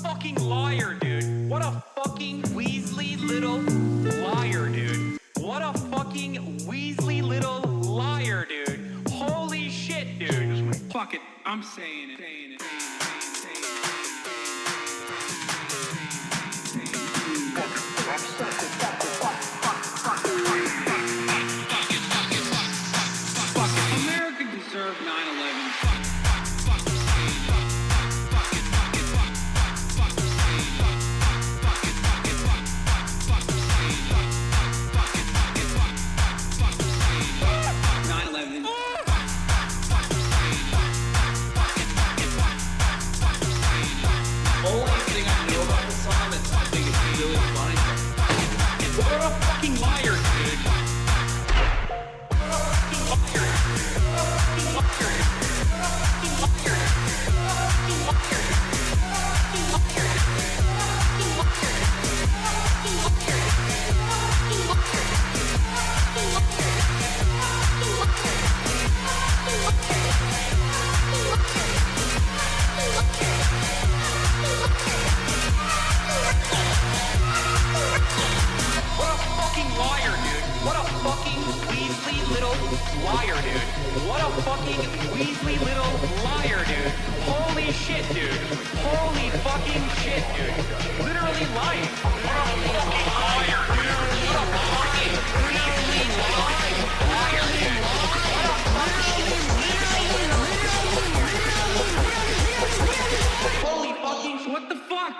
fucking liar, dude. What a fucking Weasley little liar, dude. What a fucking Weasley little liar, dude. Holy shit, dude. Fuck it. I'm saying it. America deserved 9/11. Liar, dude. What a fucking Weasley little liar, dude. Holy shit, dude. Holy fucking shit, dude. Literally lying. What a fucking liar, dude. What a fucking Weasley liar, dude. What a fucking... Holy fucking... What the fuck?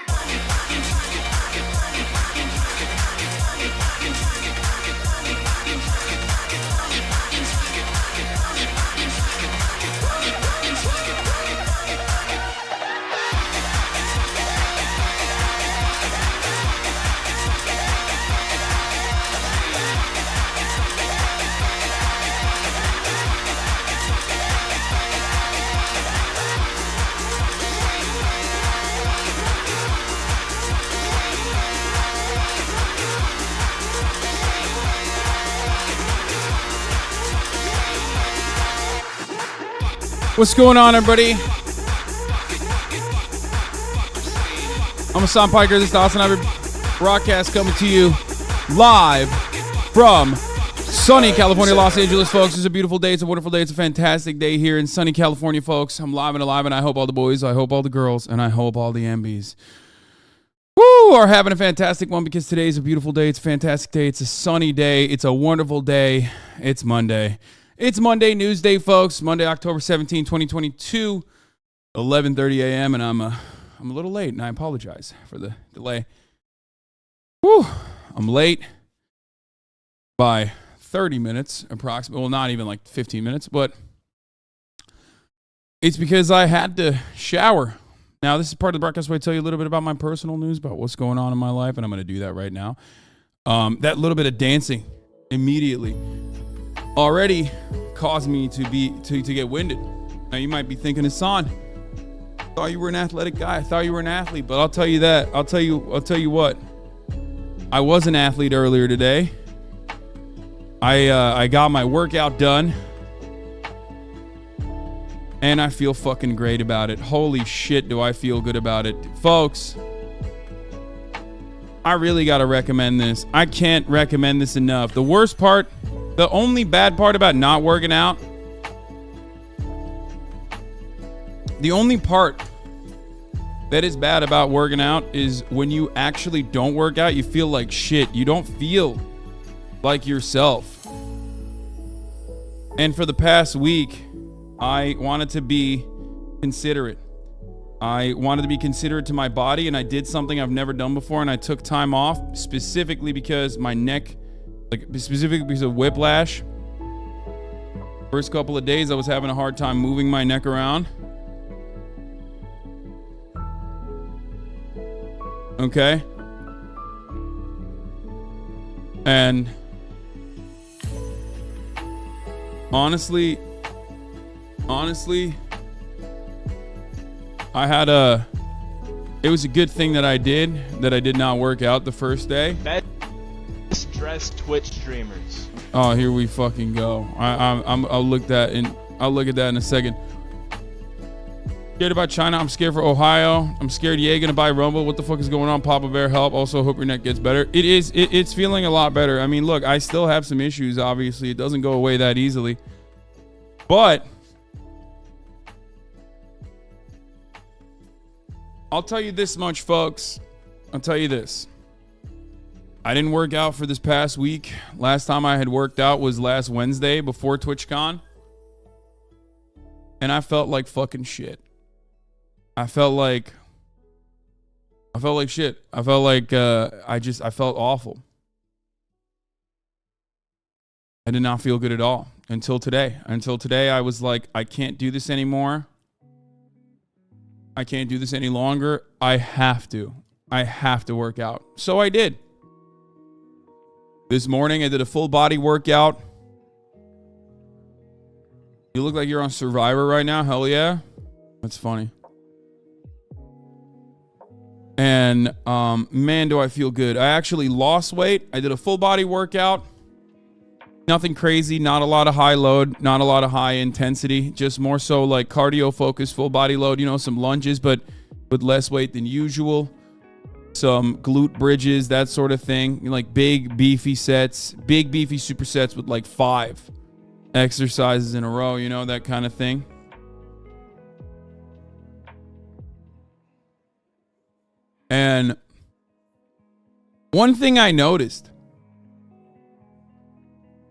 What's going on, everybody? I'm Hassan Piker. This is the HasanAbi broadcast coming to you live from sunny California, Los Angeles, folks. It's a beautiful day. It's a wonderful day. It's a fantastic day here in sunny California, folks. I'm live and alive, and I hope all the boys, I hope all the girls, and I hope all the MBs are having a fantastic one, because today's a beautiful day. It's a fantastic day. It's a sunny day. It's a wonderful day. It's Monday. It's Monday, NEWSDAY, folks. Monday, October 17, 2022, 11:30 a.m., and I'm a little late, and I apologize for the delay. Whew, I'm late by 30 minutes, approximately. Well, not even like 15 minutes, but it's because I had to shower. Now, this is part of the broadcast where I tell you a little bit about my personal news, about what's going on in my life, and I'm going to do that right now. That little bit of dancing immediately already caused me to get winded. Now you might be thinking, Hassan, I thought you were an athletic guy. I thought you were an athlete, but I'll tell you that. I'll tell you what. I was an athlete earlier today. I got my workout done, and I feel fucking great about it. Holy shit, do I feel good about it, folks. I really got to recommend this. I can't recommend this enough. The only bad part about not working out, the only part that is bad about working out is when you actually don't work out, you feel like shit. You don't feel like yourself. And for the past week, I wanted to be considerate. I wanted to be considerate to my body, and I did something I've never done before, and I took time off specifically because my neck, specifically because of whiplash. First couple of days, I was having a hard time moving my neck around. Okay. And honestly, it was a good thing that I did not work out the first day. Best dressed Twitch streamers. Oh, here we fucking go. I'll look at that in a second. Scared about China. I'm scared for Ohio. I'm scared Ye gonna buy Rumble. What the fuck is going on? Papa Bear, help. Also, hope your neck gets better. It's feeling a lot better. I mean, look, I still have some issues. Obviously, it doesn't go away that easily. But I'll tell you this much, folks. I'll tell you this. I didn't work out for this past week. Last time I had worked out was last Wednesday before TwitchCon. And I felt like fucking shit. I felt like shit. I felt like I felt awful. I did not feel good at all until today. Until today, I was like, I can't do this anymore. I can't do this any longer. I have to work out. So I did. This morning, I did a full body workout. You look like you're on Survivor right now. Hell yeah. That's funny. And man, do I feel good. I actually lost weight. I did a full body workout. Nothing crazy, not a lot of high load, not a lot of high intensity, just more so like cardio focused, full body load, you know, some lunges, but with less weight than usual. Some glute bridges, that sort of thing. Like big beefy sets, big beefy supersets with like 5 exercises in a row, you know, that kind of thing. And one thing I noticed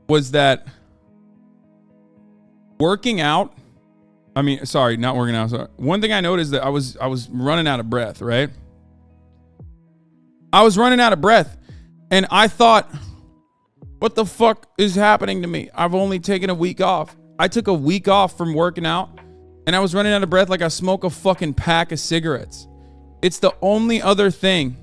was that working out, not working out. Sorry. One thing I noticed that I was running out of breath, right? I was running out of breath and I thought, what the fuck is happening to me? I've only taken a week off. I took a week off from working out and I was running out of breath like I smoke a fucking pack of cigarettes. It's the only other thing.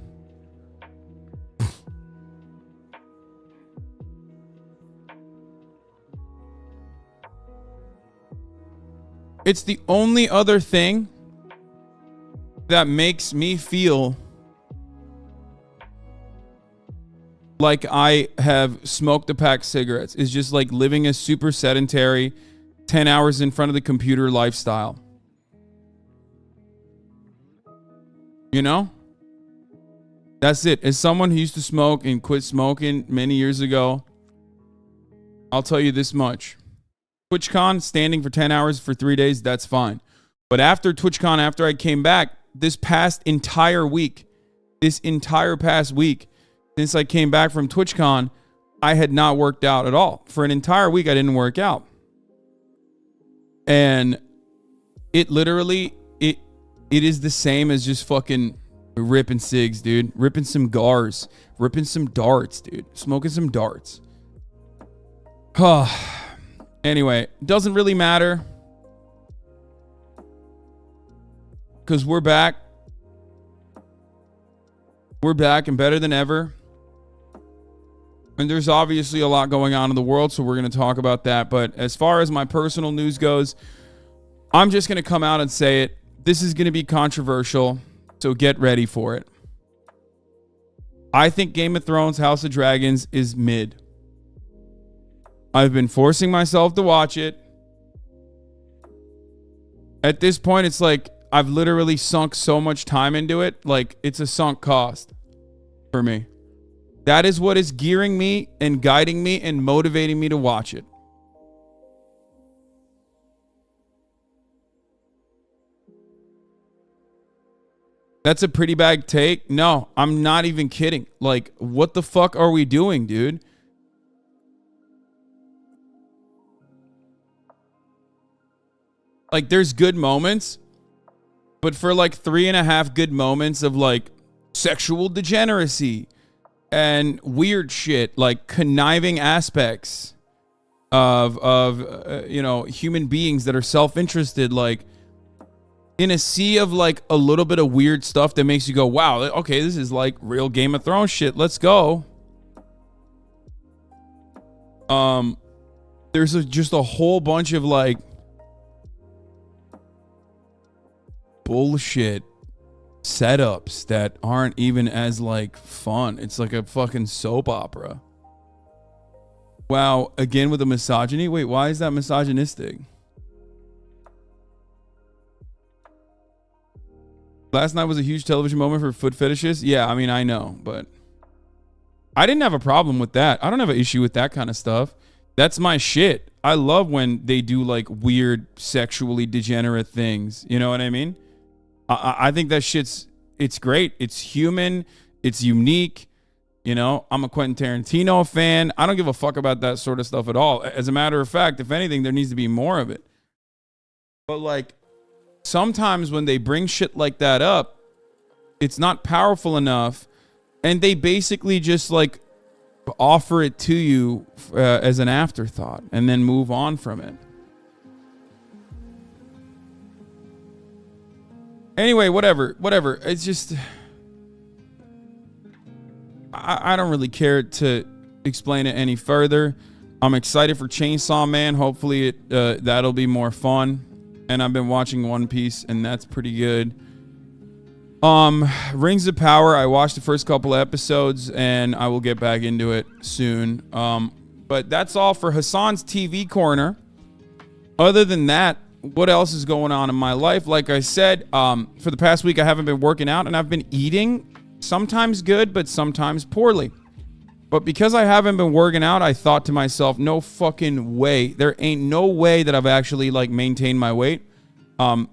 It's the only other thing that makes me feel like I have smoked a pack of cigarettes. Is just like living a super sedentary 10 hours in front of the computer lifestyle. You know? That's it. As someone who used to smoke and quit smoking many years ago, I'll tell you this much. TwitchCon, standing for 10 hours for 3 days, that's fine. But after TwitchCon, after I came back, this entire past week, since I came back from TwitchCon, I had not worked out at all. For an entire week, I didn't work out. And it literally, it is the same as just fucking ripping cigs, dude. Ripping some gars. Ripping some darts, dude. Smoking some darts. Anyway, doesn't really matter. Because we're back. We're back and better than ever. And there's obviously a lot going on in the world, so we're going to talk about that. But as far as my personal news goes, I'm just going to come out and say it. This is going to be controversial, so get ready for it. I think Game of Thrones House of Dragons is mid. I've been forcing myself to watch it. At this point, it's like I've literally sunk so much time into it. Like, it's a sunk cost for me. That is what is gearing me and guiding me and motivating me to watch it. That's a pretty bad take. No, I'm not even kidding. Like, what the fuck are we doing, dude? Like, there's good moments, but for like 3.5 good moments of like sexual degeneracy and weird shit, like conniving aspects of human beings that are self-interested, like in a sea of like a little bit of weird stuff that makes you go, wow, okay, this is like real Game of Thrones shit. Let's go. There's just a whole bunch of like bullshit setups that aren't even as like fun. It's like a fucking soap opera. Wow, again with the misogyny. Wait, why is that misogynistic? Last night was a huge television moment for foot fetishes. Yeah, I mean, I know, but I didn't have a problem with that. I don't have an issue with that kind of stuff. That's my shit. I love when they do like weird sexually degenerate things. You know what I mean? I think that it's great. It's human. It's unique. You know, I'm a Quentin Tarantino fan. I don't give a fuck about that sort of stuff at all. As a matter of fact, if anything, there needs to be more of it. But like, sometimes when they bring shit like that up, it's not powerful enough, and they basically just like offer it to you as an afterthought and then move on from it. Anyway, whatever. It's just, I don't really care to explain it any further. I'm excited for Chainsaw Man. Hopefully that'll be more fun. And I've been watching One Piece, and that's pretty good. Rings of Power, I watched the first couple episodes, and I will get back into it soon. But that's all for Hasan's TV Corner. Other than that, what else is going on in my life? Like I said, for the past week, I haven't been working out, and I've been eating. Sometimes good, but sometimes poorly. But because I haven't been working out, I thought to myself, no fucking way. There ain't no way that I've actually like maintained my weight. I'm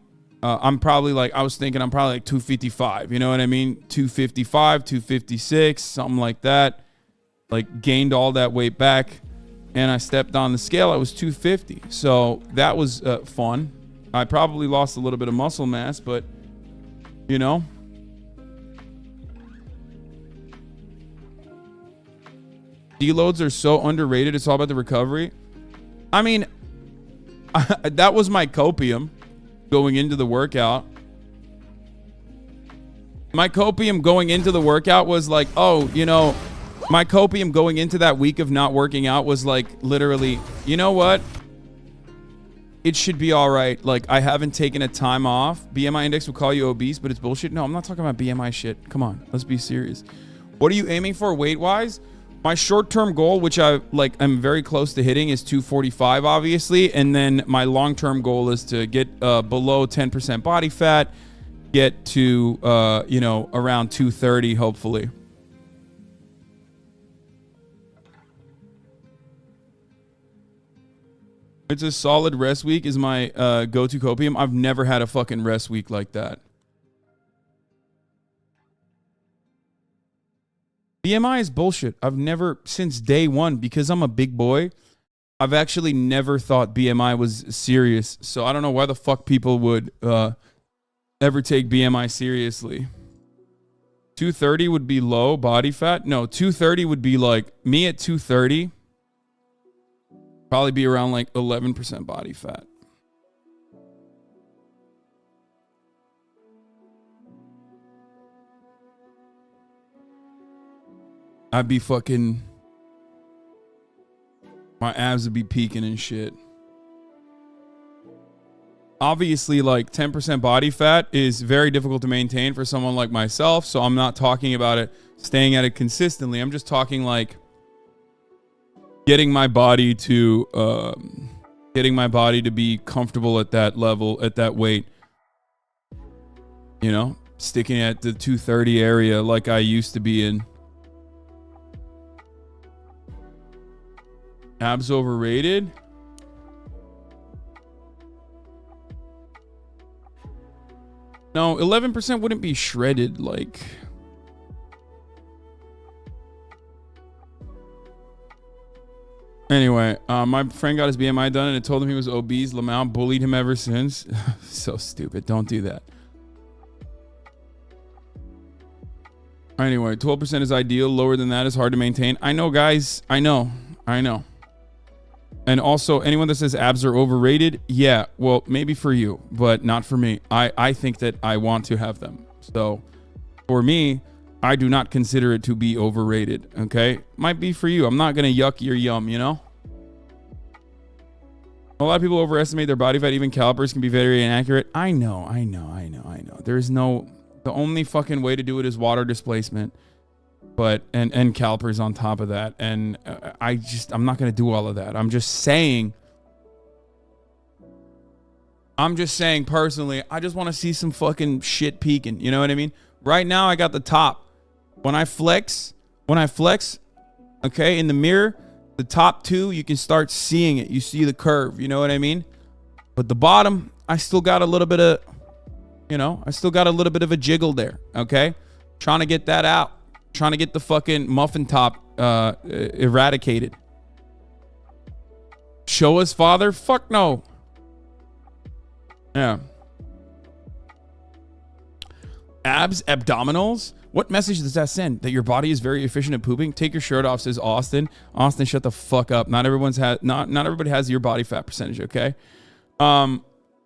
probably like, I was thinking I'm probably like 255. You know what I mean? 255, 256, something like that. Like gained all that weight back. And I stepped on the scale. I was 250. So that was fun. I probably lost a little bit of muscle mass, but you know. Deloads are so underrated. It's all about the recovery. I mean, that was my copium going into the workout. My copium going into the workout was like, oh, you know, my copium going into that week of not working out was like literally, you know what? It should be all right. Like, I haven't taken a time off. BMI index will call you obese, but it's bullshit. No, I'm not talking about BMI shit. Come on, let's be serious. What are you aiming for weight-wise? My short-term goal, which I'm very close to hitting, is 245, obviously. And then my long-term goal is to get below 10% body fat, get to, around 230, hopefully. It's a solid rest week is my go-to copium. I've never had a fucking rest week like that. BMI is bullshit. I've never, since day one, because I'm a big boy, I've actually never thought BMI was serious. So I don't know why the fuck people would ever take BMI seriously. 230 would be low body fat. No, 230 would be like, me at 230, probably be around like 11% body fat. I'd be fucking, my abs would be peaking and shit. Obviously, like 10% body fat is very difficult to maintain for someone like myself. So I'm not talking about it, staying at it consistently. I'm just talking like getting my body to be comfortable at that level, at that weight. You know, sticking at the 230 area like I used to be in. Abs overrated? No, 11% wouldn't be shredded like. Anyway, my friend got his BMI done and it told him he was obese. Lamau bullied him ever since. So stupid. Don't do that. Anyway, 12% is ideal. Lower than that is hard to maintain. I know, guys. I know. And also, anyone that says abs are overrated, yeah, well, maybe for you, but not for me. I think that I want to have them. So, for me, I do not consider it to be overrated, okay? Might be for you. I'm not going to yuck your yum, you know? A lot of people overestimate their body fat. Even calipers can be very inaccurate. I know. There's no... The only fucking way to do it is water displacement. But and calipers on top of that, and I'm not gonna do all of that. I'm just saying I'm just saying personally, I just want to see some fucking shit peeking. You know what I mean? Right now, I got the top. When I flex, okay, in the mirror, the top two, you can start seeing it. You see the curve. You know what I mean? But the bottom, I still got a little bit of, I still got a little bit of a jiggle there. Okay? Trying to get that out. Trying to get the fucking muffin top eradicated. Show us, father? Fuck no. Yeah. Abs, abdominals? What message does that send? That your body is very efficient at pooping? Take your shirt off, says Austin. Austin, shut the fuck up. Not everybody has your body fat percentage, okay?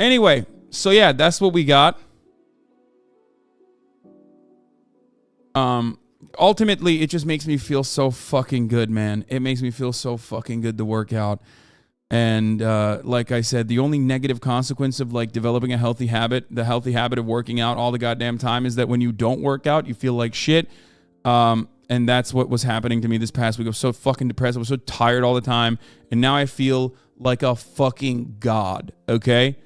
Anyway, so yeah, that's what we got. Ultimately, it just makes me feel so fucking good, man. It makes me feel so fucking good to work out. And like I said, the only negative consequence of like developing a healthy habit, the healthy habit of working out all the goddamn time, is that when you don't work out, you feel like shit. And that's what was happening to me this past week. I was so fucking depressed. I was so tired all the time. And now I feel like a fucking god, okay?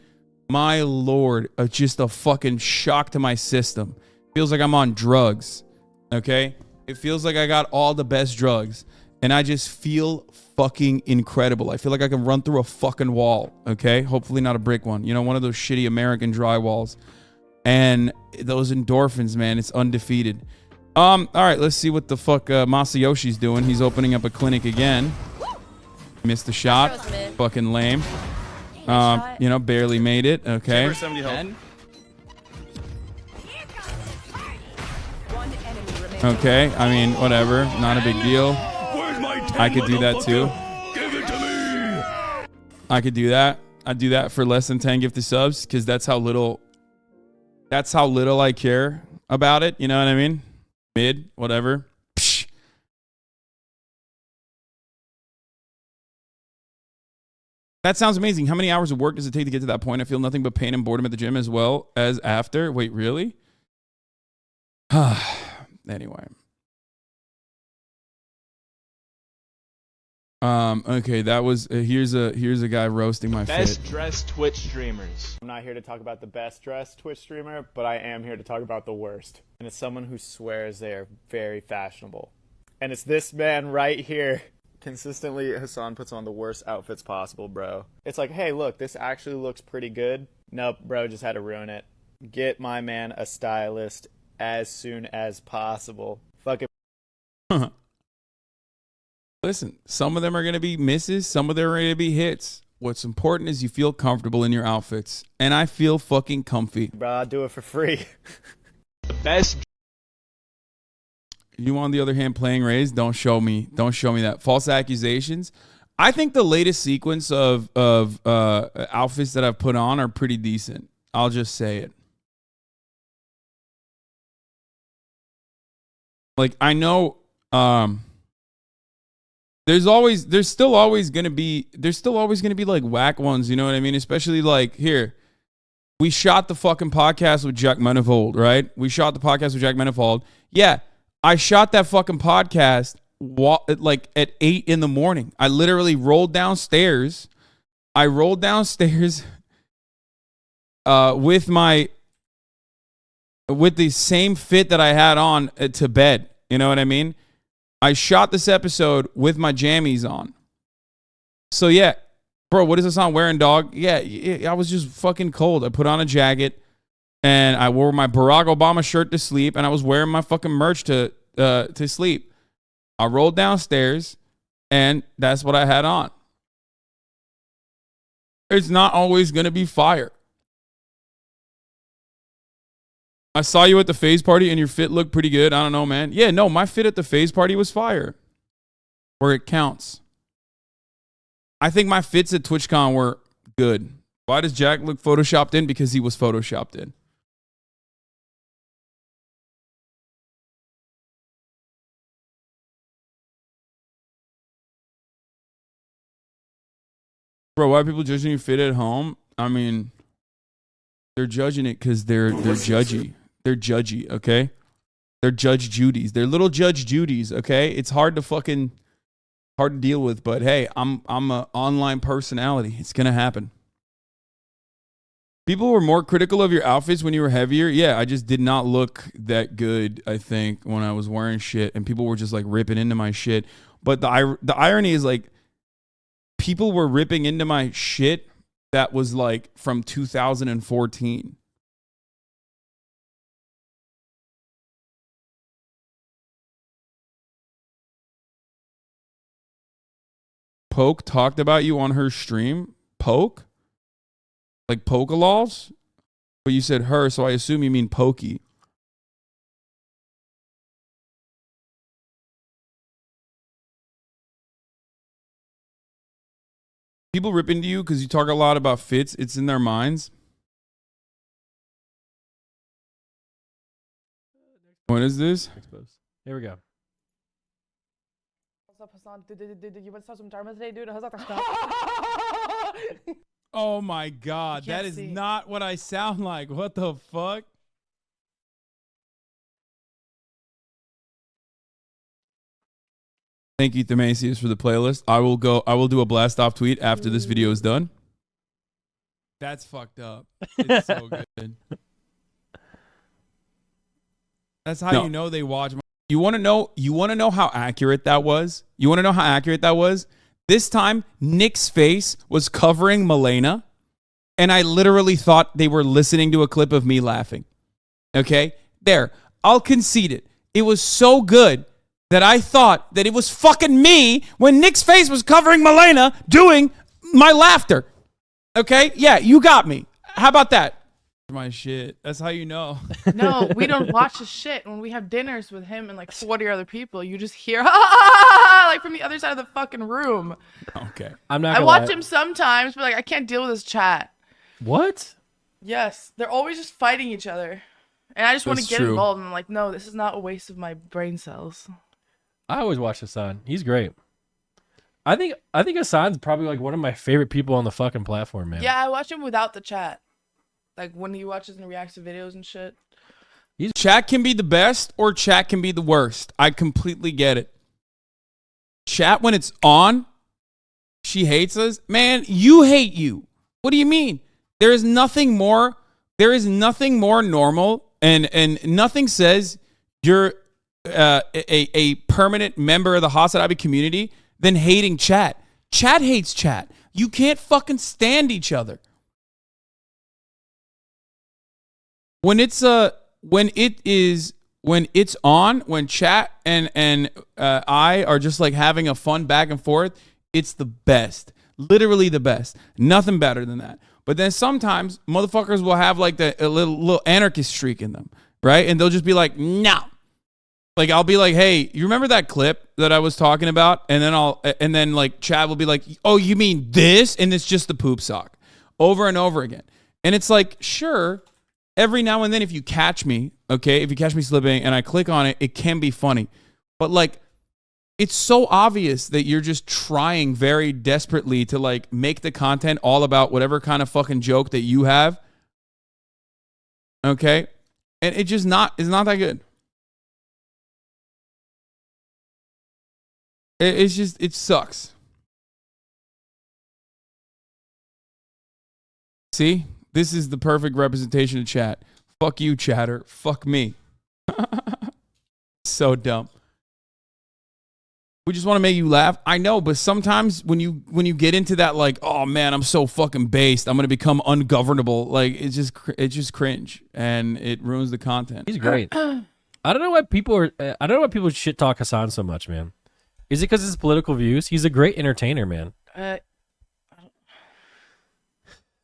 My Lord, just a fucking shock to my system. Feels like I'm on drugs, okay? It feels like I got all the best drugs. And I just feel fucking incredible. I feel like I can run through a fucking wall, okay? Hopefully not a brick one. You know, one of those shitty American drywalls. And those endorphins, man, it's undefeated. All right, let's see what the fuck Masayoshi's doing. He's opening up a clinic again. Missed the shot. Fucking lame. Barely made it. Okay. Okay, I mean, whatever. Not a big deal. I could do that too. Give it to me. I could do that. I'd do that for less than 10 gifted subs because that's how little I care about it. You know what I mean? Mid, whatever. Psh. That sounds amazing. How many hours of work does it take to get to that point? I feel nothing but pain and boredom at the gym as well as after. Wait, really? Anyway. Okay, that was here's a guy roasting my Best fit. dressed Twitch streamers. I'm not here to talk about the best dressed Twitch streamer, but I am here to talk about the worst. And it's someone who swears they are very fashionable. And it's this man right here. Consistently, Hasan puts on the worst outfits possible, bro. It's like, hey, look, this actually looks pretty good. Nope, bro, just had to ruin it. Get my man a stylist as soon as possible. Fucking. Listen, some of them are going to be misses. Some of them are going to be hits. What's important is you feel comfortable in your outfits. And I feel fucking comfy. Bro, I'll do it for free. The best. You, on the other hand, playing Raze, don't show me that. False accusations. I think the latest sequence of outfits that I've put on are pretty decent. I'll just say it. Like, I know... There's still always gonna be like whack ones, you know what I mean? Especially like here, we shot the fucking podcast with Jack Manifold, right? We shot the podcast with Jack Manifold. Yeah, I shot that fucking podcast like at 8 a.m. I literally rolled downstairs. With the same fit that I had on to bed. You know what I mean? I shot this episode with my jammies on. So yeah, bro, what is this on wearing, dog? Yeah, I was just fucking cold. I put on a jacket and I wore my Barack Obama shirt to sleep and I was wearing my fucking merch to sleep. I rolled downstairs and that's what I had on. It's not always going to be fire. I saw you at the phase party and your fit looked pretty good. I don't know, man. Yeah, no, my fit at the phase party was fire. Where it counts. I think my fits at TwitchCon were good. Why does Jack look photoshopped in? Because he was photoshopped in. Bro, why are people judging your fit at home? I mean, they're judging it because they're judgy. They're judgy, okay? They're Judge Judys. They're little Judge Judys, okay? It's hard to deal with, but hey, I'm an online personality. It's gonna happen. People were more critical of your outfits when you were heavier. Yeah, I just did not look that good, I think, when I was wearing shit. And people were just like ripping into my shit. But the irony is like people were ripping into my shit that was like from 2014. Poke talked about you on her stream. Poke? Like Pokelols? But you said her, so I assume you mean Pokey. People rip into you because you talk a lot about fits. It's in their minds. What is this? Here we go. What's up, Hassan? You went to some drama today, dude? How's that? Oh my God, that is not what I sound like. What the fuck? Thank you, Themasius, for the playlist. I will do a blast off tweet after this video is done. That's fucked up. It's so good. That's how you know they watch my. You want to know how accurate that was? You want to know how accurate that was? This time, Nick's face was covering Milena, and I literally thought they were listening to a clip of me laughing. Okay? There. I'll concede it. It was so good that I thought that it was fucking me when Nick's face was covering Milena doing my laughter. Okay? Yeah, you got me. How about that? My shit. That's how you know. No, we don't watch the shit. When we have dinners with him and like 40 other people, you just hear like from the other side of the fucking room. Okay. I watch him sometimes, but like I can't deal with his chat. What? Yes, they're always just fighting each other, and I just want to get involved. And I'm like, no, this is not a waste of my brain cells. I always watch Hasan. He's great. I think Hasan's probably like one of my favorite people on the fucking platform, man. Yeah, I watch him without the chat. Like when he watches and reacts to videos and shit. Chat can be the best or chat can be the worst. I completely get it. Chat, when it's on, she hates us. Man, you hate you. What do you mean? There is nothing more normal and nothing says you're a permanent member of the HasanAbi community than hating chat. Chat hates chat. You can't fucking stand each other. When it's on, when chat and I are just like having a fun back and forth, it's the best. Literally the best. Nothing better than that. But then sometimes motherfuckers will have like a little anarchist streak in them, right? And they'll just be like, no. Like I'll be like, hey, you remember that clip that I was talking about? And then like Chad will be like, oh, you mean this? And it's just the poop sock over and over again. And it's like, sure. Every now and then, if you catch me, okay, if you catch me slipping and I click on it, it can be funny. But like, it's so obvious that you're just trying very desperately to like make the content all about whatever kind of fucking joke that you have. Okay? And it's not that good. It sucks. See? This is the perfect representation of chat. Fuck you, chatter. Fuck me. So dumb. We just want to make you laugh. I know, but sometimes when you get into that, like, oh man, I'm so fucking based, I'm gonna become ungovernable. Like it's just cringe, and it ruins the content. He's great. I don't know why people shit talk Hasan so much, man. Is it because of his political views? He's a great entertainer, man.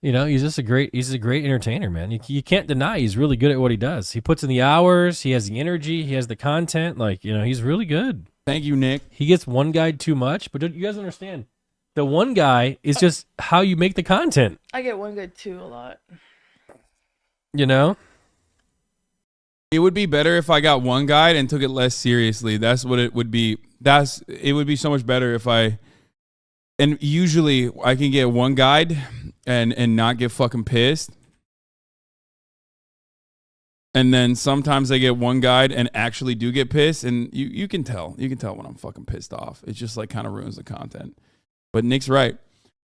You know, he's a great entertainer, man. You can't deny he's really good at what he does. He puts in the hours, he has the energy, he has the content. Like, you know, he's really good. Thank you, Nick. He gets one guy too much, but don't you guys understand? The one guy is just how you make the content. I get one guy too a lot. You know? It would be better if I got one guide and took it less seriously. That's what it would be. It would be so much better if and usually I can get one guide and not get fucking pissed. And then sometimes I get one guide and actually do get pissed, and you can tell. You can tell when I'm fucking pissed off. It just like kind of ruins the content. But Nick's right.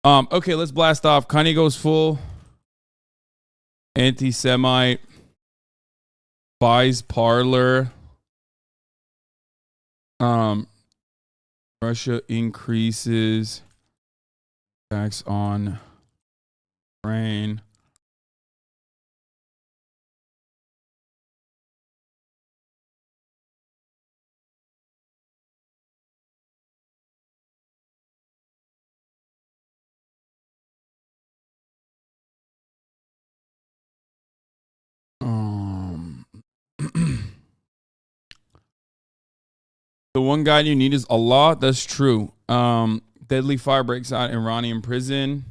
Okay, let's blast off. Kanye goes full Anti-Semite. Buys parlor. Russia increases tax on grain. The one guy you need is Allah. That's true. Deadly fire breaks out in Iranian prison.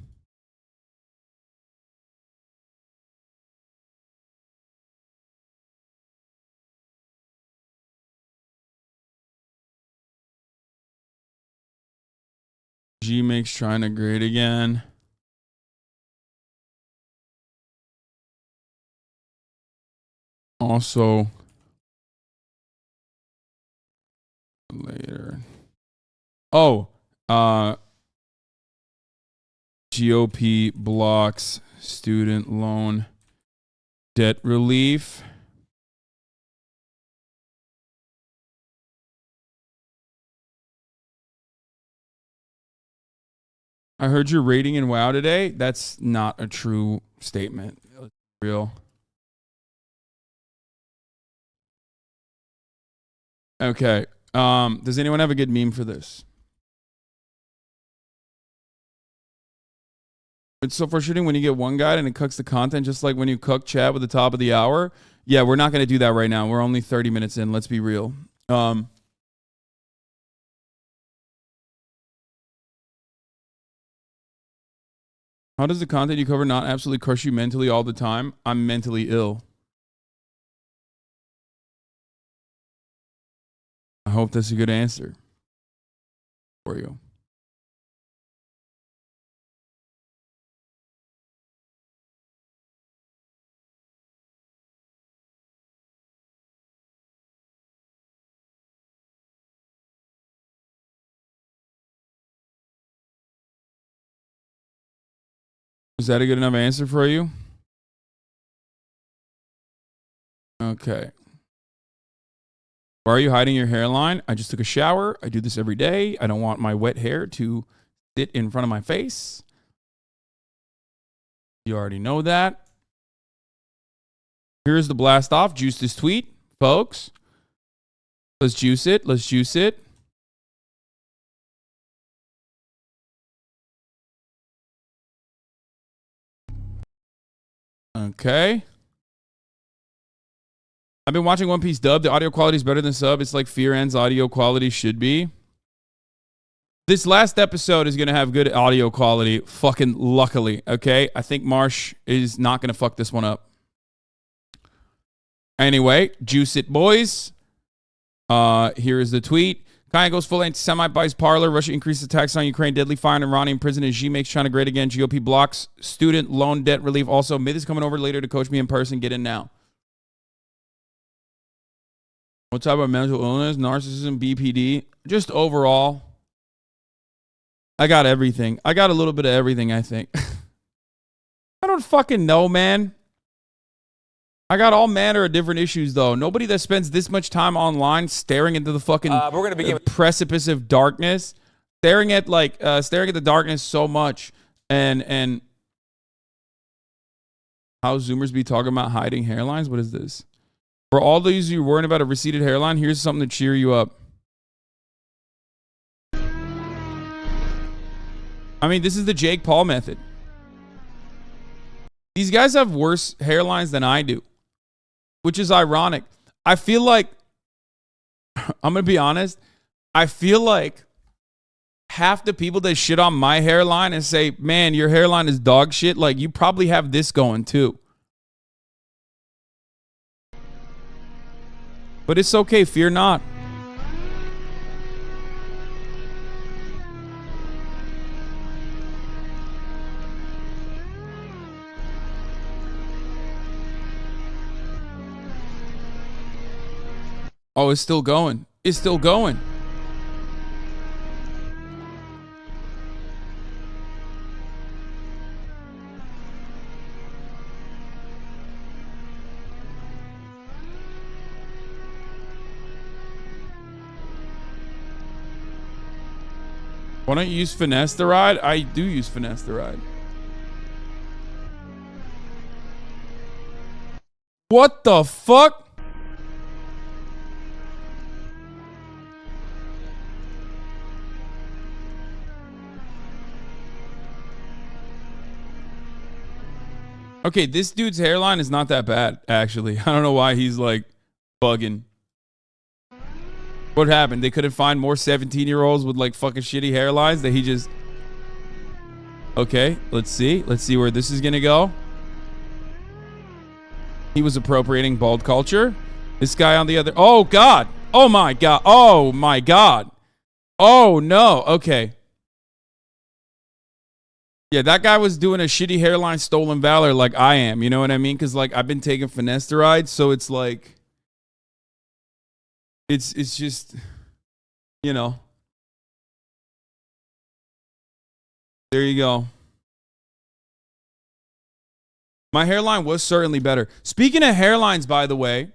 G makes China great again. Also, later. Oh, GOP blocks student loan debt relief. I heard you're rating in WoW today. That's not a true statement. It's real. Okay. Does anyone have a good meme for this? It's so frustrating when you get one guide and it cooks the content, just like when you cook chat with the top of the hour. Yeah, we're not going to do that right now. We're only 30 minutes in. Let's be real. How does the content you cover not absolutely crush you mentally all the time? I'm mentally ill. I hope that's a good answer for you. Is that a good enough answer for you? Okay. Why are you hiding your hairline? I just took a shower. I do this every day. I don't want my wet hair to sit in front of my face. You already know that. Here's the blast off. Juice this tweet, folks. Let's juice it. Let's juice it. Okay. I've been watching One Piece dub. The audio quality is better than sub. It's like Fear End's audio quality should be. This last episode is going to have good audio quality. Fucking luckily. Okay. I think Marsh is not going to fuck this one up. Anyway, juice it, boys. Here is the tweet. Kanye goes full anti-Semite, buys parlor. Russia increases tax on Ukraine. Deadly fire in Iranian prison. And Xi makes China great again. GOP blocks student loan debt relief. Also, Myth is coming over later to coach me in person. Get in now. What type of mental illness? Narcissism, BPD? Just overall. I got everything. I got a little bit of everything, I think. I don't fucking know, man. I got all manner of different issues, though. Nobody that spends this much time online staring into the fucking precipice of darkness, staring at the darkness so much, and how Zoomers be talking about hiding hairlines. What is this? For all those of you worrying about a receded hairline, here's something to cheer you up. I mean, this is the Jake Paul method. These guys have worse hairlines than I do, which is ironic. I feel like, I'm going to be honest, I feel like half the people that shit on my hairline and say, man, your hairline is dog shit, like you probably have this going too. But it's okay, fear not. Oh, it's still going. It's still going. Why don't you use finesse the ride? I do use finesse the ride. What the fuck? Okay, this dude's hairline is not that bad, actually. I don't know why he's like bugging. What happened? They couldn't find more 17-year-olds with like fucking shitty hairlines that he just... Okay, let's see. Let's see where this is gonna go. He was appropriating bald culture. This guy on the other... Oh, God. Oh, my God. Oh, my God. Oh, no. Okay. Yeah, that guy was doing a shitty hairline stolen valor like I am. You know what I mean? Because, like, I've been taking finasteride, so it's like... It's just... You know. There you go. My hairline was certainly better. Speaking of hairlines, by the way.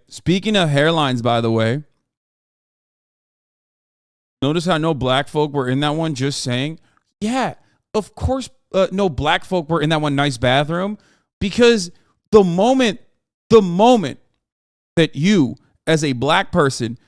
Notice how no black folk were in that one, just saying. Yeah, of course no black folk were in that one nice bathroom. Because the moment that you, as a black person,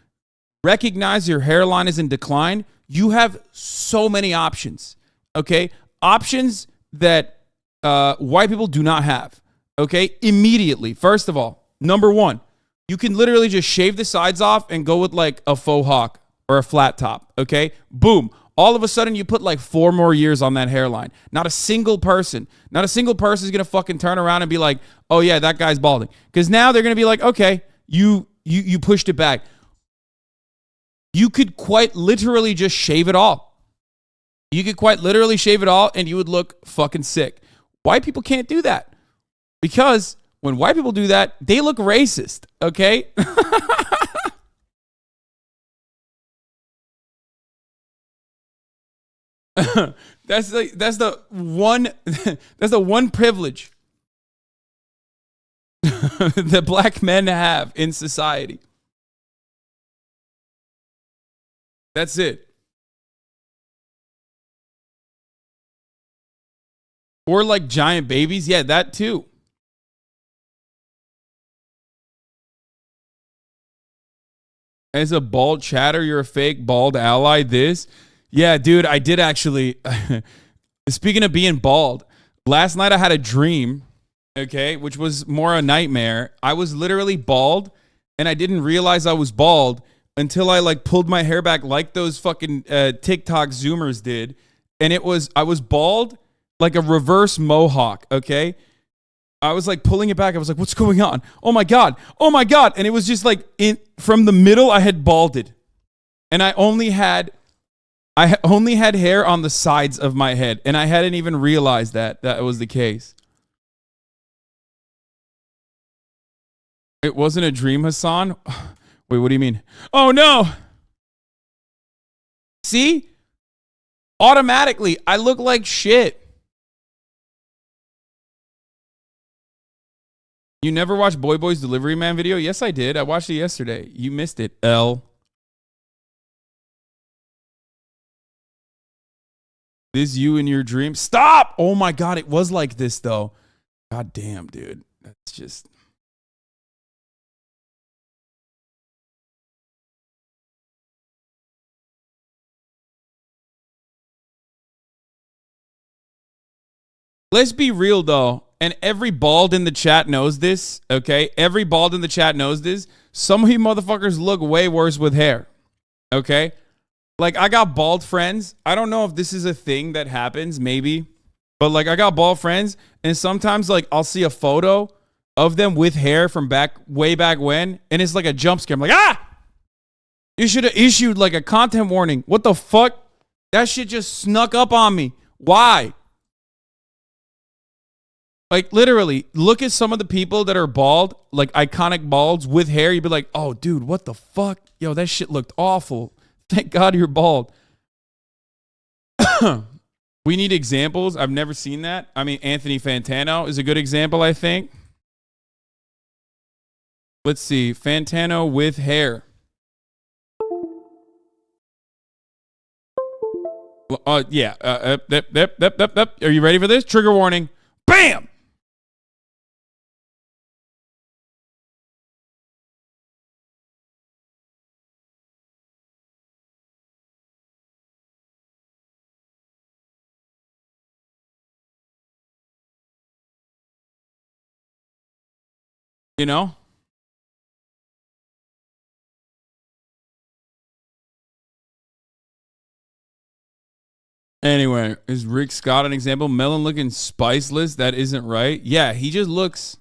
recognize your hairline is in decline, you have so many options. Okay? Options that white people do not have. Okay, immediately. First of all, number one, you can literally just shave the sides off and go with like a faux hawk or a flat top. Okay, boom. All of a sudden, you put like 4 more years on that hairline. Not a single person is gonna fucking turn around and be like, "Oh yeah, that guy's balding," because now they're gonna be like, "Okay, you pushed it back." You could quite literally just shave it all. You could quite literally shave it all, and you would look fucking sick. White people can't do that. Because when white people do that, they look racist, okay? That's the one privilege that black men have in society. That's it. Or like giant babies, yeah, that too. As a bald chatter, you're a fake bald ally. Yeah, dude, I did actually. Speaking of being bald, last night I had a dream, okay, which was more a nightmare. I was literally bald, and I didn't realize I was bald until I like pulled my hair back like those fucking TikTok Zoomers did, and I was bald like a reverse mohawk, okay. I was like pulling it back. I was like, what's going on? Oh my God. Oh my God. And it was just like from the middle, I had balded. And I only had hair on the sides of my head. And I hadn't even realized that was the case. It wasn't a dream, Hassan. Wait, what do you mean? Oh no. See? Automatically, I look like shit. You never watched Boy Boy's Delivery Man video? Yes, I did. I watched it yesterday. You missed it, L. This you in your dream? Stop! Oh my God, it was like this though. God damn, dude. That's just... Let's be real though. And every bald in the chat knows this, okay? Every bald in the chat knows this. Some of you motherfuckers look way worse with hair, okay? Like, I got bald friends. I don't know if this is a thing that happens, maybe. But, like, I got bald friends, and sometimes, like, I'll see a photo of them with hair from way back when, and it's like a jump scare. I'm like, ah! You should have issued, like, a content warning. What the fuck? That shit just snuck up on me. Why? Like, literally, look at some of the people that are bald, like iconic balds with hair. You'd be like, oh, dude, what the fuck? Yo, that shit looked awful. Thank God you're bald. We need examples. I've never seen that. I mean, Anthony Fantano is a good example, I think. Let's see. Fantano with hair. Yeah. Are you ready for this? Trigger warning. Bam! You know? Anyway, is Rick Scott an example? Melon looking spiceless? That isn't right. Yeah, he just looks,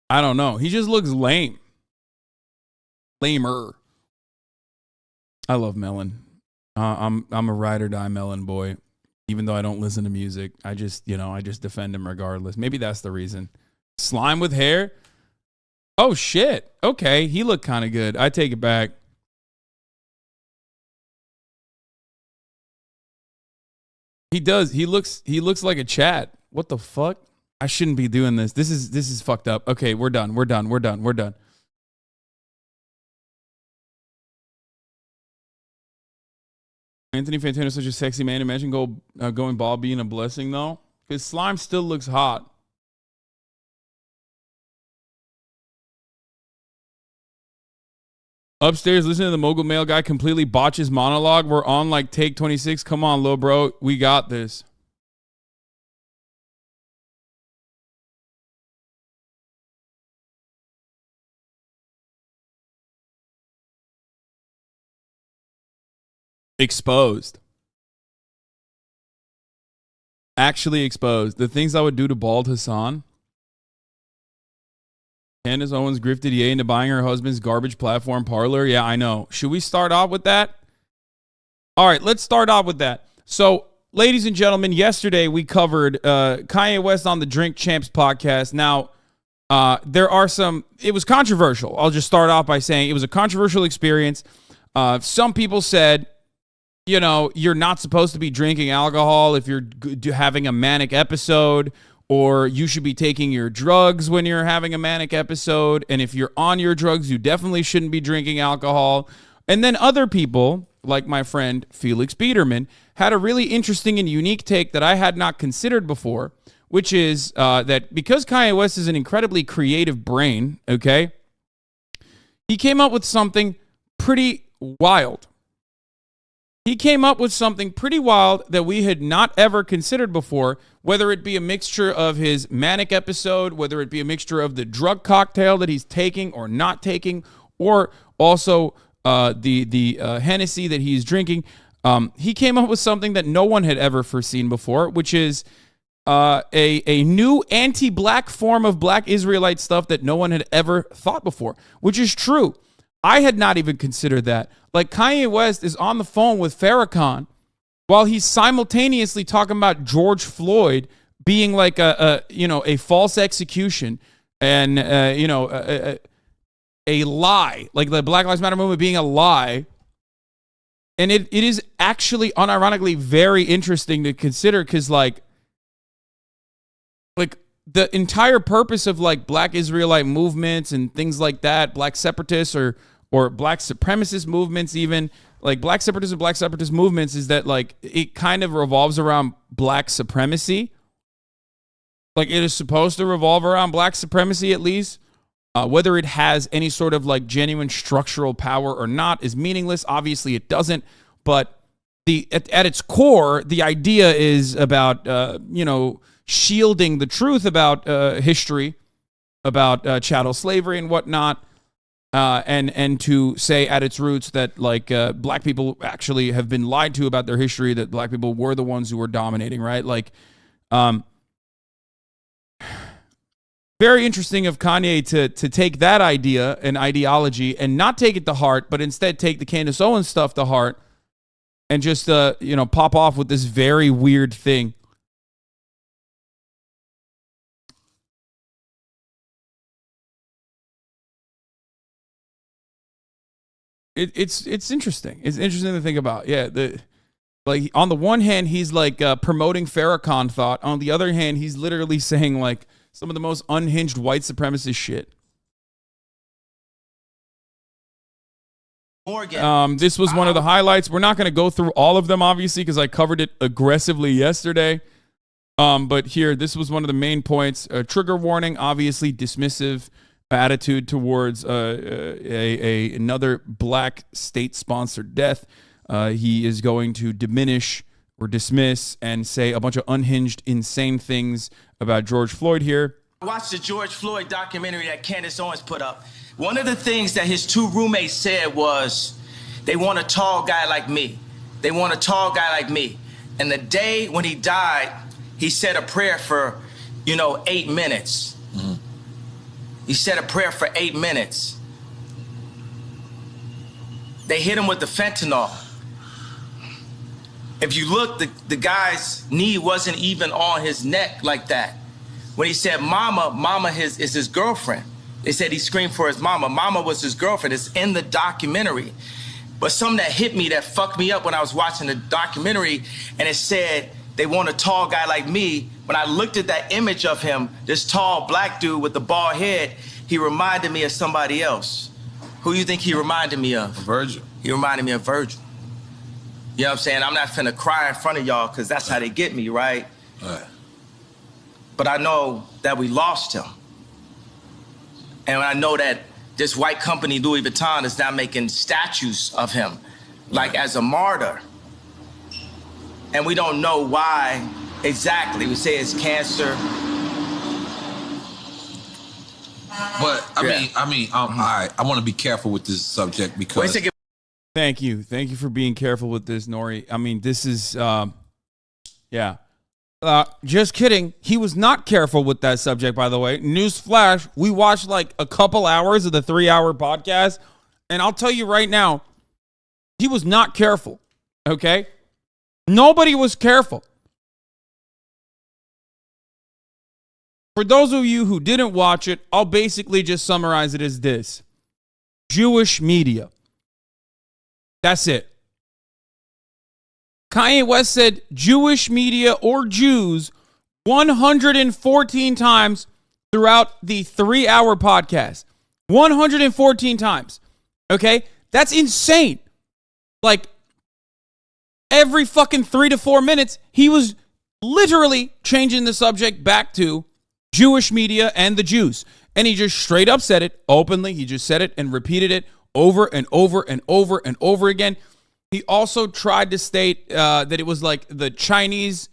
I don't know. He just looks lame. Lamer. I love Melon. I'm a ride or die Melon boy. Even though I don't listen to music, I just defend him regardless. Maybe that's the reason. Slime with hair? Oh shit. Okay, he looked kind of good. I take it back. He does. He looks like a Chad. What the fuck? I shouldn't be doing this. This is fucked up. Okay, we're done. We're done. Anthony Fantano's such a sexy man. Imagine going bald being a blessing though. Because Slime still looks hot. Upstairs, listen to the mogul male guy completely botch his monologue. We're on like take 26. Come on, little bro. We got this. Exposed. Actually exposed. The things I would do to bald Hasan. Candace Owens grifted Ye into buying her husband's garbage platform Parlor. Yeah, I know. Should we start off with that? All right, let's start off with that. So, ladies and gentlemen, yesterday we covered Kanye West on the Drink Champs podcast. Now, it was controversial. I'll just start off by saying it was a controversial experience. Some people said, you're not supposed to be drinking alcohol if you're having a manic episode, or you should be taking your drugs when you're having a manic episode. And if you're on your drugs, you definitely shouldn't be drinking alcohol. And then other people, like my friend Felix Biederman, had a really interesting and unique take that I had not considered before, which is that because Kanye West is an incredibly creative brain, okay, he came up with something pretty wild. He came up with something pretty wild that we had not ever considered before, whether it be a mixture of his manic episode, whether it be a mixture of the drug cocktail that he's taking or not taking, or also the Hennessy that he's drinking. He came up with something that no one had ever foreseen before, which is a new anti-black form of black Israelite stuff that no one had ever thought before, which is true. I had not even considered that. Like, Kanye West is on the phone with Farrakhan while he's simultaneously talking about George Floyd being like a false execution and a lie, like the Black Lives Matter movement being a lie. And it is actually unironically very interesting to consider, because like the entire purpose of like black Israelite movements and things like that, black separatists or black supremacist movements, even like black separatist movements, is that like it kind of revolves around black supremacy. Like, it is supposed to revolve around black supremacy, at least. Whether it has any sort of like genuine structural power or not is meaningless. Obviously it doesn't, but at its core, the idea is about shielding the truth about history, about chattel slavery and whatnot, and to say at its roots that like black people actually have been lied to about their history, that black people were the ones who were dominating, right? Like, very interesting of Kanye to take that idea and ideology and not take it to heart, but instead take the Candace Owens stuff to heart and just pop off with this very weird thing. It's interesting. It's interesting to think about. Yeah, like on the one hand, he's like promoting Farrakhan thought. On the other hand, he's literally saying like some of the most unhinged white supremacist shit. This was one of the highlights. We're not going to go through all of them, obviously, because I covered it aggressively yesterday. But here, this was one of the main points. Trigger warning, obviously dismissive attitude towards another black state-sponsored death. He is going to diminish or dismiss and say a bunch of unhinged, insane things about George Floyd here. Watch the George Floyd documentary that Candace Owens put up. One of the things that his two roommates said was, they want a tall guy like me. They want a tall guy like me. And the day when he died, he said a prayer for, 8 minutes. Mm-hmm. He said a prayer for 8 minutes. They hit him with the fentanyl. If you look, the guy's knee wasn't even on his neck like that. When he said mama is his girlfriend. They said he screamed for his mama. Mama was his girlfriend. It's in the documentary. But something that hit me, that fucked me up when I was watching the documentary, and it said, they want a tall guy like me. When I looked at that image of him, this tall black dude with the bald head, he reminded me of somebody else. Who you think he reminded me of? Virgil. He reminded me of Virgil. You know what I'm saying? I'm not finna cry in front of y'all because that's how they get me, right? Right. But I know that we lost him. And I know that this white company, Louis Vuitton, is now making statues of him, like as a martyr. And we don't know why exactly. We say it's cancer. But I mean, all right. I want to be careful with this subject because. Thank you for being careful with this, Nori. I mean, this is, yeah. Just kidding. He was not careful with that subject, by the way. Newsflash, we watched like a couple hours of the 3-hour podcast, and I'll tell you right now, he was not careful, okay? Nobody was careful. For those of you who didn't watch it, I'll basically just summarize it as this. Jewish media. That's it. Kanye West said Jewish media or Jews 114 times throughout the 3-hour podcast. 114 times. Okay? That's insane. Like, every fucking 3 to 4 minutes, he was literally changing the subject back to Jewish media and the Jews. And he just straight up said it openly. He just said it and repeated it over and over and over and over again. He also tried to state that it was like the Chinese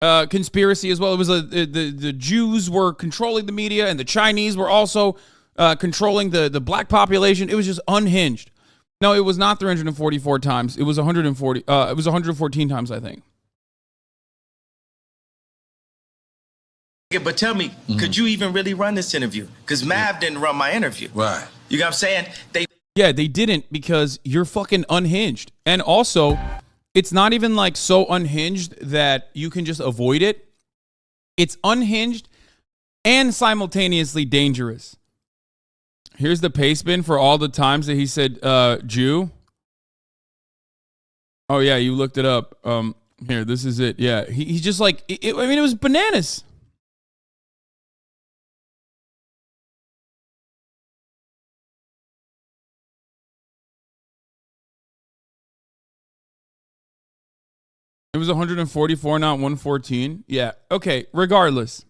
conspiracy as well. It was the Jews were controlling the media and the Chinese were also controlling the black population. It was just unhinged. No, it was not 344 times. It was 140. It was 114 times, I think. But tell me, could you even really run this interview? Because Mav didn't run my interview. Right. You know what I'm saying? Yeah, they didn't because you're fucking unhinged. And also, it's not even like so unhinged that you can just avoid it. It's unhinged and simultaneously dangerous. Here's the paste bin for all the times that he said Jew. Oh, yeah, you looked it up. Here, this is it. Yeah, he's just like, it was bananas. It was 144, not 114. Yeah. Okay. Regardless.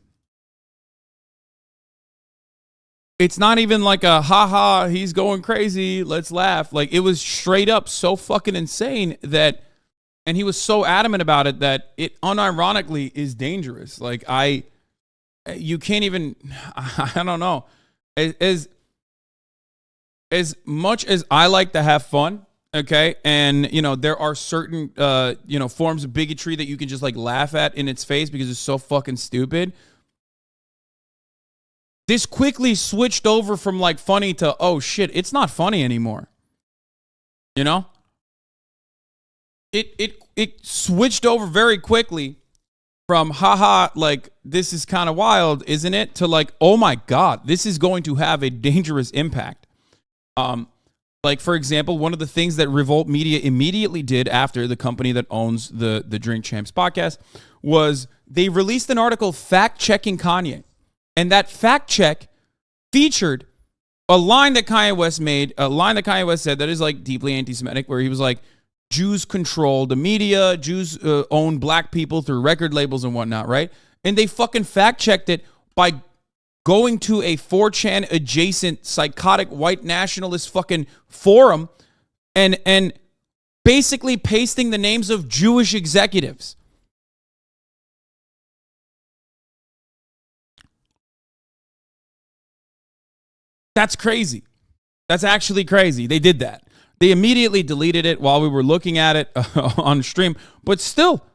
It's not even like a haha, he's going crazy. Let's laugh. Like, it was straight up so fucking insane that, and he was so adamant about it that it unironically is dangerous. Like, you can't even, I don't know. As much as I like to have fun, okay, and there are certain forms of bigotry that you can just like laugh at in its face because it's so fucking stupid. This quickly switched over from like funny to, oh shit, it's not funny anymore. You know? It switched over very quickly from haha, like this is kind of wild, isn't it? To like, oh my God, this is going to have a dangerous impact. Like, for example, one of the things that Revolt Media immediately did after the company that owns the Drink Champs podcast was they released an article fact-checking Kanye. And that fact check featured a line that Kanye West made, a line that Kanye West said that is like deeply anti-Semitic, where he was like, Jews control the media, Jews own black people through record labels and whatnot, right? And they fucking fact-checked it by going to a 4chan adjacent psychotic white nationalist fucking forum and basically pasting the names of Jewish executives. That's crazy. That's actually crazy. They did that. They immediately deleted it while we were looking at it on stream. But still,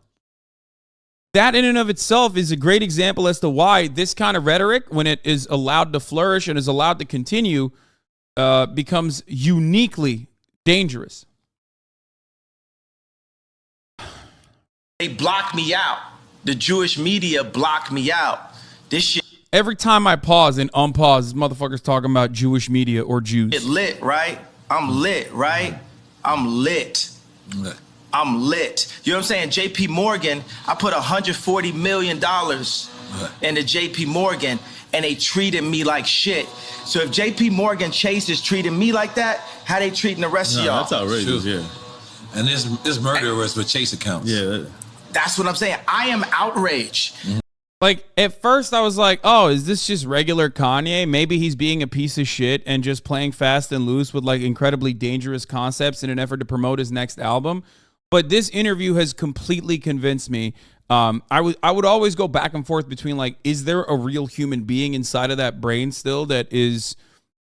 that in and of itself is a great example as to why this kind of rhetoric, when it is allowed to flourish and is allowed to continue, becomes uniquely dangerous. They blocked me out. The Jewish media blocked me out. This shit. Every time I pause and unpause, this motherfucker's talking about Jewish media or Jews. It lit, right? I'm lit, right? I'm lit. I'm lit. You know what I'm saying? JP Morgan, I put $140 million into JP Morgan, and they treated me like shit. So if JP Morgan Chase is treating me like that, how they treating the rest of y'all? That's outrageous, yeah. And this murderers with Chase accounts. Yeah. That's what I'm saying. I am outraged. Like, at first I was like, oh, is this just regular Kanye? Maybe he's being a piece of shit and just playing fast and loose with, like, incredibly dangerous concepts in an effort to promote his next album. But this interview has completely convinced me. I would always go back and forth between, like, is there a real human being inside of that brain still that is,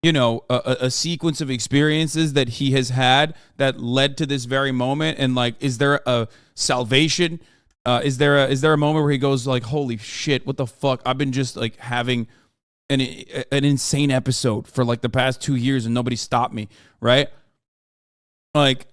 you know, a sequence of experiences that he has had that led to this very moment? And, like, is there a salvation? Is there a moment where he goes like, holy shit, what the fuck? I've been just like having an insane episode for like the past 2 years and nobody stopped me, right? Like,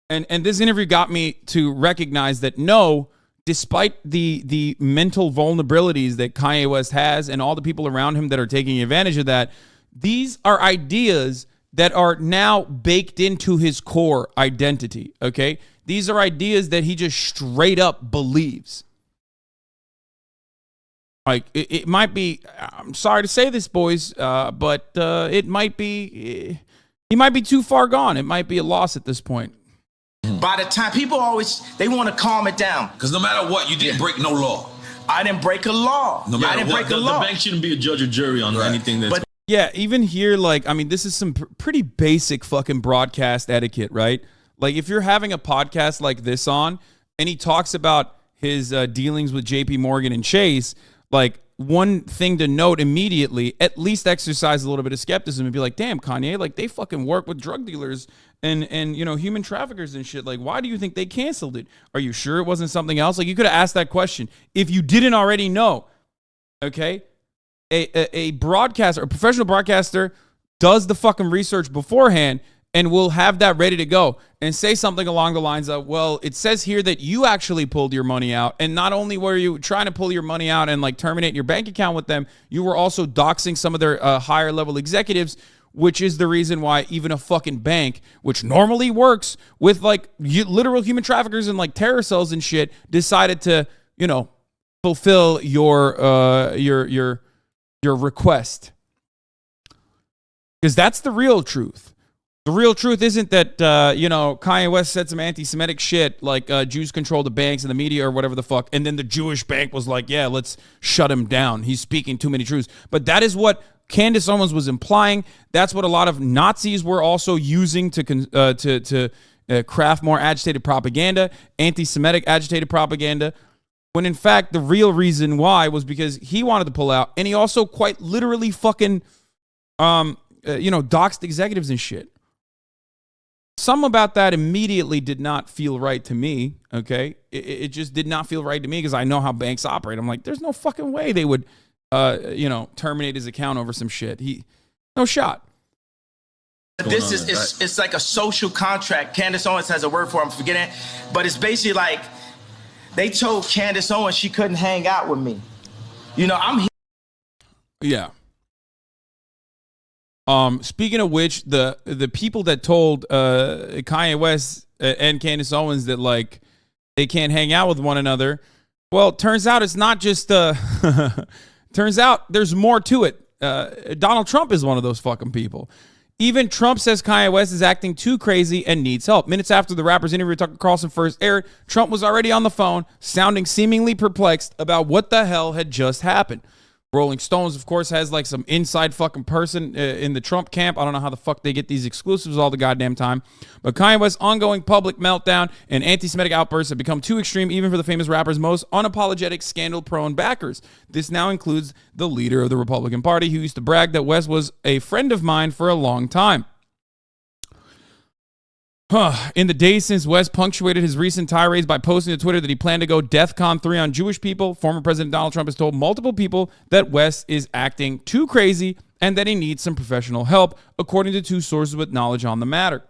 and this interview got me to recognize that no, despite the mental vulnerabilities that Kanye West has and all the people around him that are taking advantage of that, these are ideas that are now baked into his core identity, okay? These are ideas that he just straight up believes. Like, it might be, I'm sorry to say this, boys, but it might be, he might be too far gone. It might be a loss at this point. By the time, people always, they want to calm it down. Because no matter what, you didn't break no law. I didn't break a law. No matter I didn't break a the law. bank shouldn't be a judge or jury on anything that's... Yeah, even here, like, I mean, this is some pretty basic fucking broadcast etiquette, right? Like, if you're having a podcast like this on, and he talks about his dealings with JP Morgan and Chase, like, one thing to note immediately, at least exercise a little bit of skepticism and be like, damn, Kanye, like, they fucking work with drug dealers and you know, human traffickers and shit. Like, why do you think they canceled it? Are you sure it wasn't something else? Like, you could have asked that question if you didn't already know, okay? A broadcaster, a professional broadcaster does the fucking research beforehand and will have that ready to go and say something along the lines of, well, it says here that you actually pulled your money out. And not only were you trying to pull your money out and like terminate your bank account with them, you were also doxing some of their higher level executives, which is the reason why even a fucking bank, which normally works with like literal human traffickers and like terror cells and shit, decided to, you know, fulfill your request. Because that's the real truth. The real truth isn't that, you know, Kanye West said some anti-Semitic shit like Jews control the banks and the media or whatever the fuck. And then the Jewish bank was like, yeah, let's shut him down. He's speaking too many truths. But that is what Candace Owens was implying. That's what a lot of Nazis were also using to craft more agitated propaganda, anti-Semitic agitated propaganda. When in fact, the real reason why was because he wanted to pull out. And he also quite literally fucking, doxed executives and shit. Some about that immediately did not feel right to me, okay? It just did not feel right to me because I know how banks operate. I'm like, there's no fucking way they would, terminate his account over some shit. No shot. This is, it's like a social contract. Candace Owens has a word for it, I'm forgetting it. But it's basically like, they told Candace Owens she couldn't hang out with me. You know, I'm here. Yeah. Speaking of which, the people that told Kanye West and Candace Owens that like they can't hang out with one another, well, turns out it's not just turns out there's more to it. Donald Trump is one of those fucking people. Even Trump says Kanye West is acting too crazy and needs help. Minutes after the rapper's interview with Tucker Carlson first aired, Trump was already on the phone, sounding seemingly perplexed about what the hell had just happened. Rolling Stones, of course, has like some inside fucking person in the Trump camp. I don't know how the fuck they get these exclusives all the goddamn time. But Kanye West's ongoing public meltdown and anti-Semitic outbursts have become too extreme even for the famous rapper's most unapologetic scandal-prone backers. This now includes the leader of the Republican Party, who used to brag that West was a friend of mine for a long time. In the days since West punctuated his recent tirades by posting to Twitter that he planned to go DEFCON 3 on Jewish people, former President Donald Trump has told multiple people that West is acting too crazy and that he needs some professional help, according to two sources with knowledge on the matter.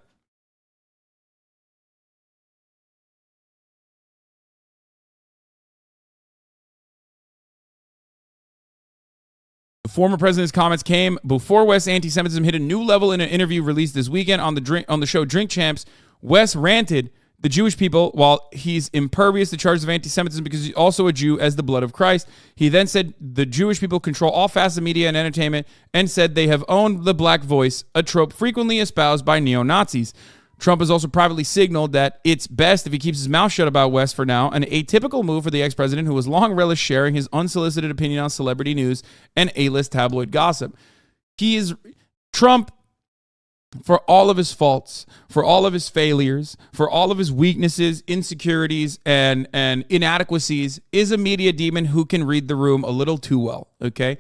The former president's comments came before West's anti-Semitism hit a new level in an interview released this weekend on the show Drink Champs. West ranted the Jewish people while he's impervious to charges of anti-Semitism because he's also a Jew as the blood of Christ. He then said the Jewish people control all facets of media and entertainment and said they have owned the black voice, a trope frequently espoused by neo-Nazis. Trump has also privately signaled that it's best if he keeps his mouth shut about West for now, an atypical move for the ex-president who has long relished sharing his unsolicited opinion on celebrity news and A-list tabloid gossip. Trump, for all of his faults, for all of his failures, for all of his weaknesses, insecurities, and inadequacies, is a media demon who can read the room a little too well, okay?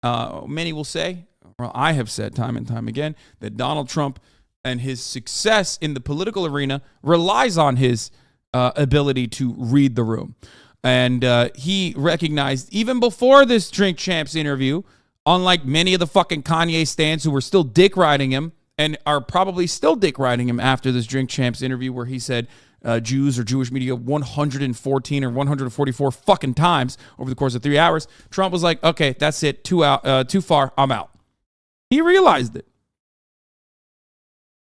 Many will say, well, I have said time and time again, that Donald Trump and his success in the political arena relies on his ability to read the room. And he recognized, even before this Drink Champs interview, unlike many of the fucking Kanye stans who were still dick riding him and are probably still dick riding him after this Drink Champs interview where he said Jews or Jewish media 114 or 144 fucking times over the course of 3 hours, Trump was like, okay, that's it, too far, I'm out. He realized it.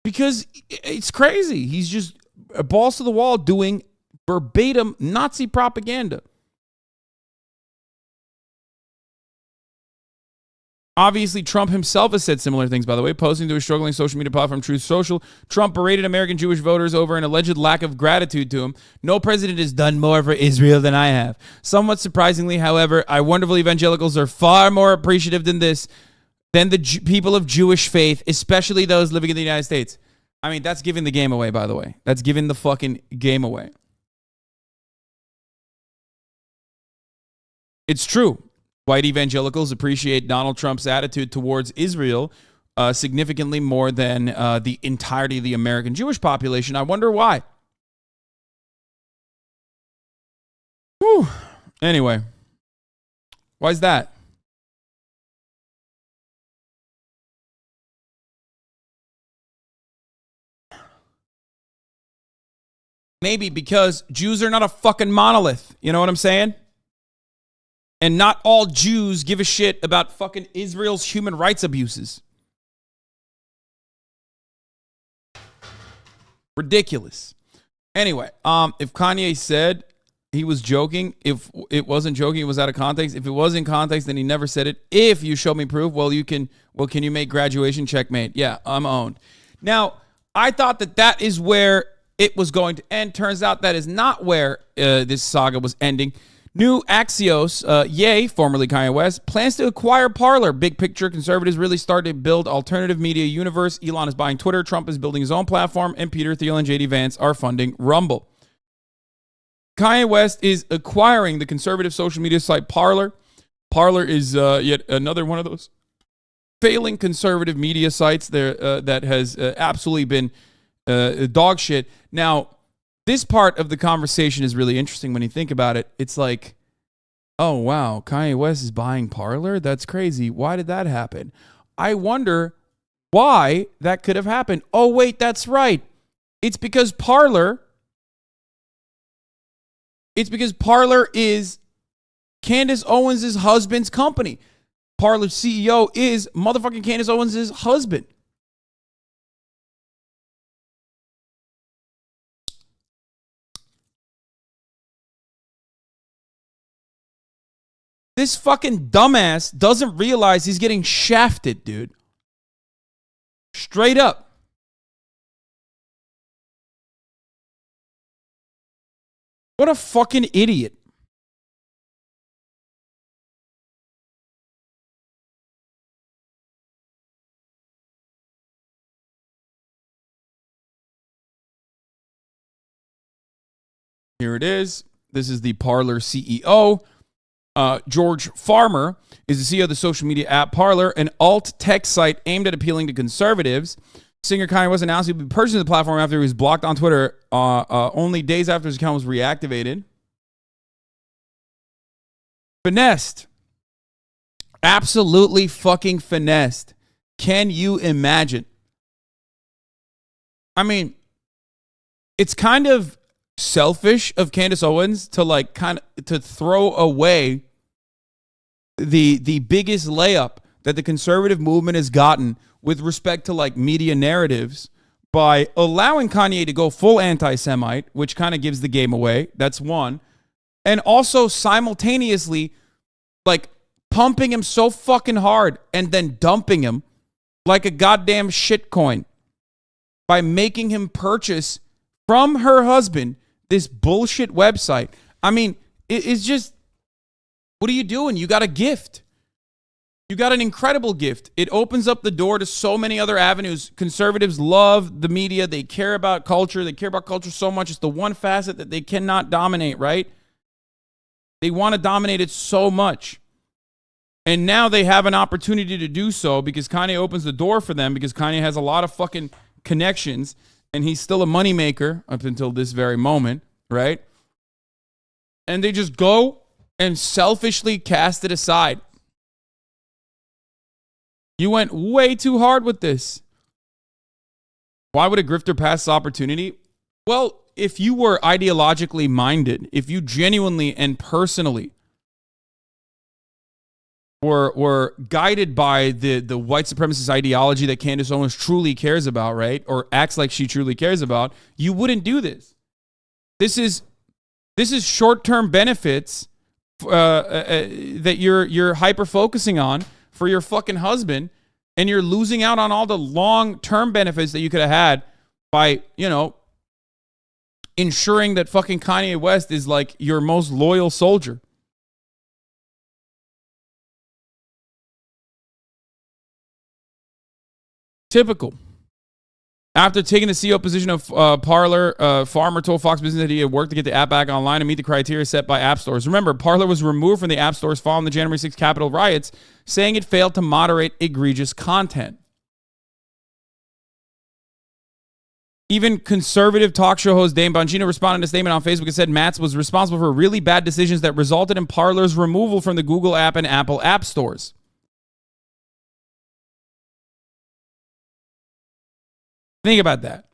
Because it's crazy. He's just balls to the wall doing verbatim Nazi propaganda. Obviously, Trump himself has said similar things, by the way. Posting to his struggling social media platform, Truth Social, Trump berated American Jewish voters over an alleged lack of gratitude to him. No president has done more for Israel than I have. Somewhat surprisingly, however, I wonderful evangelicals are far more appreciative than this, than the people of Jewish faith, especially those living in the United States. I mean, that's giving the game away, by the way. That's giving the fucking game away. It's true. White evangelicals appreciate Donald Trump's attitude towards Israel significantly more than the entirety of the American Jewish population. I wonder why. Whew. Anyway, why is that? Maybe because Jews are not a fucking monolith. You know what I'm saying? And not all Jews give a shit about fucking Israel's human rights abuses. Ridiculous. Anyway, if Kanye said he was joking, if it wasn't joking, it was out of context. If it was in context, then he never said it. If you show me proof, can you make graduation? Checkmate. Yeah, I'm owned. Now, I thought that is where it was going to end. Turns out that is not where this saga was ending. New Axios, Ye, formerly Kanye West, plans to acquire Parler. Big picture, conservatives really started to build alternative media universe. Elon is buying Twitter, Trump is building his own platform, and Peter Thiel and JD Vance are funding Rumble. Kanye West is acquiring the conservative social media site Parler. Parler is yet another one of those failing conservative media sites there that has absolutely been dog shit. Now, this part of the conversation is really interesting when you think about it. It's like, oh, wow, Kanye West is buying Parler? That's crazy. Why did that happen? I wonder why that could have happened. Oh, wait, that's right. It's because Parler is Candace Owens' husband's company. Parler's CEO is motherfucking Candace Owens' husband. This fucking dumbass doesn't realize he's getting shafted, dude. Straight up. What a fucking idiot. Here it is. This is the Parler CEO. George Farmer is the CEO of the social media app Parler, an alt-tech site aimed at appealing to conservatives. Singer Kanye West announced he would be purchasing the platform after he was blocked on Twitter only days after his account was reactivated. Finessed. Absolutely fucking finessed. Can you imagine? I mean, it's kind of selfish of Candace Owens to like kind of to throw away the biggest layup that the conservative movement has gotten with respect to like media narratives by allowing Kanye to go full anti-Semite, which kind of gives the game away. That's one. And also simultaneously like pumping him so fucking hard and then dumping him like a goddamn shitcoin by making him purchase from her husband this bullshit website. I mean, it's just, what are you doing? You got a gift. You got an incredible gift. It opens up the door to so many other avenues. Conservatives love the media. They care about culture. They care about culture so much. It's the one facet that they cannot dominate, right? They want to dominate it so much. And now they have an opportunity to do so because Kanye opens the door for them, because Kanye has a lot of fucking connections. And he's still a moneymaker up until this very moment, right? And they just go and selfishly cast it aside. You went way too hard with this. Why would a grifter pass this opportunity? Well, if you were ideologically minded, if you genuinely and personally were guided by the white supremacist ideology that Candace Owens truly cares about, right? Or acts like she truly cares about, you wouldn't do this. This is short-term benefits that you're hyper-focusing on for your fucking husband, and you're losing out on all the long-term benefits that you could have had by, you know, ensuring that fucking Kanye West is like your most loyal soldier. Typical. After taking the CEO position of Parler, Farmer told Fox Business that he had worked to get the app back online and meet the criteria set by app stores. Remember, Parler was removed from the app stores following the January 6th Capitol riots, saying it failed to moderate egregious content. Even conservative talk show host Dame Bongino responded in a statement on Facebook and said Matz was responsible for really bad decisions that resulted in Parler's removal from the Google app and Apple app stores. Think about that.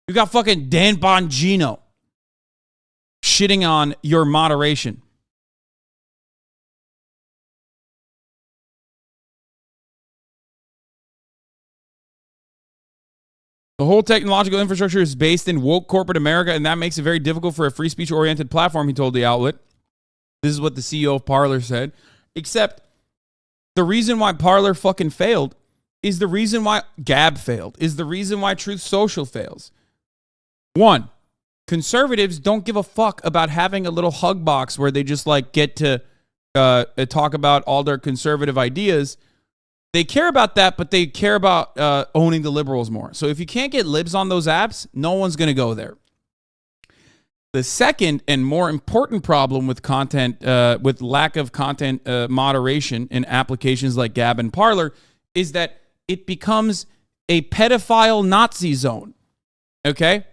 You got fucking Dan Bongino shitting on your moderation. The whole technological infrastructure is based in woke corporate America, and that makes it very difficult for a free speech-oriented platform, he told the outlet. This is what the CEO of Parler said. Except the reason why Parler fucking failed is the reason why Gab failed, is the reason why Truth Social fails. One, conservatives don't give a fuck about having a little hug box where they just like get to talk about all their conservative ideas. They care about that, but they care about owning the liberals more. So if you can't get libs on those apps, no one's going to go there. The second and more important problem with content, with lack of content moderation in applications like Gab and Parler, is that it becomes a pedophile Nazi zone, okay?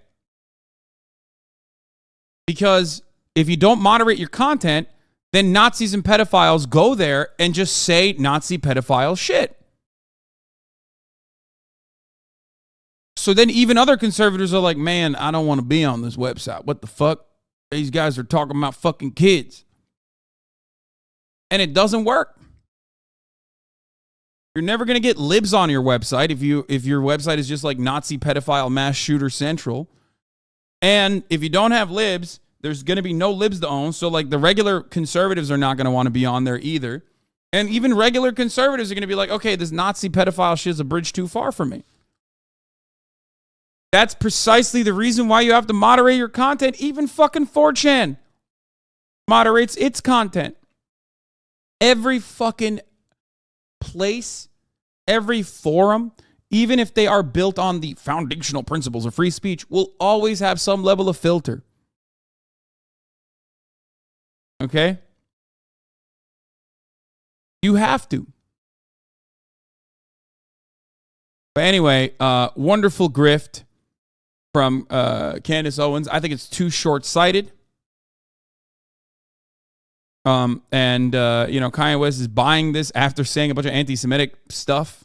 Because if you don't moderate your content, then Nazis and pedophiles go there and just say Nazi pedophile shit. So then even other conservatives are like, man, I don't want to be on this website. What the fuck? These guys are talking about fucking kids. And it doesn't work. You're never going to get libs on your website if your website is just like Nazi pedophile mass shooter central. And if you don't have libs, There's going to be no libs to own. So, like, the regular conservatives are not going to want to be on there either. And even regular conservatives are going to be like, okay, this Nazi pedophile shit is a bridge too far for me. That's precisely the reason why you have to moderate your content. Even fucking 4chan moderates its content. Every fucking place, every forum, even if they are built on the foundational principles of free speech, will always have some level of filter. Okay? You have to. But anyway, wonderful grift from Candace Owens. I think it's too short-sighted. Kanye West is buying this after saying a bunch of anti-Semitic stuff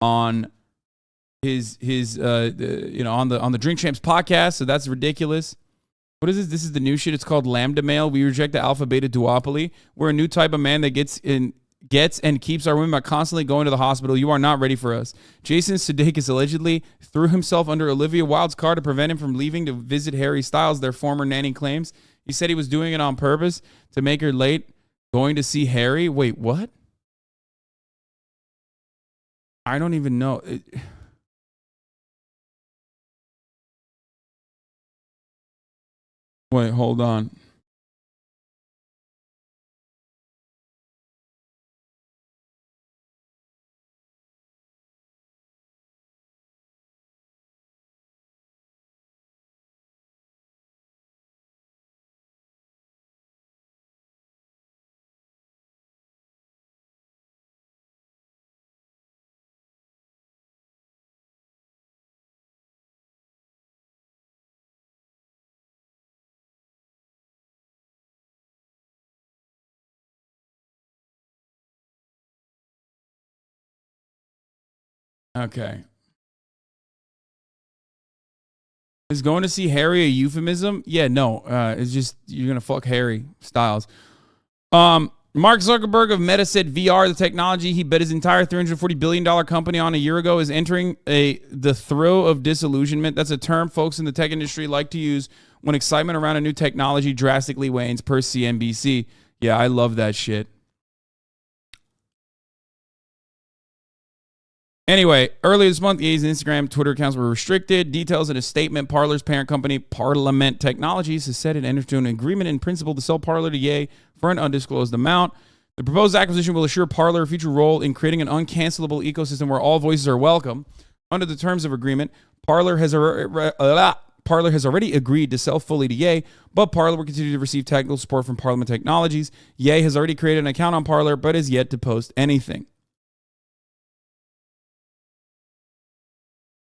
on his on the Drink Champs podcast. So that's ridiculous. What is this? This is the new shit. It's called Lambda Male. We reject the alpha beta duopoly. We're a new type of man that gets and keeps our women by constantly going to the hospital. You are not ready for us. Jason Sudeikis allegedly threw himself under Olivia Wilde's car to prevent him from leaving to visit Harry Styles, their former nanny claims. He said he was doing it on purpose to make her late going to see Harry. Wait, what? I don't even know. Wait, hold on. Okay. Is going to see Harry a euphemism? Yeah, no. It's just you're gonna fuck Harry Styles. Mark Zuckerberg of Meta said VR, the technology he bet his entire $340 billion company on a year ago, is entering the throe of disillusionment. That's a term folks in the tech industry like to use when excitement around a new technology drastically wanes, per CNBC. Yeah, I love that shit. Anyway, earlier this month, Ye's Instagram and Twitter accounts were restricted. Details in a statement, Parler's parent company, Parliament Technologies, has said it entered into an agreement in principle to sell Parler to Ye for an undisclosed amount. The proposed acquisition will assure Parler a future role in creating an uncancelable ecosystem where all voices are welcome. Under the terms of agreement, Parler has already agreed to sell fully to Ye, but Parler will continue to receive technical support from Parliament Technologies. Ye has already created an account on Parler, but has yet to post anything.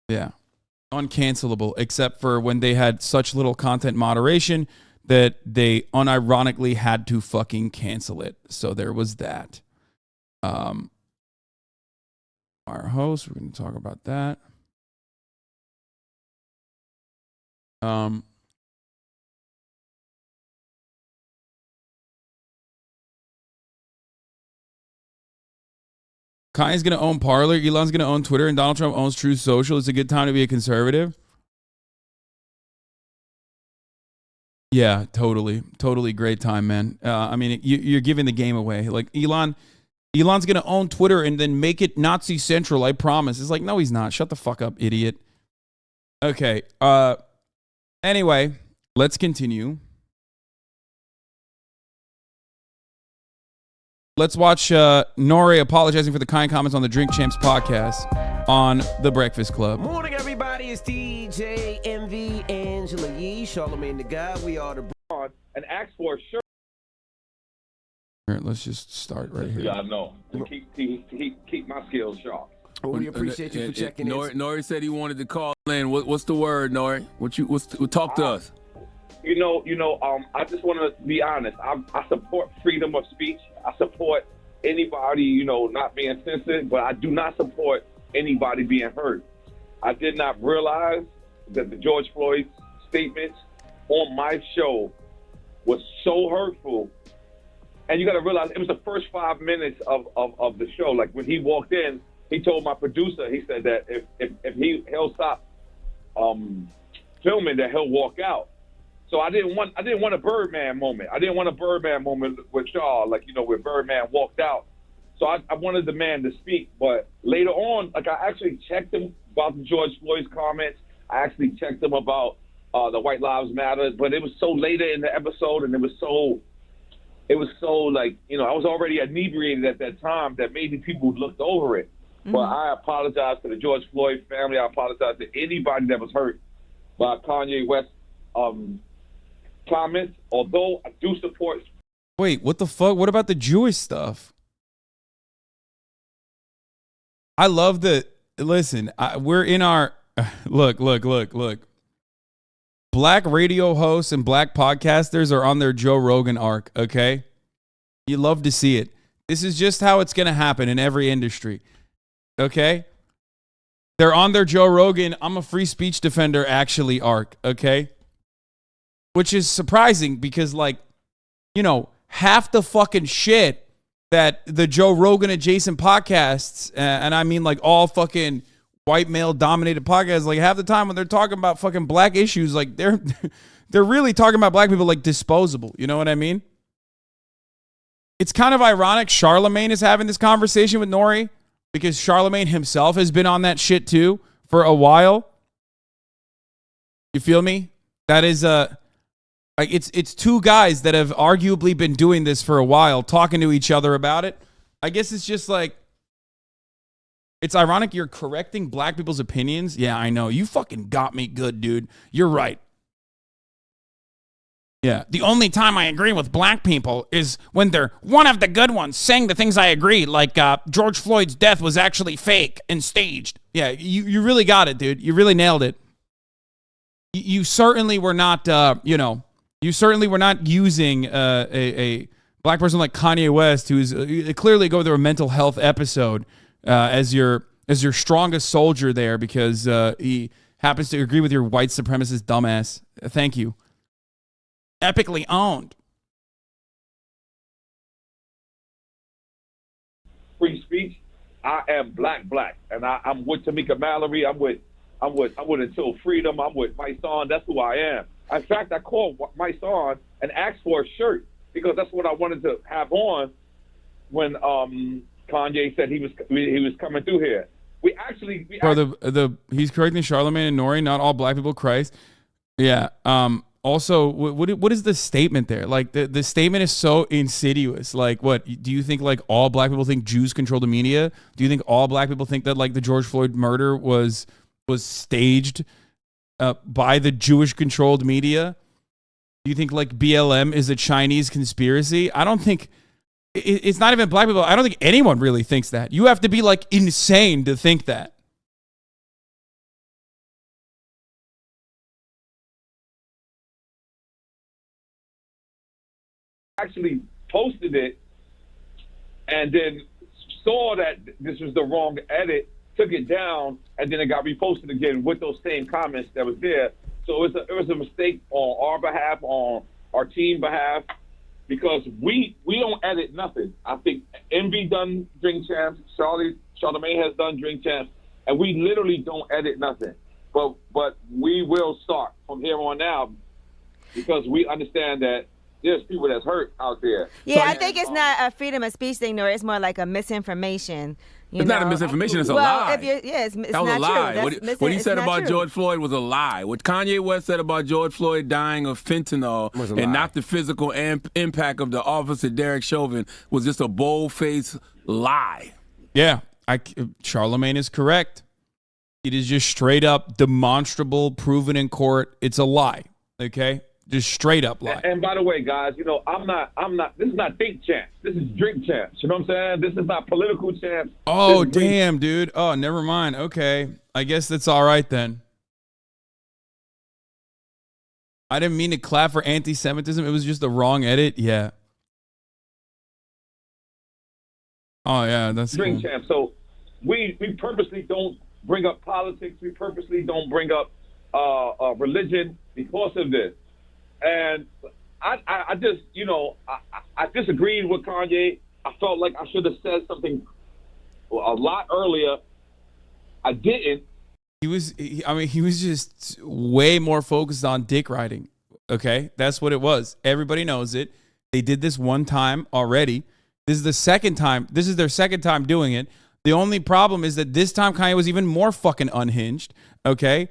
Yeah. Uncancelable, except for when they had such little content moderation that they unironically had to fucking cancel it. So there was that. Our host, we're going to talk about that. Kanye's going to own Parler, Elon's going to own Twitter, and Donald Trump owns Truth Social. It's a good time to be a conservative. Yeah, totally. Totally great time, man. I mean, you're giving the game away. Like, Elon's going to own Twitter and then make it Nazi Central, I promise. It's like, no, he's not. Shut the fuck up, idiot. Okay. Anyway, let's continue. Let's watch Nori apologizing for the kind comments on the Drink Champs podcast on The Breakfast Club. Morning, everybody. It's DJ, MV, Angela Yee, Charlamagne the God. We are the and ask for a shirt. Here, let's just start right here. Yeah, I know. Keep my skills sharp. We appreciate you for checking in. Nori said he wanted to call in. What's the word, Nori? Talk to us. I just want to be honest. I support freedom of speech. I support anybody, not being censored, but I do not support anybody being hurt. I did not realize that the George Floyd statements on my show was so hurtful. And you got to realize it was the first 5 minutes of the show. Like when he walked in, he told my producer, he said that if he'll stop filming, that he'll walk out. So I didn't want a Birdman moment. I didn't want a Birdman moment with y'all, like, you know, where Birdman walked out. So I wanted the man to speak. But later on, like, I actually checked him about the George Floyd's comments. I actually checked him about the White Lives Matter. But it was so later in the episode, and it was so like, you know, I was already inebriated at that time that maybe people looked over it. Mm-hmm. But I apologize to the George Floyd family. I apologize to anybody that was hurt by Kanye West comments, although I do support. Wait, what the fuck? What about the Jewish stuff? I love the, listen, we're in our, look. Black radio hosts and black podcasters are on their Joe Rogan arc, okay? You love to see it. This is just how it's going to happen in every industry, okay? They're on their Joe Rogan, I'm a free speech defender actually arc, okay? Which is surprising because, like, you know, half the fucking shit that the Joe Rogan adjacent podcasts, and I mean like all fucking white male dominated podcasts, like half the time when they're talking about fucking black issues, like they're really talking about black people like disposable. You know what I mean? It's kind of ironic Charlemagne is having this conversation with Nori because Charlemagne himself has been on that shit too for a while. You feel me? That is like it's two guys that have arguably been doing this for a while, talking to each other about it. I guess it's just like, it's ironic you're correcting black people's opinions. Yeah, I know. You fucking got me good, dude. You're right. Yeah. The only time I agree with black people is when they're one of the good ones saying the things I agree, like George Floyd's death was actually fake and staged. Yeah, you really got it, dude. You really nailed it. You certainly were not, you certainly were not using a black person like Kanye West, who's clearly going through a mental health episode, as your strongest soldier there because he happens to agree with your white supremacist dumbass. Thank you. Epically owned. Free speech. I am black, and I'm with Tamika Mallory. I'm with Until Freedom. I'm with my son. That's who I am. In fact, I called my son and asked for a shirt because that's what I wanted to have on when Kanye said he was coming through here. He's correcting Charlemagne and Nori. Not all black people Christ. Yeah. Also, what is the statement there? Like the statement is so insidious. Like, what do you think? Like all black people think Jews control the media? Do you think all black people think that like the George Floyd murder was staged by the Jewish controlled media? Do you think like BLM is a Chinese conspiracy? I don't think. It's not even black people. I don't think anyone really thinks that. You have to be like insane to think that. Actually posted it and then saw that this was the wrong edit, took it down, and then it got reposted again with those same comments that was there. So it was a mistake on our behalf, on our team behalf. Because we don't edit nothing. I think Envy done Drink Champs, Charlemagne has done Drink Champs, and we literally don't edit nothing. But we will start from here on out because we understand that there's people that's hurt out there. Yeah, I think it's not a freedom of speech thing, nor it's more like a misinformation. It's not a misinformation, it's a lie. It's that was not a lie. True. What he said about George Floyd was a lie. What Kanye West said about George Floyd dying of fentanyl and not the physical impact of the officer Derek Chauvin was just a bold-faced lie. Yeah, Charlemagne is correct. It is just straight up demonstrable, proven in court. It's a lie, okay? Just straight up lie. And by the way, guys, you know, I'm not, this is not Think Champs. This is Drink Champs. You know what I'm saying? This is not political champs. Oh, damn, dude. Oh, never mind. Okay. I guess that's all right then. I didn't mean to clap for anti-Semitism. It was just the wrong edit. Yeah. Oh, yeah. That's Drink cool. Champs. So we purposely don't bring up politics. We purposely don't bring up religion because of this. And I just, you know, I disagreed with Kanye. I felt like I should have said something a lot earlier. I didn't. He was just way more focused on dick riding. Okay, that's what it was. Everybody knows it. They did this one time already. This is the second time. This is their second time doing it. The only problem is that this time Kanye was even more fucking unhinged. Okay,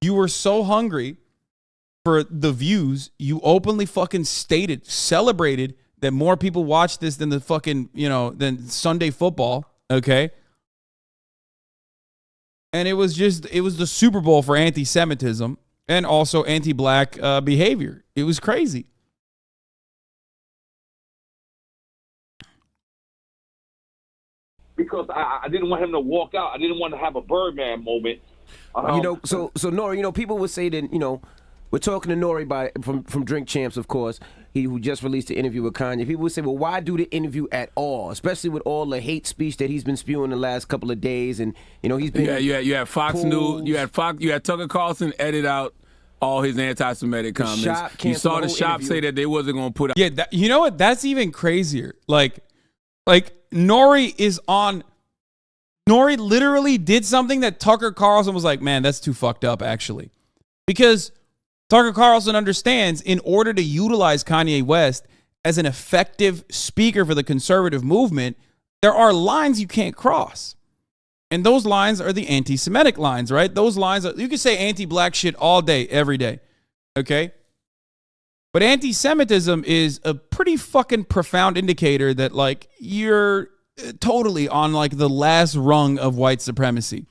you were so hungry for the views, you openly fucking celebrated that more people watch this than the fucking, than Sunday football. Okay. And it was the Super Bowl for anti-Semitism and also anti-black behavior. It was crazy. Because I didn't want him to walk out. I didn't want to have a Birdman moment. So Nori, people would say that, we're talking to Nori from Drink Champs, of course, who just released the interview with Kanye. People would say, well, why do the interview at all, especially with all the hate speech that he's been spewing the last couple of days, and he's been you had Fox News, you had Tucker Carlson edit out all his anti-Semitic comments. You saw the shop say that they wasn't going to put out. Yeah, you know what? That's even crazier. Like Nori literally did something that Tucker Carlson was like, man, that's too fucked up, actually, because Tucker Carlson understands in order to utilize Kanye West as an effective speaker for the conservative movement, there are lines you can't cross. And those lines are the anti-Semitic lines, right? Those lines you can say anti-black shit all day, every day. Okay? But anti-Semitism is a pretty fucking profound indicator that you're totally on the last rung of white supremacy.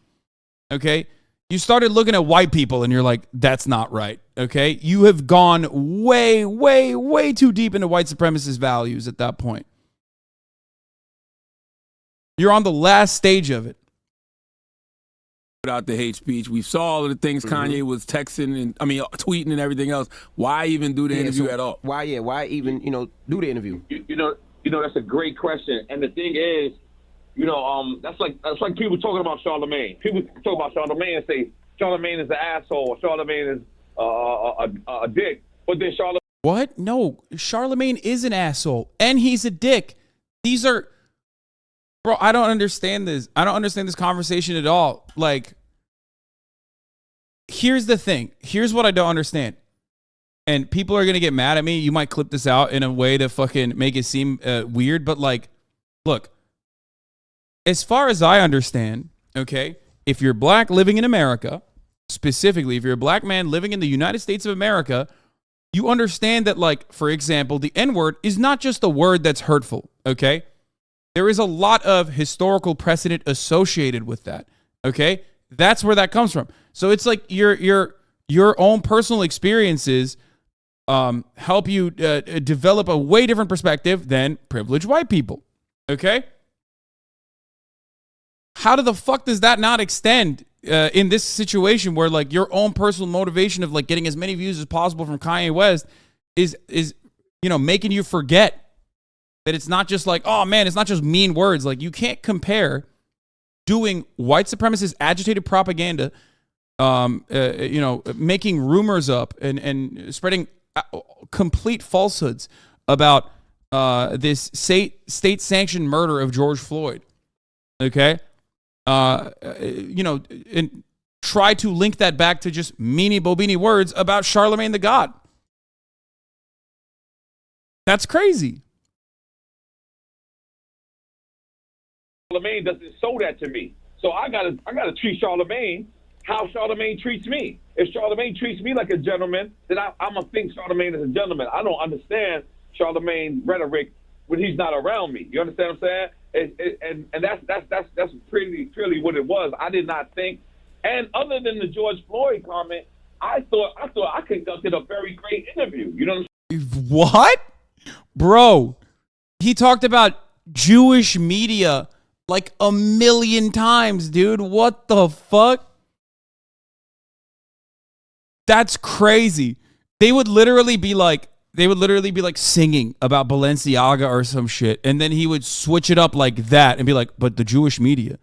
Okay? You started looking at white people and you're like, that's not right. Okay? You have gone way, way, way too deep into white supremacist values at that point. You're on the last stage of it. Out the hate speech. We saw all of the things Kanye was texting and tweeting and everything else. Why even do the interview at all? Why even do the interview? That's a great question. And the thing is, that's like people talking about Charlemagne. People talk about Charlemagne and say Charlemagne is an asshole or Charlemagne is a dick. But then Charlemagne. What? No, Charlemagne is an asshole and he's a dick. These are, bro, I don't understand this. I don't understand this conversation at all. Here's the thing. Here's what I don't understand. And people are going to get mad at me. You might clip this out in a way to fucking make it seem weird. But look, as far as I understand, okay, if you're black living in America, specifically, if you're a black man living in the United States of America, you understand that, for example, the N-word is not just a word that's hurtful, okay? There is a lot of historical precedent associated with that, okay? That's where that comes from. So it's like your own personal experiences help you develop a way different perspective than privileged white people, okay? How the fuck does that not extend in this situation where your own personal motivation of getting as many views as possible from Kanye West is making you forget that it's not just oh man, it's not just mean words. You can't compare doing white supremacist agitated propaganda, making rumors up and spreading complete falsehoods about this state-sanctioned murder of George Floyd. Okay. And try to link that back to just meanie bobini words about Charlemagne the God. That's crazy. Charlemagne doesn't show that to me. So I gotta treat Charlemagne how Charlemagne treats me. If Charlemagne treats me like a gentleman, then I'm gonna think Charlemagne is a gentleman. I don't understand Charlemagne's rhetoric when he's not around me. You understand what I'm saying? And that's pretty clearly what it was. I did not think, and other than the George Floyd comment, I thought I conducted a very great interview. You know what I'm saying? What? Bro, he talked about Jewish media a million times, dude. What the fuck? That's crazy. They would literally be singing about Balenciaga or some shit, and then he would switch it up like that and be like, but the Jewish media.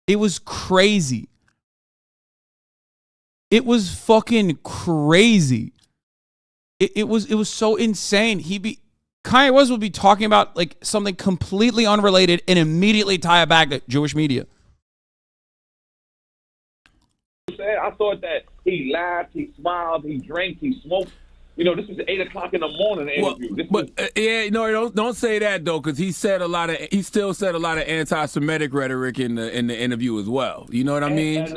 It was crazy. It was fucking crazy. It was so insane. Kanye West would be talking about something completely unrelated and immediately tie it back to Jewish media. I thought that he laughed, he smiled, he drank, he smoked. This was 8 o'clock in the morning interview. Don't say that though, because he still said a lot of anti-Semitic rhetoric in the interview as well. You know what I mean?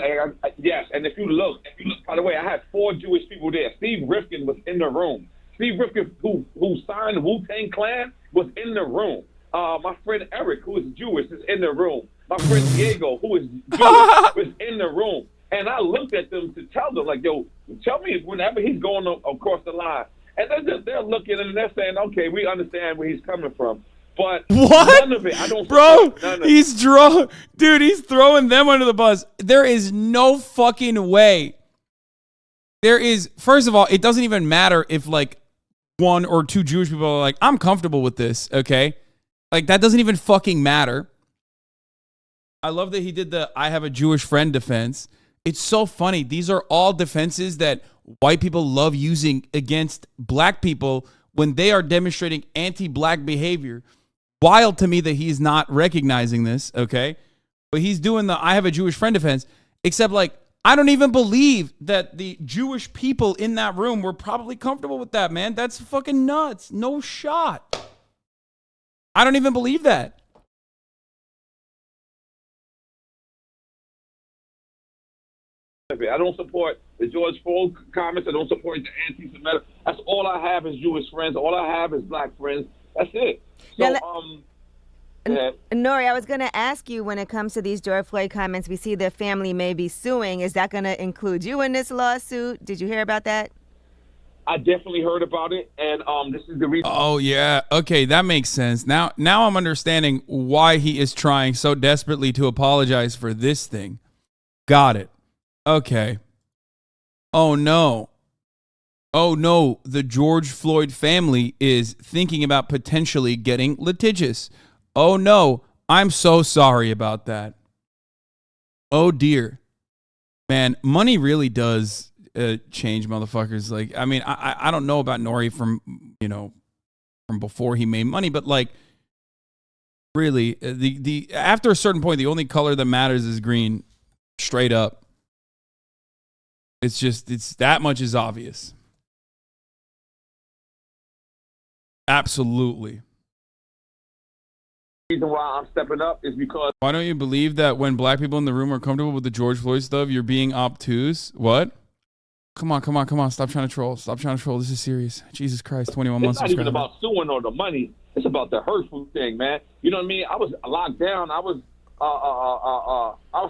Yes, and if you look, by the way, I had 4 Jewish people there. Steve Rifkin was in the room. Steve Rifkin, who signed Wu-Tang Clan, was in the room. My friend Eric, who is Jewish, is in the room. My friend Diego, who is Jewish, was in the room. And I looked at them to tell them, like, yo, tell me whenever he's going across the line. And they're looking and they're saying, okay, we understand where he's coming from. But what? None of it. I don't. Bro, he's throwing them under the bus. There is no fucking way. First of all, it doesn't even matter if like 1 or 2 Jewish people are like, I'm comfortable with this, okay? Like, that doesn't even fucking matter. I love that he did the I have a Jewish friend defense. It's so funny. These are all defenses that white people love using against black people when they are demonstrating anti-black behavior. Wild to me that he's not recognizing this, okay? But he's doing the I have a Jewish friend defense, except like, I don't even believe that the Jewish people in that room were probably comfortable with that, man. That's fucking nuts. No shot. I don't even believe that. I don't support the George Floyd comments. I don't support the anti-Semitic. That's all I have is Jewish friends. All I have is black friends. That's it. So, Nori, I was going to ask you, when it comes to these George Floyd comments, we see the family may be suing. Is that going to include you in this lawsuit? Did you hear about that? I definitely heard about it, and this is the reason. Oh, yeah. Okay, that makes sense. Now I'm understanding why he is trying so desperately to apologize for this thing. Got it. Okay. Oh, no. Oh, no. The George Floyd family is thinking about potentially getting litigious. Oh, no. I'm so sorry about that. Oh, dear. Man, money really does change motherfuckers. Like, I mean, I don't know about Nori from before he made money, but like, really, the after a certain point, the only color that matters is green. Straight up. It's that much is obvious. Absolutely. The reason why I'm stepping up is because. Why don't you believe that when black people in the room are comfortable with the George Floyd stuff, you're being obtuse? What? Come on. Stop trying to troll. This is serious. Jesus Christ, 21 months. It's not even about suing or the money. It's about the hurtful thing, man. You know what I mean? I was locked down. I was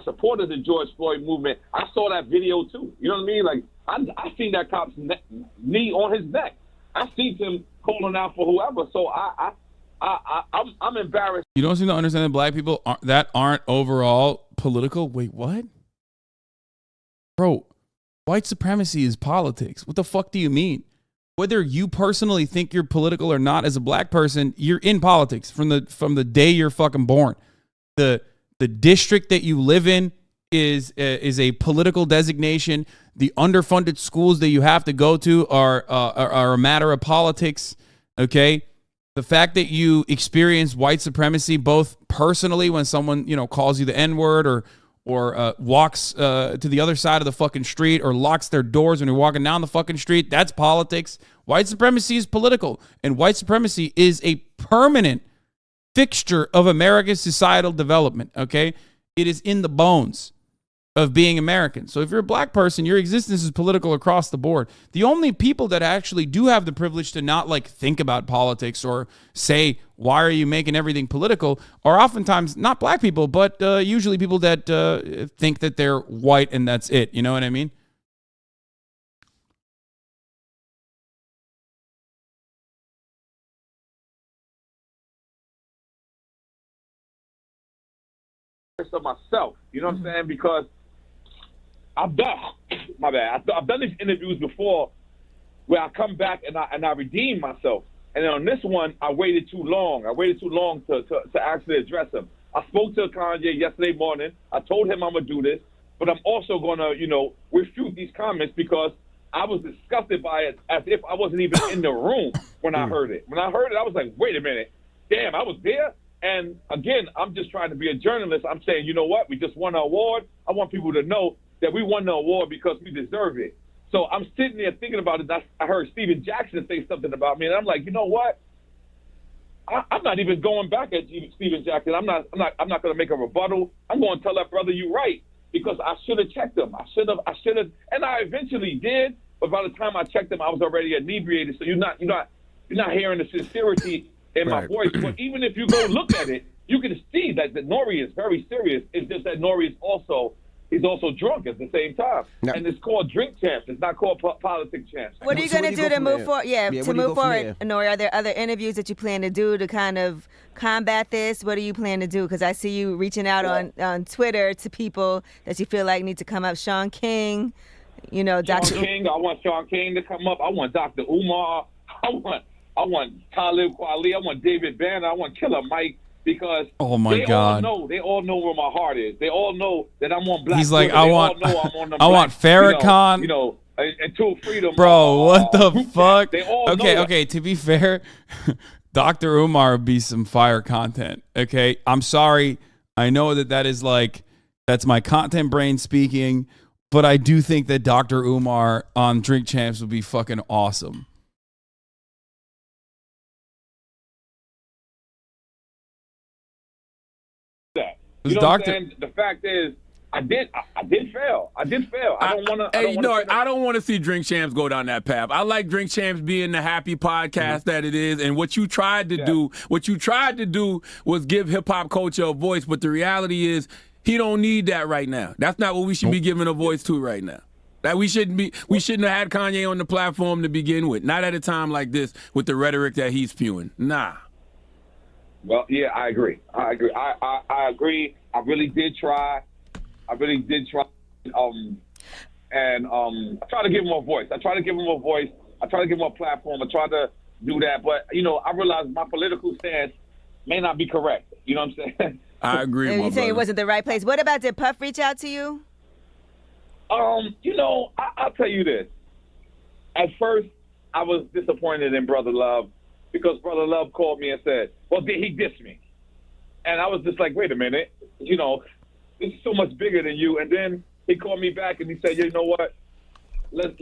supporter of the George Floyd movement. I saw that video too. You know what I mean? Like I seen that cop's knee on his neck. I seen him calling out for whoever. So I'm embarrassed. You don't seem to understand that black people aren't overall political. Wait, what? Bro, white supremacy is politics. What the fuck do you mean? Whether you personally think you're political or not, as a black person, you're in politics from the day you're fucking born. The district that you live in is a political designation. The underfunded schools that you have to go to are a matter of politics. Okay, the fact that you experience white supremacy both personally when someone calls you the N-word or walks to the other side of the fucking street or locks their doors when you're walking down the fucking street, that's politics. White supremacy is political, and white supremacy is a permanent fixture of America's societal development, okay? It is in the bones of being American. So if you're a black person, your existence is political across the board. The only people that actually do have the privilege to not like think about politics or say, why are you making everything political, are oftentimes not black people, but usually people that think that they're white and that's it. You know what I mean? Of myself, you know what I'm saying? Because I've done these interviews before where I come back and I redeem myself. And then on this one, I waited too long. To actually address him. I spoke to Kanye yesterday morning. I told him I'm gonna do this, but I'm also gonna, refute these comments because I was disgusted by it as if I wasn't even in the room when I heard it. When I heard it, I was like, wait a minute, damn, I was there. And again, I'm just trying to be a journalist. I'm saying, you know what? We just won an award. I want people to know that we won the award because we deserve it. So I'm sitting there thinking about it. I heard Steven Jackson say something about me, and I'm like, you know what? I'm not even going back at Steven Jackson. I'm not going to make a rebuttal. I'm going to tell that brother you're right, because I should have checked him. I should have, and I eventually did. But by the time I checked him, I was already inebriated. So you're not hearing the sincerity in my voice. But even if you go look at it, you can see that Nori is very serious. It's just that Nori is he's also drunk at the same time. No. And it's called Drink Champs. It's not called Politic Champs. What are you going to do to move forward? To move forward, Nori, are there other interviews that you plan to do to kind of combat this? What do you plan to do? Because I see you reaching out on Twitter to people that you feel like need to come up. Sean King, Dr. Sean King. I want Sean King to come up. I want Dr. Umar. I want Talib Kweli. I want David Banner. I want Killer Mike. Because they all know where my heart is. They all know that I'm on Black. He's like, Twitter. I want Farrakhan. And Tool Freedom. Bro, what the fuck? They all know okay. To be fair, Dr. Umar would be some fire content. Okay, I'm sorry. I know that is that's my content brain speaking, but I do think that Dr. Umar on Drink Champs would be fucking awesome. You know what I'm saying? The fact is, I did fail. I don't want to see Drink Champs go down that path. I like Drink Champs being the happy podcast that it is, and what you tried to do was give hip hop culture a voice. But the reality is, he don't need that right now. That's not what we should be giving a voice to right now. That we shouldn't have had Kanye on the platform to begin with. Not at a time like this with the rhetoric that he's spewing. Nah. Well, yeah, I agree. I agree. I really did try. And I try to give him a voice. I try to give him a platform. I try to do that. But, I realize my political stance may not be correct. You know what I'm saying? I agree with you saying it wasn't the right place. What about, did Puff reach out to you? I'll tell you this. At first, I was disappointed in Brother Love, because Brother Love called me and said, well, did he diss me? And I was just like, wait a minute, this is so much bigger than you. And then he called me back and he said, you know what? Let's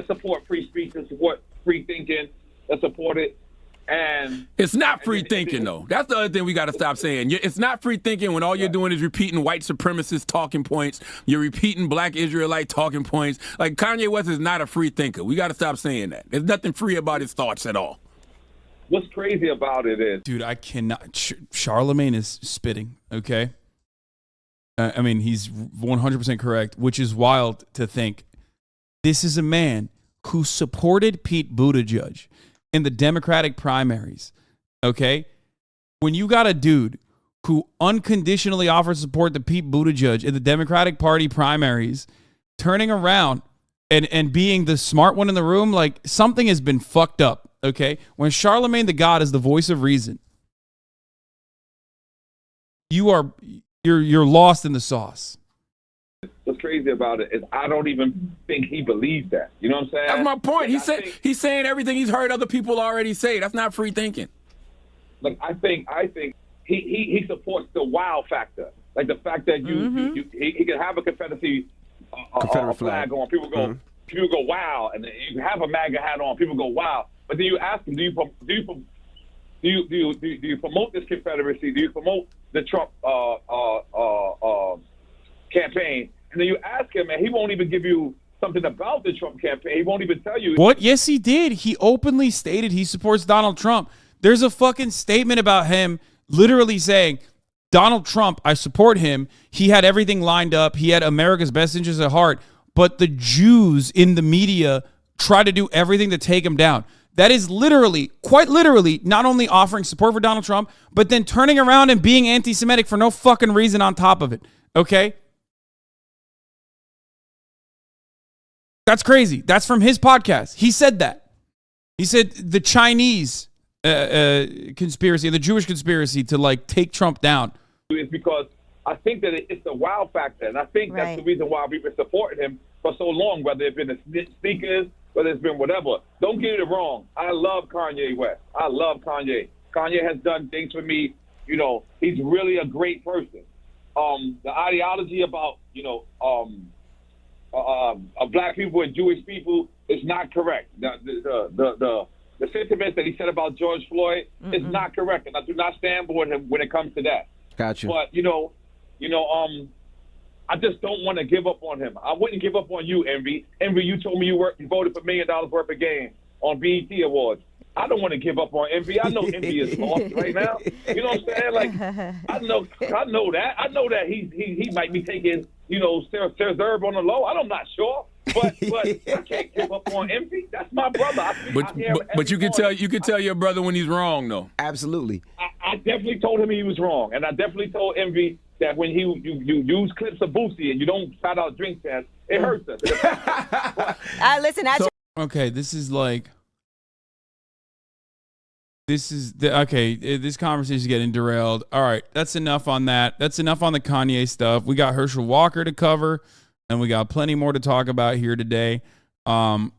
support free speech and support free thinking. Let's support it. And it's not free thinking, though. That's the other thing we got to stop saying. It's not free thinking when all you're doing is repeating white supremacist talking points. You're repeating black Israelite talking points. Like, Kanye West is not a free thinker. We got to stop saying that. There's nothing free about his thoughts at all. What's crazy about it is, dude, I cannot. Charlemagne is spitting. Okay, I mean, he's 100% correct, which is wild to think. This is a man who supported Pete Buttigieg in the Democratic primaries. Okay, when you got a dude who unconditionally offers support to Pete Buttigieg in the Democratic Party primaries, turning around and being the smart one in the room, like, something has been fucked up. Okay, when Charlemagne the God is the voice of reason, you're lost in the sauce. What's crazy about it is I don't even think he believes that. You know what I'm saying? That's my point. He's saying everything he's heard other people already say. That's not free thinking. Like, I think he supports the wow factor, like the fact that he can have a Confederate flag on. People go wow, and you can have a MAGA hat on. People go wow. But then you ask him, do you promote this Confederacy? Do you promote the Trump campaign? And then you ask him, and he won't even give you something about the Trump campaign. He won't even tell you. What? Yes, he did. He openly stated he supports Donald Trump. There's a fucking statement about him literally saying, Donald Trump, I support him. He had everything lined up. He had America's best interests at heart. But the Jews in the media try to do everything to take him down. That is literally, quite literally, not only offering support for Donald Trump, but then turning around and being anti-Semitic for no fucking reason on top of it. Okay? That's crazy. That's from his podcast. He said that. He said the Chinese conspiracy, the Jewish conspiracy to, take Trump down. It's because I think that it's the wow factor, and I think that's the reason why we've been supporting him for so long, whether it's been the sneakers, whether it's been whatever. Don't get it wrong. I love Kanye West. I love Kanye. Kanye has done things for me. He's really a great person. The ideology about, black people and Jewish people is not correct. The sentiments that he said about George Floyd is not correct, and I do not stand with him when it comes to that. Gotcha. But I just don't want to give up on him. I wouldn't give up on you, Envy. Envy, you told me you voted for $1 million worth of game on BET Awards. I don't want to give up on Envy. I know Envy is lost right now. You know what I'm saying? Like, I know that. I know that he might be taking, Serve on the low. I'm not sure. But I can't give up on Envy. That's my brother. But you can tell your brother when he's wrong, though. Absolutely. I definitely told him he was wrong, and I definitely told Envy that when you use clips of Boosie and you don't shout out drink champs, it hurts us. Listen, okay, this is this conversation is getting derailed. All right, that's enough on that. That's enough on the Kanye stuff. We got Herschel Walker to cover, and we got plenty more to talk about here today. First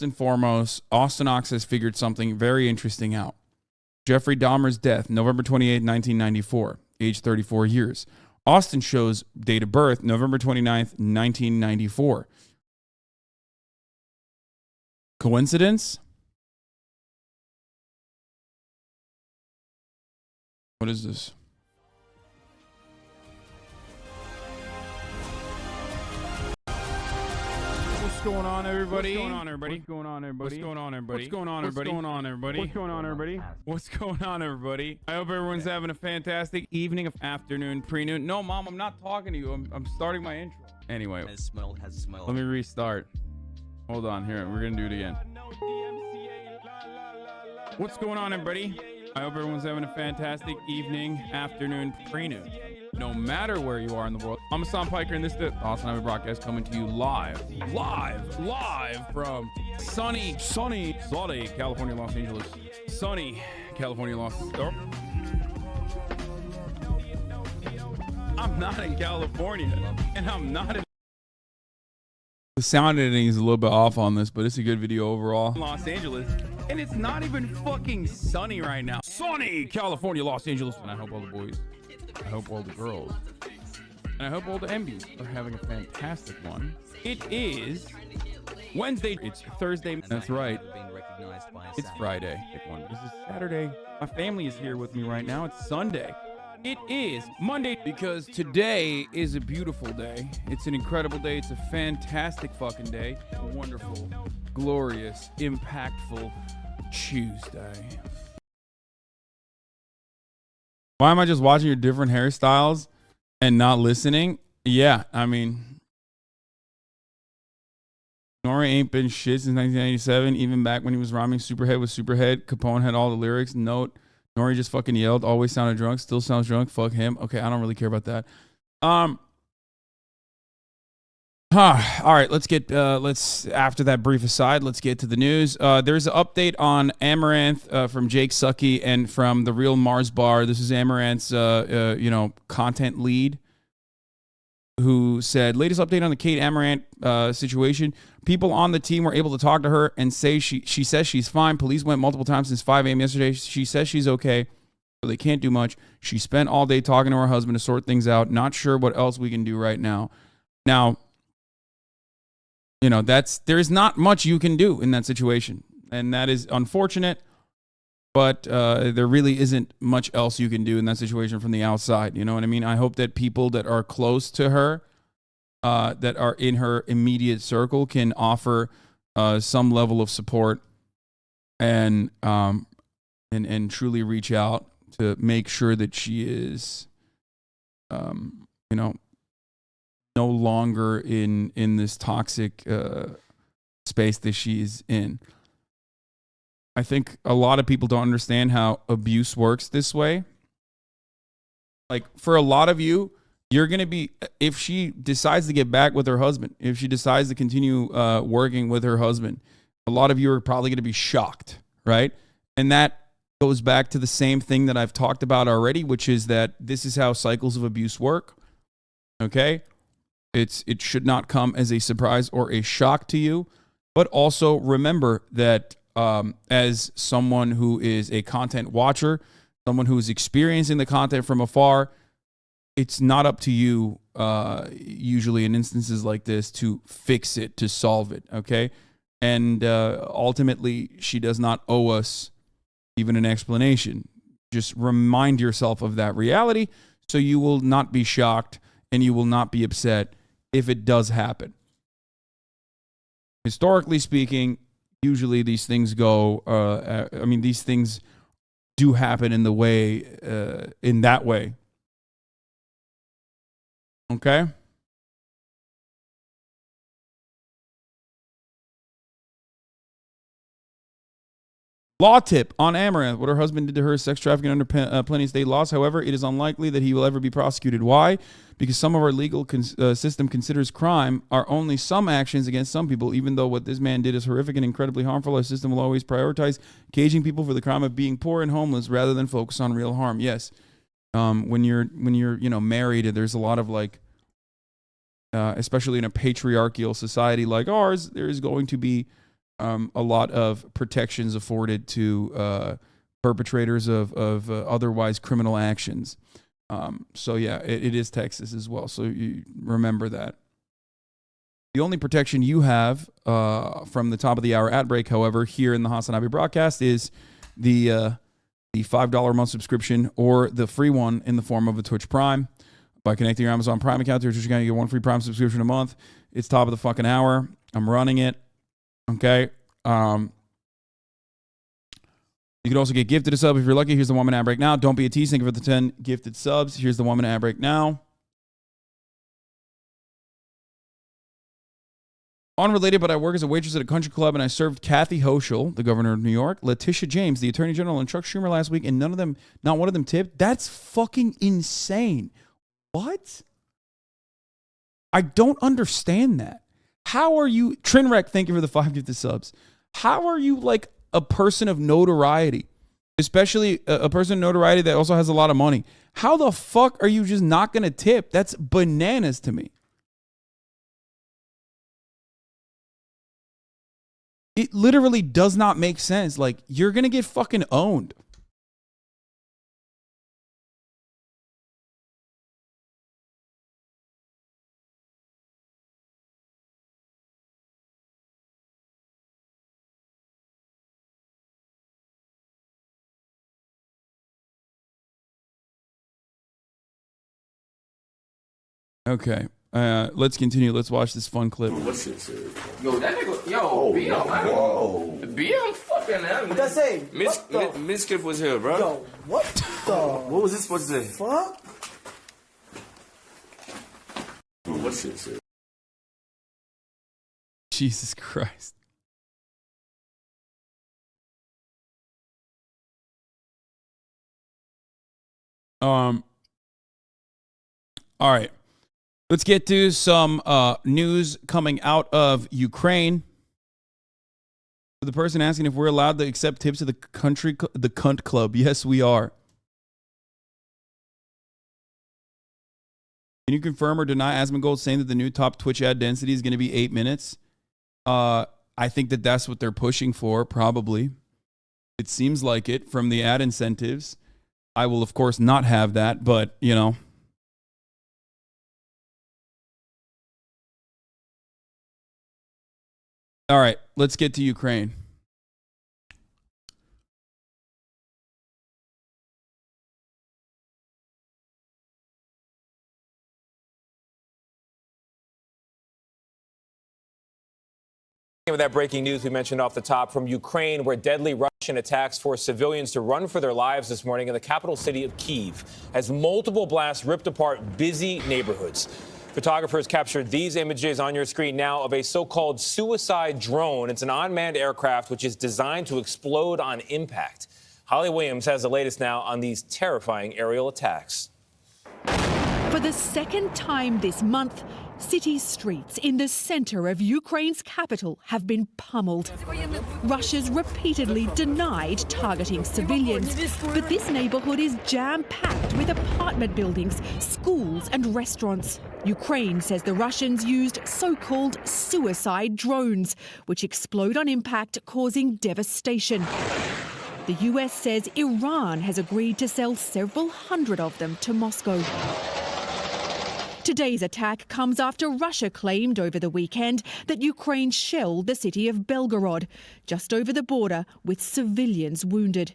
and foremost, Austin Ox has figured something very interesting out. Jeffrey Dahmer's death, November 28, 1994, age 34 years. Austin shows date of birth, November 29th, 1994. Coincidence? What is this? What's going on, everybody? What's going on, everybody? What's going on, everybody? What's going on, everybody? What's going on, everybody? What's going on, everybody? What's going on, everybody? What's going on, everybody? I hope everyone's having a fantastic evening, of afternoon, pre-noon. No, Mom, I'm not talking to you. I'm starting my intro. Anyway, let me restart. Hold on, here. We're gonna do it again. What's going on, everybody? I hope everyone's having a fantastic evening, afternoon, pre-noon. No matter where you are in the world, I'm Hassan Piker, and this is the HasanAbi broadcast coming to you live from sunny California, Los Angeles. Sunny California, Los Angeles. I'm not in California, and I'm not in. The sound editing is a little bit off on this, but it's a good video overall. Los Angeles, and it's not even fucking sunny right now. Sunny California, Los Angeles, and I hope all the boys, I hope all the girls, and I hope all the MBs are having a fantastic one. It is Wednesday. It's Thursday. That's right. It's Friday. This is Saturday. My family is here with me right now. It's Sunday. It is Monday, because today is a beautiful day. It's an incredible day. It's a fantastic fucking day. A wonderful, glorious, impactful Tuesday. Why am I just watching your different hairstyles and not listening? Yeah, I mean, Nori ain't been shit since 1997, even back when he was rhyming Superhead with Superhead. Capone had all the lyrics. Note, Nori just fucking yelled, always sounded drunk, still sounds drunk, fuck him. Okay, I don't really care about that. All right, after that brief aside, let's get to the news. There's an update on Amaranth from Jake Sucky and from The Real Mars Bar. This is Amaranth's content lead, who said, latest update on the Kate Amaranth situation. People on the team were able to talk to her and say she says she's fine. Police went multiple times since 5 a.m. yesterday. She says she's okay, but they can't do much. She spent all day talking to her husband to sort things out. Not sure what else we can do right now. Now, there's not much you can do in that situation, and that is unfortunate, but there really isn't much else you can do in that situation from the outside. You know what I mean? I hope that people that are close to her, that are in her immediate circle, can offer some level of support and truly reach out to make sure that she is, no longer in this toxic space that she's in. I think a lot of people don't understand how abuse works this way. Like, for a lot of you, you're going to be, if she decides to get back with her husband, if she decides to continue working with her husband, a lot of you are probably going to be shocked, right? And that goes back to the same thing that I've talked about already, which is that this is how cycles of abuse work, okay? It should not come as a surprise or a shock to you, but also remember that as someone who is a content watcher, someone who is experiencing the content from afar, it's not up to you, usually in instances like this, to fix it, to solve it, okay? And ultimately, she does not owe us even an explanation. Just remind yourself of that reality so you will not be shocked and you will not be upset if it does happen. Historically speaking, usually these things go, these things do happen in that way. Okay? Law tip on Amaranth. What her husband did to her is sex trafficking under plenty of state laws. However, it is unlikely that he will ever be prosecuted. Why? Because some of our legal system considers crime are only some actions against some people. Even though what this man did is horrific and incredibly harmful, our system will always prioritize caging people for the crime of being poor and homeless rather than focus on real harm. Yes. When you're married, there's a lot of especially in a patriarchal society like ours, there is going to be a lot of protections afforded to perpetrators of otherwise criminal actions. So yeah, it is Texas as well. So you remember that. The only protection you have from the top of the hour ad break, however, here in the HasanAbi broadcast is the $5 a month subscription or the free one in the form of a Twitch Prime. By connecting your Amazon Prime account to your Twitch account, you get one free Prime subscription a month. It's top of the fucking hour. I'm running it. Okay. You can also get gifted a sub if you're lucky. Here's the 1 minute ad break now. Don't be a tease. Thank you for the 10 gifted subs. Here's the 1 minute ad break now. Unrelated, but I work as a waitress at a country club, and I served Kathy Hochul, the governor of New York, Letitia James, the attorney general, and Chuck Schumer last week, and not one of them tipped. That's fucking insane. What? I don't understand that. How are you, Trinrec, thank you for the 5 gifted subs. How are you like a person of notoriety, especially a person of notoriety that also has a lot of money? How the fuck are you just not going to tip? That's bananas to me. It literally does not make sense. Like, you're going to get fucking owned. Okay, let's continue. Let's watch this fun clip. What's this? Yo, that nigga, BM fucking that. What I say? Miskiff was here, bro. Yo, what the? What was this supposed to say? Fuck. What's this? Jesus Christ. All right. Let's get to some news coming out of Ukraine. The person asking if we're allowed to accept tips at the cunt club. Yes, we are. Can you confirm or deny Asmongold saying that the new top Twitch ad density is going to be 8 minutes? I think that that's what they're pushing for, probably. It seems like it from the ad incentives. I will, of course, not have that, but, you know. All right, let's get to Ukraine. With that breaking news we mentioned off the top from Ukraine, where deadly Russian attacks forced civilians to run for their lives this morning in the capital city of Kyiv, as multiple blasts ripped apart busy neighborhoods. Photographers captured these images on your screen now of a so-called suicide drone. It's an unmanned aircraft which is designed to explode on impact. Holly Williams has the latest now on these terrifying aerial attacks. For the second time this month, city streets in the center of Ukraine's capital have been pummeled. Russia's repeatedly denied targeting civilians, but this neighborhood is jam-packed with apartment buildings, schools and restaurants. Ukraine says the Russians used so-called suicide drones, which explode on impact, causing devastation. The US says Iran has agreed to sell several hundred of them to Moscow. Today's attack comes after Russia claimed over the weekend that Ukraine shelled the city of Belgorod, just over the border, with civilians wounded.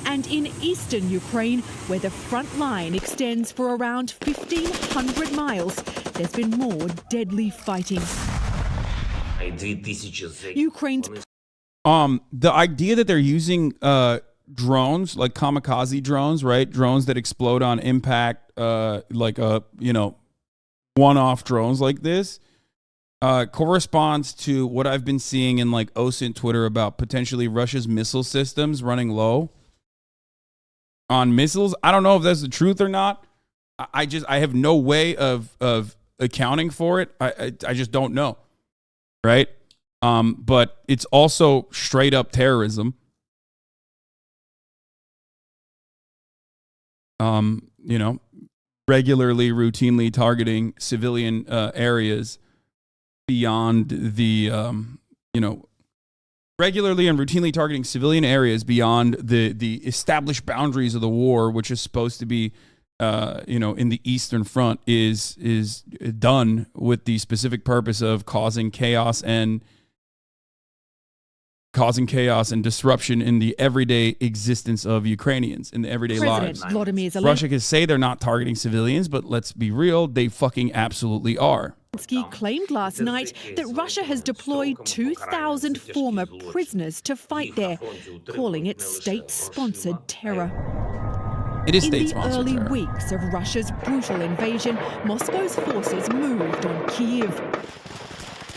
And in eastern Ukraine, where the front line extends for around 1,500 miles, there's been more deadly fighting. Ukraine's the idea that they're using drones, like kamikaze drones, right? Drones that explode on impact, like one-off drones like this, corresponds to what I've been seeing in like OSINT Twitter about potentially Russia's missile systems running low on missiles. I don't know if that's the truth or not. I have no way of accounting for it. I just don't know, right? But it's also straight up terrorism. Regularly, routinely targeting civilian areas beyond the, regularly and routinely targeting civilian areas beyond the established boundaries of the war, which is supposed to be, in the Eastern Front, is done with the specific purpose of causing chaos and disruption in the everyday existence of Ukrainians, in the everyday lives. Russia can say they're not targeting civilians, but let's be real, they fucking absolutely are. Zelensky claimed last night that Russia has deployed 2,000 former prisoners to fight there, calling it state-sponsored terror. It is In the state-sponsored early terror. weeks of Russia's brutal invasion, Moscow's forces moved on Kyiv.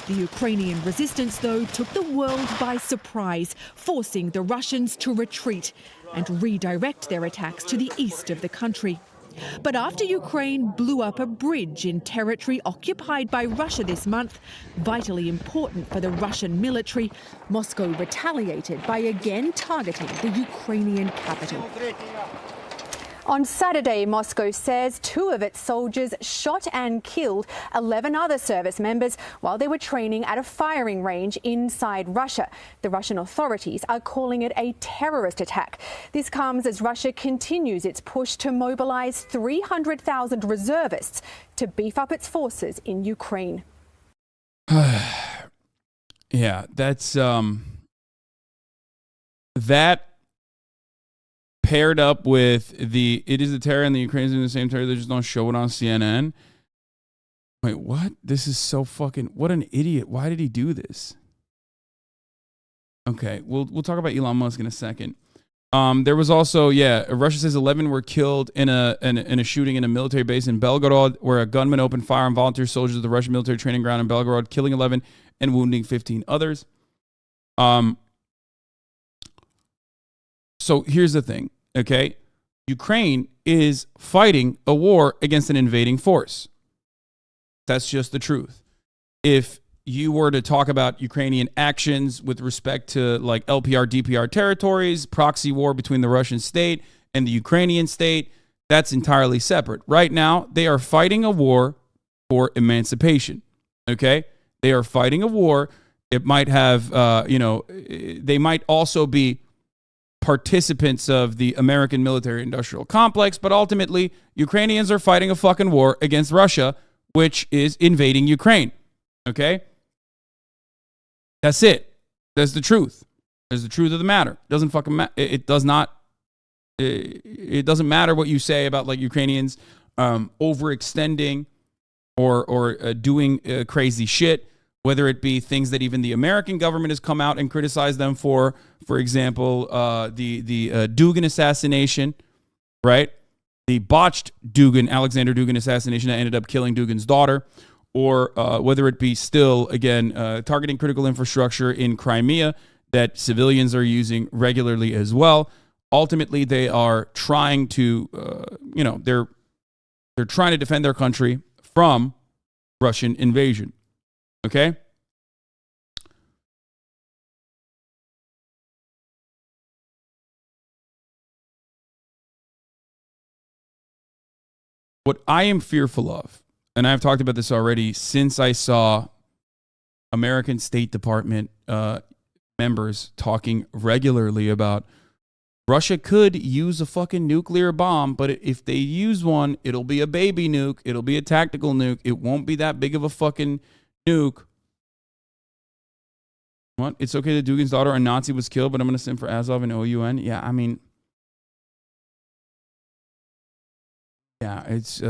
The Ukrainian resistance, though, took the world by surprise, forcing the Russians to retreat and redirect their attacks to the east of the country. But after Ukraine blew up a bridge in territory occupied by Russia this month, vitally important for the Russian military, Moscow retaliated by again targeting the Ukrainian capital. On Saturday, Moscow says 2 of its soldiers shot and killed 11 other service members while they were training at a firing range inside Russia. The Russian authorities are calling it a terrorist attack. This comes as Russia continues its push to mobilize 300,000 reservists to beef up its forces in Ukraine. Yeah, that's that paired up with it is a terror and the Ukrainians doing the same terror, they just don't show it on CNN. Wait, what? This is so fucking, what an idiot. Why did he do this? Okay, we'll talk about Elon Musk in a second. There was also, Russia says 11 were killed in a shooting in a military base in Belgorod, where a gunman opened fire on volunteer soldiers of the Russian military training ground in Belgorod, killing 11 and wounding 15 others. So here's the thing. Okay, Ukraine is fighting a war against an invading force. That's just the truth. If you were to talk about Ukrainian actions with respect to like LPR, DPR territories, proxy war between the Russian state and the Ukrainian state, that's entirely separate. Right now, they are fighting a war for emancipation. Okay, they are fighting a war. It might have, they might also be participants of the American military-industrial complex, but ultimately, Ukrainians are fighting a fucking war against Russia, which is invading Ukraine. Okay? That's it. That's the truth. That's the truth of the matter. It doesn't fucking matter. It does not. It doesn't matter what you say about like Ukrainians overextending or doing crazy shit. Whether it be things that even the American government has come out and criticized them for example, the Dugin assassination, right? The botched Alexander Dugin assassination that ended up killing Dugin's daughter, or whether it be still, again, targeting critical infrastructure in Crimea that civilians are using regularly as well. Ultimately, they are trying to, they're trying to defend their country from Russian invasion. Okay? What I am fearful of, and I've talked about this already since I saw American State Department members talking regularly about Russia could use a fucking nuclear bomb, but if they use one, it'll be a baby nuke. It'll be a tactical nuke. It won't be that big of a fucking nuke. What? It's okay that Dugin's daughter, a Nazi, was killed, but I'm going to send for Azov and OUN. Yeah, I mean, yeah, it's,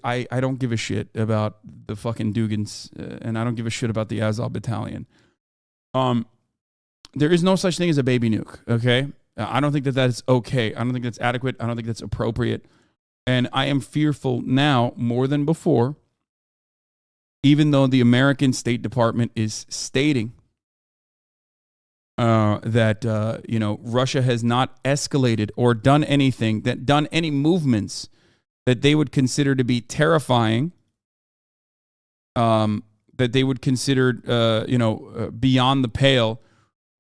I don't give a shit about the fucking Dugins, and I don't give a shit about the Azov battalion. There is no such thing as a baby nuke, okay? I don't think that that's okay. I don't think that's adequate. I don't think that's appropriate. And I am fearful now more than before, even though the American State Department is stating that, you know, Russia has not escalated or done anything, done any movements that they would consider to be terrifying, that they would consider, you know, beyond the pale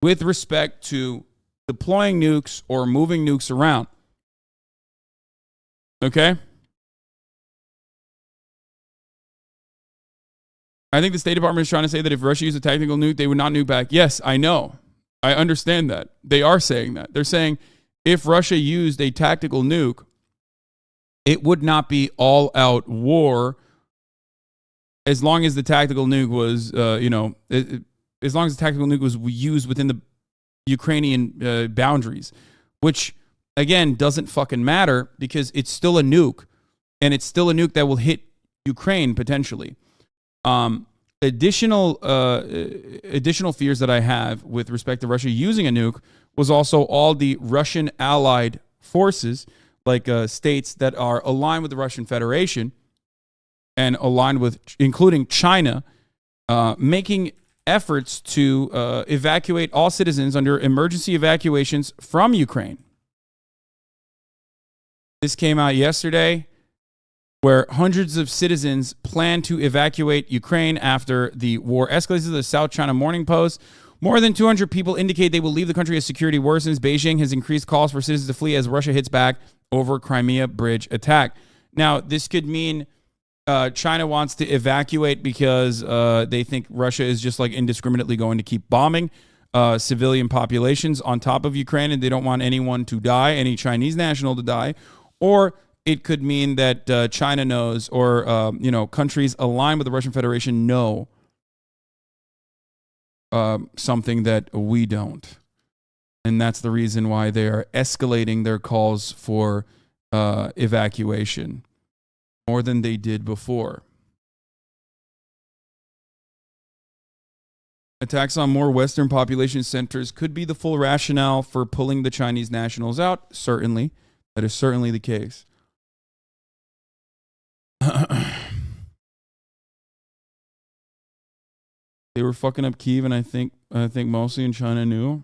with respect to deploying nukes or moving nukes around. Okay? I think the State Department is trying to say that if Russia used a tactical nuke, they would not nuke back. Yes, I know. I understand that. They are saying that. They're saying if Russia used a tactical nuke, it would not be all-out war as long as the tactical nuke was, you know, as long as the tactical nuke was used within the Ukrainian boundaries, which, again, doesn't fucking matter because it's still a nuke, and it's still a nuke that will hit Ukraine potentially. Additional fears that I have with respect to Russia using a nuke was also all the Russian allied forces, like states that are aligned with the Russian Federation and aligned with, including China, making efforts to evacuate all citizens under emergency evacuations from Ukraine. This came out yesterday, where hundreds of citizens plan to evacuate Ukraine after the war escalates. The South China Morning Post. More than 200 people indicate they will leave the country as security worsens. Beijing has increased calls for citizens to flee as Russia hits back over Crimea bridge attack. Now, this could mean China wants to evacuate because they think Russia is just like indiscriminately going to keep bombing civilian populations on top of Ukraine, and they don't want anyone to die, any Chinese national to die. Or it could mean that China knows, or you know, countries aligned with the Russian Federation know something that we don't, and that's the reason why they are escalating their calls for evacuation more than they did before. Attacks on more Western population centers could be the full rationale for pulling the Chinese nationals out. Certainly, that is certainly the case. They were fucking up Kyiv, and I think mostly in China knew.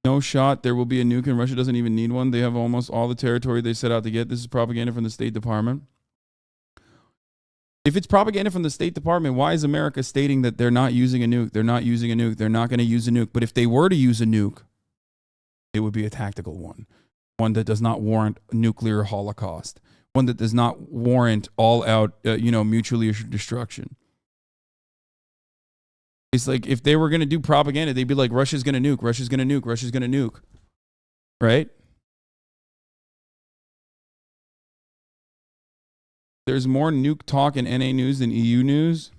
No shot. There will be a nuke, and Russia doesn't even need one. They have almost all the territory they set out to get. This is propaganda from the State Department. If it's propaganda from the State Department, why is America stating that they're not using a nuke? They're not using a nuke. They're not going to use a nuke. But if they were to use a nuke, it would be a tactical one. One that does not warrant a nuclear holocaust. One that does not warrant all-out, mutually assured destruction. It's like if they were going to do propaganda, they'd be like, Russia's going to nuke, Russia's going to nuke, Russia's going to nuke. Right? There's more nuke talk in NA news than EU news.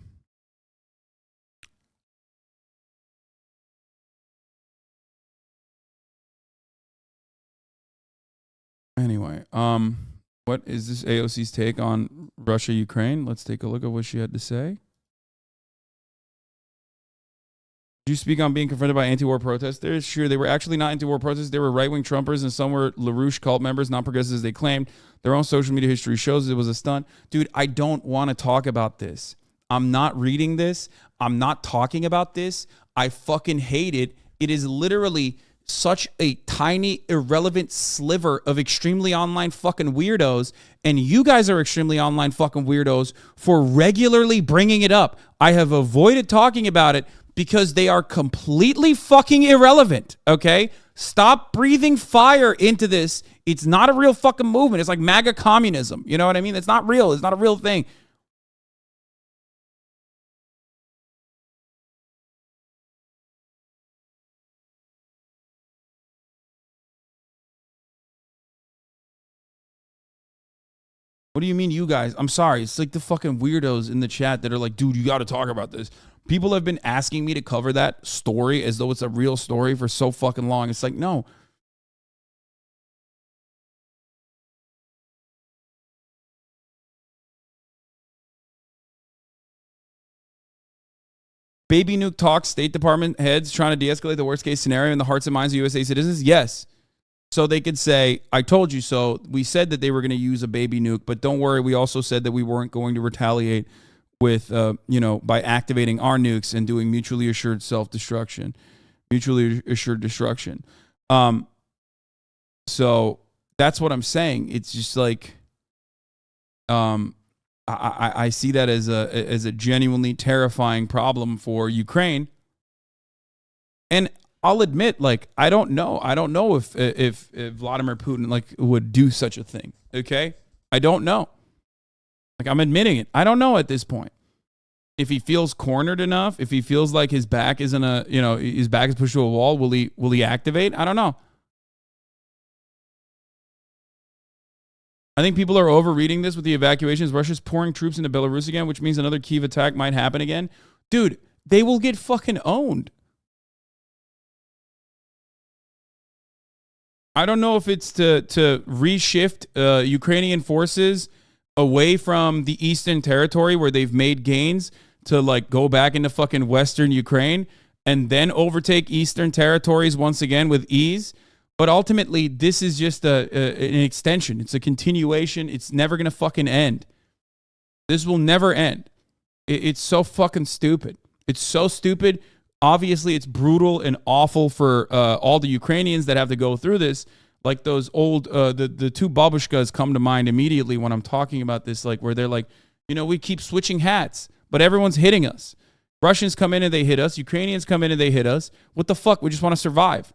Anyway, what is this AOC's take on Russia-Ukraine? Let's take a look at what she had to say. Did you speak on being confronted by anti-war protesters? Sure, they were actually not anti-war protesters. They were right-wing Trumpers, and some were LaRouche cult members, not progressives as they claimed. Their own social media history shows it was a stunt. Dude, I don't want to talk about this. I'm not reading this. I'm not talking about this. I fucking hate it. It is literally such a tiny, irrelevant sliver of extremely online fucking weirdos, and you guys are extremely online fucking weirdos for regularly bringing it up. I have avoided talking about it because they are completely fucking irrelevant, okay? Stop breathing fire into this. It's not a real fucking movement. It's like MAGA communism. You know what I mean? It's not real. It's not a real thing. What do you mean, you guys? I'm sorry. It's like the fucking weirdos in the chat that are like, dude, you got to talk about this. People have been asking me to cover that story as though it's a real story for so fucking long. It's like, no. Baby nuke talks, State Department heads trying to de-escalate the worst case scenario in the hearts and minds of USA citizens? Yes. So they could say, I told you so. We said that they were going to use a baby nuke, but don't worry. We also said that we weren't going to retaliate with, by activating our nukes and doing mutually assured self-destruction, mutually assured destruction. So that's what I'm saying. It's just like, I see that as a genuinely terrifying problem for Ukraine. And I'll admit, like, I don't know if Vladimir Putin would do such a thing. Okay, I don't know. Like, I'm admitting it. I don't know at this point. If he feels cornered enough, if he feels like his back is his back is pushed to a wall, will he activate? I don't know. I think people are overreading this with the evacuations. Russia's pouring troops into Belarus again, which means another Kyiv attack might happen again. Dude, they will get fucking owned. I don't know if it's to reshift Ukrainian forces away from the Eastern Territory where they've made gains to like go back into fucking Western Ukraine and then overtake Eastern territories once again with ease. But ultimately, this is just an extension. It's a continuation. It's never going to fucking end. This will never end. It's so fucking stupid. It's so stupid. Obviously, it's brutal and awful for all the Ukrainians that have to go through this. Like those old, the two babushkas come to mind immediately when I'm talking about this, like where they're like, we keep switching hats, but everyone's hitting us. Russians come in and they hit us. Ukrainians come in and they hit us. What the fuck? We just want to survive.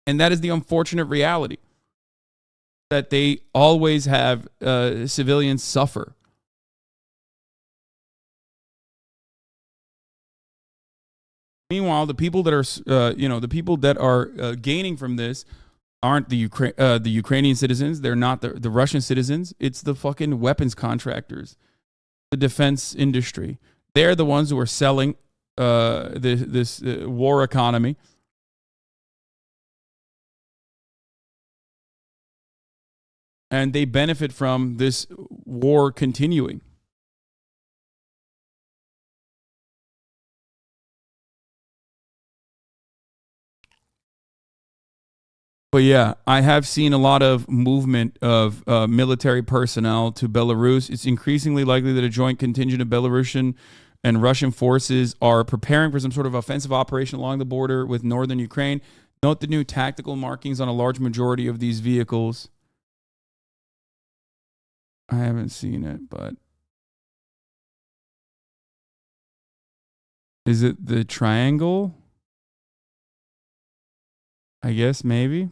And that is the unfortunate reality, that they always have civilians suffer. Meanwhile, the people that are gaining from this aren't the Ukrainian citizens. They're not the Russian citizens. It's the fucking weapons contractors, the defense industry. They're the ones who are selling this war economy. And they benefit from this war continuing. But yeah, I have seen a lot of movement of military personnel to Belarus. It's increasingly likely that a joint contingent of Belarusian and Russian forces are preparing for some sort of offensive operation along the border with northern Ukraine. Note the new tactical markings on a large majority of these vehicles. I haven't seen it, but is it the triangle? I guess maybe.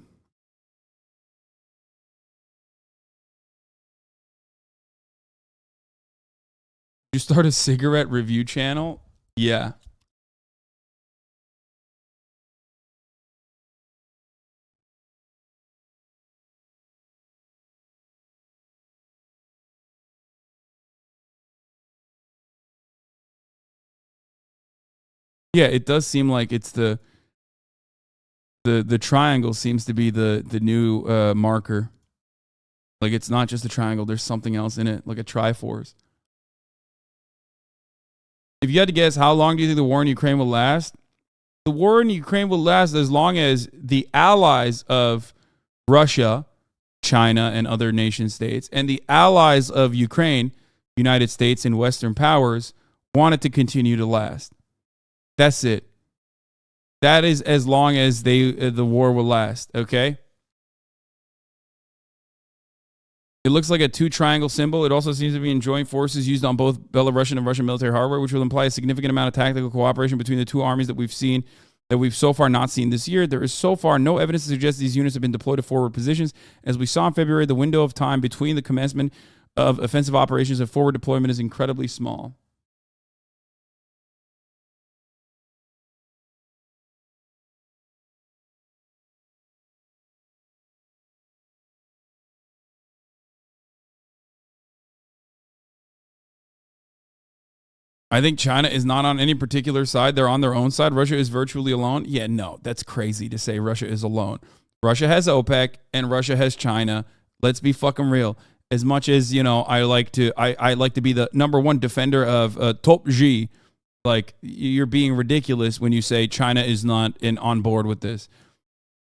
You start a cigarette review channel? Yeah. Yeah, it does seem like it's the triangle seems to be the new marker. Like it's not just a triangle, there's something else in it, like a triforce. If you had to guess, how long do you think the war in Ukraine will last? The war in Ukraine will last as long as the allies of Russia, China, and other nation states, and the allies of Ukraine, United States and Western powers, want it to continue to last. That's it. That is as long as the war will last, okay? It looks like a two-triangle symbol. It also seems to be in joint forces used on both Belarusian and Russian military hardware, which will imply a significant amount of tactical cooperation between the two armies that we've so far not seen this year. There is so far no evidence to suggest these units have been deployed to forward positions. As we saw in February, the window of time between the commencement of offensive operations and forward deployment is incredibly small. I think China is not on any particular side. They're on their own side. Russia is virtually alone. Yeah, no, that's crazy to say Russia is alone. Russia has OPEC and Russia has China. Let's be fucking real. As much as, you know, I like to be the number one defender of Top G, like, you're being ridiculous when you say China is not on board with this.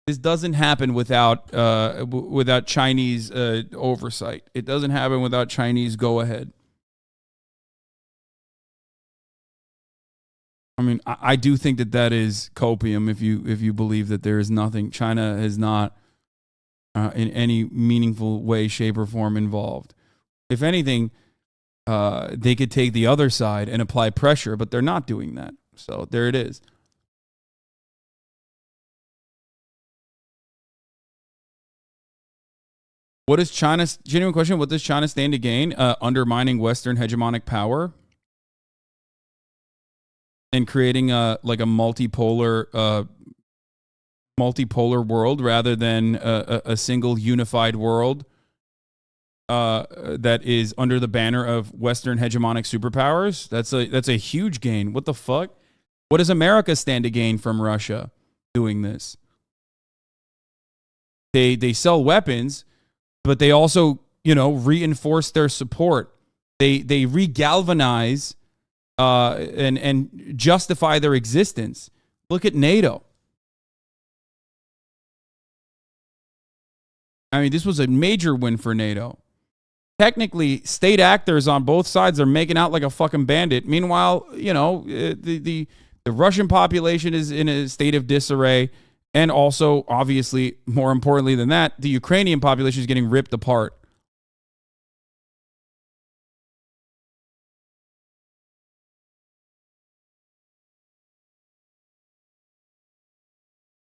This doesn't happen without Chinese oversight. It doesn't happen without Chinese go ahead. I mean, I do think that is copium if you believe that there is nothing. China is not in any meaningful way, shape, or form involved. If anything, they could take the other side and apply pressure, but they're not doing that. So there it is. What is China's genuine question? What does China stand to gain? Undermining Western hegemonic power and creating a multipolar world rather than a single unified world that is under the banner of Western hegemonic superpowers. That's a huge gain. What the fuck? What does America stand to gain from Russia doing this? They sell weapons, but they also, you know, reinforce their support. They regalvanize and justify their existence. Look at NATO. I mean, this was a major win for NATO. Technically, state actors on both sides are making out like a fucking bandit. Meanwhile, you know, the Russian population is in a state of disarray. And also, obviously, more importantly than that, the Ukrainian population is getting ripped apart.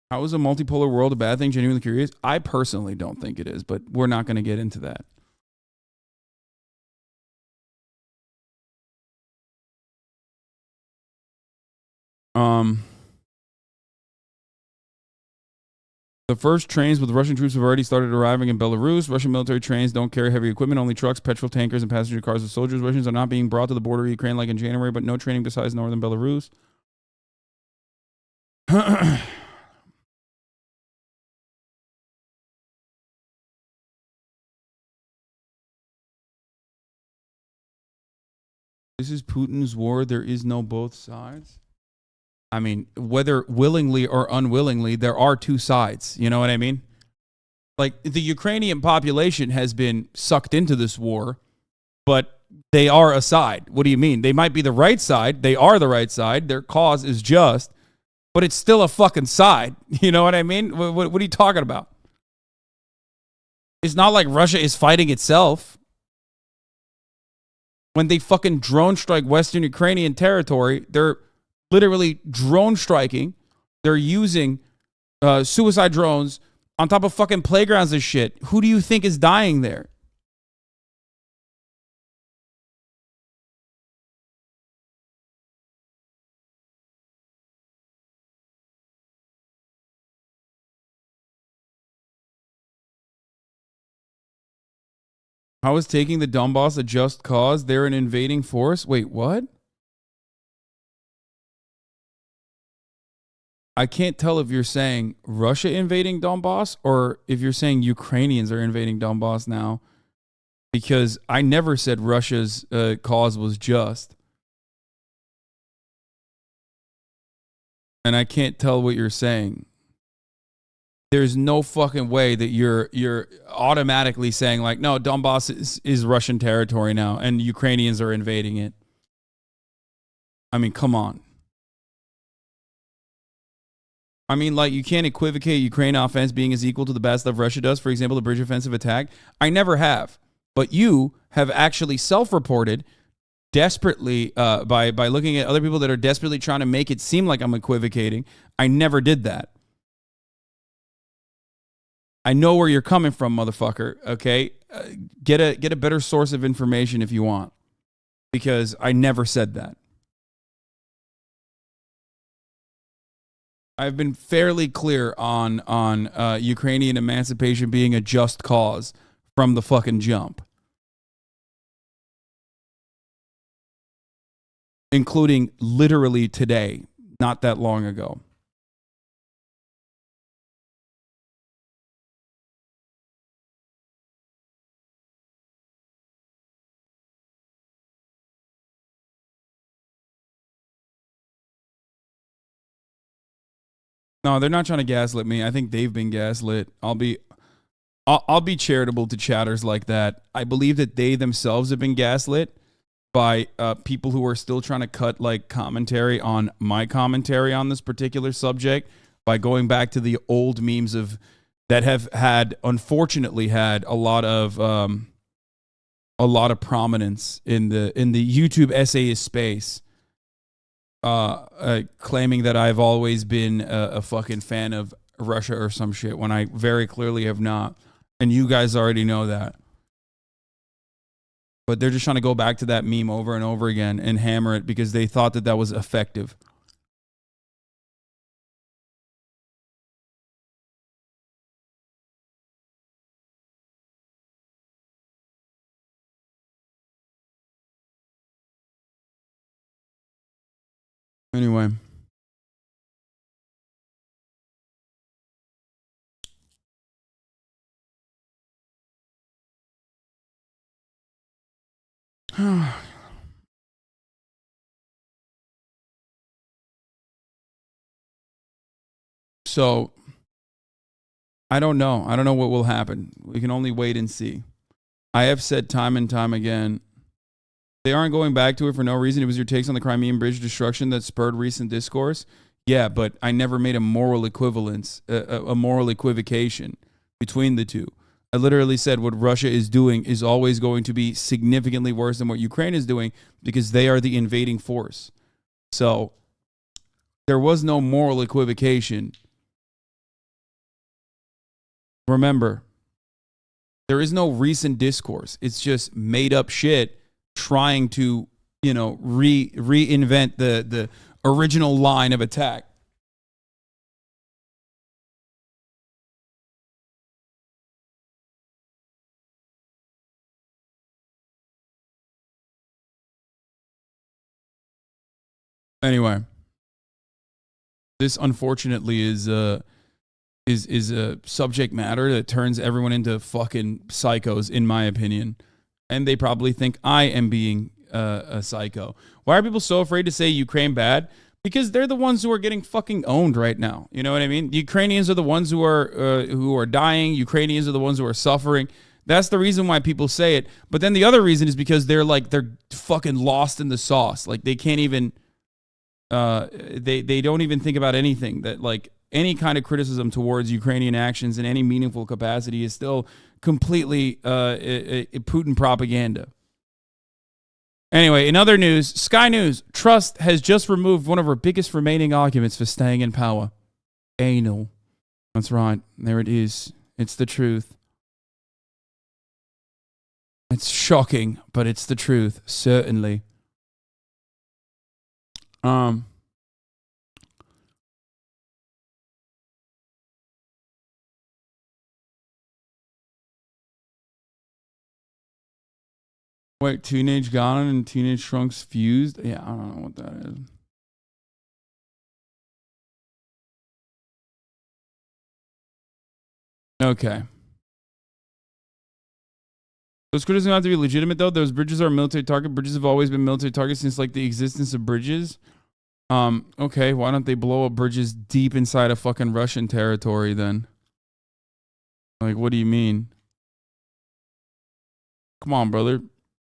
How is a multipolar world a bad thing? Genuinely curious. I personally don't think it is, but we're not going to get into that. The first trains with Russian troops have already started arriving in Belarus. Russian military trains don't carry heavy equipment, only trucks, petrol tankers, and passenger cars with soldiers. Russians are not being brought to the border of Ukraine like in January, but no training besides northern Belarus. This is Putin's war. There is no both sides. I mean, whether willingly or unwillingly, there are two sides. You know what I mean? Like, the Ukrainian population has been sucked into this war, but they are a side. What do you mean? They might be the right side. They are the right side. Their cause is just, but it's still a fucking side. You know what I mean? What are you talking about? It's not like Russia is fighting itself. When they fucking drone strike Western Ukrainian territory, they're literally drone striking. They're using suicide drones on top of fucking playgrounds and shit. Who do you think is dying there? How is taking the Donbass a just cause? They're an invading force? Wait, what? I can't tell if you're saying Russia invading Donbass or if you're saying Ukrainians are invading Donbass now, because I never said Russia's cause was just. And I can't tell what you're saying. There's no fucking way that you're automatically saying, like, no, Donbass is Russian territory now and Ukrainians are invading it. I mean, come on. I mean, like, you can't equivocate Ukraine offense being as equal to the bad stuff Russia does. For example, the bridge offensive attack. I never have. But you have actually self-reported desperately by looking at other people that are desperately trying to make it seem like I'm equivocating. I never did that. I know where you're coming from, motherfucker. Okay, get a better source of information if you want, because I never said that. I've been fairly clear on Ukrainian emancipation being a just cause from the fucking jump. including literally today, not that long ago. No, they're not trying to gaslit me. I think they've been gaslit. I'll be charitable to chatters like that. I believe that they themselves have been gaslit by people who are still trying to cut like commentary on my commentary on this particular subject by going back to the old memes of that have unfortunately had a lot of prominence in the YouTube essayist space. Claiming that I've always been a fucking fan of Russia or some shit when I very clearly have not. And you guys already know that. But they're just trying to go back to that meme over and over again and hammer it because they thought that was effective. Anyway. So, I don't know. I don't know what will happen. We can only wait and see. I have said time and time again, they aren't going back to it for no reason. It was your takes on the Crimean Bridge destruction that spurred recent discourse. Yeah, but I never made a moral equivalence, a moral equivocation between the two. I literally said what Russia is doing is always going to be significantly worse than what Ukraine is doing because they are the invading force. So there was no moral equivocation. Remember, there is no recent discourse. It's just made up shit trying to, reinvent the original line of attack. Anyway, this unfortunately is a subject matter that turns everyone into fucking psychos, in my opinion. And they probably think I am being a psycho. Why are people so afraid to say Ukraine bad? Because they're the ones who are getting fucking owned right now. You know what I mean? The Ukrainians are the ones who are dying. Ukrainians are the ones who are suffering. That's the reason why people say it. But then the other reason is because they're fucking lost in the sauce. Like they can't even they don't even think about anything. That like any kind of criticism towards Ukrainian actions in any meaningful capacity is still completely Putin propaganda. Anyway, in other news, Sky News, Trust has just removed one of her biggest remaining arguments for staying in power. Anal. That's right. There it is. It's the truth. It's shocking, but it's the truth, certainly. Wait, Teenage Ganon and Teenage Trunks fused? Yeah, I don't know what that is. Okay. Those criticisms have to be legitimate, though. Those bridges are a military target. Bridges have always been military targets since, like, the existence of bridges. Okay, why don't they blow up bridges deep inside of fucking Russian territory, then? Like, what do you mean? Come on, brother.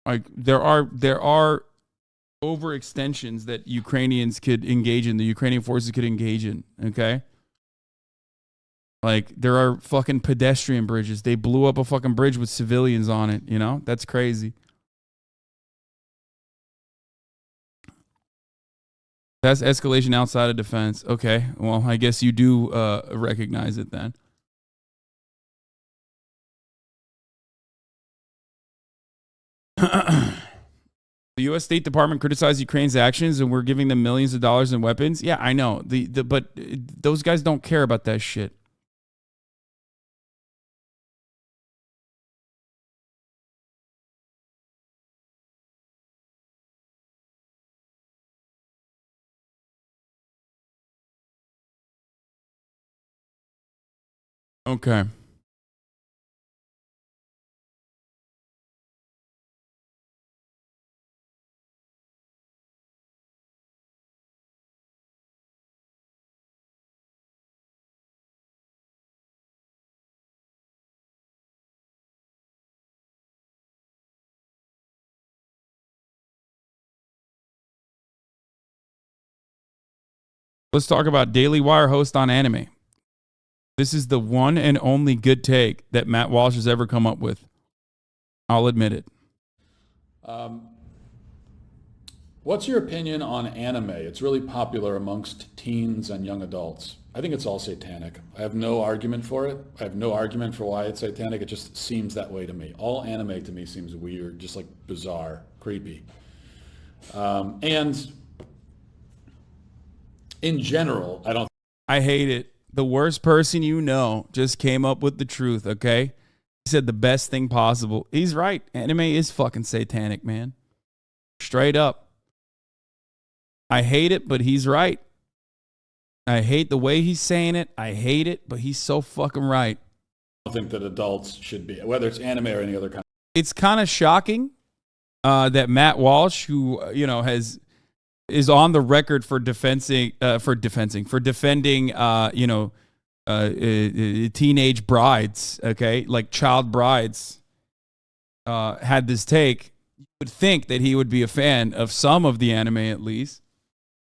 Like, there are overextensions that Ukrainians could engage in, the Ukrainian forces could engage in, okay? Like, there are fucking pedestrian bridges. They blew up a fucking bridge with civilians on it, you know? That's crazy. That's escalation outside of defense. Okay, well, I guess you do recognize it then. The U.S. State Department criticized Ukraine's actions, and we're giving them millions of dollars in weapons. Yeah, I know. But those guys don't care about that shit. Okay. Let's talk about Daily Wire host on anime. This is the one and only good take that Matt Walsh has ever come up with. I'll admit it. What's your opinion on anime? It's really popular amongst teens and young adults. I think it's all satanic. I have no argument for it. I have no argument for why it's satanic. It just seems that way to me. All anime to me seems weird, just like bizarre, creepy. And in general, I hate it. The worst person you know just came up with the truth, okay? He said the best thing possible. He's right. Anime is fucking satanic, man. Straight up. I hate it, but he's right. I hate the way he's saying it. I hate it, but he's so fucking right. I don't think that adults should be, whether it's anime or any other kind. It's kind of shocking that Matt Walsh, who is on the record for defending teenage brides, okay, like child brides, had this take. You would think that he would be a fan of some of the anime at least.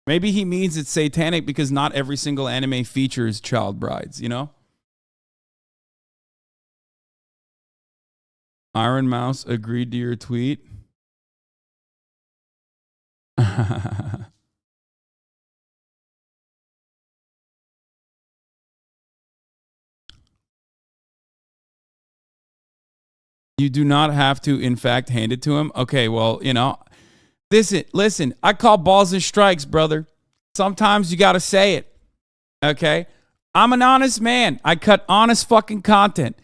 Maybe he means it's satanic because not every single anime features child brides, you know? Iron Mouse agreed to your tweet. You do not have to, in fact, hand it to him. Okay, well, listen, I call balls and strikes, brother. Sometimes you got to say it, okay? I'm an honest man. I cut honest fucking content.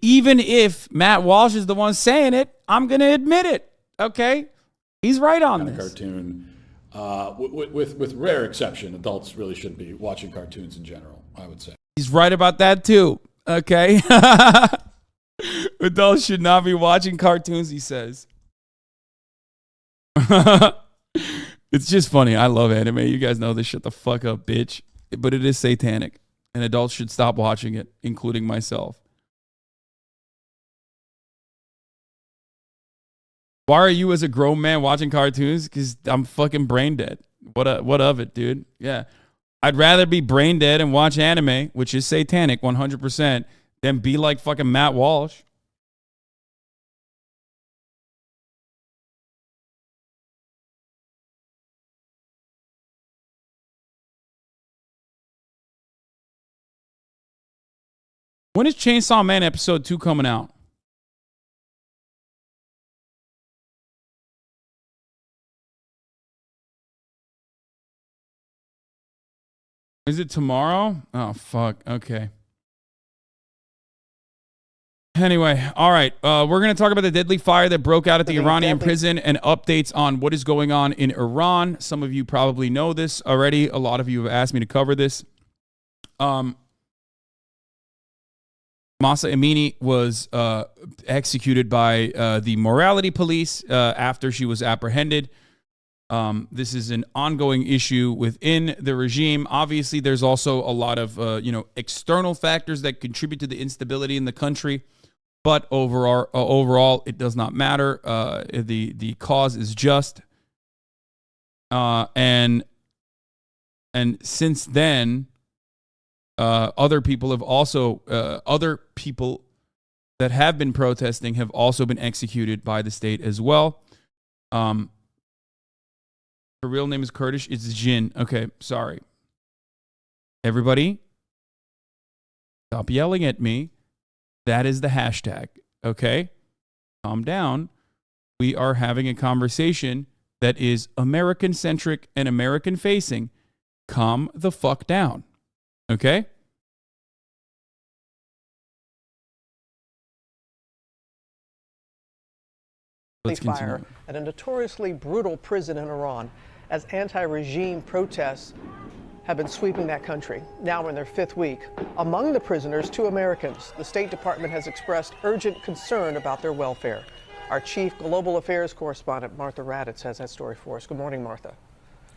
Even if Matt Walsh is the one saying it, I'm going to admit it, okay? He's right on this. Cartoon, with rare exception, adults really shouldn't be watching cartoons in general, I would say. He's right about that too, okay? Adults should not be watching cartoons, he says. It's just funny. I love anime. You guys know this. Shut the fuck up, bitch. But it is satanic, and adults should stop watching it, including myself. Why are you as a grown man watching cartoons? Because I'm fucking brain dead. What of it, dude? Yeah. I'd rather be brain dead and watch anime, which is satanic 100%, than be like fucking Matt Walsh. When is Chainsaw Man episode 2 coming out? Is it tomorrow? Oh, fuck. Okay. Anyway, all right. We're going to talk about the deadly fire that broke out at the Iranian prison and updates on what is going on in Iran. Some of you probably know this already. A lot of you have asked me to cover this. Mahsa Amini was executed by the morality police after she was apprehended. This is an ongoing issue within the regime. Obviously, there's also a lot of external factors that contribute to the instability in the country. But overall, it does not matter. The cause is just, and since then, other people that have been protesting have also been executed by the state as well. Her real name is Kurdish. It's Jin. Okay, sorry. Everybody, stop yelling at me. That is the hashtag. Okay? Calm down. We are having a conversation that is American-centric and American-facing. Calm the fuck down. Okay? Let's continue. Fire at a notoriously brutal prison in Iran as anti-regime protests have been sweeping that country, now in their 5th week. Among the prisoners, 2 Americans. The State Department has expressed urgent concern about their welfare. Our chief global affairs correspondent, Martha Raddatz, has that story for us. Good morning, Martha.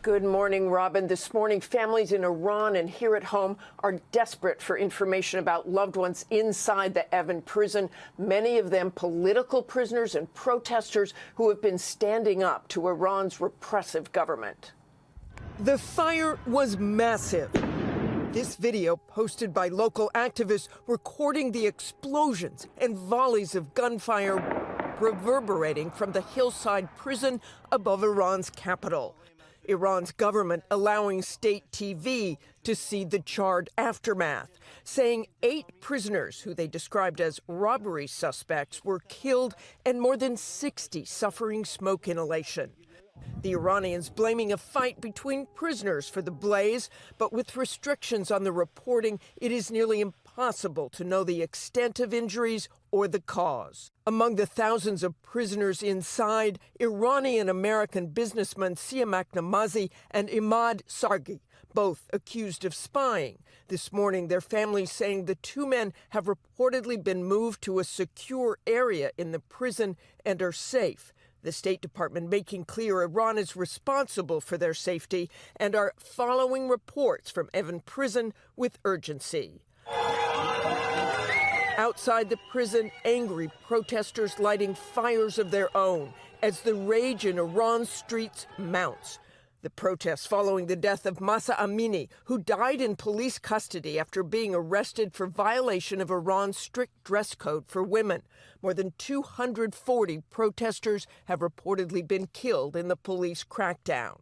Good morning, Robin. This morning, families in Iran and here at home are desperate for information about loved ones inside the Evin prison, many of them political prisoners and protesters who have been standing up to Iran's repressive government. The fire was massive. This video posted by local activists recording the explosions and volleys of gunfire reverberating from the hillside prison above Iran's capital. Iran's government allowing state TV to see the charred aftermath, saying 8 prisoners who they described as robbery suspects were killed and more than 60 suffering smoke inhalation. The Iranians blaming a fight between prisoners for the blaze, but with restrictions on the reporting, it is nearly impossible to know the extent of injuries or the cause. Among the thousands of prisoners inside, Iranian-American businessmen Siamak Namazi and Imad Sargi, both accused of spying. This morning, their families saying the 2 men have reportedly been moved to a secure area in the prison and are safe. The State Department making clear Iran is responsible for their safety and are following reports from Evin prison with urgency. Outside the prison, angry protesters lighting fires of their own as the rage in Iran's streets mounts. The protests following the death of Mahsa Amini, who died in police custody after being arrested for violation of Iran's strict dress code for women. More than 240 protesters have reportedly been killed in the police crackdown.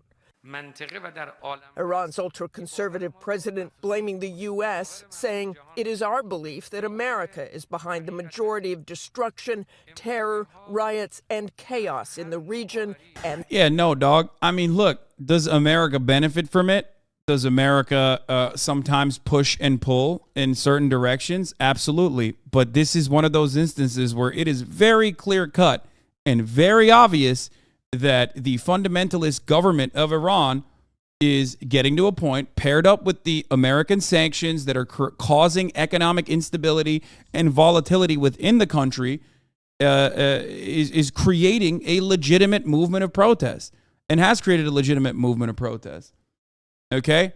Iran's ultra-conservative president blaming the U.S., saying, "It is our belief that America is behind the majority of destruction, terror, riots, and chaos in the region." And yeah, no, dog. I mean, look, does America benefit from it? Does America sometimes push and pull in certain directions? Absolutely. But this is one of those instances where it is very clear-cut and very obvious that the fundamentalist government of Iran is getting to a point, paired up with the American sanctions that are causing economic instability and volatility within the country, is creating a legitimate movement of protest and has created a legitimate movement of protest. Okay?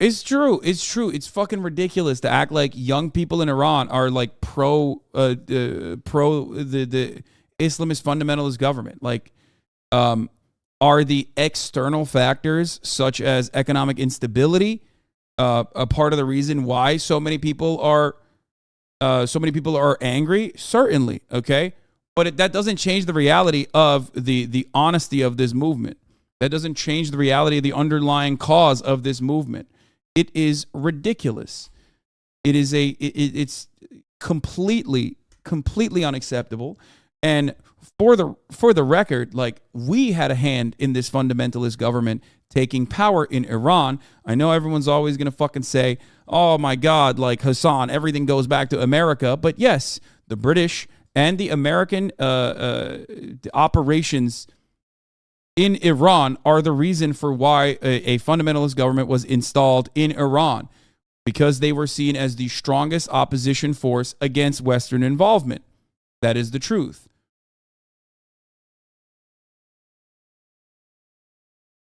It's true. It's true. It's fucking ridiculous to act like young people in Iran are like pro the Islamist fundamentalist government. Like, are the external factors such as economic instability a part of the reason why so many people are angry? Certainly, okay, but that doesn't change the reality of the honesty of this movement. That doesn't change the reality of the underlying cause of this movement. It is ridiculous. It's completely unacceptable. And for the record, like, we had a hand in this fundamentalist government taking power in Iran. I know everyone's always going to fucking say, oh my God, like, Hasan, everything goes back to America. But yes, the British and the American operations in Iran are the reason for why a fundamentalist government was installed in Iran, because they were seen as the strongest opposition force against Western involvement. That is the truth.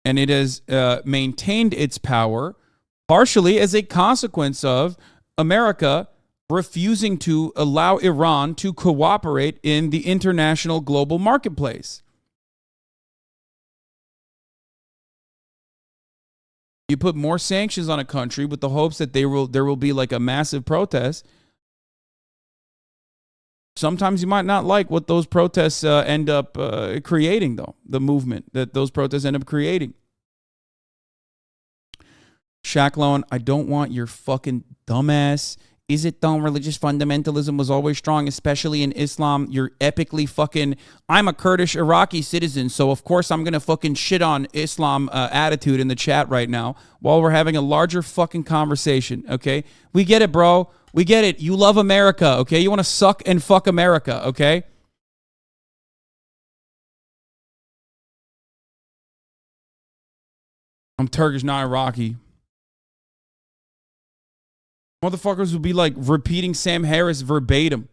And it has maintained its power partially as a consequence of America refusing to allow Iran to cooperate in the international global marketplace. You put more sanctions on a country with the hopes that there will be like a massive protest. Sometimes you might not like what those protests end up creating, though. The movement that those protests end up creating. Shaq I don't want your fucking dumbass. Is it though religious fundamentalism was always strong, especially in Islam? You're epically fucking, I'm a Kurdish Iraqi citizen, so of course I'm going to fucking shit on Islam attitude in the chat right now while we're having a larger fucking conversation, okay? We get it, bro. We get it. You love America, okay? You want to suck and fuck America, okay? I'm Turkish, not Iraqi. Motherfuckers would be like repeating Sam Harris verbatim.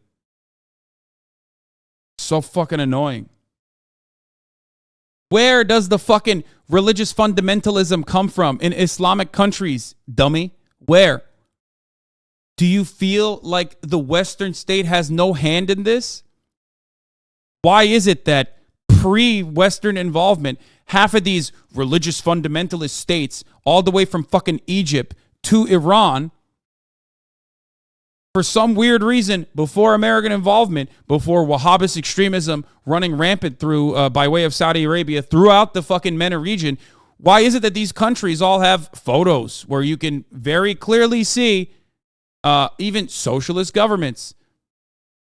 So fucking annoying. Where does the fucking religious fundamentalism come from in Islamic countries, dummy? Where? Do you feel like the Western state has no hand in this? Why is it that pre-Western involvement, half of these religious fundamentalist states, all the way from fucking Egypt to Iran, for some weird reason, before American involvement, before Wahhabist extremism running rampant through by way of Saudi Arabia throughout the fucking MENA region, why is it that these countries all have photos where you can very clearly see even socialist governments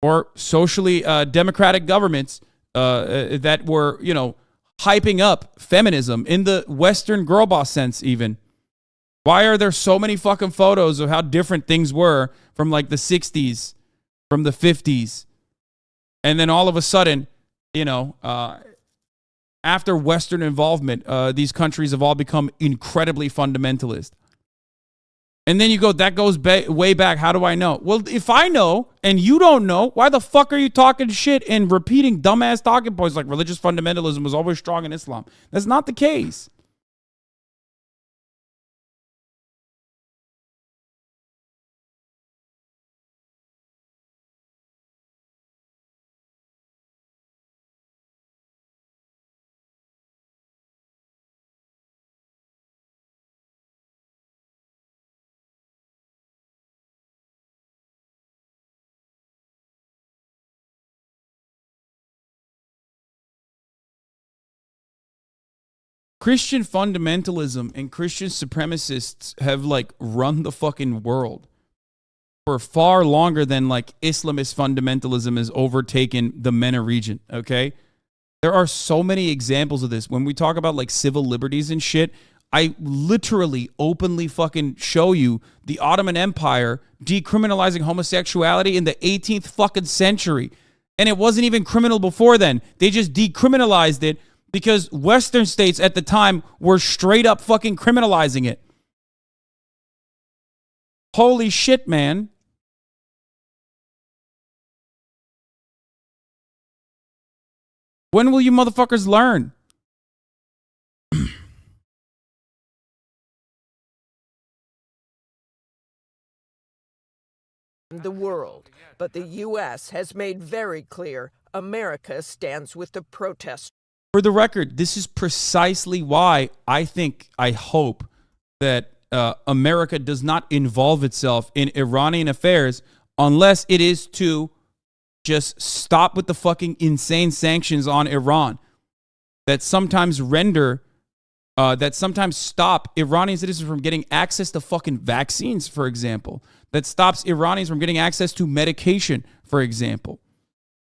or socially democratic governments that were, you know, hyping up feminism in the Western girl boss sense even? Why are there so many fucking photos of how different things were from like the 60s, from the 50s? And then all of a sudden, you know, after Western involvement, these countries have all become incredibly fundamentalist. And then you go, that goes way back. How do I know? Well, if I know and you don't know, why the fuck are you talking shit and repeating dumbass talking points like religious fundamentalism was always strong in Islam? That's not the case. Christian fundamentalism and Christian supremacists have like run the fucking world for far longer than like Islamist fundamentalism has overtaken the MENA region, okay? There are so many examples of this. When we talk about like civil liberties and shit, I literally openly fucking show you the Ottoman Empire decriminalizing homosexuality in the 18th fucking century. And it wasn't even criminal before then. They just decriminalized it because Western states at the time were straight up fucking criminalizing it. Holy shit, man. When will you motherfuckers learn? The world, but the U.S. has made very clear America stands with the protesters. For the record, this is precisely why I hope that America does not involve itself in Iranian affairs unless it is to just stop with the fucking insane sanctions on Iran that sometimes stop Iranian citizens from getting access to fucking vaccines, for example. That stops Iranians from getting access to medication, for example.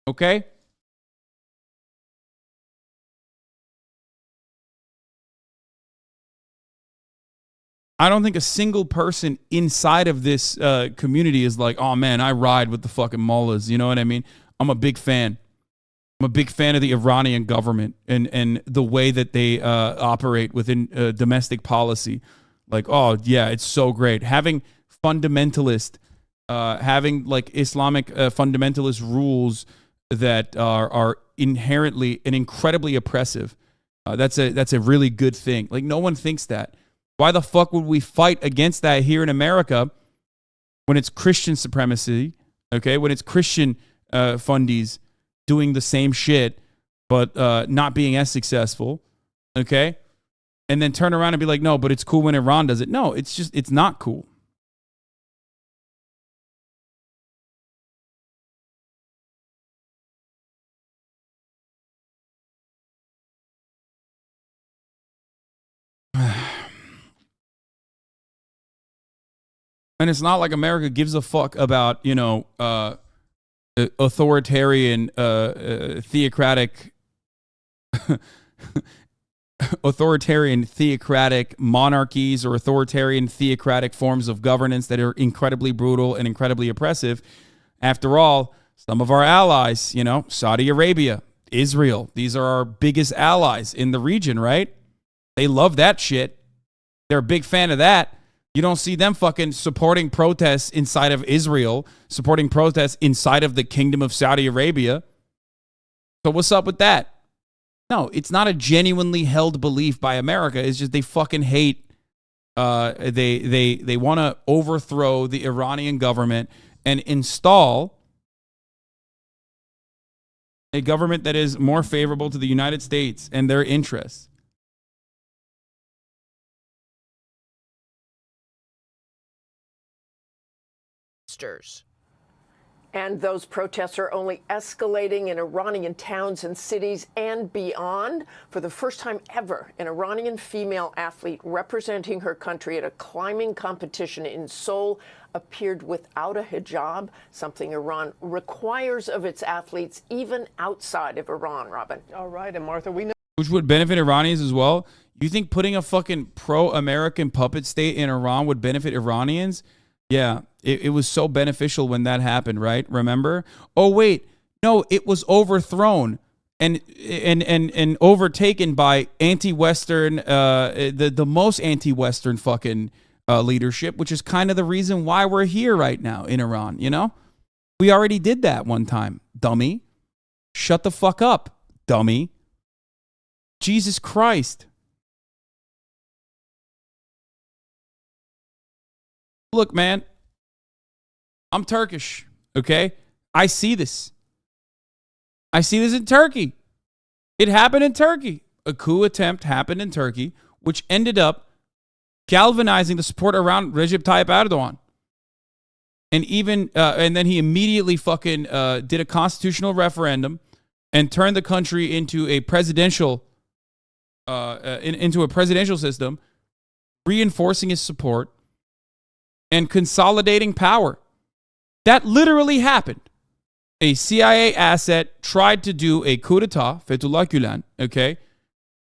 Okay? I don't think a single person inside of this community is like, oh man, I ride with the fucking mullahs. You know what I mean? I'm a big fan. I'm a big fan of the Iranian government and the way that they operate within domestic policy. Like, oh yeah, it's so great. Having fundamentalist, having like Islamic fundamentalist rules that are inherently and incredibly oppressive. That's a really good thing. Like no one thinks that. Why the fuck would we fight against that here in America when it's Christian supremacy, okay? When it's Christian fundies doing the same shit, but not being as successful, okay? And then turn around and be like, no, but it's cool when Iran does it. No, it's not cool. And it's not like America gives a fuck about, you know, authoritarian, theocratic monarchies or authoritarian theocratic forms of governance that are incredibly brutal and incredibly oppressive. After all, some of our allies, you know, Saudi Arabia, Israel, these are our biggest allies in the region, right? They love that shit. They're a big fan of that. You don't see them fucking supporting protests inside of Israel, supporting protests inside of the Kingdom of Saudi Arabia. So what's up with that? No, it's not a genuinely held belief by America. It's just they fucking hate. They want to overthrow the Iranian government and install a government that is more favorable to the United States and their interests. And those protests are only escalating in Iranian towns and cities and beyond. For the first time ever, an Iranian female athlete representing her country at a climbing competition in Seoul appeared without a hijab, something Iran requires of its athletes even outside of Iran, Robin. All right, and Martha, we know. Which would benefit Iranians as well. You think putting a fucking pro-American puppet state in Iran would benefit Iranians? Yeah, it was so beneficial when that happened, right? Remember? Oh, wait. No, it was overthrown and overtaken by anti-Western, the most anti-Western fucking leadership, which is kind of the reason why we're here right now in Iran, you know? We already did that one time, dummy. Shut the fuck up, dummy. Jesus Christ. Look, man, I'm Turkish, okay? I see this. I see this in Turkey. It happened in Turkey. A coup attempt happened in Turkey, which ended up galvanizing the support around Recep Tayyip Erdogan. And then he immediately fucking did a constitutional referendum and turned the country into a presidential system, reinforcing his support and consolidating power. That literally happened. A CIA asset tried to do a coup d'etat, Fethullah Gülen, okay?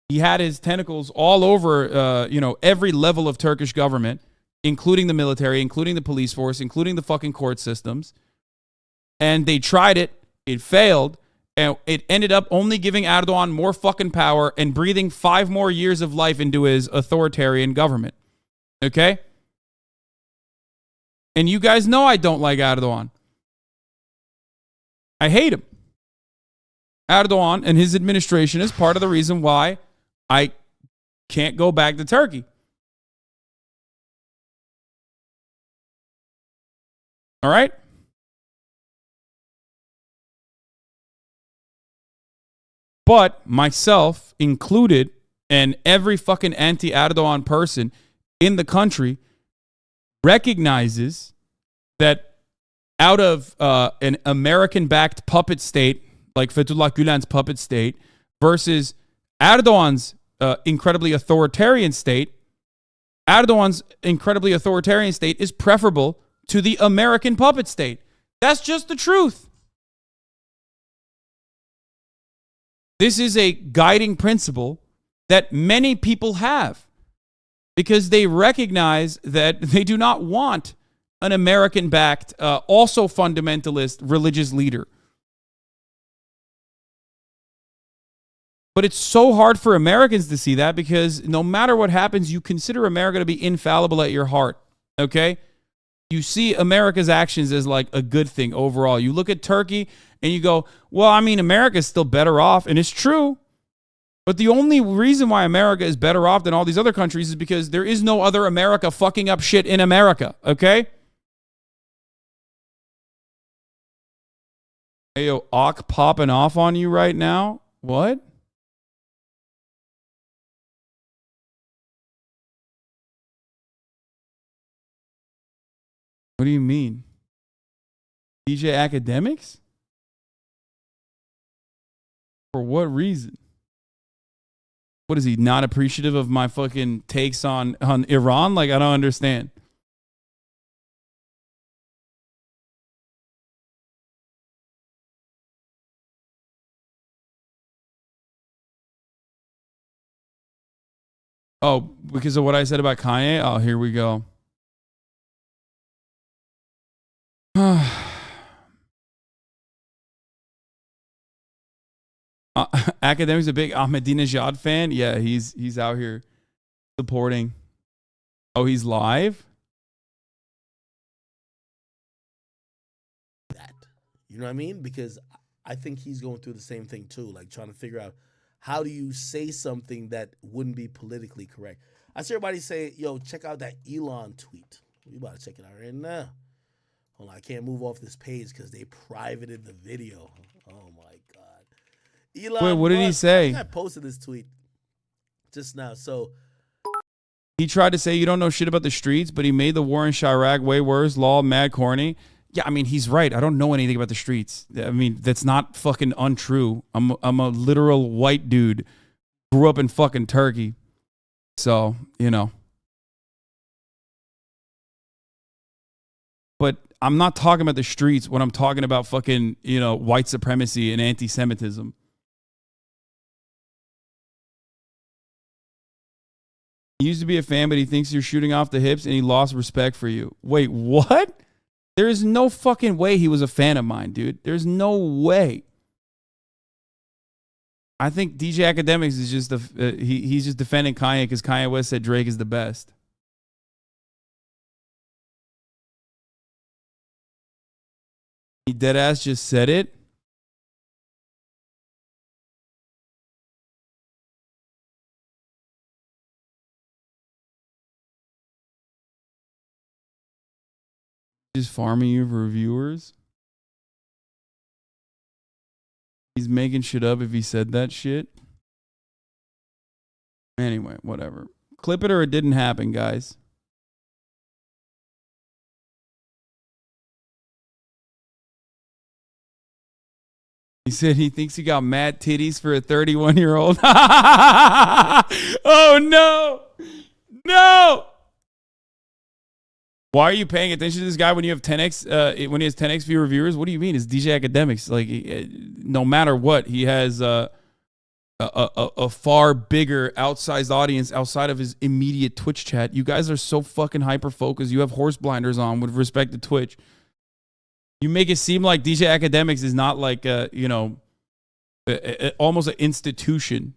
He had his tentacles all over, every level of Turkish government, including the military, including the police force, including the fucking court systems. And they tried it. It failed. And it ended up only giving Erdogan more fucking power and breathing 5 more years of life into his authoritarian government. Okay? And you guys know I don't like Erdogan. I hate him. Erdogan and his administration is part of the reason why I can't go back to Turkey. All right? But myself included and every fucking anti-Erdogan person in the country recognizes that out of an American-backed puppet state, like Fethullah Gülen's puppet state, versus Erdogan's incredibly authoritarian state, Erdogan's incredibly authoritarian state is preferable to the American puppet state. That's just the truth. This is a guiding principle that many people have because they recognize that they do not want an American-backed, also fundamentalist religious leader. But it's so hard for Americans to see that because no matter what happens, you consider America to be infallible at your heart, okay? You see America's actions as like a good thing overall. You look at Turkey and you go, well, I mean, America's still better off, and it's true. But the only reason why America is better off than all these other countries is because there is no other America fucking up shit in America, okay? Hey, yo, Ock popping off on you right now? What? What do you mean? DJ Academics? For what reason? What is he, not appreciative of my fucking takes on Iran? Like, I don't understand. Oh, because of what I said about Kanye? Oh, here we go. Academic's a big Ahmadinejad fan. Yeah, he's out here supporting. Oh, he's live? You know what I mean? Because I think he's going through the same thing too, like trying to figure out how do you say something that wouldn't be politically correct. I see everybody say, yo, check out that Elon tweet. We about to check it out right now. Hold on, I can't move off this page because they privated the video. Oh my God. Elon Wait, what did he Musk, say? I think I posted this tweet just now. So He tried to say you don't know shit about the streets, but he made the war in Chirac way worse. Law, mad corny. Yeah, I mean, he's right. I don't know anything about the streets. I mean, that's not fucking untrue. I'm a literal white dude. Grew up in fucking Turkey. So, you know. But I'm not talking about the streets when I'm talking about fucking, you know, white supremacy and anti-Semitism. He used to be a fan, but he thinks you're shooting off the hips and he lost respect for you. Wait, what? There is no fucking way he was a fan of mine, dude. There's no way. I think DJ Academics is just he's just defending Kanye because Kanye West said Drake is the best. He deadass just said it. Just farming you for viewers. He's making shit up if he said that shit. Anyway, whatever. Clip it or it didn't happen, guys. He said he thinks he got mad titties for a 31-year-old. Oh, no. No. Why are you paying attention to this guy when you have 10x? When he has 10x fewer viewers? What do you mean? It's DJ Academics. Like, no matter what, he has a far bigger outsized audience outside of his immediate Twitch chat. You guys are so fucking hyper focused. You have horse blinders on with respect to Twitch. You make it seem like DJ Academics is not like you know, almost an institution.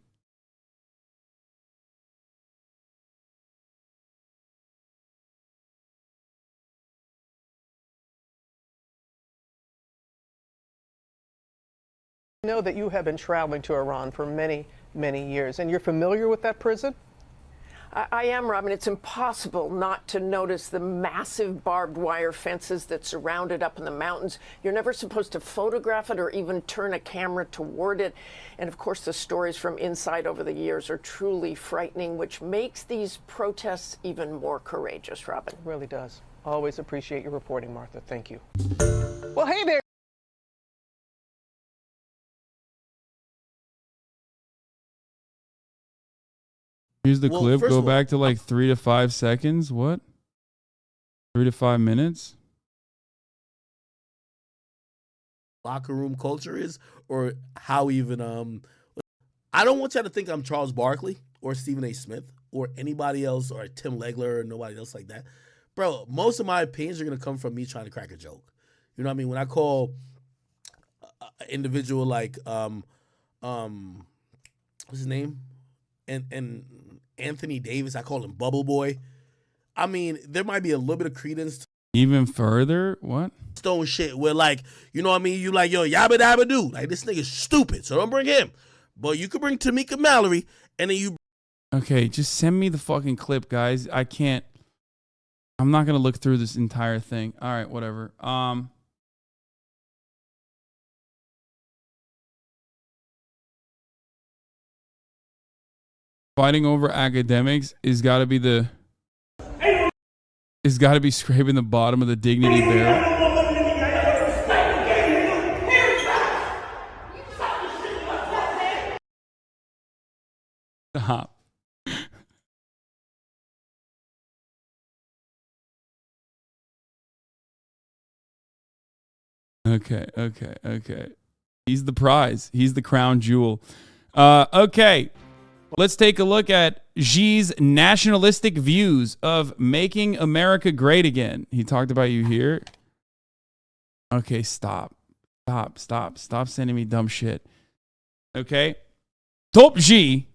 I know that you have been traveling to Iran for many, many years, and you're familiar with that prison? I am, Robin. It's impossible not to notice the massive barbed wire fences that surround it up in the mountains. You're never supposed to photograph it or even turn a camera toward it. And of course, the stories from inside over the years are truly frightening, which makes these protests even more courageous, Robin. It really does. Always appreciate your reporting, Martha. Thank you. Well, hey there. Here's the Well, clip. first Go of all, back to like 3 to 5 seconds. What? 3 to 5 minutes? Locker room culture is, or how even I don't want y'all to think I'm Charles Barkley or Stephen A. Smith or anybody else or Tim Legler or nobody else like that. Bro, most of my opinions are gonna come from me trying to crack a joke. You know what I mean? When I call an individual like what's his name? And Anthony Davis, I call him Bubble Boy. I mean, there might be a little bit of credence to Even further? What? Stone shit where, like, you know what I mean? You like, yo, yabba dabba do. Like, this nigga's stupid, so don't bring him. But you could bring Tamika Mallory, and then you. Okay, just send me the fucking clip, guys. I can't. I'm not gonna look through this entire thing. All right, whatever. Fighting over academics is got to be the. It's got to be scraping the bottom of the dignity barrel. Stop. Okay. He's the prize. He's the crown jewel. Okay. Let's take a look at Xi's nationalistic views of making America great again. He talked about you here. Okay, stop sending me dumb shit. Okay. Top Xi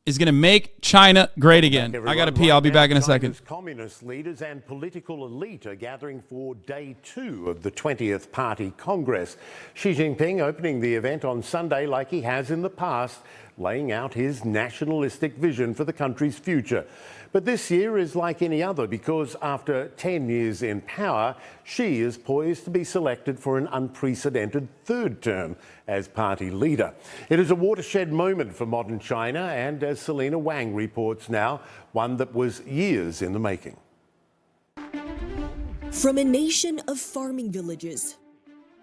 is going to make China great again. I got to pee. I'll be back in a second. Communist leaders and political elite are gathering for day 2 of the 20th Party Congress. Xi Jinping opening the event on Sunday like he has in the past, laying out his nationalistic vision for the country's future. But this year is like any other because after 10 years in power, Xi is poised to be selected for an unprecedented 3rd term as party leader. It is a watershed moment for modern China and, as Selena Wang reports now, one that was years in the making. From a nation of farming villages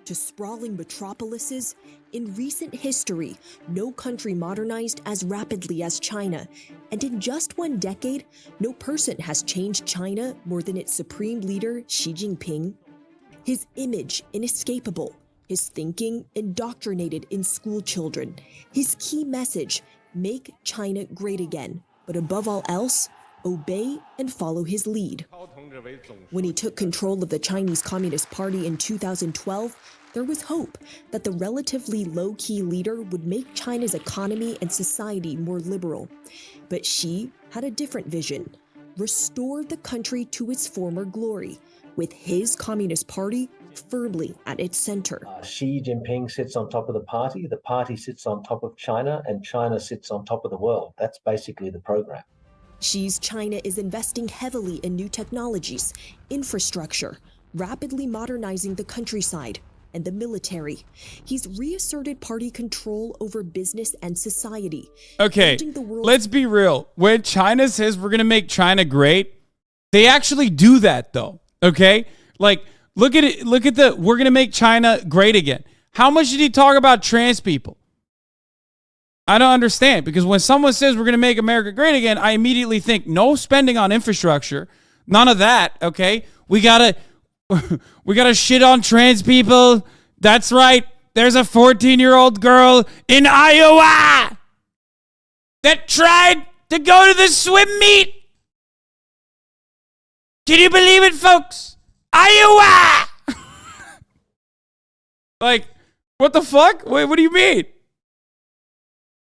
to sprawling metropolises, in recent history, no country modernized as rapidly as China. And in just 1 decade, no person has changed China more than its supreme leader, Xi Jinping. His image inescapable, his thinking indoctrinated in school children. His key message, make China great again. But above all else, obey and follow his lead. When he took control of the Chinese Communist Party in 2012, there was hope that the relatively low-key leader would make China's economy and society more liberal. But Xi had a different vision, restore the country to its former glory, with his Communist Party firmly at its center. Xi Jinping sits on top of the party sits on top of China, and China sits on top of the world. That's basically the program. Xi's China is investing heavily in new technologies, infrastructure, rapidly modernizing the countryside, and the military. He's reasserted party control over business and society. Okay, let's be real. When China says we're going to make China great, they actually do that though, okay? Like, look at it. Look at the, we're going to make China great again. How much did he talk about trans people? I don't understand, because when someone says we're going to make America great again, I immediately think no spending on infrastructure, none of that, okay? We got to shit on trans people. That's right. There's a 14-year-old girl in Iowa that tried to go to the swim meet. Can you believe it, folks? Iowa! Like, what the fuck? Wait, what do you mean?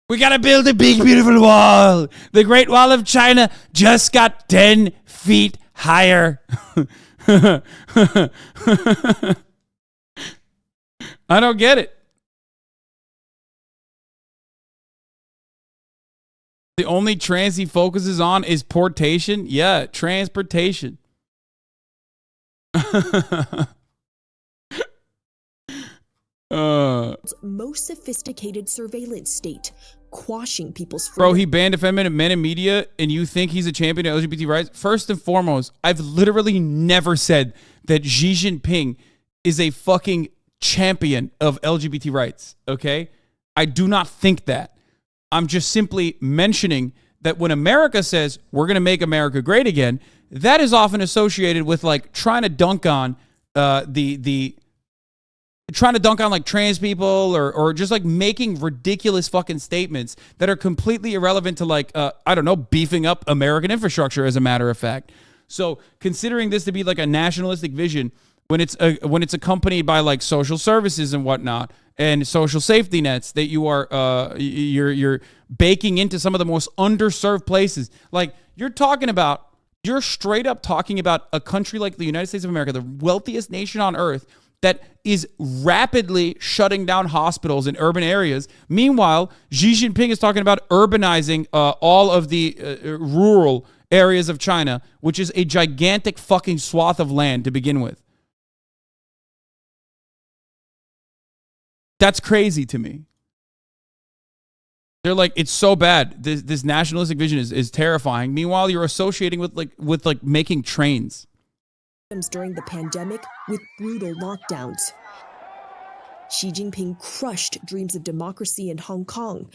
We got to build a big, beautiful wall. The Great Wall of China just got 10 feet higher. I don't get it. The only trans he focuses on is portation. Yeah, transportation. Most sophisticated surveillance state, quashing people's freedom. Bro, he banned effeminate men in media, and you think he's a champion of LGBT rights? First and foremost, I've literally never said that Xi Jinping is a fucking champion of LGBT rights, okay? I do not think that. I'm just simply mentioning that when America says we're going to make America great again, that is often associated with like trying to dunk on trying to dunk on like trans people or just like making ridiculous fucking statements that are completely irrelevant to like, I don't know, beefing up American infrastructure as a matter of fact. So considering this to be like a nationalistic vision when it's accompanied by like social services and whatnot and social safety nets that you are, you're baking into some of the most underserved places. Like you're straight up talking about a country like the United States of America, the wealthiest nation on earth, that is rapidly shutting down hospitals in urban areas. Meanwhile, Xi Jinping is talking about urbanizing all of the rural areas of China, which is a gigantic fucking swath of land to begin with. That's crazy to me. They're like, it's so bad. This nationalistic vision is terrifying. Meanwhile, you're associating with making trains. During the pandemic with brutal lockdowns. Xi Jinping crushed dreams of democracy in Hong Kong,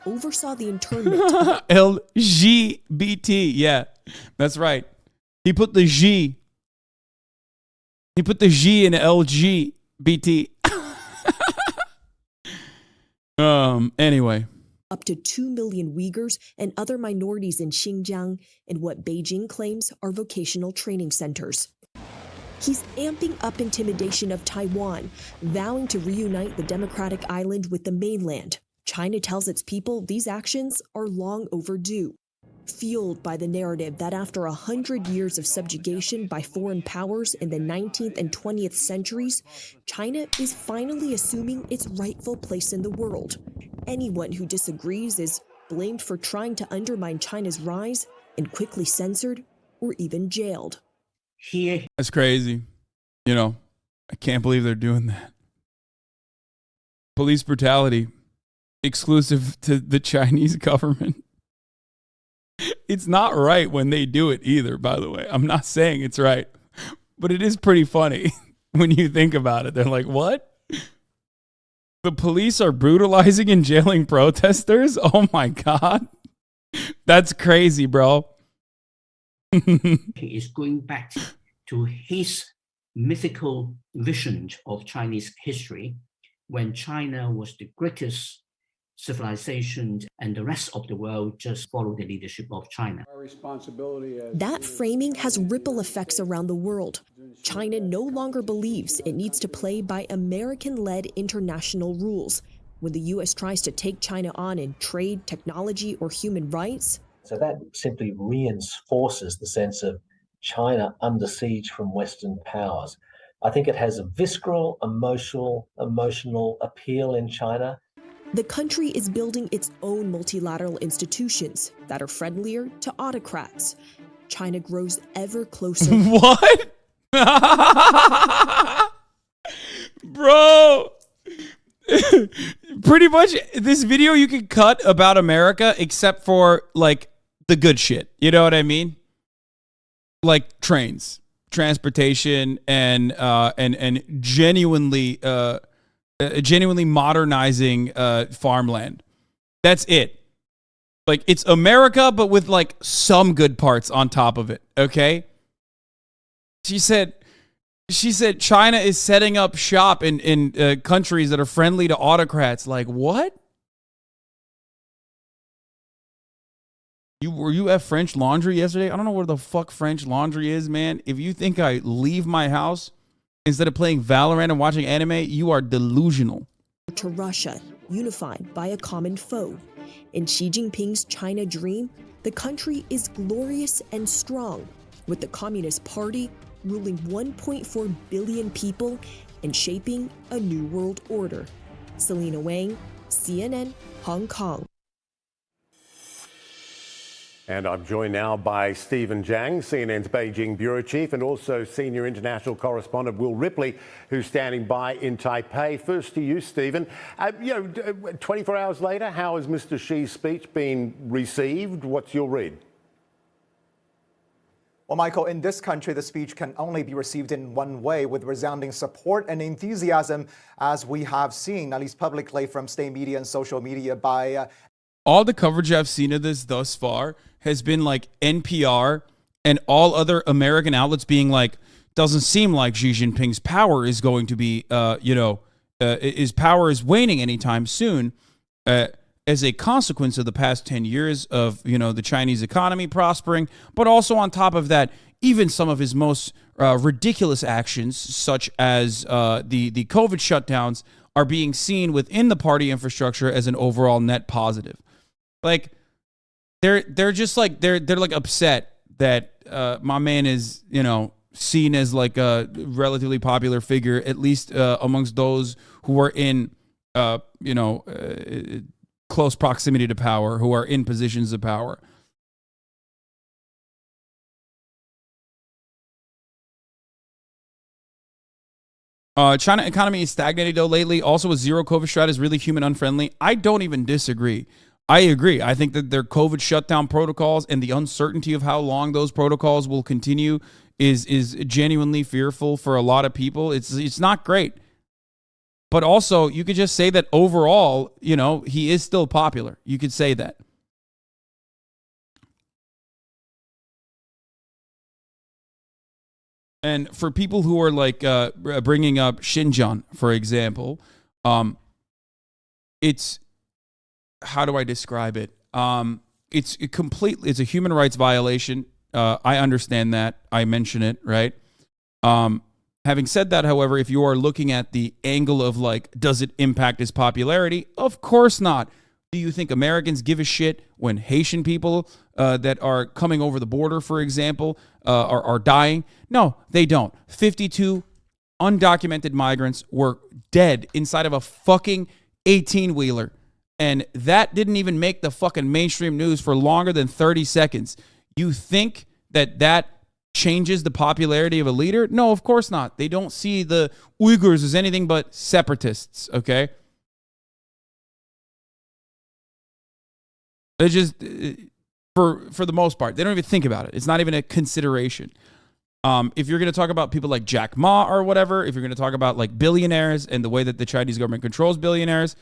oversaw the internment. LGBT, yeah, that's right. He put the G in LGBT. Anyway. Up to 2 million Uyghurs and other minorities in Xinjiang in what Beijing claims are vocational training centers. He's amping up intimidation of Taiwan, vowing to reunite the democratic island with the mainland. China tells its people these actions are long overdue, fueled by the narrative that after 100 years of subjugation by foreign powers in the 19th and 20th centuries, China is finally assuming its rightful place in the world. Anyone who disagrees is blamed for trying to undermine China's rise and quickly censored or even jailed. That's crazy. You know, I can't believe they're doing that. Police brutality exclusive to the Chinese government. It's not right when they do it either, by the way. I'm not saying it's right, but it is pretty funny when you think about it. They're like, what? The police are brutalizing and jailing protesters? Oh my God. That's crazy, bro. He is going back to his mythical vision of Chinese history when China was the greatest civilization and the rest of the world just followed the leadership of China. That framing has ripple effects around the world. China no longer believes it needs to play by American-led international rules. When the U.S. tries to take China on in trade, technology, or human rights. So that simply reinforces the sense of China under siege from Western powers. I think it has a visceral, emotional appeal in China. The country is building its own multilateral institutions that are friendlier to autocrats. China grows ever closer. What? Bro. Pretty much this video you can cut about America except for like the good shit. You know what I mean? Like trains, transportation, and genuinely modernizing farmland. That's it. Like it's America, but with like some good parts on top of it. Okay. She said China is setting up shop in countries that are friendly to autocrats. Like what? Were you at French Laundry yesterday? I don't know where the fuck French Laundry is, man. If you think I leave my house instead of playing Valorant and watching anime, you are delusional. To Russia, unified by a common foe. In Xi Jinping's China dream, the country is glorious and strong, with the Communist Party ruling 1.4 billion people and shaping a new world order. Selena Wang, CNN, Hong Kong. And I'm joined now by Stephen Zhang, CNN's Beijing bureau chief, and also senior international correspondent Will Ripley, who's standing by in Taipei. First to you, Stephen. 24 hours later, how has Mr. Xi's speech been received? What's your read? Well, Michael, in this country, the speech can only be received in one way, with resounding support and enthusiasm, as we have seen, at least publicly from state media and social media by... All the coverage I've seen of this thus far has been like NPR and all other American outlets being like, doesn't seem like Xi Jinping's power is going to be, his power is waning anytime soon as a consequence of the past 10 years of, the Chinese economy prospering. But also on top of that, even some of his most ridiculous actions, such as the COVID shutdowns, are being seen within the party infrastructure as an overall net positive. Like they're just like they're like upset that my man is seen as like a relatively popular figure, at least amongst those who are in close proximity to power, who are in positions of power. China economy is stagnating though lately. Also, a zero COVID shot is really human unfriendly. I don't even disagree. I agree. I think that their COVID shutdown protocols and the uncertainty of how long those protocols will continue is genuinely fearful for a lot of people. It's not great. But also, you could just say that overall, he is still popular. You could say that. And for people who are like bringing up Xinjiang, for example, it's, how do I describe it? It's a human rights violation. I understand that. I mention it, right? Having said that, however, if you are looking at the angle of like, does it impact his popularity? Of course not. Do you think Americans give a shit when Haitian people that are coming over the border, for example, are dying? No, they don't. 52 undocumented migrants were dead inside of a fucking 18-wheeler. And that didn't even make the fucking mainstream news for longer than 30 seconds. You think that changes the popularity of a leader? No, of course not. They don't see the Uyghurs as anything but separatists, okay? They just, for the most part, they don't even think about it. It's not even a consideration. If you're going to talk about people like Jack Ma or whatever, if you're going to talk about like billionaires and the way that the Chinese government controls billionaires,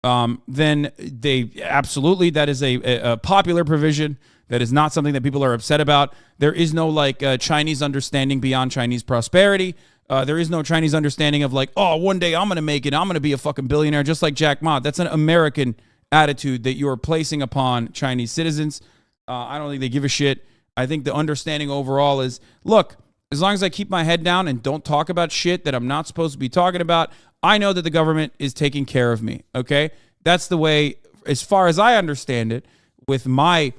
then they absolutely, that is a popular provision. That is not something that people are upset about. There is no like Chinese understanding beyond Chinese prosperity. There is no Chinese understanding of like, oh, one day I'm going to make it. I'm going to be a fucking billionaire just like Jack Ma. That's an American attitude that you are placing upon Chinese citizens. I don't think they give a shit. I think the understanding overall is, look, as long as I keep my head down and don't talk about shit that I'm not supposed to be talking about, I know that the government is taking care of me, okay? That's the way, as far as I understand it, with my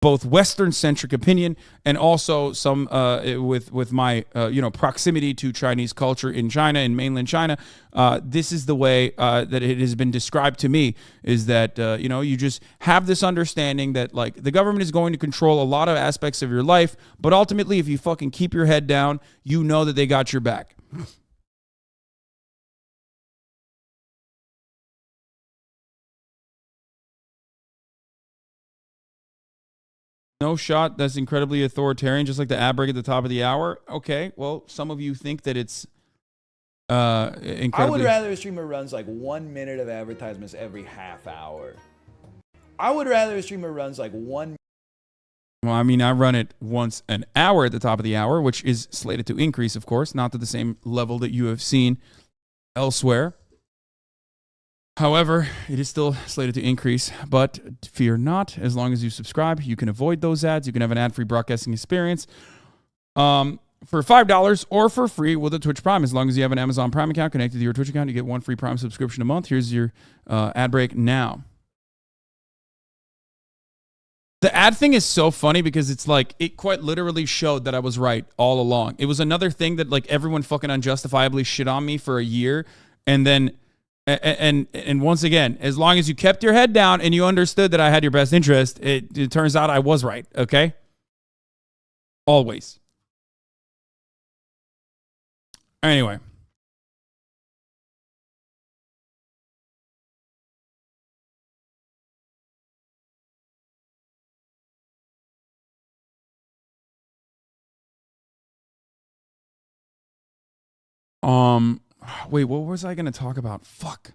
both Western-centric opinion and also some with my proximity to Chinese culture in China, in mainland China. This is the way that it has been described to me, is that you just have this understanding that like the government is going to control a lot of aspects of your life, but ultimately if you fucking keep your head down, you know that they got your back. No shot. That's incredibly authoritarian, just like the ad break at the top of the hour. Okay, well, some of you think that it's incredibly... I would rather a streamer runs like 1 minute of advertisements every half hour. I would rather a streamer runs like 1... Well, I mean, I run it once an hour at the top of the hour, which is slated to increase, of course, not to the same level that you have seen elsewhere. However, it is still slated to increase, but fear not. As long as you subscribe, you can avoid those ads. You can have an ad-free broadcasting experience for $5 or for free with a Twitch Prime. As long as you have an Amazon Prime account connected to your Twitch account, you get one free Prime subscription a month. Here's your ad break now. The ad thing is so funny because it's like, it quite literally showed that I was right all along. It was another thing that like everyone fucking unjustifiably shit on me for a year, and then... And once again, as long as you kept your head down and you understood that I had your best interest, it turns out I was right, okay? Always. Anyway. Wait, what was I going to talk about? Fuck.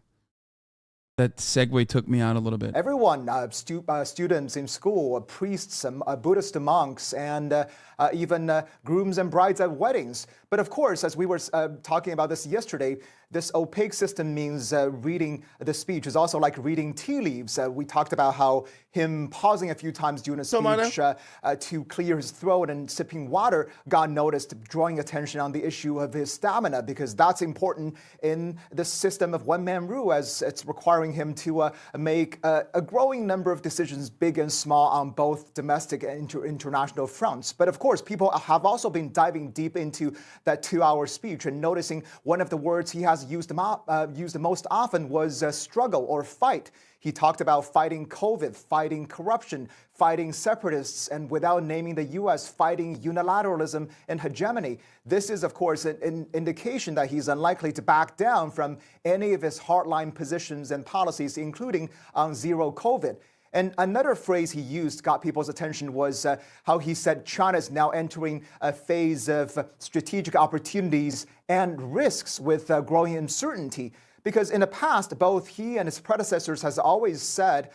That segue took me out a little bit. Everyone, students in school, priests, Buddhist monks, and even grooms and brides at weddings. But of course, as we were talking about this yesterday, this opaque system means reading the speech is also like reading tea leaves. We talked about how him pausing a few times during a speech to clear his throat and sipping water got noticed, drawing attention on the issue of his stamina, because that's important in the system of one-man rule, as it's requiring him to make a growing number of decisions, big and small, on both domestic and international fronts. But of course, people have also been diving deep into that 2-hour speech and noticing one of the words he has used the most often was struggle or fight. He talked about fighting COVID, fighting corruption, fighting separatists, and without naming the U.S., fighting unilateralism and hegemony. This is, of course, an indication that he's unlikely to back down from any of his hardline positions and policies, including on zero COVID. And another phrase he used got people's attention was how he said China is now entering a phase of strategic opportunities and risks with growing uncertainty. Because in the past, both he and his predecessors has always said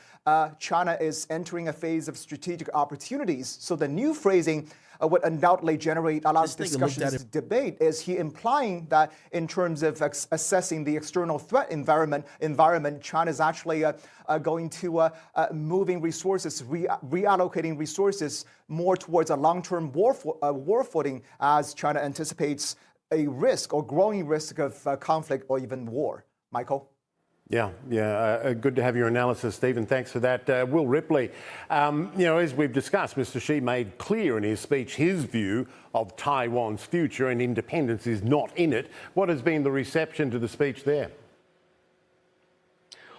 China is entering a phase of strategic opportunities. So the new phrasing would undoubtedly generate a lot of discussions and debate. Is he implying that in terms of assessing the external threat environment, China is actually going to moving resources, reallocating resources more towards a long-term war footing, as China anticipates a risk or growing risk of conflict or even war. Michael? Yeah, good to have your analysis, Stephen. Thanks for that. Will Ripley, as we've discussed, Mr. Xi made clear in his speech his view of Taiwan's future, and independence is not in it. What has been the reception to the speech there?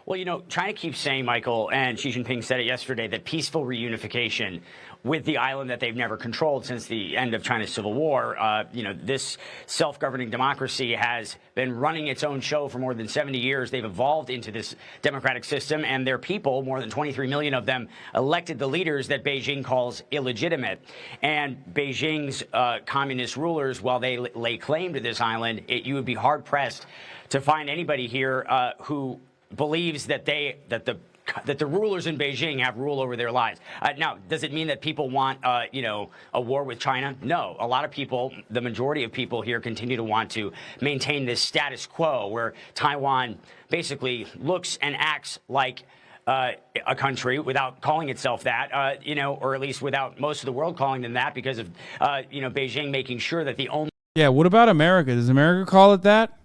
Well, China keeps saying, Michael, and Xi Jinping said it yesterday, that peaceful reunification with the island that they've never controlled since the end of China's civil war. This self-governing democracy has been running its own show for more than 70 years. They've evolved into this democratic system, and their people, more than 23 million of them, elected the leaders that Beijing calls illegitimate. And Beijing's communist rulers, while they lay claim to this island, you would be hard-pressed to find anybody here who believes that the rulers in Beijing have rule over their lives. Now, does it mean that people want, a war with China? No. A lot of people, the majority of people here, continue to want to maintain this status quo where Taiwan basically looks and acts like a country without calling itself that, or at least without most of the world calling them that, because of, Beijing making sure that the only... Yeah, what about America? Does America call it that?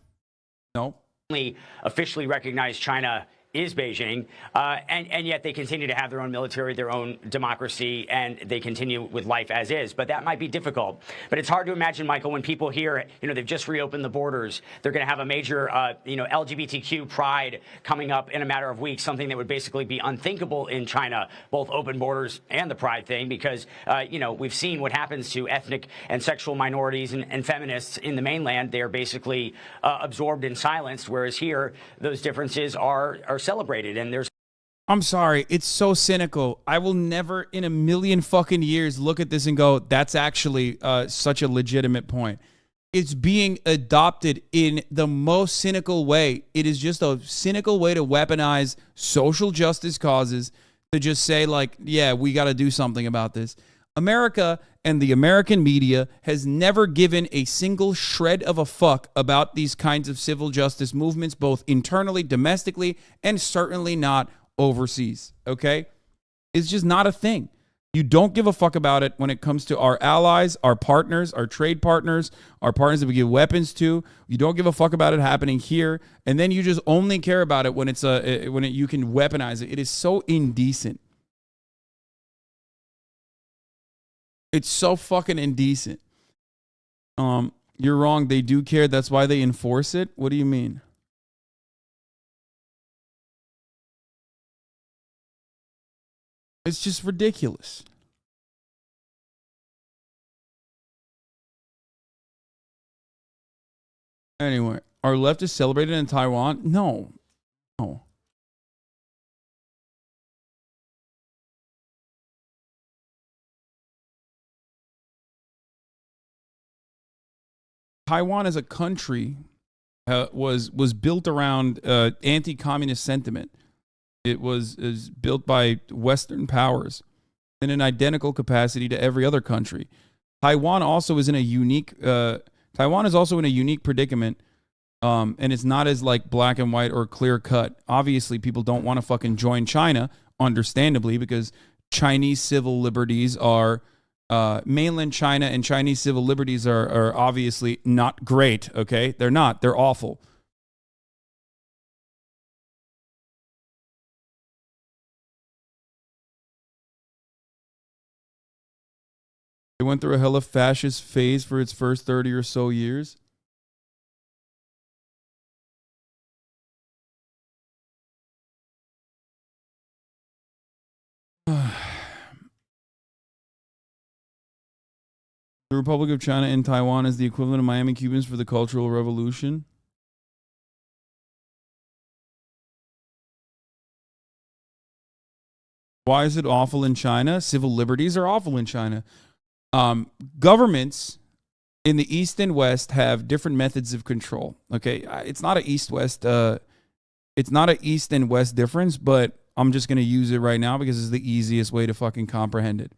No. Only officially recognized China is Beijing, and yet they continue to have their own military, their own democracy, and they continue with life as is. But that might be difficult. But it's hard to imagine, Michael, when people hear, they've just reopened the borders, they're going to have a major, LGBTQ pride coming up in a matter of weeks, something that would basically be unthinkable in China, both open borders and the pride thing, because, we've seen what happens to ethnic and sexual minorities and feminists in the mainland. They're basically absorbed and silenced, whereas here, those differences are celebrated, and there's... I'm sorry, it's so cynical. I will never in a million fucking years look at this and go, that's actually such a legitimate point. It's being adopted in the most cynical way. It is just a cynical way to weaponize social justice causes, to just say, like, yeah, we got to do something about this. America and the American media has never given a single shred of a fuck about these kinds of civil justice movements, both internally, domestically, and certainly not overseas, okay? It's just not a thing. You don't give a fuck about it when it comes to our allies, our partners, our trade partners, our partners that we give weapons to. You don't give a fuck about it happening here, and then you just only care about it when you can weaponize it. It is so indecent. It's so fucking indecent. You're wrong. They do care. That's why they enforce it. What do you mean? It's just ridiculous. Anyway, are leftists celebrated in Taiwan? No. No. Taiwan as a country was built around anti-communist sentiment. It is built by Western powers in an identical capacity to every other country. Taiwan also is in a unique. Taiwan is also in a unique predicament, and it's not as like black and white or clear cut. Obviously, people don't want to fucking join China, understandably, because Chinese civil liberties are. Mainland China and Chinese civil liberties are obviously not great, okay? They're not. They're awful. It went through a hella fascist phase for its first 30 or so years. The Republic of China and Taiwan is the equivalent of Miami Cubans for the Cultural Revolution. Why is it awful in China? Civil liberties are awful in China. Governments in the East and West have different methods of control. Okay, it's not a East-West. It's not an East and West difference, but I'm just going to use it right now because it's the easiest way to fucking comprehend it.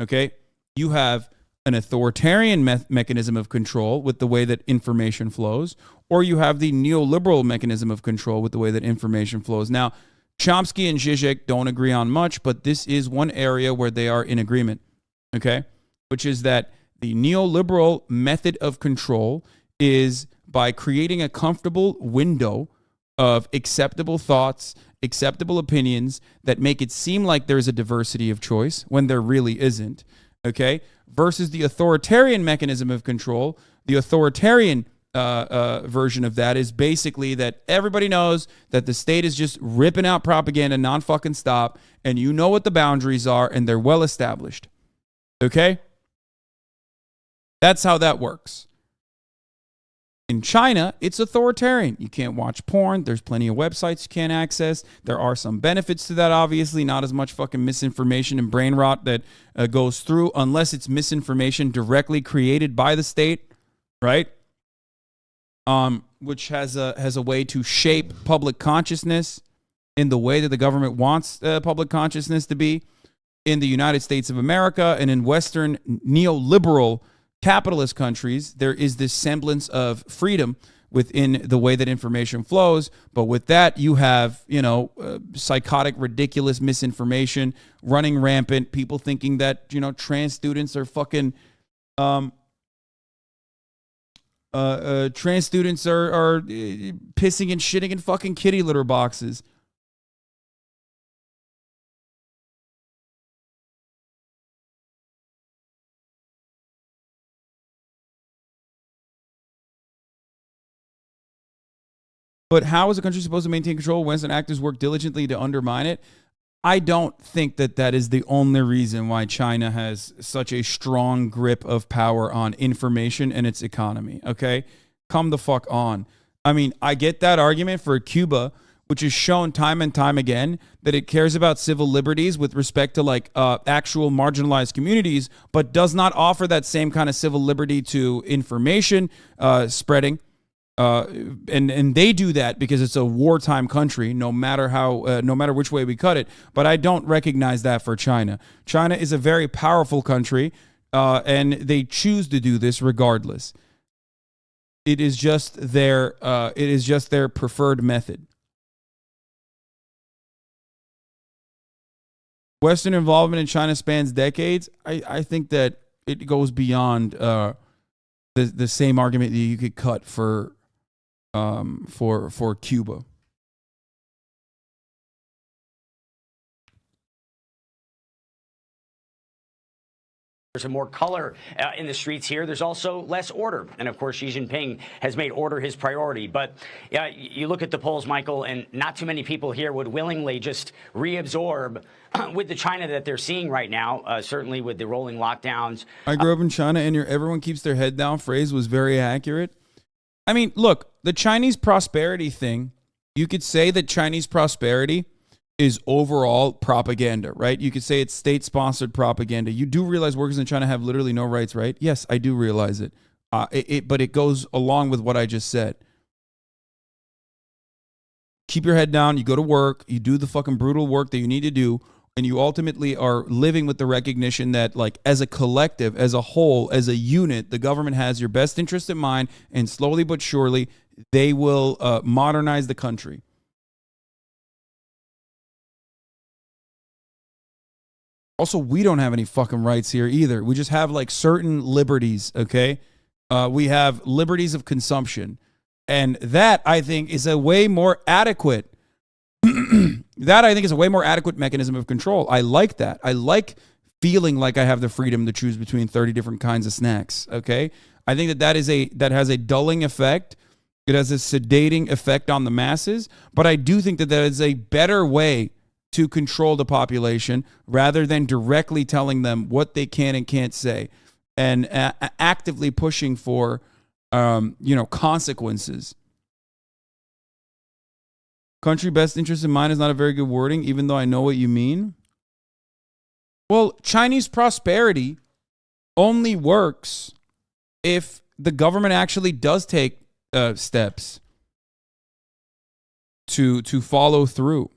Okay, you have an authoritarian mechanism of control with the way that information flows, or you have the neoliberal mechanism of control with the way that information flows. Now, Chomsky and Zizek don't agree on much, but this is one area where they are in agreement, okay? Which is that the neoliberal method of control is by creating a comfortable window of acceptable thoughts, acceptable opinions that make it seem like there's a diversity of choice when there really isn't, okay? Versus the authoritarian mechanism of control. The authoritarian version of that is basically that everybody knows that the state is just ripping out propaganda non-fucking stop, and you know what the boundaries are, and they're well established, okay? That's how that works. In China, it's authoritarian. You can't watch porn. There's plenty of websites you can't access. There are some benefits to that, obviously. Not as much fucking misinformation and brain rot that goes through, unless it's misinformation directly created by the state, right? Which has a way to shape public consciousness in the way that the government wants public consciousness to be. In the United States of America and in Western neoliberal capitalist countries, there is this semblance of freedom within the way that information flows. But with that, you have, psychotic, ridiculous misinformation running rampant, people thinking that, trans students are fucking, trans students are pissing and shitting in fucking kitty litter boxes. But how is a country supposed to maintain control when Western actors work diligently to undermine it? I don't think that is the only reason why China has such a strong grip of power on information and its economy, okay? Come the fuck on. I mean, I get that argument for Cuba, which is shown time and time again that it cares about civil liberties with respect to actual marginalized communities, but does not offer that same kind of civil liberty to information spreading. And they do that because it's a wartime country, no matter which way we cut it. But I don't recognize that for China. China is a very powerful country, and they choose to do this regardless. It is just their preferred method. Western involvement in China spans decades. I think that it goes beyond the same argument that you could cut for Cuba. There's some more color in the streets here. There's also less order. And of course, Xi Jinping has made order his priority. But you look at the polls, Michael, and not too many people here would willingly just reabsorb with the China that they're seeing right now, certainly with the rolling lockdowns. I grew up in China, and your everyone keeps their head down phrase was very accurate. I mean, look, the Chinese prosperity thing, you could say that Chinese prosperity is overall propaganda, right? You could say it's state-sponsored propaganda. You do realize workers in China have literally no rights, right? Yes, I do realize it. But it goes along with what I just said. Keep your head down. You go to work. You do the fucking brutal work that you need to do. And you ultimately are living with the recognition that, as a collective, as a whole, as a unit, the government has your best interest in mind. And slowly but surely, they will modernize the country. Also, we don't have any fucking rights here either. We just have certain liberties, okay? We have liberties of consumption. And that, I think, is a way more adequate. That, I think, is a way more adequate mechanism of control. I like that. I like feeling like I have the freedom to choose between 30 different kinds of snacks, okay? I think that has a dulling effect. It has a sedating effect on the masses. But I do think that is a better way to control the population rather than directly telling them what they can and can't say and actively pushing for, consequences. Country best interest in mind is not a very good wording, even though I know what you mean. Well, Chinese prosperity only works if the government actually does take steps to follow through.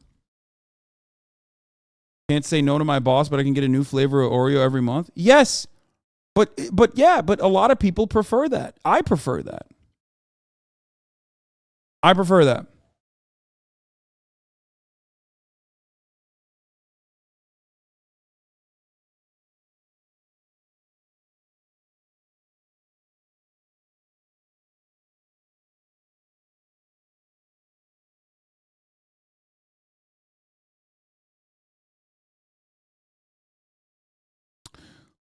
Can't say no to my boss, but I can get a new flavor of Oreo every month. Yes, but a lot of people prefer that. I prefer that.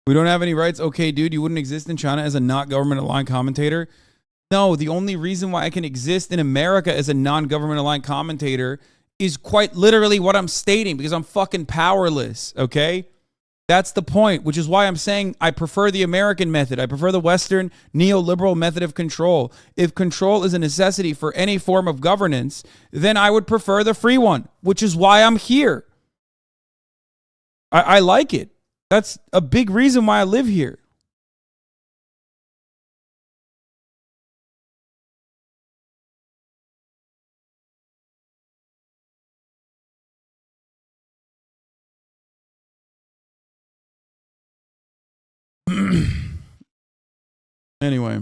We don't have any rights. Okay, dude, you wouldn't exist in China as a not government aligned commentator. No, the only reason why I can exist in America as a non-government aligned commentator is quite literally what I'm stating, because I'm fucking powerless, okay? That's the point, which is why I'm saying I prefer the American method. I prefer the Western neoliberal method of control. If control is a necessity for any form of governance, then I would prefer the free one, which is why I'm here. I like it. That's a big reason why I live here. Anyway.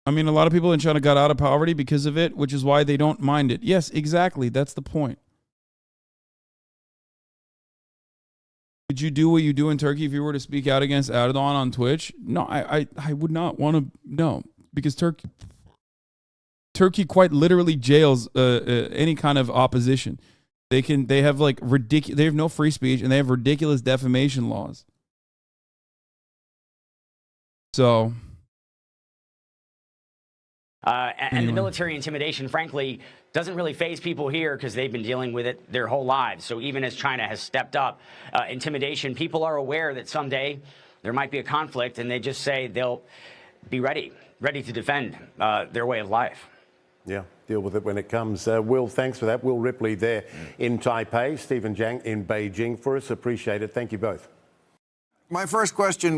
I mean, a lot of people in China got out of poverty because of it, which is why they don't mind it. Yes, exactly. That's the point. Would you do what you do in Turkey if you were to speak out against Erdogan on Twitch? No, I would not want to. No, because Turkey quite literally jails any kind of opposition. They have like they have no free speech, and they have ridiculous defamation laws. So. And the military intimidation, frankly, doesn't really faze people here because they've been dealing with it their whole lives. So even as China has stepped up intimidation, people are aware that someday there might be a conflict, and they just say they'll be ready to defend their way of life. Yeah, deal with it when it comes. Will, thanks for that. Will Ripley there in Taipei, Stephen Jiang in Beijing for us. Appreciate it. Thank you both. My first question.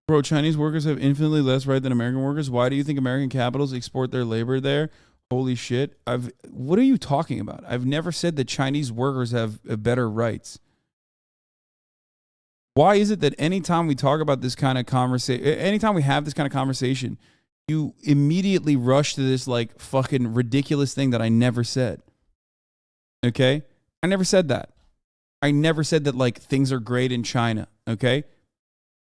Bro, Chinese workers have infinitely less right than American workers. Why do you think American capitals export their labor there? Holy shit. What are you talking about? I've never said that Chinese workers have better rights. Why is it that anytime we talk about this kind of conversation, anytime we have this kind of conversation, you immediately rush to this like fucking ridiculous thing that I never said? Okay? I never said that. I never said that like things are great in China. Okay?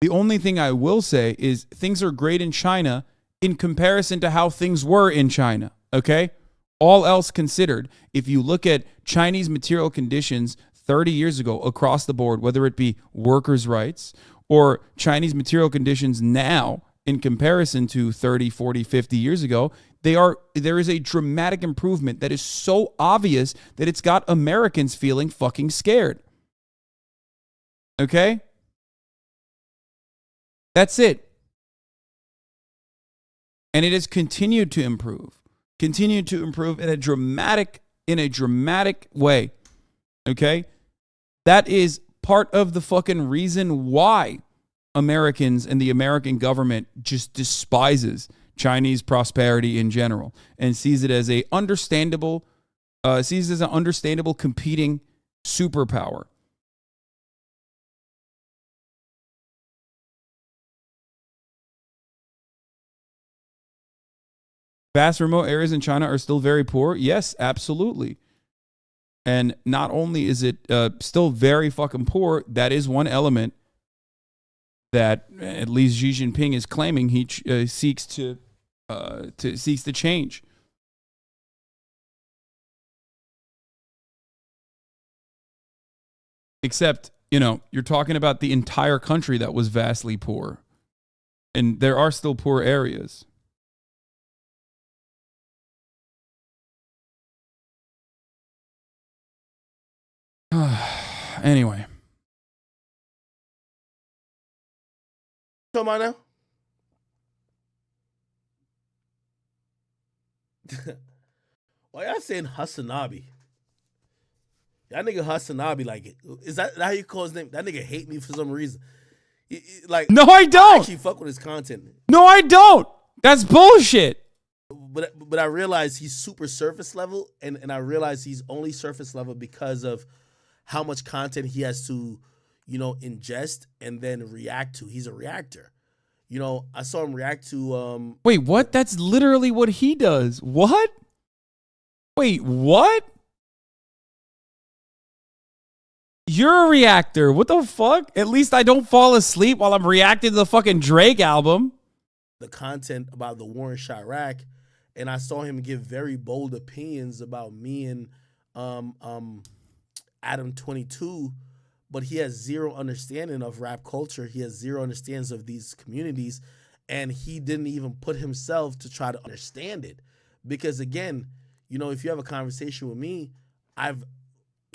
The only thing I will say is things are great in China in comparison to how things were in China, okay? All else considered, if you look at Chinese material conditions 30 years ago across the board, whether it be workers' rights or Chinese material conditions now in comparison to 30, 40, 50 years ago, there is a dramatic improvement that is so obvious that it's got Americans feeling fucking scared. Okay? That's it. And it has continued to improve in a dramatic way. Okay? That is part of the fucking reason why Americans and the American government just despises Chinese prosperity in general and sees it as an understandable competing superpower. Vast remote areas in China are still very poor. Yes, absolutely. And not only is it still very fucking poor, that is one element that at least Xi Jinping is claiming he seeks to change. Except, you're talking about the entire country that was vastly poor. And there are still poor areas. Anyway. Come on now. Why y'all saying HasanAbi? That nigga HasanAbi, like, is that how you call his name? That nigga hate me for some reason. Like, no, I don't. I actually fuck with his content. No, I don't. That's bullshit. But I realize he's super surface level, and I realize he's only surface level because of how much content he has to, ingest and then react to. He's a reactor. I saw him react to... Wait, what? That's literally what he does. What? Wait, what? You're a reactor. What the fuck? At least I don't fall asleep while I'm reacting to the fucking Drake album. The content about the war in Chirac, and I saw him give very bold opinions about me and Adam 22, but he has zero understanding of rap culture. He has zero understanding of these communities, and he didn't even put himself to try to understand it. Because again, you know, if you have a conversation with me, I've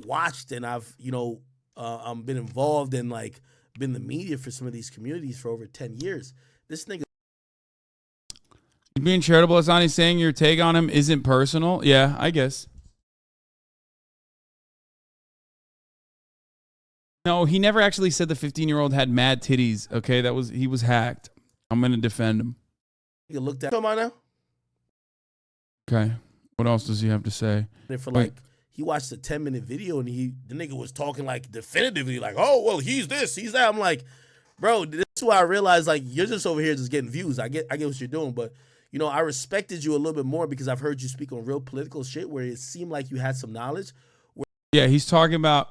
watched and I've, you know, been involved in like been the media for some of these communities for over 10 years. This nigga being charitable, Hassan, he's saying your take on him isn't personal. Yeah, I guess. No, he never actually said the 15-year-old had mad titties. Okay, he was hacked. I'm gonna defend him. You looked at him now. Okay, what else does he have to say? For like, he watched a 10-minute video and the nigga was talking like definitively, like, oh well, he's this, he's that. I'm like, bro, this is why I realized like you're just over here just getting views. I get what you're doing, but you know, I respected you a little bit more because I've heard you speak on real political shit where it seemed like you had some knowledge. Yeah, he's talking about,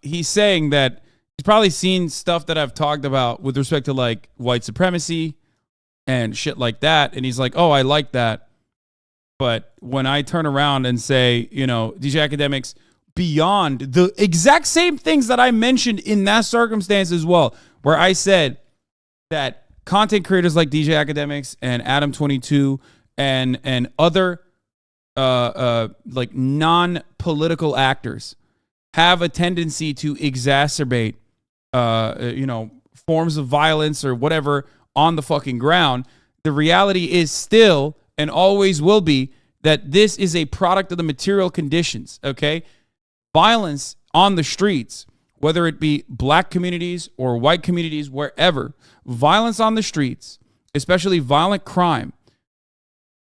he's saying that he's probably seen stuff that I've talked about with respect to like white supremacy and shit like that. And he's like, oh, I like that. But when I turn around and say, you know, DJ Academics, beyond the exact same things that I mentioned in that circumstance as well, where I said that content creators like DJ Academics and Adam 22 and other like non-political actors have a tendency to exacerbate, you know, forms of violence or whatever on the fucking ground. The reality is still and always will be that this is a product of the material conditions, okay? Violence on the streets, whether it be black communities or white communities, wherever, violence on the streets, especially violent crime,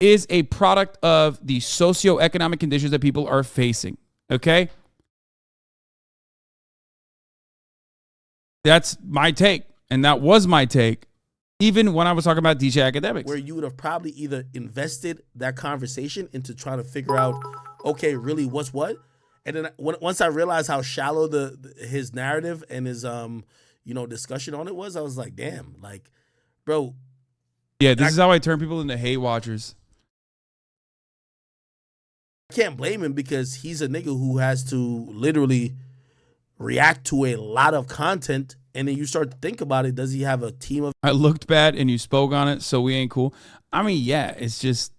is a product of the socioeconomic conditions that people are facing, okay? That's my take, and that was my take, even when I was talking about DJ Academics. Where you would have probably either invested that conversation into trying to figure out, okay, really what's what? And then once I realized how shallow his narrative and his, you know, discussion on it was, I was like, damn, like, bro. Yeah, this is how I turn people into hate watchers. I can't blame him because he's a nigga who has to literally react to a lot of content, and then you start to think about it. Does he have a team of? I looked bad, and you spoke on it, so we ain't cool. I mean, yeah, it's just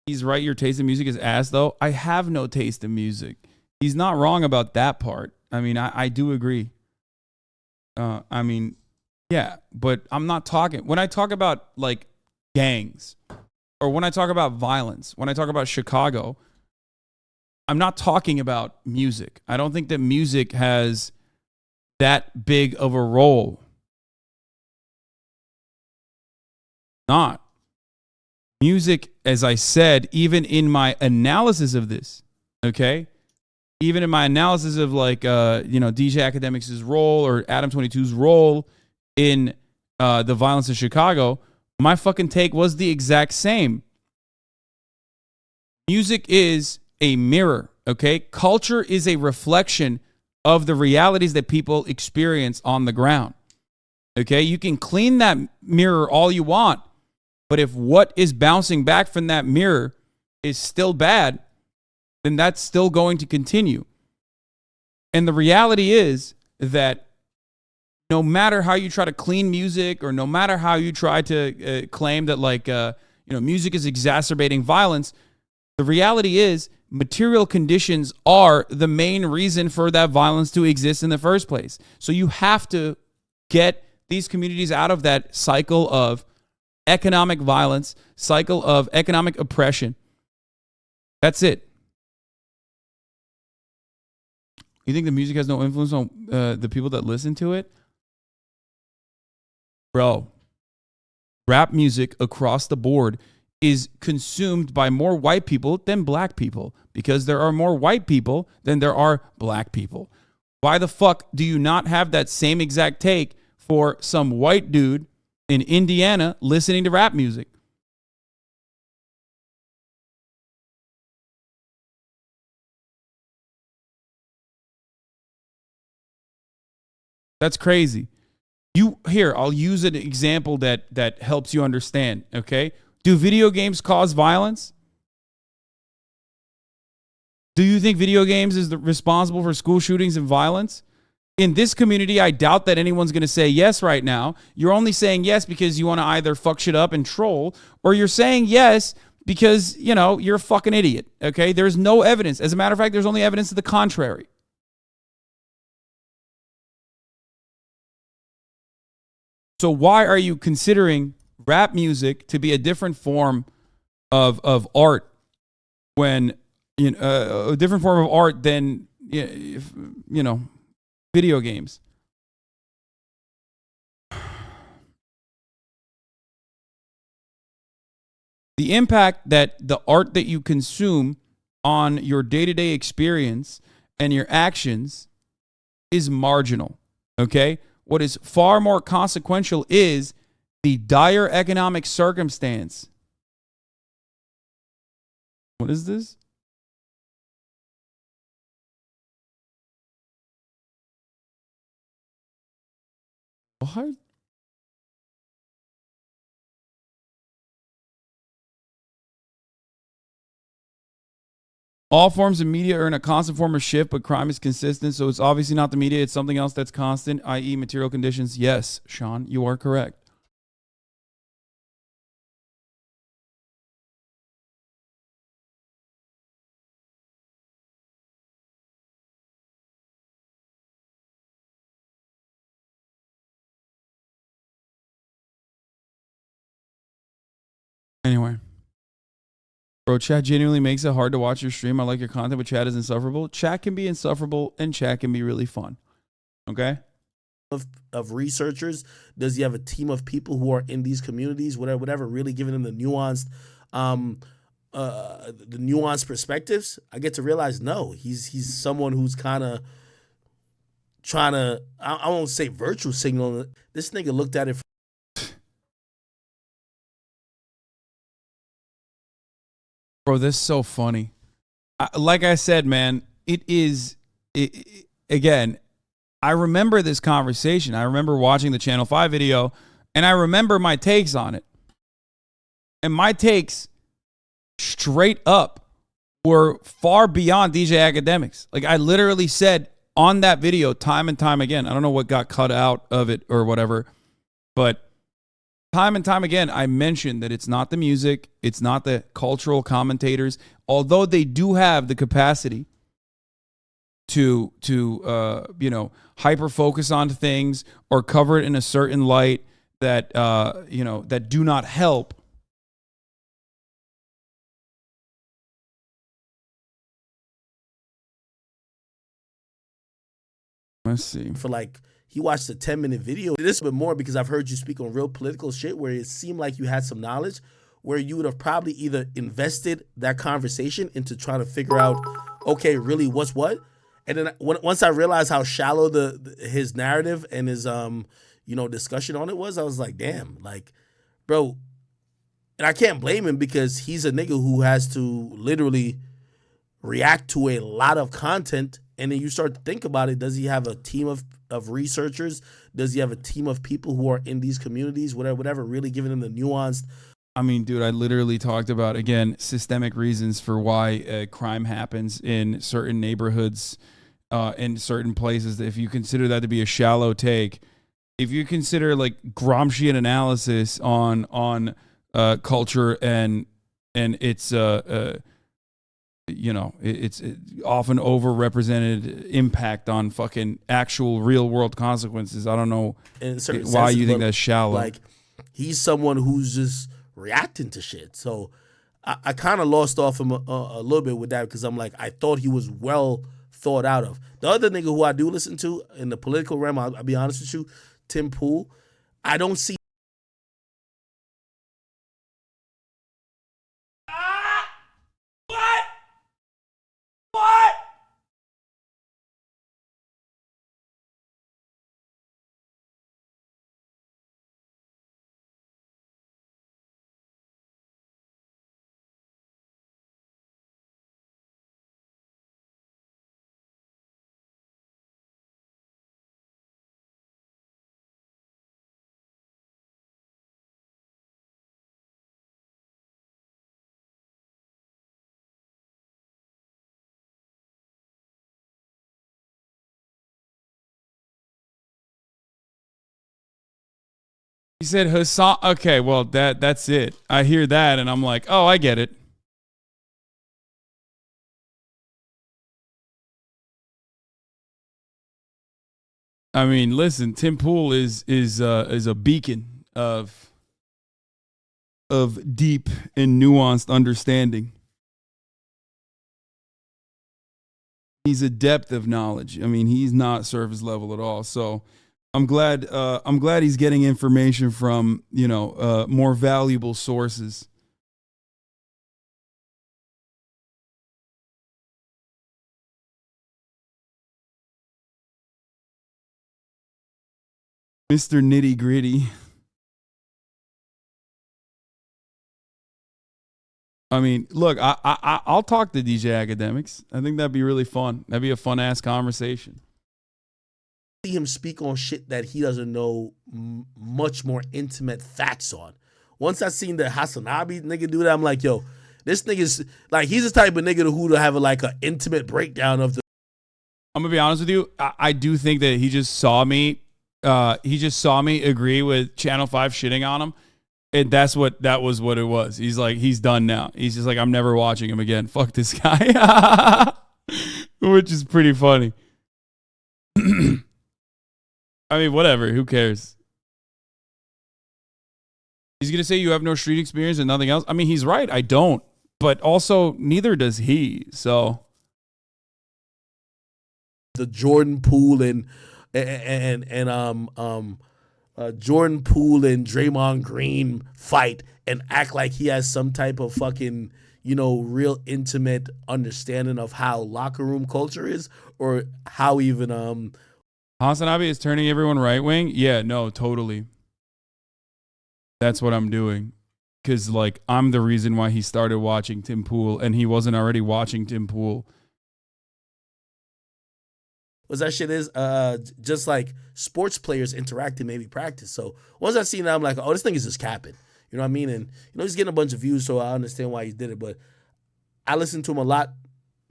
he's right. Your taste in music is ass, though. I have no taste in music. He's not wrong about that part. I mean, I do agree. I mean, yeah, but I'm not talking when I talk about like gangs. Or when I talk about violence, when I talk about Chicago, I'm not talking about music. I don't think that music has that big of a role. Not. Music, as I said, even in my analysis of this, okay? Even in my analysis of like, you know, DJ Academics' role or Adam 22's role in the violence of Chicago, my fucking take was the exact same. Music is a mirror, okay? Culture is a reflection of the realities that people experience on the ground, okay? You can clean that mirror all you want, but if what is bouncing back from that mirror is still bad, then that's still going to continue. And the reality is that no matter how you try to clean music or no matter how you try to claim that like, you know, music is exacerbating violence, the reality is material conditions are the main reason for that violence to exist in the first place. So you have to get these communities out of that cycle of economic violence, cycle of economic oppression. That's it. You think the music has no influence on the people that listen to it? Bro, rap music across the board is consumed by more white people than black people because there are more white people than there are black people. Why the fuck do you not have that same exact take for some white dude in Indiana listening to rap music? That's crazy. I'll use an example that helps you understand, okay? Do video games cause violence? Do you think video games is responsible for school shootings and violence? In this community, I doubt that anyone's going to say yes right now. You're only saying yes because you want to either fuck shit up and troll, or you're saying yes because, you know, you're a fucking idiot, okay? There's no evidence. As a matter of fact, there's only evidence to the contrary. So why are you considering rap music to be a different form of art when, you know, a different form of art than, you know, video games? The impact that the art that you consume on your day-to-day experience and your actions is marginal, okay? What is far more consequential is the dire economic circumstance. What is this? What? All forms of media are in a constant form of shift, but crime is consistent. So it's obviously not the media. It's something else that's constant, i.e. material conditions. Yes, Sean, you are correct. Anyway. Bro, chat genuinely makes it hard to watch your stream. I like your content, but chat is insufferable. Chat can be insufferable, and chat can be really fun. Okay? Of researchers? Does he have a team of people who are in these communities, whatever, really giving them the nuanced perspectives? I get to realize, no, he's someone who's kind of trying to, I won't say virtue signal. This nigga looked at it. Bro, this is so funny. Like I said, man, again, I remember this conversation. I remember watching the Channel 5 video, and I remember my takes on it. And my takes, straight up, were far beyond DJ Academics. Like, I literally said on that video time and time again, I don't know what got cut out of it or whatever, but time and time again, I mentioned that it's not the music, it's not the cultural commentators, although they do have the capacity to you know, hyper focus on things or cover it in a certain light that you know, that do not help. Let's see. For like, he watched a 10-minute video. This a bit more because I've heard you speak on real political shit where it seemed like you had some knowledge where you would have probably either invested that conversation into trying to figure out, okay, really what's what? And then once I realized how shallow his narrative and his you know, discussion on it was, I was like, damn, like, bro. And I can't blame him because he's a nigga who has to literally react to a lot of content. And then you start to think about it. Does he have a team of researchers? Does he have a team of people who are in these communities, whatever, really giving them the nuanced? I mean, dude, I literally talked about, again, systemic reasons for why crime happens in certain neighborhoods, in certain places. If you consider that to be a shallow take, if you consider like Gramscian analysis on culture and its you know, it's often overrepresented impact on fucking actual real world consequences. I don't know why you think that's shallow. Like, he's someone who's just reacting to shit. So I kind of lost off him a little bit with that because I'm like, I thought he was well thought out of. The other nigga who I do listen to in the political realm, I'll be honest with you, Tim Pool, I don't see said Hasan. Okay, well that's it. I hear that and I'm like, oh, I get it. I mean, listen, Tim Pool is a beacon of deep and nuanced understanding. He's a depth of knowledge. I mean, he's not surface level at all. So I'm glad he's getting information from, more valuable sources. Mr. Nitty Gritty. I mean, look, I'll talk to DJ Academics. I think that'd be really fun. That'd be a fun ass conversation. See him speak on shit that he doesn't know much more intimate facts on. Once I seen the HasanAbi nigga do that, I'm like, yo, this nigga's like, he's the type of nigga who to have like an intimate breakdown of the. I'm gonna be honest with you. I do think that he just saw me. He just saw me agree with Channel 5 shitting on him. And that was what it was. He's like, he's done now. He's just like, I'm never watching him again. Fuck this guy. Which is pretty funny. I mean, whatever. Who cares? He's going to say you have no street experience and nothing else. I mean, he's right. I don't. But also, neither does he. So. The Jordan Poole and Jordan Poole and Draymond Green fight and act like he has some type of fucking, real intimate understanding of how locker room culture is, or how even HasanAbi is turning everyone right wing. Yeah, no, totally. That's what I'm doing. Because, like, I'm the reason why he started watching Tim Pool, and he wasn't already watching Tim Pool. What that shit is just like sports players interacting, maybe practice. So once I seen that, I'm like, oh, this thing is just capping. You know what I mean? And he's getting a bunch of views, so I understand why he did it. But I listened to him a lot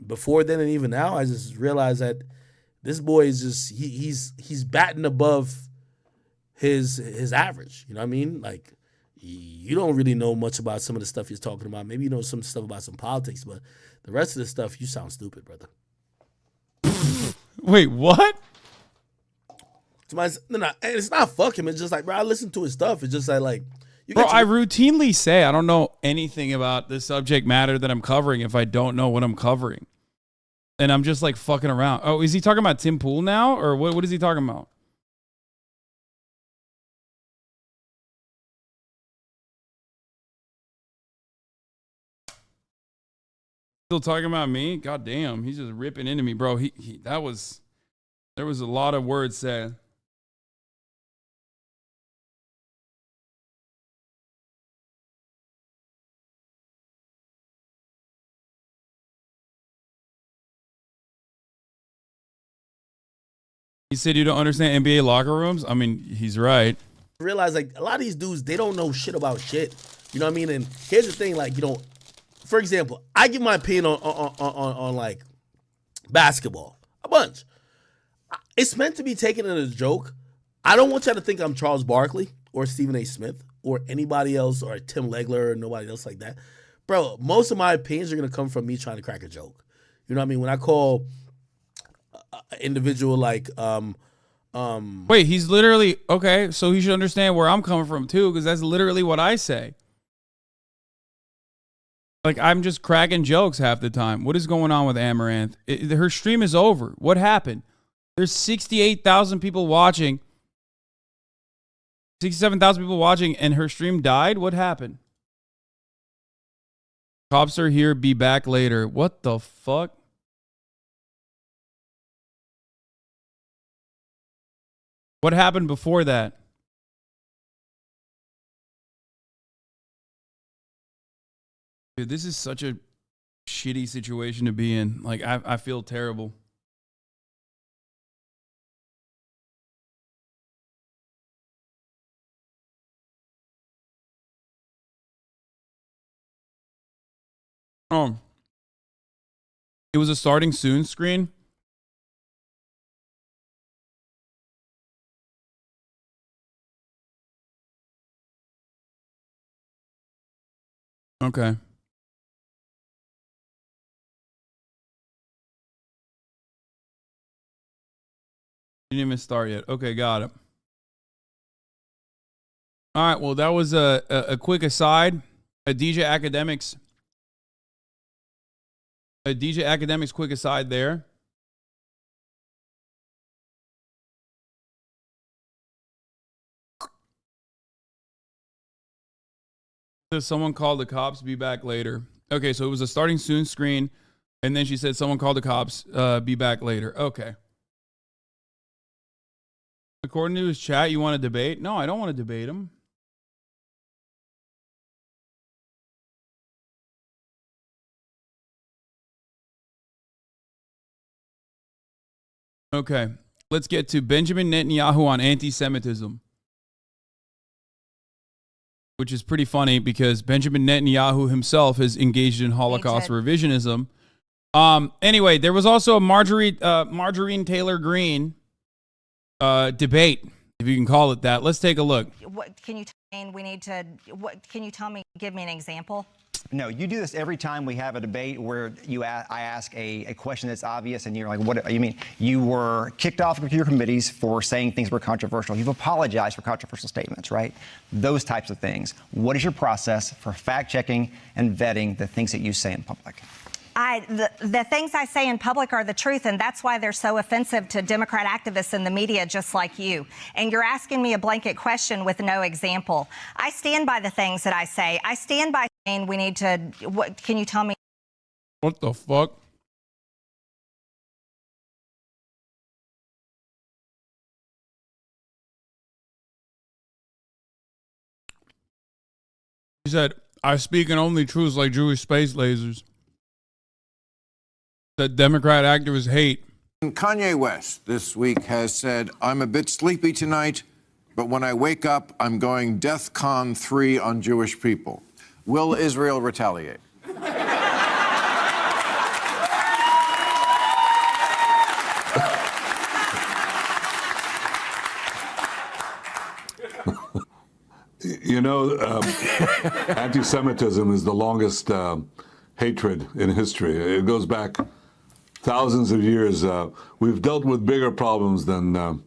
before then, and even now, I just realized that this boy is just he's batting above his average. You know what I mean? Like, you don't really know much about some of the stuff he's talking about. Maybe you know some stuff about some politics, but the rest of the stuff, you sound stupid, brother. Wait, what? It's not fuck him. It's just like, bro, I listen to his stuff. It's just like bro, I routinely say I don't know anything about the subject matter that I'm covering if I don't know what I'm covering. And I'm just like fucking around. Oh, is he talking about Tim Pool now? Or what is he talking about? Still talking about me? God damn, he's just ripping into me, bro. There was a lot of words said. He said you don't understand NBA locker rooms? I mean, he's right. Realize like a lot of these dudes, they don't know shit about shit. You know what I mean? And here's the thing, like, for example, I give my opinion on like basketball a bunch. It's meant to be taken as a joke. I don't want y'all to think I'm Charles Barkley or Stephen A. Smith or anybody else or Tim Legler or nobody else like that. Bro, most of my opinions are going to come from me trying to crack a joke. You know what I mean? When I call an individual like wait, he's literally okay, so he should understand where I'm coming from too, because that's literally what I say. Like, I'm just cracking jokes half the time. What is going on with Amaranth? Her stream is over. What happened? There's 68,000 people watching. 67,000 people watching, and her stream died? What happened? Cops are here. Be back later. What the fuck? What happened before that? Dude, this is such a shitty situation to be in. Like, I feel terrible. It was a starting soon screen. Okay. Didn't even start yet. Okay, got it. All right, well, that was a quick aside. A DJ Academics quick aside there. Someone called the cops, be back later. Okay, so it was a starting soon screen, and then she said someone called the cops, be back later. Okay. According to his chat, you want to debate? No, I don't want to debate him. Okay, let's get to Benjamin Netanyahu on anti-Semitism, which is pretty funny because Benjamin Netanyahu himself has engaged in Holocaust revisionism. Anyway, there was also a Marjorie Taylor Greene debate, if you can call it that. Let's take a look. What can you tell me? We need to. What can you tell me? Give me an example. No, you do this every time we have a debate where I ask a question that's obvious and you're like, what you mean? You were kicked off of your committees for saying things were controversial. You've apologized for controversial statements, right? Those types of things. What is your process for fact-checking and vetting the things that you say in public? The things I say in public are the truth, and that's why they're so offensive to Democrat activists in the media just like you. And you're asking me a blanket question with no example. I stand by the things that I say. I stand by saying we need to. What can you tell me? What the fuck? He said, I speak in only truths like Jewish space lasers that Democrat activists hate. Kanye West this week has said, I'm a bit sleepy tonight, but when I wake up, I'm going DEFCON 3 on Jewish people. Will Israel retaliate? You know, anti-Semitism is the longest hatred in history. It goes back thousands of years. We've dealt with bigger problems than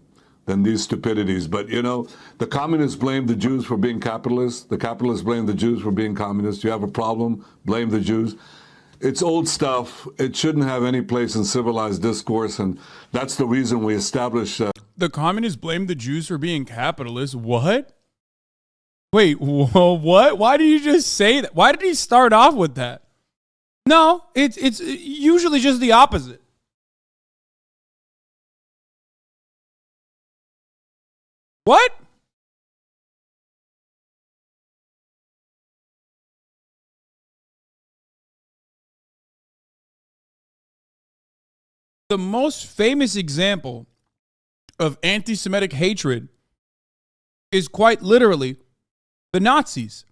these stupidities. But, you know, the communists blame the Jews for being capitalists. The capitalists blame the Jews for being communists. You have a problem, blame the Jews. It's old stuff. It shouldn't have any place in civilized discourse. And that's the reason we established... The communists blame the Jews for being capitalists? What? Wait, what? Why did you just say that? Why did he start off with that? No, it's usually just the opposite. What? The most famous example of anti-Semitic hatred is quite literally the Nazis,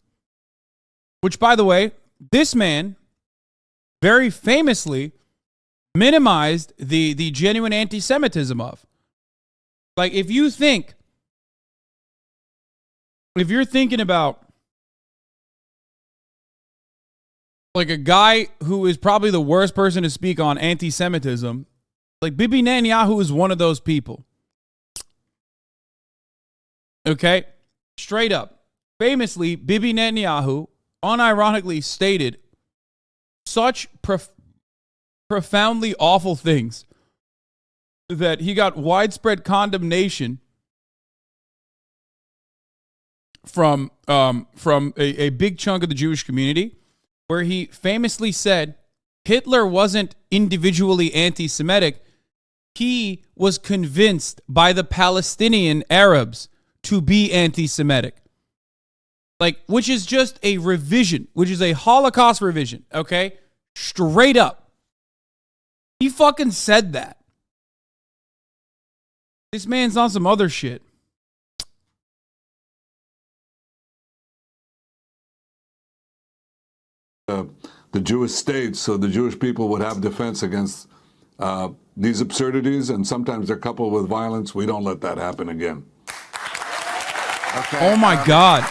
which, by the way, this man very famously minimized the genuine anti-Semitism of. Like, if you're thinking about like a guy who is probably the worst person to speak on anti-Semitism, like Bibi Netanyahu is one of those people. Okay? Straight up. Famously, Bibi Netanyahu unironically stated such profoundly awful things that he got widespread condemnation from a big chunk of the Jewish community, where he famously said Hitler wasn't individually anti-Semitic. He was convinced by the Palestinian Arabs to be anti-Semitic. Like, which is just a revision, which is a Holocaust revision, okay? Straight up. He fucking said that. This man's on some other shit. The Jewish state, so the Jewish people would have defense against these absurdities, and sometimes they're coupled with violence. We don't let that happen again. Okay, oh my God.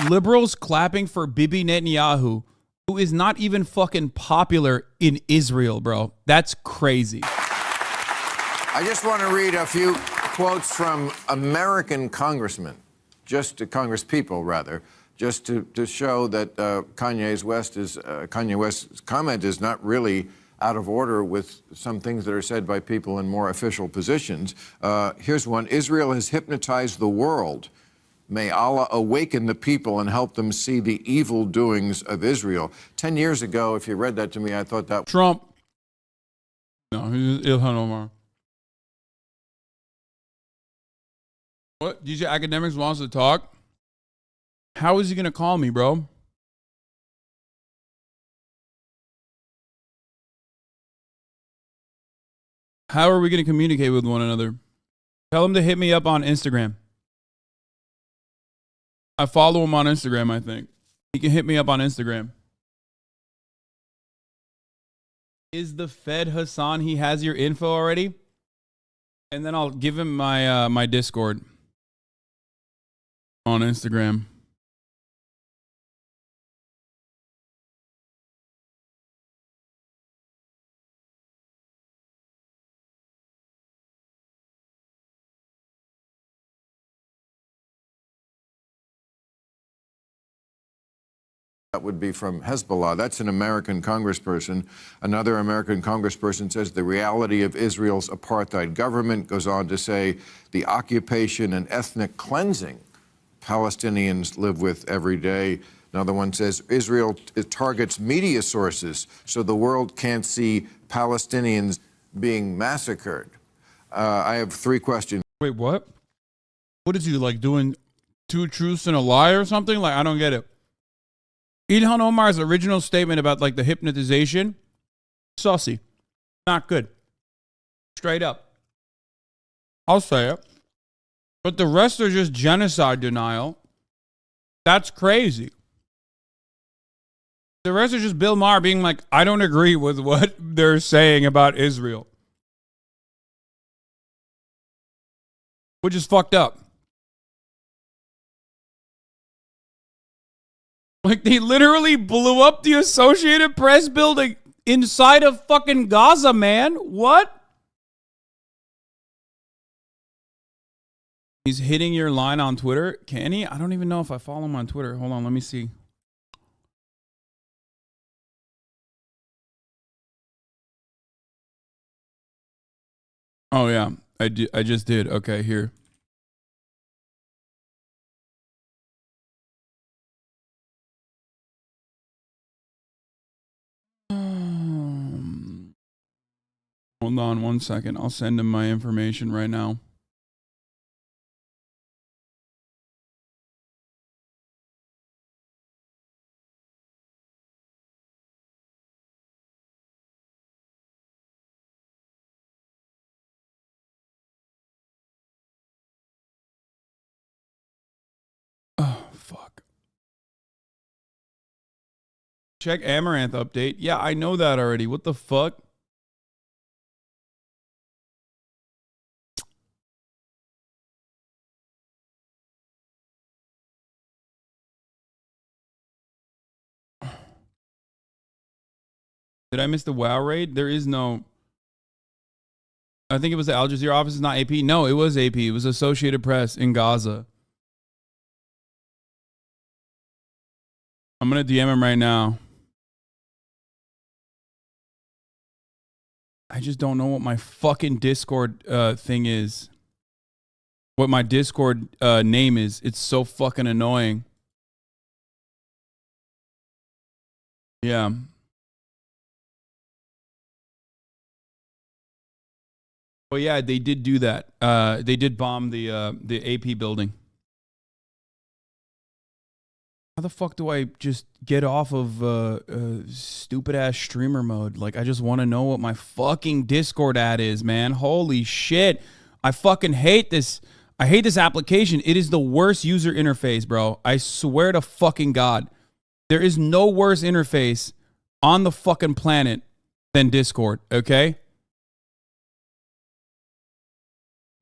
Liberals clapping for Bibi Netanyahu, who is not even fucking popular in Israel, bro. That's crazy. I just want to read a few quotes from American congressmen, just to Congress people, rather, just to show that Kanye West's comment is not really out of order with some things that are said by people in more official positions. Here's one. Israel has hypnotized the world. May Allah awaken the people and help them see the evil doings of Israel. 10 years ago, if you read that to me, I thought that... Trump. No, he's Ilhan Omar. What? DJ Academics wants to talk? How is he going to call me, bro? How are we going to communicate with one another? Tell him to hit me up on Instagram. I follow him on Instagram, I think. He can hit me up on Instagram. Is the Fed Hassan? He has your info already? And then I'll give him my my Discord on Instagram. That would be from Hezbollah. That's an American congressperson. Another American congressperson says the reality of Israel's apartheid government, goes on to say the occupation and ethnic cleansing Palestinians live with every day. Another one says Israel targets media sources so the world can't see Palestinians being massacred. I have 3 questions. Wait, what? What is he, like, doing 2 truths and a lie or something? Like, I don't get it. Ilhan Omar's original statement about, like, the hypnotization, saucy. Not good. Straight up. I'll say it. But the rest are just genocide denial. That's crazy. The rest are just Bill Maher being like, I don't agree with what they're saying about Israel. Which is fucked up. Like, they literally blew up the Associated Press building inside of fucking Gaza, man. What? He's hitting your line on Twitter. Can he? I don't even know if I follow him on Twitter. Hold on, let me see. Oh, yeah. I just did. Okay, here. Hold on 1 second. I'll send him my information right now. Oh, fuck. Check Amaranth update. Yeah, I know that already. What the fuck? Did I miss the WoW raid? There is no... I think it was the Al Jazeera office, not AP. No, it was AP. It was Associated Press in Gaza. I'm going to DM him right now. I just don't know what my fucking Discord thing is. What my Discord name is. It's so fucking annoying. Yeah. But yeah, they did do that. They did bomb the AP building. How the fuck do I just get off of stupid ass streamer mode? Like, I just want to know what my fucking Discord ad is, man. Holy shit. I fucking hate this. I hate this application. It is the worst user interface, bro. I swear to fucking God. There is no worse interface on the fucking planet than Discord, okay?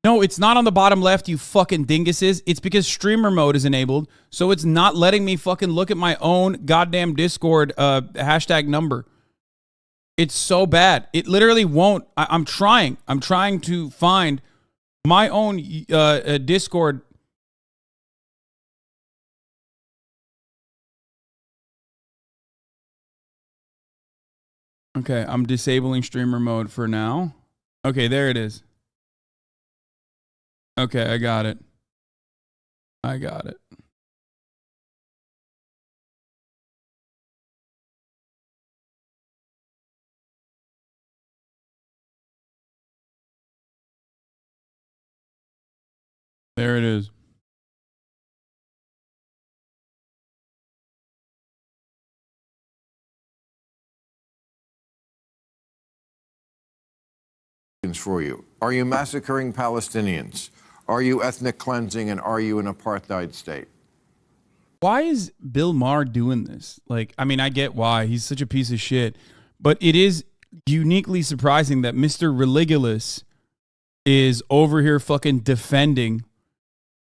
No, it's not on the bottom left, you fucking dinguses. It's because streamer mode is enabled, so it's not letting me fucking look at my own goddamn Discord hashtag number. It's so bad. It literally won't. I'm trying. I'm trying to find my own Discord. Okay, I'm disabling streamer mode for now. Okay, there it is. Okay, I got it. I got it. There it is. For you. Are you massacring Palestinians? Are you ethnic cleansing, and are you an apartheid state? Why is Bill Maher doing this? Like, I mean, I get why. He's such a piece of shit. But it is uniquely surprising that Mr. Religulous is over here fucking defending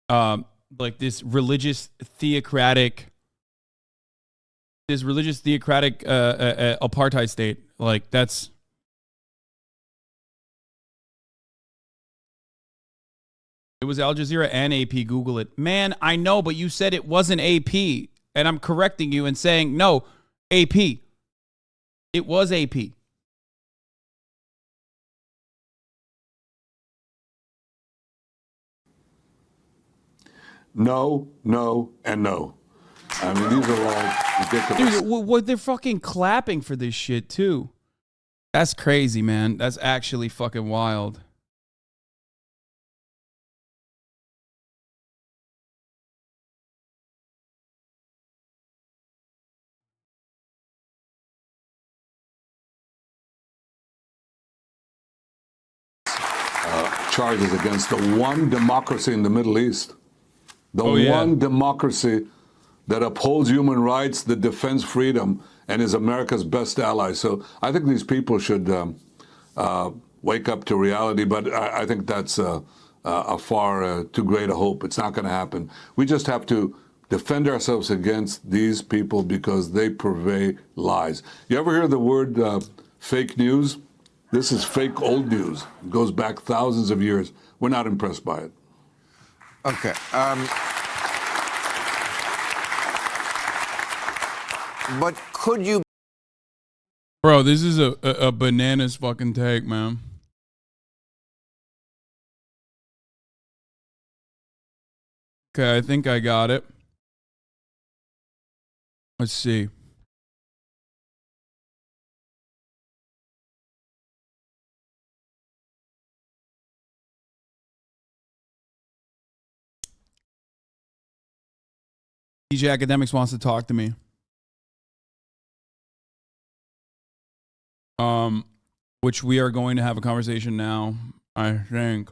like this religious theocratic apartheid state. Like, that's... It was Al Jazeera and AP. Google it. Man, I know, but you said it wasn't AP. And I'm correcting you and saying, no, AP. It was AP. No, no, and no. I mean, these are all ridiculous. Dude, they're fucking clapping for this shit, too. That's crazy, man. That's actually fucking wild. Charges against the one democracy in the Middle East. The one democracy that upholds human rights, that defends freedom, and is America's best ally. So I think these people should wake up to reality, but I think that's a far too great a hope. It's not going to happen. We just have to defend ourselves against these people because they purvey lies. You ever hear the word fake news? This is fake old news. It goes back thousands of years. We're not impressed by it. Okay. But could you... Bro, this is a bananas fucking take, man. Okay, I think I got it. Let's see. DJ Academics wants to talk to me. Which we are going to have a conversation now, I think.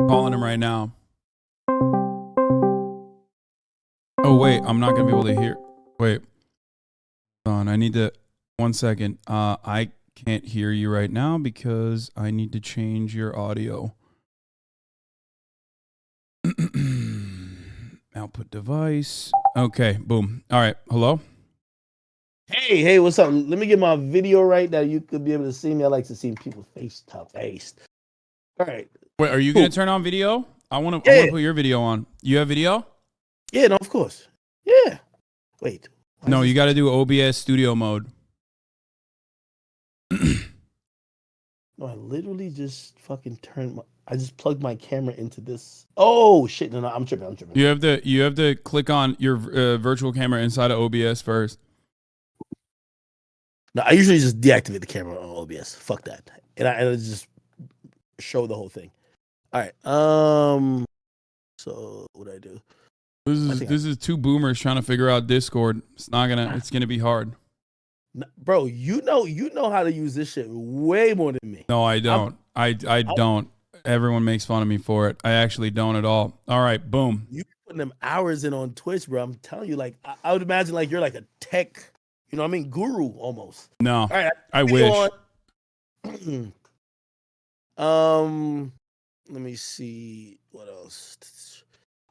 Calling him right now. Oh, wait, I'm not going to be able to hear. Wait. Hold on, I need to... 1 second. I can't hear you right now because I need to change your audio. Output device. Okay, boom. All right, hello? Hey, what's up? Let me get my video right now. You could be able to see me. I like to see people face to face. All right. Wait, are you going to turn on video? I want to put your video on. You have video? Yeah, no, of course. Yeah. Wait. No, you got to do OBS studio mode. No, I literally just fucking I just plugged my camera into this. Oh shit! No, I'm tripping. You have to click on your virtual camera inside of OBS first. No, I usually just deactivate the camera on OBS. Fuck that, and I just show the whole thing. All right. So what do I do? This is two boomers trying to figure out Discord. It's gonna be hard. Bro, you know how to use this shit way more than me. No, I don't. I don't. Everyone makes fun of me for it. I actually don't at all. All right, boom. You can putting them hours in on Twitch, bro. I'm telling you, like, I would imagine like you're like a tech, you know what I mean, guru almost. No, All right, I wish. Let me see what else.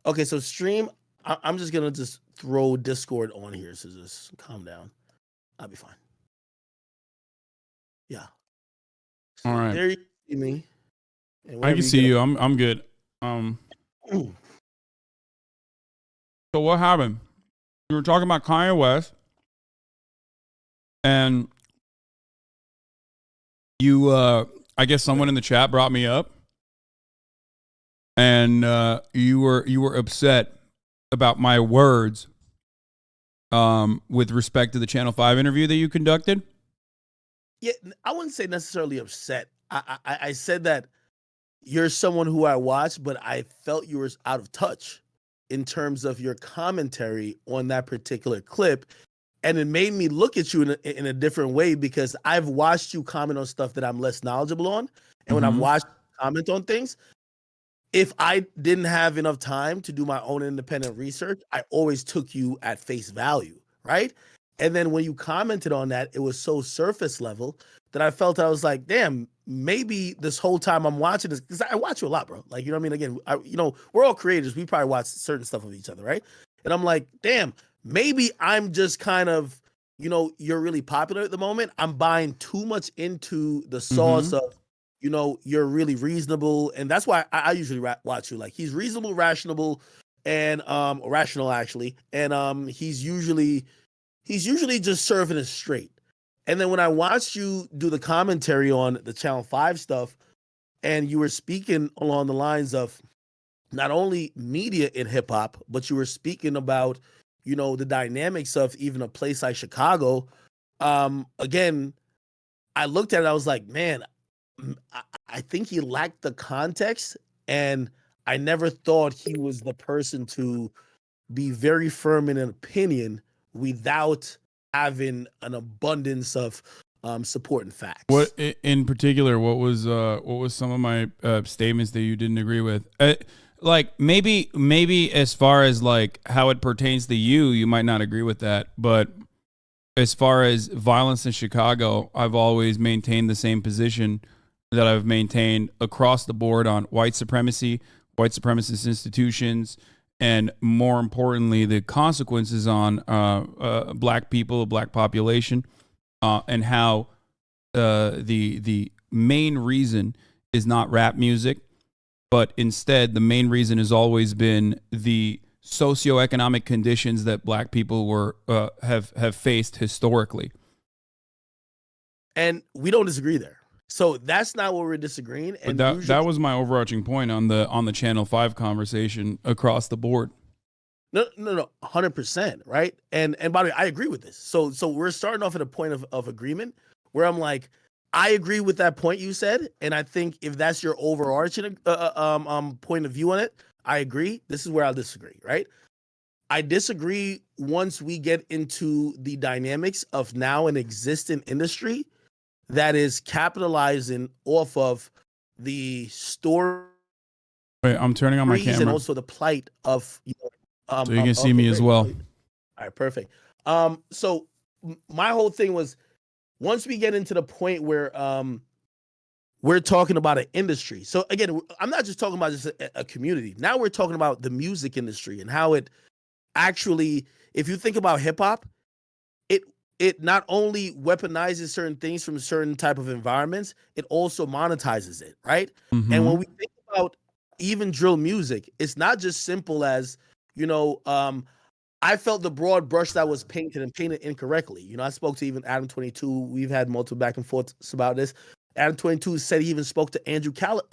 Okay, so stream. I'm just gonna just throw Discord on here, so just calm down. I'll be fine. Yeah. So All right. there you see me. And I wherever can see get you. I'm good. So what happened? You were talking about Kanye West, and you, I guess someone in the chat brought me up, and you were upset about my words, with respect to the Channel 5 interview that you conducted. Yeah, I wouldn't say necessarily upset. I said that you're someone who I watch, but I felt you were out of touch in terms of your commentary on that particular clip. And it made me look at you in a different way because I've watched you comment on stuff that I'm less knowledgeable on. And when I've watched you comment on things, if I didn't have enough time to do my own independent research, I always took you at face value, right? And then when you commented on that, it was so surface level that I felt I was like, damn, maybe this whole time I'm watching this, because I watch you a lot, bro. Like, you know what I mean? Again, we're all creators. We probably watch certain stuff of each other, right? And I'm like, damn, maybe I'm just kind of, you're really popular at the moment. I'm buying too much into the sauce of, you're really reasonable. And that's why I usually watch you. Like, he's reasonable, rational, and rational actually. And he's usually just serving us straight. And then when I watched you do the commentary on the Channel 5 stuff, and you were speaking along the lines of not only media in hip hop, but you were speaking about, the dynamics of even a place like Chicago. Again, I looked at it, I was like, man, I think he lacked the context, and I never thought he was the person to be very firm in an opinion without having an abundance of support and facts. What in particular? What was some of my statements that you didn't agree with? Like maybe as far as like how it pertains to you might not agree with that, but as far as violence in Chicago, I've always maintained the same position that I've maintained across the board on white supremacy, white supremacist institutions, and more importantly, the consequences on black people, black population, and how the main reason is not rap music, but instead the main reason has always been the socioeconomic conditions that black people were have faced historically. And we don't disagree there. So that's not what we're disagreeing. And But that was my overarching point on the Channel 5 conversation across the board. No, 100%, right? And by the way, I agree with this. So we're starting off at a point of agreement where I'm like, I agree with that point you said, and I think if that's your overarching point of view on it, I agree. This is where I'll disagree, right? I disagree once we get into the dynamics of now an existing industry that is capitalizing off of the story. Wait, I'm turning on my camera. And also the plight of, so you can see me as well. All right, perfect. So my whole thing was, once we get into the point where we're talking about an industry. So again, I'm not just talking about just a community. Now we're talking about the music industry and how it actually, if you think about hip hop, it not only weaponizes certain things from certain type of environments, it also monetizes it, right? And when we think about even drill music, it's not just simple as, I felt the broad brush that was painted incorrectly. I spoke to even Adam 22. We've had multiple back and forths about this. Adam 22 said he even spoke to Andrew Callahan.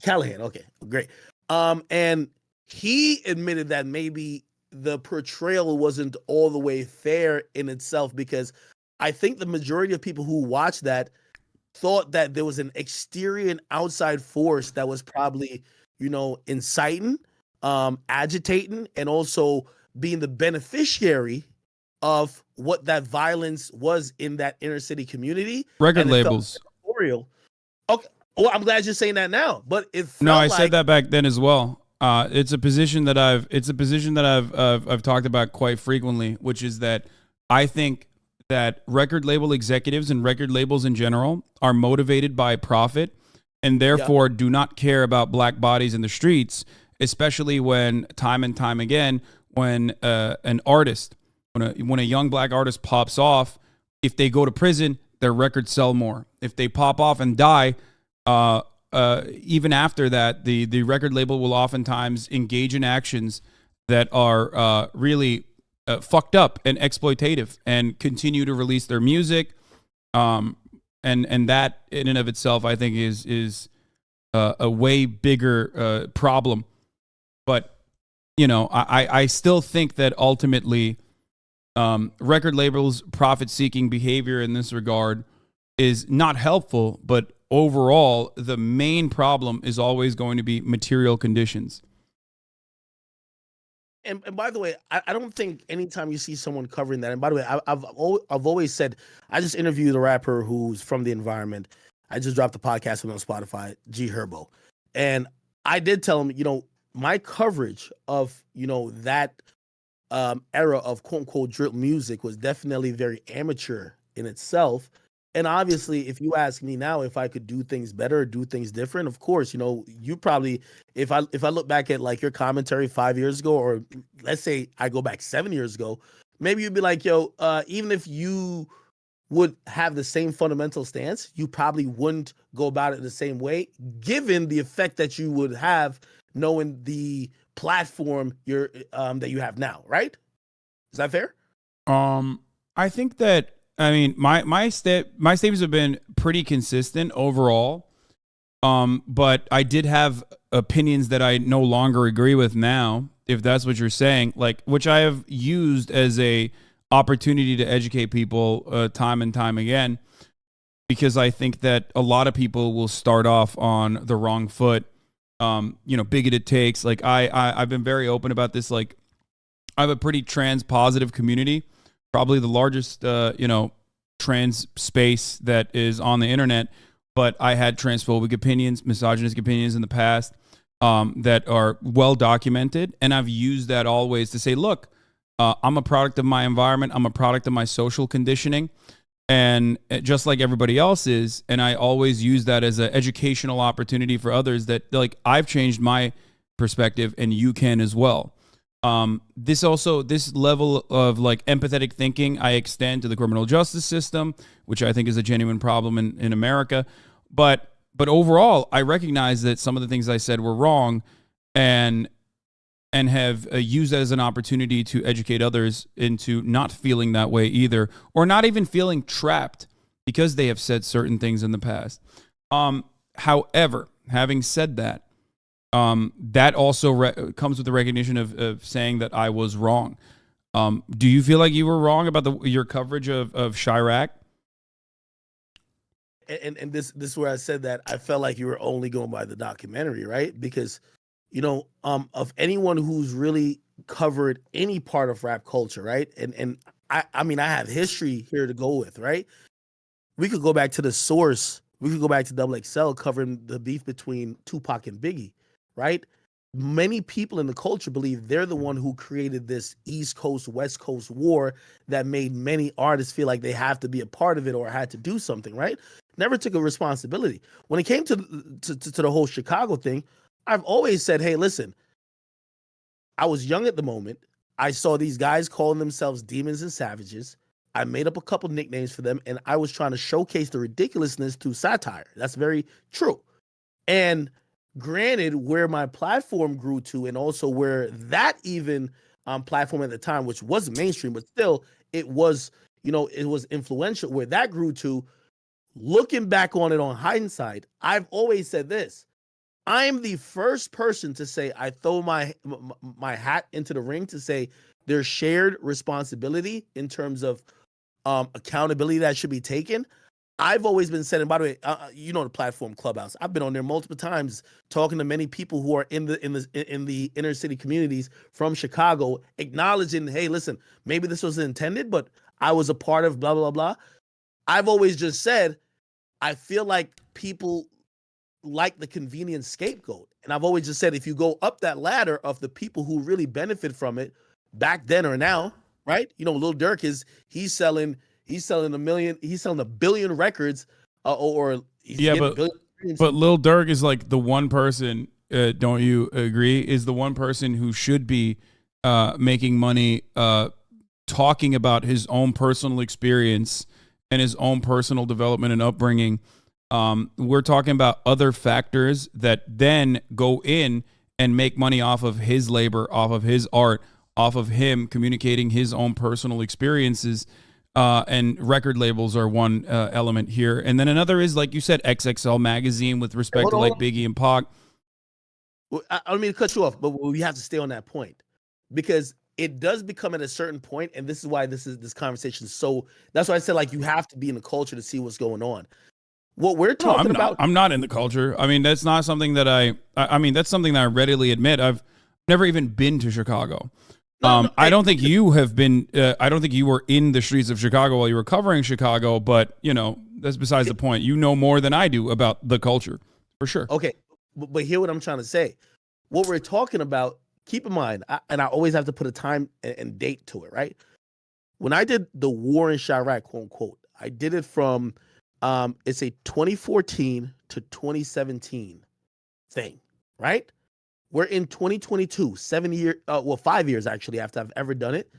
Callahan, okay, great. And he admitted that maybe the portrayal wasn't all the way fair in itself, because I think the majority of people who watched that thought that there was an exterior and outside force that was probably, inciting, agitating, and also being the beneficiary of what that violence was in that inner city community. Record labels. Okay, Well, I'm glad you're saying that now, but it felt No, I like, said that back then as well. It's a position that I've talked about quite frequently, which is that I think that record label executives and record labels in general are motivated by profit and therefore do not care about black bodies in the streets, especially when time and time again, when an artist, when a young black artist pops off, if they go to prison, their records sell more. If they pop off and die, even after that, the record label will oftentimes engage in actions that are really fucked up and exploitative and continue to release their music. And that in and of itself, I think is a way bigger problem. But, you know, I still think that ultimately record labels' profit-seeking behavior in this regard is not helpful, but overall, the main problem is always going to be material conditions. and by the way, I don't think anytime you see someone covering that, and by the way, I've always said, I just interviewed a rapper who's from the environment. I just dropped the podcast on Spotify, G Herbo. And I did tell him, you know, my coverage of, you know, that era of quote unquote drill music was definitely very amateur in itself. And obviously, if you ask me now if I could do things better or do things different, of course, you know, you probably, if I look back at like your commentary 5 years ago, or let's say I go back 7 years ago, maybe you'd be like, yo, even if you would have the same fundamental stance, you probably wouldn't go about it the same way, given the effect that you would have knowing the platform that you have now, right? Is that fair? I think that, I mean, my statements have been pretty consistent overall. But I did have opinions that I no longer agree with now, if that's what you're saying, like, which I have used as a opportunity to educate people time and time again, because I think that a lot of people will start off on the wrong foot. You know, bigoted takes. Like I've been very open about this. Like, I have a pretty trans positive community, probably the largest, you know, trans space that is on the internet. But I had transphobic opinions, misogynistic opinions in the past that are well documented. And I've used that always to say, look, I'm a product of my environment. I'm a product of my social conditioning. And just like everybody else is. And I always use that as an educational opportunity for others that, like, I've changed my perspective and you can as well. This level of like empathetic thinking I extend to the criminal justice system, which I think is a genuine problem in America. But overall, I recognize that some of the things I said were wrong, and have used that as an opportunity to educate others into not feeling that way either, or not even feeling trapped because they have said certain things in the past. However, having said that, that also comes with the recognition of saying that I was wrong. Do you feel like you were wrong about your coverage of Chirac? And this is where I said that I felt like you were only going by the documentary, right? Because, you know, of anyone who's really covered any part of rap culture, right? And I mean, I have history here to go with, right? We could go back to the source. We could go back to Double XL covering the beef between Tupac and Biggie, right? Many people in the culture believe they're the one who created this East Coast, West Coast war that made many artists feel like they have to be a part of it or had to do something, right? Never took a responsibility. When it came to the whole Chicago thing, I've always said, hey, listen, I was young at the moment. I saw these guys calling themselves demons and savages. I made up a couple nicknames for them, and I was trying to showcase the ridiculousness through satire. That's very true. And granted, where my platform grew to, and also where that even platform at the time, which wasn't mainstream, but still it was, you know, it was influential, where that grew to, looking back on it on hindsight, I've always said this. I'm the first person to say I throw my hat into the ring to say there's shared responsibility in terms of accountability that should be taken. I've always been said, and by the way, you know the platform Clubhouse. I've been on there multiple times talking to many people who are in the inner city communities from Chicago, acknowledging, hey, listen, maybe this wasn't intended, but I was a part of blah blah blah. I've always just said, I feel like people like the convenient scapegoat. And I've always just said, if you go up that ladder of the people who really benefit from it back then or now, right? You know, Lil Durk he's selling a billion records, or yeah, but Lil Durk is like the one person. Don't you agree? Is the one person who should be making money, talking about his own personal experience and his own personal development and upbringing. We're talking about other factors that then go in and make money off of his labor, off of his art, off of him communicating his own personal experiences. And record labels are one element here. And then another is, like you said, XXL Magazine with respect to like Biggie and Pac. Well, I don't mean to cut you off, but we have to stay on that point, because it does become at a certain point, and this is why this conversation is so. That's why I said, like, you have to be in the culture to see what's going on. What we're talking about, I'm not in the culture. I mean, that's not something that I mean, that's something that I readily admit. I've never even been to Chicago. I don't think you have been. I don't think you were in the streets of Chicago while you were covering Chicago. But you know, that's besides the point. You know more than I do about the culture, for sure. Okay, but hear what I'm trying to say. What we're talking about. Keep in mind, and I always have to put a time and date to it, right? When I did the war in Chirac, quote unquote, I did it from. It's a 2014 to 2017 thing, right? We're in 2022, 5 years actually after I've ever done it.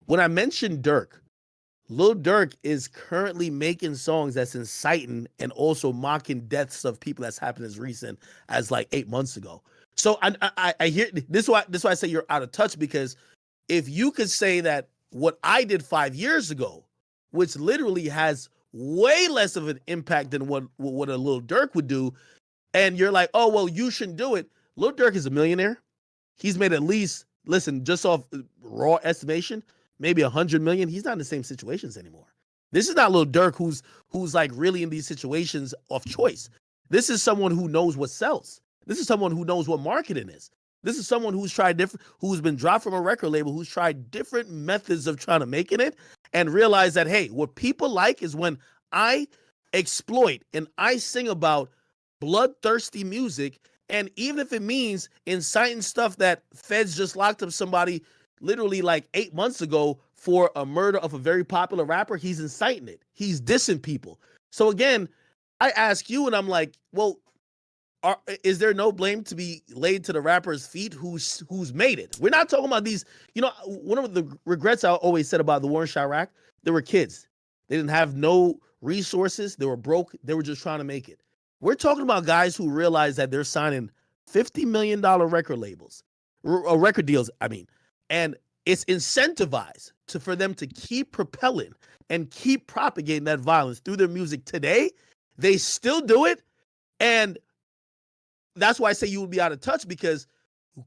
When I mentioned Durk, Lil Durk is currently making songs that's inciting and also mocking deaths of people that's happened as recent as like 8 months ago. So I hear this. Why I say you're out of touch, because if you could say that what I did 5 years ago, which literally has way less of an impact than what a Lil Durk would do, and you're like, oh well, you shouldn't do it. Lil Durk is a millionaire. He's made at least, listen, just off raw estimation, maybe 100 million. He's not in the same situations anymore. This is not Lil Durk who's like really in these situations of choice. This is someone who knows what sells. This is someone who knows what marketing is. This is someone who's been dropped from a record label, who's tried different methods of trying to making it, and realize that, hey, what people like is when I exploit and I sing about bloodthirsty music. And even if it means inciting stuff that feds just locked up somebody literally like 8 months ago for a murder of a very popular rapper, he's inciting it. He's dissing people. So again, I ask you, and I'm like, well, is there no blame to be laid to the rapper's feet who's made it? We're not talking about these, you know, one of the regrets I always said about the war in Chirac, they were kids. They didn't have no resources. They were broke. They were just trying to make it. We're talking about guys who realize that they're signing $50 million record deals, and it's incentivized for them to keep propelling and keep propagating that violence through their music today. They still do it, and that's why I say you would be out of touch, because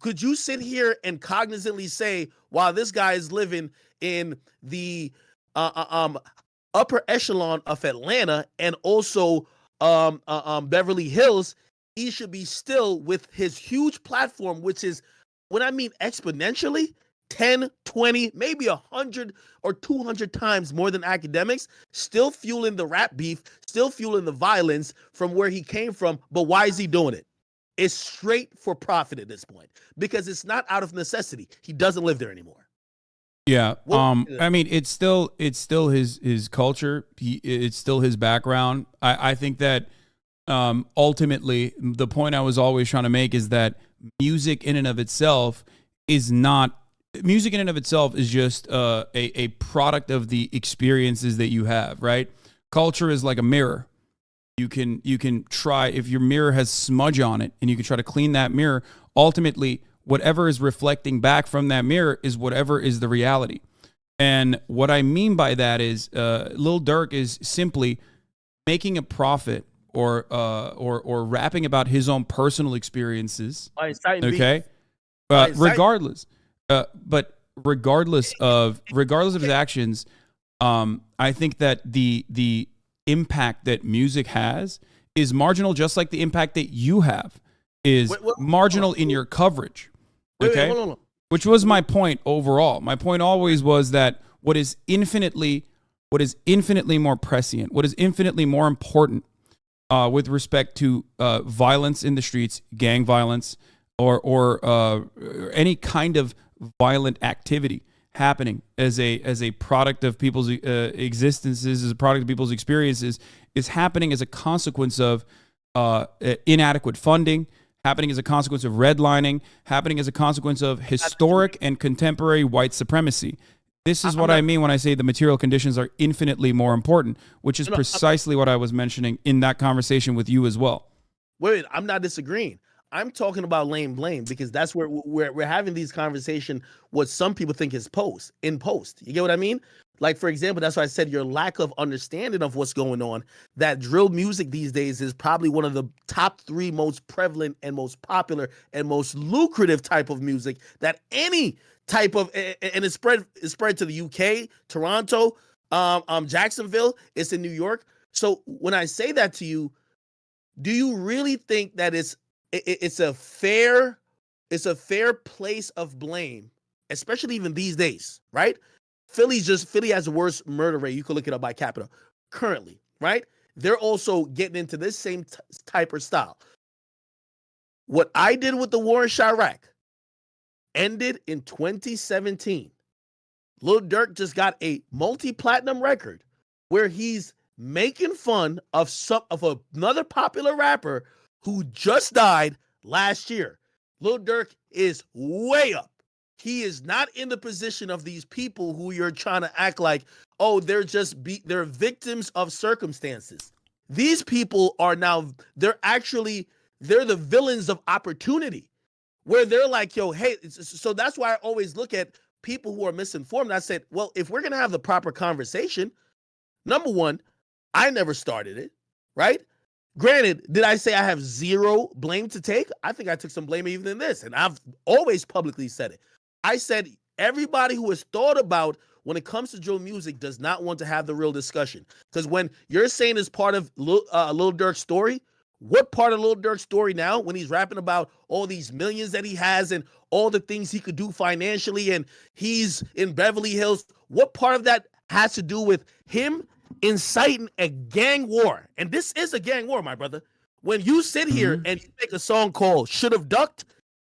could you sit here and cognizantly say, while this guy is living in the upper echelon of Atlanta and also Beverly Hills, he should be still with his huge platform, which is, when I mean exponentially, 10, 20, maybe 100 or 200 times more than academics, still fueling the rap beef, still fueling the violence from where he came from. But why is he doing it? It's straight for profit at this point, because it's not out of necessity. He doesn't live there anymore. Yeah. I mean, it's still his culture. It's still his background. I think that ultimately the point I was always trying to make is that music in and of itself is just a product of the experiences that you have, right? Culture is like a mirror. You can try, if your mirror has smudge on it and you can try to clean that mirror, ultimately whatever is reflecting back from that mirror is whatever is the reality. And what I mean by that is Lil Durk is simply making a profit or rapping about his own personal experiences. Okay? Regardless of his actions, I think that the impact that music has is marginal, just like the impact that you have is marginal in your coverage. Okay? Which was my point overall. My point always was that what is infinitely more prescient, what is infinitely more important, with respect to violence in the streets, gang violence, or any kind of violent activity happening as a product of people's existences, as a product of people's experiences, is happening as a consequence of inadequate funding, happening as a consequence of redlining, happening as a consequence of historic and contemporary white supremacy. This is what I mean when I say the material conditions are infinitely more important, which is precisely what I was mentioning in that conversation with you as well. Wait, I'm not disagreeing. I'm talking about laying blame because that's where we're having these conversations. What some people think is in post. You get what I mean? Like, for example, that's why I said your lack of understanding of what's going on. That drill music these days is probably one of the top 3 most prevalent and most popular and most lucrative type of music that any type of, and it's spread to the UK, Toronto, Jacksonville, it's in New York. So when I say that to you, do you really think that it's a fair place of blame, especially even these days, right? Philly has the worst murder rate. You can look it up by capita currently, right? They're also getting into this same type of style. What I did with the war in Chirac ended in 2017. Lil Durk just got a multi-platinum record where he's making fun of another popular rapper who just died last year. Lil Durk is way up. He is not in the position of these people who you're trying to act like, oh, they're victims of circumstances. These people are now, they're the villains of opportunity, where they're like, yo, hey, so that's why I always look at people who are misinformed. I said, well, if we're going to have the proper conversation, number one, I never started it, right? Granted, did I say I have zero blame to take? I think I took some blame even in this, and I've always publicly said it. I said everybody who has thought about when it comes to drill music does not want to have the real discussion. Because when you're saying it's part of Lil Durk's story, what part of Lil Durk's story now when he's rapping about all these millions that he has and all the things he could do financially and he's in Beverly Hills, what part of that has to do with him inciting a gang war? And this is a gang war, my brother. When you sit here and you make a song called Should Have Ducked,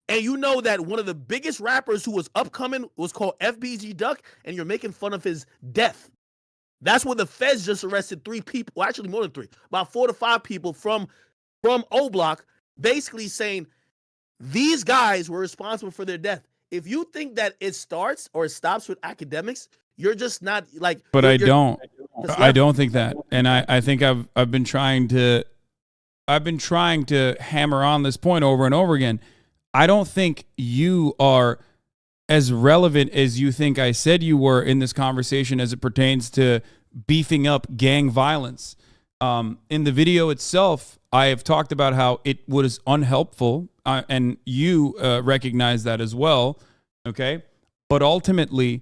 and you know that one of the biggest rappers who was upcoming was called FBG Duck, and you're making fun of his death. That's when the feds just arrested 3 people, well, actually more than 3, about 4 to 5 people from O Block, basically saying these guys were responsible for their death. If you think that it starts or it stops with academics, you're just not like. But I don't think that, and I think I've been trying to hammer on this point over and over again. I don't think you are as relevant as you think I said you were in this conversation as it pertains to beefing up gang violence. In the video itself, I have talked about how it was unhelpful, and you recognize that as well, okay? But ultimately,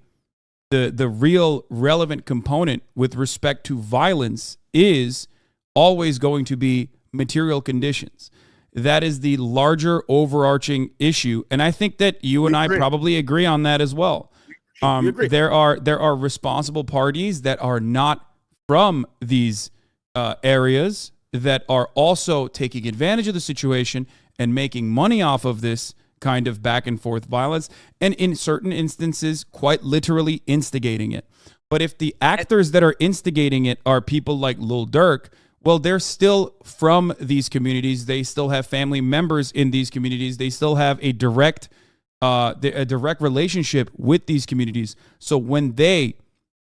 the real relevant component with respect to violence is always going to be material conditions. That is the larger overarching issue, and I think that you and I probably agree on that as well. There are responsible parties that are not from these areas that are also taking advantage of the situation and making money off of this kind of back and forth violence, and in certain instances, quite literally instigating it. But if the actors that are instigating it are people like Lil Durk, well, they're still from these communities. They still have family members in these communities. They still have a direct relationship with these communities. So when they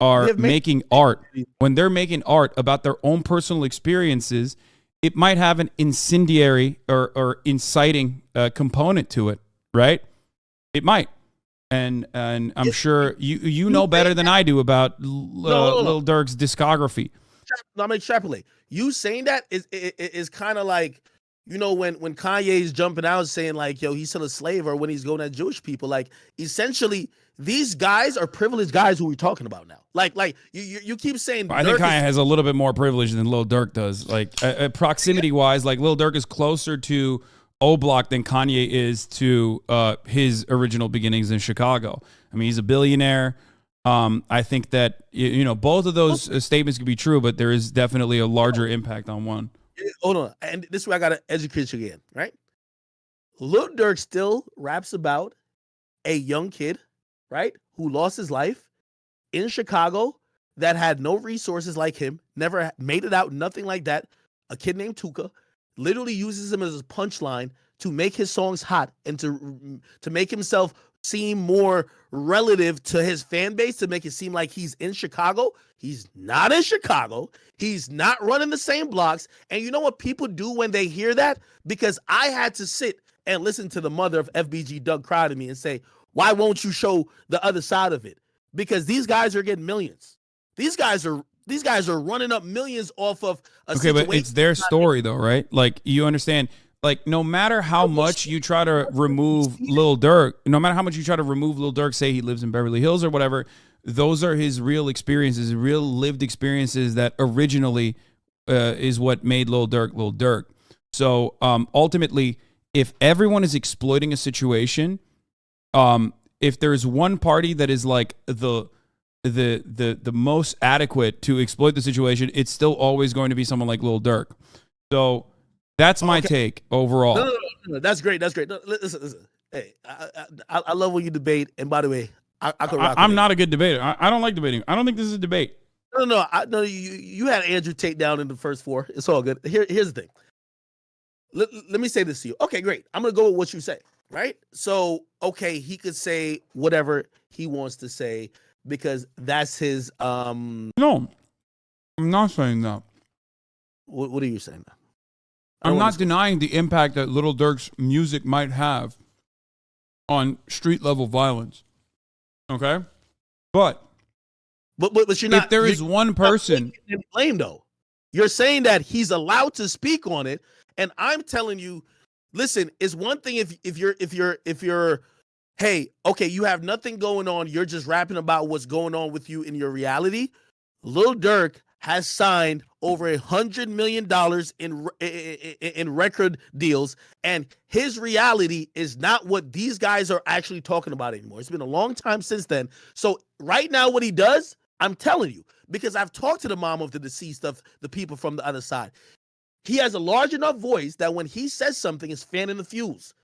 are making art, when they're making art about their own personal experiences, it might have an incendiary or inciting component to it, right? It might. And I'm sure you know better than I do about Lil Durk's discography. I'm gonna extrapolate. You saying that is kind of like, you know, when Kanye is jumping out saying like, yo, he's still a slave, or when he's going at Jewish people. Like, essentially, these guys are privileged guys who we're talking about now. Like you keep saying. I think Kanye has a little bit more privilege than Lil Durk does. Like proximity wise, like Lil Durk is closer to O Block than Kanye is to his original beginnings in Chicago. I mean, he's a billionaire. I think that, you know, both of those statements could be true, but there is definitely a larger impact on one. hold on. And this is where I gotta educate you again, right? Lil Durk still raps about a young kid, right, who lost his life in Chicago that had no resources like him, never made it out, nothing like that. A kid named Tuka literally uses him as a punchline to make his songs hot and to make himself seem more relative to his fan base, to make it seem like he's in Chicago. He's not in Chicago. He's not running the same blocks. And you know what people do when they hear that? Because I had to sit and listen to the mother of FBG Doug cry to me and say, why won't you show the other side of it? Because these guys are getting millions. These guys are running up millions off of a situation. But it's their story though, right? Like, you understand, like, no matter how much you try to remove Lil Durk, say he lives in Beverly Hills or whatever, those are his real experiences, real lived experiences that originally is what made Lil Durk. So ultimately, if everyone is exploiting a situation, if there's one party that is like the most adequate to exploit the situation, it's still always going to be someone like Lil Durk. So that's my take overall. No, that's great. That's great. No, listen. Hey, I love when you debate. And by the way, I could rock. I'm not a good debater. I don't like debating. I don't think this is a debate. No. You had Andrew Tate down in the first 4. It's all good. Here's the thing. Let me say this to you. Okay, great. I'm gonna go with what you say. Right? So, okay, he could say whatever he wants to say because that's his. No, I'm not saying that. What are you saying? I'm not denying the impact that Lil Durk's music might have on street level violence. Okay, but you're not. If there is one person, blame though, you're saying that he's allowed to speak on it, and I'm telling you, listen, it's one thing if you're, hey, okay, you have nothing going on, you're just rapping about what's going on with you in your reality. Lil Durk has signed over $100 million in record deals, and his reality is not what these guys are actually talking about anymore. It's been a long time since then. So right now, what he does, I'm telling you, because I've talked to the mom of the deceased, of the people from the other side. He has a large enough voice that when he says something, it's fanning the fuse.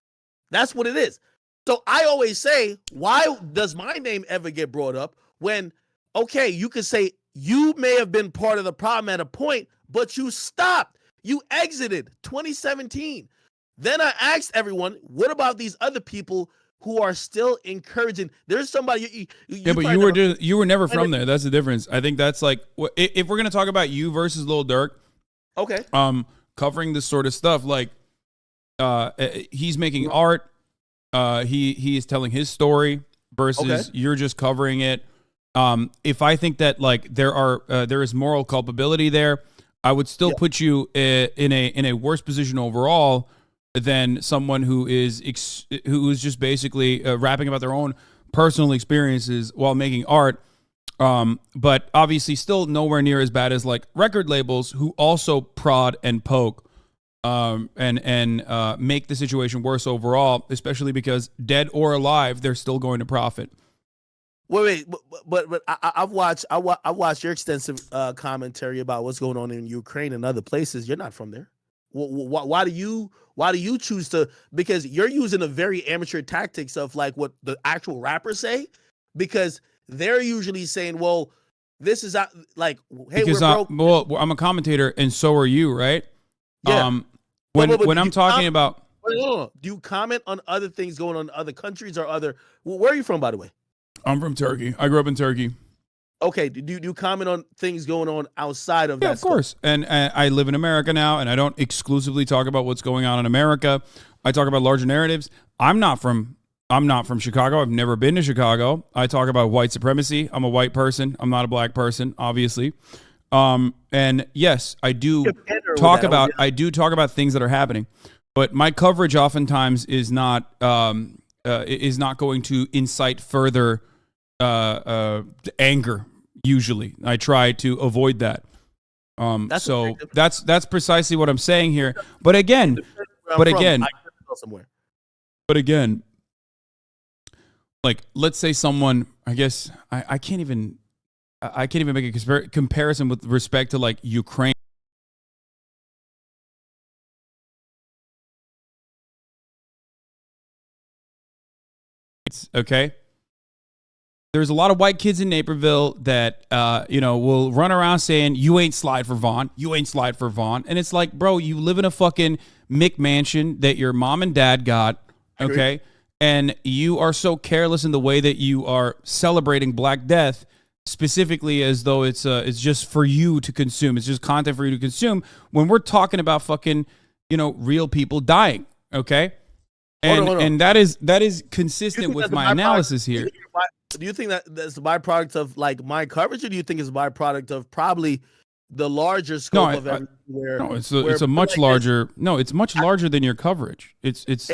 That's what it is. So I always say, why does my name ever get brought up when, okay, you could say you may have been part of the problem at a point, but you stopped. You exited 2017. Then I asked everyone, what about these other people who are still encouraging? There's somebody. You were never from there. That's the difference. I think that's like, if we're gonna talk about you versus Lil Durk. Okay. Covering this sort of stuff, like he's making art. He is telling his story versus you're just covering it. If I think that like there is moral culpability there, I would still put you in a worse position overall than someone who is just basically rapping about their own personal experiences while making art. But obviously still nowhere near as bad as like record labels who also prod and poke and make the situation worse overall, especially because dead or alive, they're still going to profit. Wait, but I've watched your extensive commentary about what's going on in Ukraine and other places. You're not from there. Why do you choose to? Because you're using a very amateur tactics of like what the actual rappers say, because they're usually saying, well, this is like, hey, because I'm a commentator and so are you, right? Yeah. When I'm talking about, do you comment on other things going on in other countries or other? Where are you from, by the way? I'm from Turkey. I grew up in Turkey. Okay. Do you comment on things going on outside of that? Yeah, of course. And I live in America now, and I don't exclusively talk about what's going on in America. I talk about larger narratives. I'm not from Chicago. I've never been to Chicago. I talk about white supremacy. I'm a white person. I'm not a black person, obviously. And yes, I do talk about things that are happening, but my coverage oftentimes is not going to incite further anger. Usually, I try to avoid that. That's precisely what I'm saying here. But again, like, let's say someone, I guess I can't even make a comparison with respect to like Ukraine. Okay. There's a lot of white kids in Naperville that, will run around saying, you ain't slide for Vaughn. You ain't slide for Vaughn. And it's like, bro, you live in a fucking McMansion that your mom and dad got. Okay. And you are so careless in the way that you are celebrating Black Death, specifically as though it's just for you to consume. It's just content for you to consume when we're talking about fucking, real people dying. Okay. Hold on. And that is consistent with my analysis here. Do you think that that's a byproduct of like my coverage, or do you think it's a byproduct of probably the larger scope of everywhere? No, it's a much larger. No, it's much larger than your coverage. It's.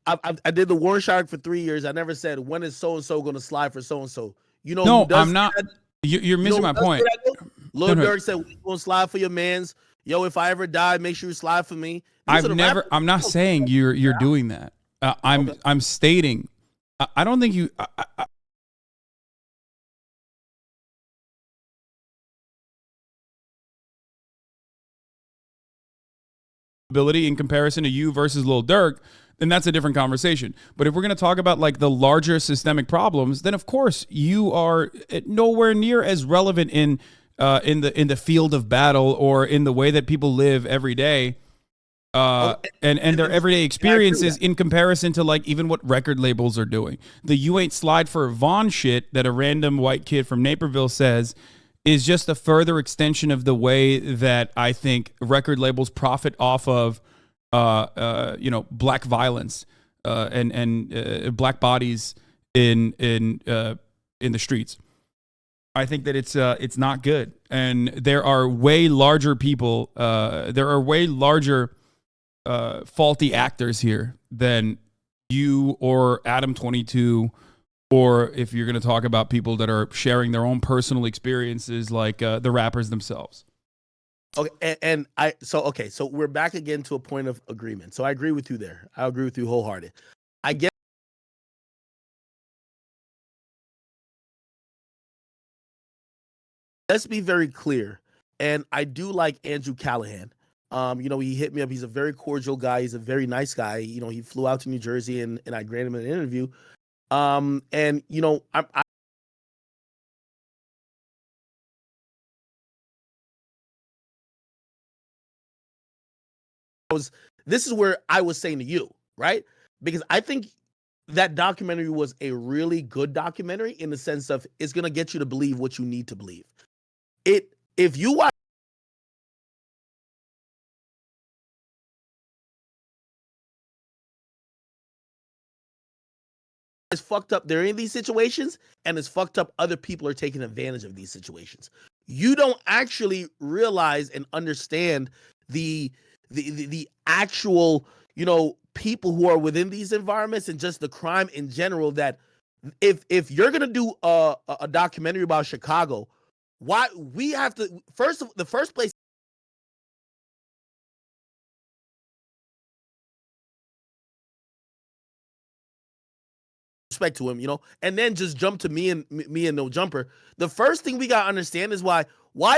I did the Warren Shark for 3 years. I never said when is so and so going to slide for so and so. No, I'm not. You're missing my point. Lil Durk said we're going to slide for your man's. Yo, if I ever die, make sure you slide for me. I'm not saying you're doing that. I'm stating. I don't think you. Ability in comparison to you versus Lil Durk, then that's a different conversation. But if we're going to talk about like the larger systemic problems, then of course you are nowhere near as relevant in the field of battle or in the way that people live every day, and their everyday experiences in comparison to like even what record labels are doing. The "you ain't slide for Vaughn" shit that a random white kid from Naperville says is just a further extension of the way that I think record labels profit off of, black violence and black bodies in the streets. I think that it's not good, and there are way larger people. There are way larger faulty actors here than you or Adam 22. Or if you're going to talk about people that are sharing their own personal experiences, like the rappers themselves. Okay, so we're back again to a point of agreement. So I agree with you there. I agree with you wholehearted. I get. Let's be very clear, and I do like Andrew Callahan. He hit me up. He's a very cordial guy. He's a very nice guy. He flew out to New Jersey, and I granted him an interview. This is where I was saying to you, right? Because I think that documentary was a really good documentary in the sense of it's going to get you to believe what you need to believe. If you watch is fucked up during these situations, and it's fucked up other people are taking advantage of these situations. You don't actually realize and understand the actual, people who are within these environments and just the crime in general. That if you're gonna do a documentary about Chicago, why we have to the first place respect to him, and then just jump to me and No Jumper. The first thing we gotta understand is why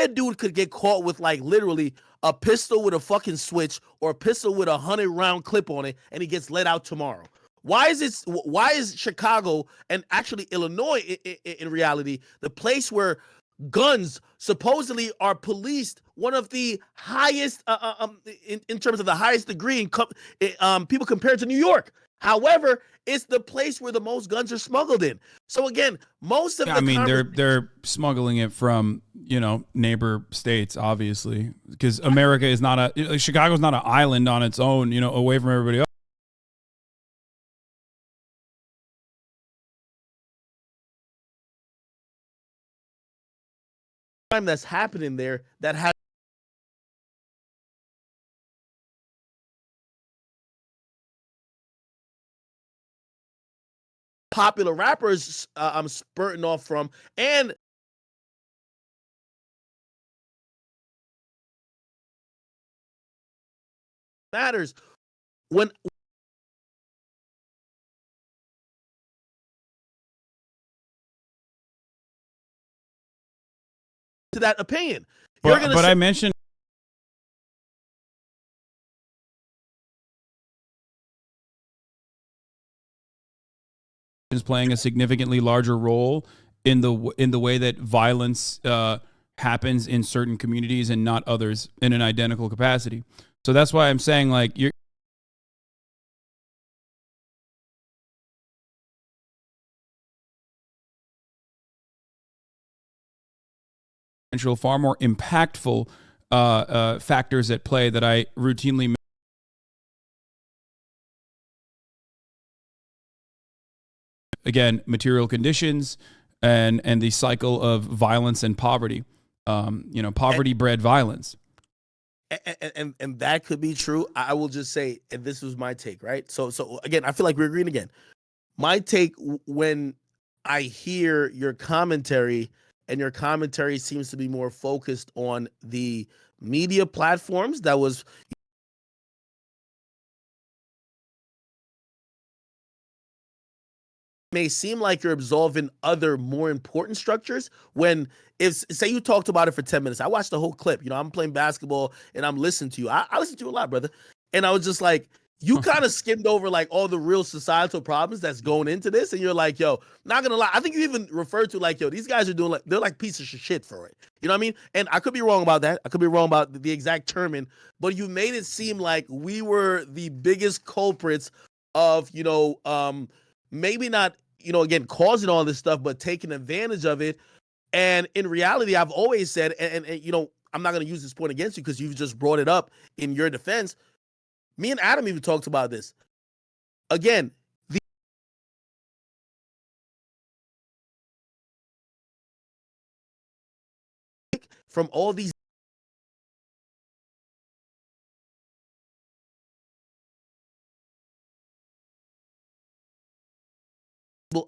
a dude could get caught with like literally a pistol with a fucking switch or a pistol with a 100-round clip on it, and he gets let out tomorrow. Why is Chicago and actually Illinois in reality the place where guns supposedly are policed one of the highest in terms of the highest degree in people compared to New York? However, it's the place where the most guns are smuggled in. So again, most of they're smuggling it from neighbor states, obviously, because America is not Chicago's not an island on its own, away from everybody else. Crime that's happening there that has popular rappers I'm spurting off from, and matters when to that opinion. But I mentioned is playing a significantly larger role in the way that violence happens in certain communities and not others in an identical capacity. So that's why I'm saying, like, you're far more impactful factors at play that I routinely again, material conditions and the cycle of violence and poverty. Poverty bred violence. And that could be true. I will just say, and this was my take, right? So again, I feel like we're agreeing again. My take, when I hear your commentary, and your commentary seems to be more focused on the media platforms that was may seem like you're absolving other more important structures when, if say you talked about it for 10 minutes, I watched the whole clip, I'm playing basketball and I'm listening to you. I listen to you a lot, brother. And I was just like, you kind of skimmed over like all the real societal problems that's going into this. And you're like, yo, not gonna lie. I think you even referred to like, yo, these guys are doing like, they're like pieces of shit for it. You know what I mean? And I could be wrong about that. I could be wrong about the exact terming, but you made it seem like we were the biggest culprits of, maybe not, again, causing all this stuff, but taking advantage of it. And in reality, I've always said, and I'm not going to use this point against you because you've just brought it up in your defense. Me and Adam even talked about this. Again, from all these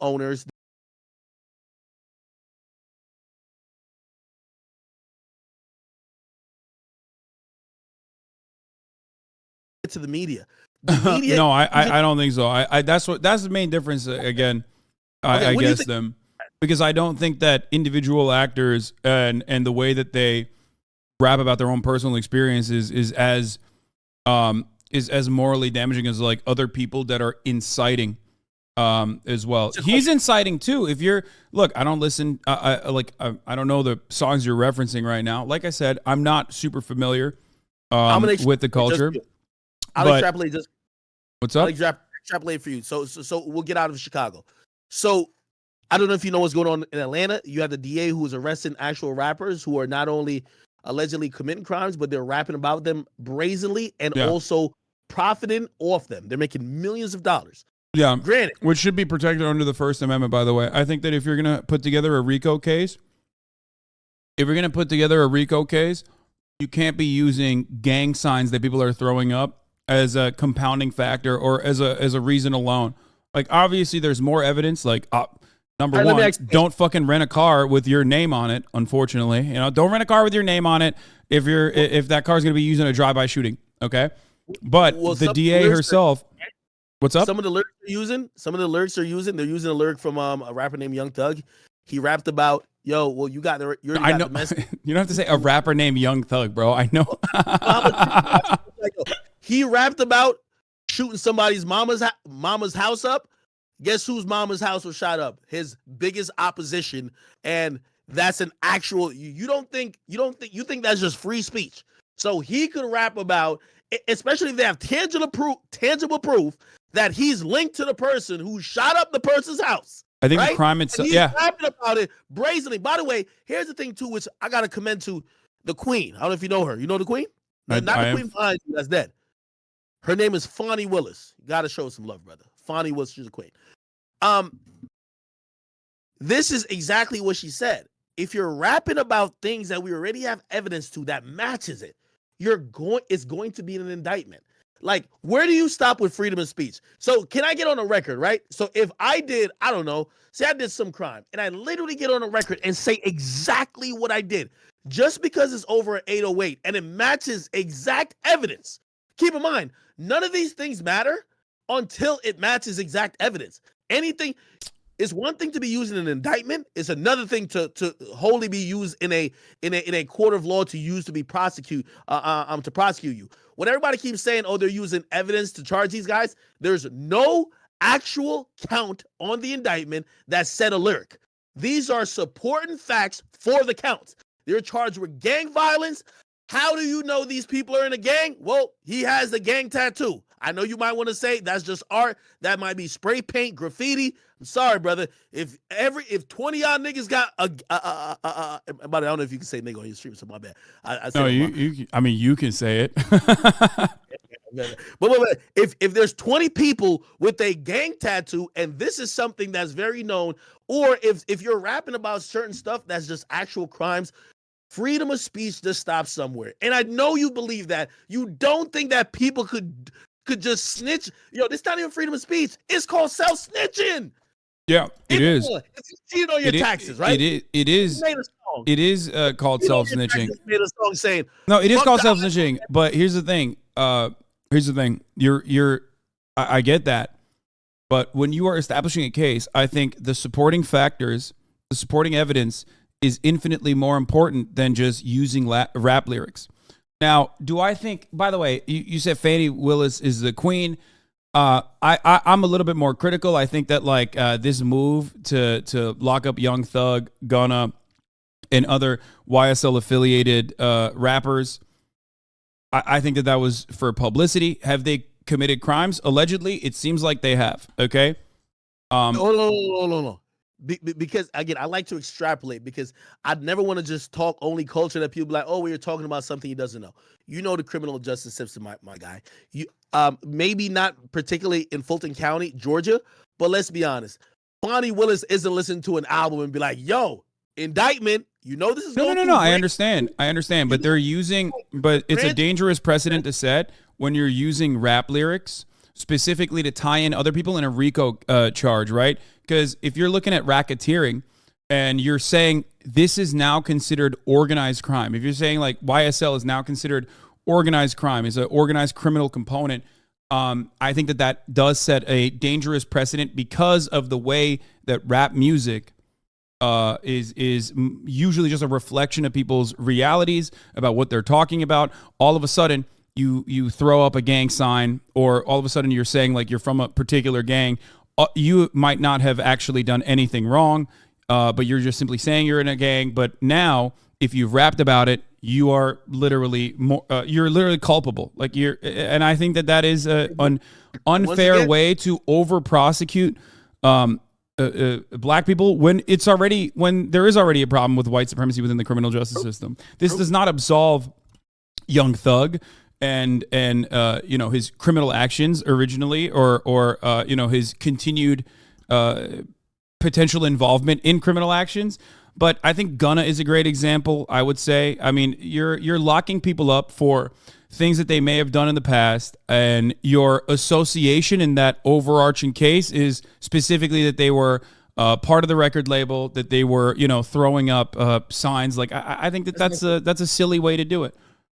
owners, to the media. No, I don't think so. That's the main difference. Again, I guess them, because I don't think that individual actors and the way that they rap about their own personal experiences is as morally damaging as like other people that are inciting as well. He's inciting too. If you're I don't listen. I don't know the songs you're referencing right now. Like I said, I'm not super familiar with the culture. I'll extrapolate just. What's up? I'll extrapolate for you. So we'll get out of Chicago. So I don't know if you know what's going on in Atlanta. You have the DA who is arresting actual rappers who are not only allegedly committing crimes, but they're rapping about them brazenly and also profiting off them. They're making millions of dollars. Yeah, granted, which should be protected under the First Amendment. By the way, I think that if you're gonna put together a RICO case, you can't be using gang signs that people are throwing up as a compounding factor or as a reason alone. Like, obviously there's more evidence. Like, number one, don't fucking rent a car with your name on it. Unfortunately, don't rent a car with your name on it if that car is going to be used in a drive-by shooting. Okay. But the DA herself, what's up? Some of the lyrics they're using, they're using a lyric from a rapper named Young Thug. He rapped about, yo, well, you got the message. You don't have to say a rapper named Young Thug, bro. I know. He rapped about shooting somebody's mama's house up. Guess whose mama's house was shot up? His biggest opposition. And that's an actual, you think that's just free speech. So he could rap about, especially if they have tangible proof that he's linked to the person who shot up the person's house. I think the crime itself, he's rapping about it brazenly. By the way, here's the thing too, which I got to commend to the Queen. I don't know if you know her. You know the Queen? Not the Queen behind you, that's dead. Her name is Fonnie Willis. You got to show some love, brother. Fonnie Willis, she's a queen. This is exactly what she said. If you're rapping about things that we already have evidence to that matches it, it's going to be an indictment. Like, where do you stop with freedom of speech? So can I get on a record, right? So if I did, I don't know, say I did some crime and I literally get on a record and say exactly what I did, just because it's over an 808 and it matches exact evidence. Keep in mind, none of these things matter until it matches exact evidence. Anything is one thing to be used in an indictment. It's another thing to wholly be used in a court of law to prosecute you. When everybody keeps saying, oh, they're using evidence to charge these guys, there's no actual count on the indictment that said a lyric. These are supporting facts for the counts. They're charged with gang violence. How do you know these people are in a gang? Well, he has the gang tattoo. I know you might want to say that's just art. That might be spray paint, graffiti. I'm sorry, brother. If 20 y'all niggas got but I don't know if you can say nigga on your stream, so my bad. No, you can say it. But if there's 20 people with a gang tattoo, and this is something that's very known, or if you're rapping about certain stuff that's just actual crimes, freedom of speech just stops somewhere. And I know you believe that. You don't think that people could just snitch. Yo, this not even freedom of speech. It's called self-snitching. Yeah, it is. If you cheated on your taxes, right? It is called self-snitching. Made a song saying, no, it is called self-snitching. But here's the thing. I get that. But when you are establishing a case, I think the supporting factors, the supporting evidence is infinitely more important than just using rap lyrics. Now, do I think, by the way, you said Fannie Willis is the queen. I'm a little bit more critical. I think that this move to lock up Young Thug, Gunna, and other YSL affiliated rappers, I think that was for publicity. Have they committed crimes? Allegedly, it seems like they have. Okay. No. Because again, I like to extrapolate because I'd never want to just talk only culture that people be like, oh, we're talking about something he doesn't know. You know, the criminal justice system, my guy. You maybe not particularly in Fulton County, Georgia, but let's be honest. Bonnie Willis isn't listening to an album and be like, yo, indictment. You know this is no. I understand, but they're using, but it's a dangerous precedent to set when you're using rap lyrics specifically to tie in other people in a RICO charge, right? Because if you're looking at racketeering and you're saying this is now considered organized crime, if you're saying like YSL is now considered organized crime, is an organized criminal component, I think that does set a dangerous precedent because of the way that rap music is usually just a reflection of people's realities about what they're talking about. All of a sudden, you throw up a gang sign, or all of a sudden you're saying like you're from a particular gang. You might not have actually done anything wrong, but you're just simply saying you're in a gang. But now, if you've rapped about it, you are literally you're literally culpable. And I think that is an unfair way to over prosecute black people when there is already a problem with white supremacy within the criminal justice system. This does not absolve Young Thug and his criminal actions originally, or his continued potential involvement in criminal actions. But I think Gunna is a great example, I would say. I mean, you're locking people up for things that they may have done in the past, and your association in that overarching case is specifically that they were part of the record label, that they were, throwing up signs. Like I think that's a silly way to do it.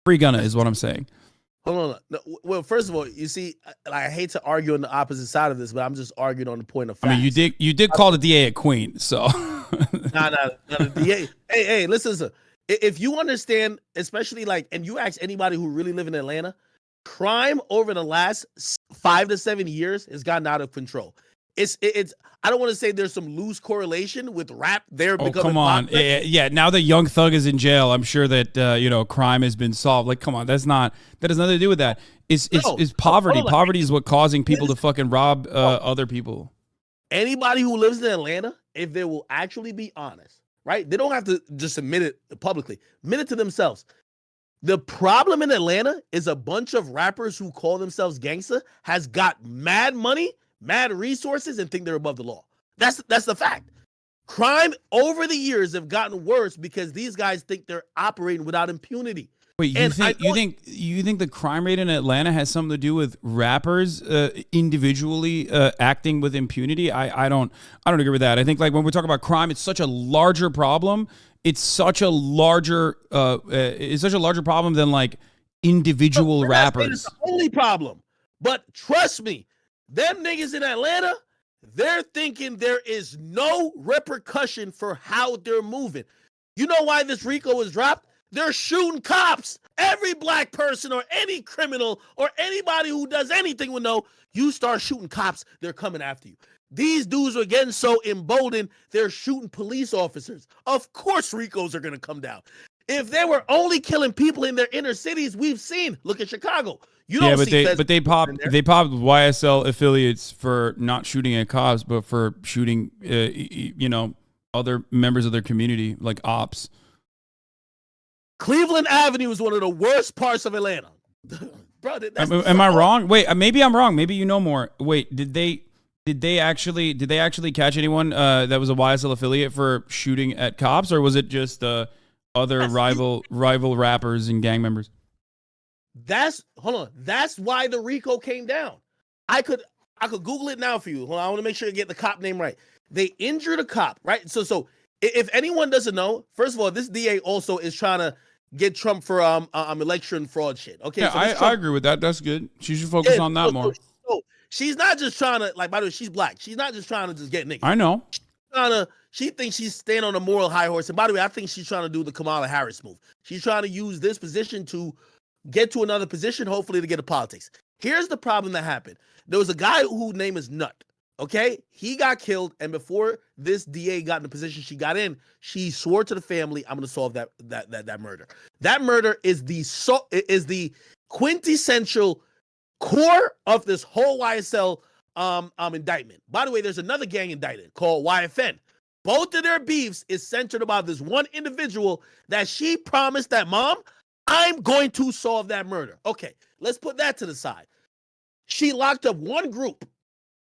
Free Gunna is what I'm saying. Hold on. No, well, first of all, you see, I hate to argue on the opposite side of this, but I'm just arguing on the point of facts. I mean, you did call the DA a queen, so. Nah, the DA. Hey, listen. If you understand, especially and you ask anybody who really live in Atlanta, crime over the last 5 to 7 years has gotten out of control. It's. I don't want to say there's some loose correlation with rap there. Oh, come on. Yeah. Now that Young Thug is in jail, I'm sure that crime has been solved. Like, come on, that has nothing to do with that. It's poverty. Poverty is what causing people to fucking rob other people. Anybody who lives in Atlanta, if they will actually be honest, right? They don't have to just admit it publicly. Admit it to themselves. The problem in Atlanta is a bunch of rappers who call themselves gangsta has got mad money, mad resources, and think they're above the law. That's the fact. Crime over the years have gotten worse because these guys think they're operating without impunity. Wait, you think the crime rate in Atlanta has something to do with rappers individually acting with impunity? I don't agree with that. I think when we talk about crime, it's such a larger problem. It's such a larger problem than individual rappers. It's the only problem. But trust me, them niggas in Atlanta, they're thinking there is no repercussion for how they're moving. You know why this RICO was dropped? they're shooting cops. Every black person or any criminal or anybody who does anything will know, you start shooting cops, they're coming after you. These dudes are getting so emboldened, they're shooting police officers. Of course RICOs are going to come down. If they were only killing people in their inner cities, we've seen. Look at Chicago. You don't see they popped YSL affiliates for not shooting at cops, but for shooting, other members of their community, like ops. Cleveland Avenue is one of the worst parts of Atlanta. Bro, am I wrong? Wait, maybe I'm wrong. Maybe you know more. Wait, did they actually catch anyone that was a YSL affiliate for shooting at cops, or was it just other rival rappers and gang members? That's why the RICO came down. I could Google it now for you. Hold on, I want to make sure you get the cop name right. They injured a cop, right? So if anyone doesn't know, first of all, this DA also is trying to get Trump for election fraud shit. Okay, yeah, so I agree with that. That's good. She should focus on that more. So she's not just trying to, like, by the way, she's black. She's not just trying to just get niggas. I know. She thinks she's staying on a moral high horse. And by the way, I think she's trying to do the Kamala Harris move. She's trying to use this position to get to another position, hopefully to get to politics. Here's the problem that happened. There was a guy whose name is Nut. Okay, he got killed, and before this DA got in the position she got in, she swore to the family, "I'm going to solve that murder." That murder is the quintessential core of this whole YSL indictment. By the way, there's another gang indicted called YFN. Both of their beefs is centered about this one individual that she promised that, "Mom, I'm going to solve that murder." Okay, let's put that to the side. She locked up one group,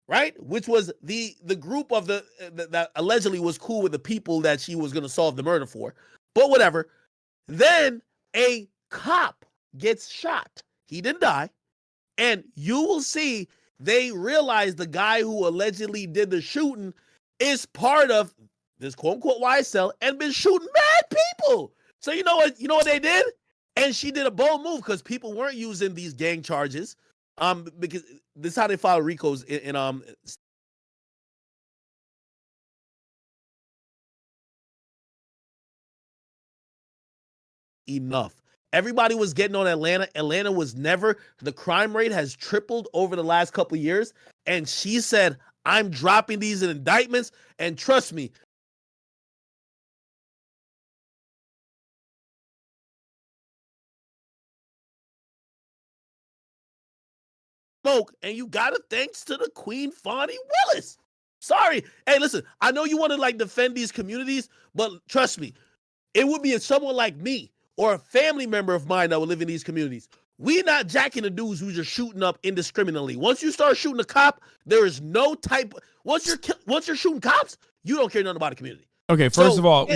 right? Which was the group of that allegedly was cool with the people that she was going to solve the murder for. But whatever. Then a cop gets shot. He didn't die. And you will see they realize the guy who allegedly did the shooting is part of this quote-unquote YSL and been shooting mad people. So you know what they did? And she did a bold move because people weren't using these gang charges. Because this is how they file RICOs in enough. Everybody was getting on Atlanta. Atlanta was never, the crime rate has tripled over the last couple of years. And she said, "I'm dropping these in indictments." And trust me, and you got it thanks to the Queen Fonnie Willis. Sorry. Hey, listen, I know you want to defend these communities, but trust me, it would be someone like me or a family member of mine that would live in these communities. We're not jacking the dudes who's just shooting up indiscriminately. Once you start shooting a cop, there is no type. Once you're shooting cops, you don't care nothing about the community. Okay, first of all,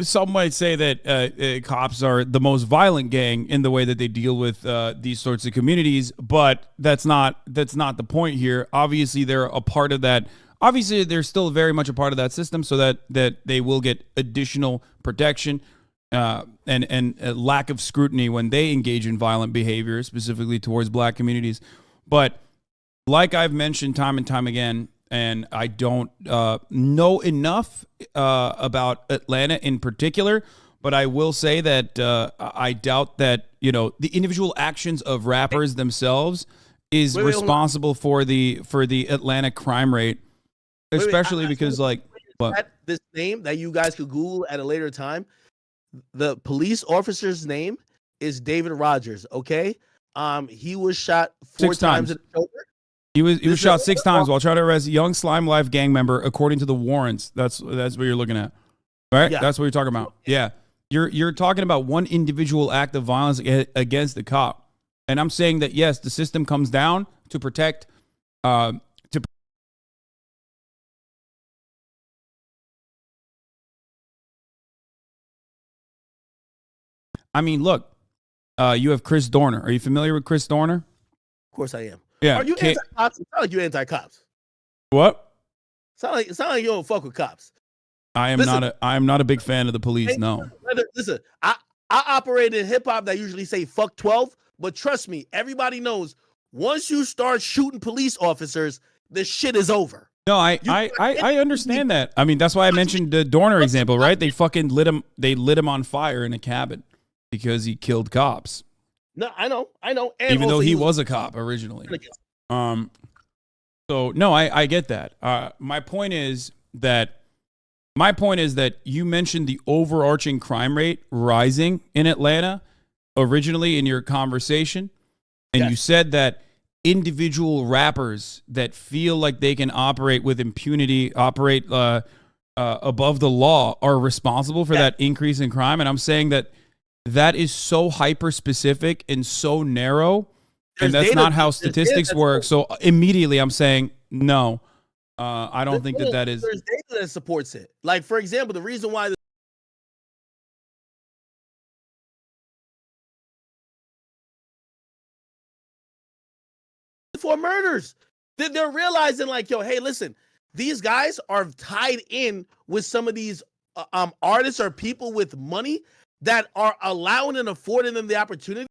some might say that cops are the most violent gang in the way that they deal with these sorts of communities, but that's not the point here. Obviously, they're a part of that. Obviously, they're still very much a part of that system, so that they will get additional protection and a lack of scrutiny when they engage in violent behavior, specifically towards black communities. But like I've mentioned time and time again, and I don't know enough about Atlanta in particular, but I will say that I doubt that the individual actions of rappers themselves is responsible for the Atlanta crime rate, especially because this name that you guys could Google at a later time. The police officer's name is David Rogers. Okay, he was shot 4 times in the shoulder. He was shot 6 times while trying to arrest a young Slime Life gang member, according to the warrants. That's what you're looking at, right? Yeah. That's what you're talking about. Yeah, you're talking about one individual act of violence against the cop, and I'm saying that yes, the system comes down to protect. I mean, look, you have Chris Dorner. Are you familiar with Chris Dorner? Of course I am. Yeah. Are you anti-cops? It sounds like you're anti-cops. What? It sounds like you don't fuck with cops. I am not a big fan of the police. No. Listen, I operate in hip hop that usually say fuck 12, but trust me, everybody knows once you start shooting police officers, the shit is over. No, I understand that. I mean, that's why I mentioned the Dorner example, right? They fucking lit him on fire in a cabin. because he killed cops. No, I know. And Even though also he was a cop originally. So no, I get that. My point is that you mentioned the overarching crime rate rising in Atlanta originally in your conversation, and you said that individual rappers that feel like they can operate with impunity, operate above the law, are responsible for that increase in crime. And I'm saying that is so hyper specific and so narrow, and that's not how statistics work. So immediately I'm saying no. I don't think that is. There's data that supports it. Like, for example, the reason why for murders, they're realizing like, yo, hey, listen, these guys are tied in with some of these artists or people with money that are allowing and affording them the opportunity.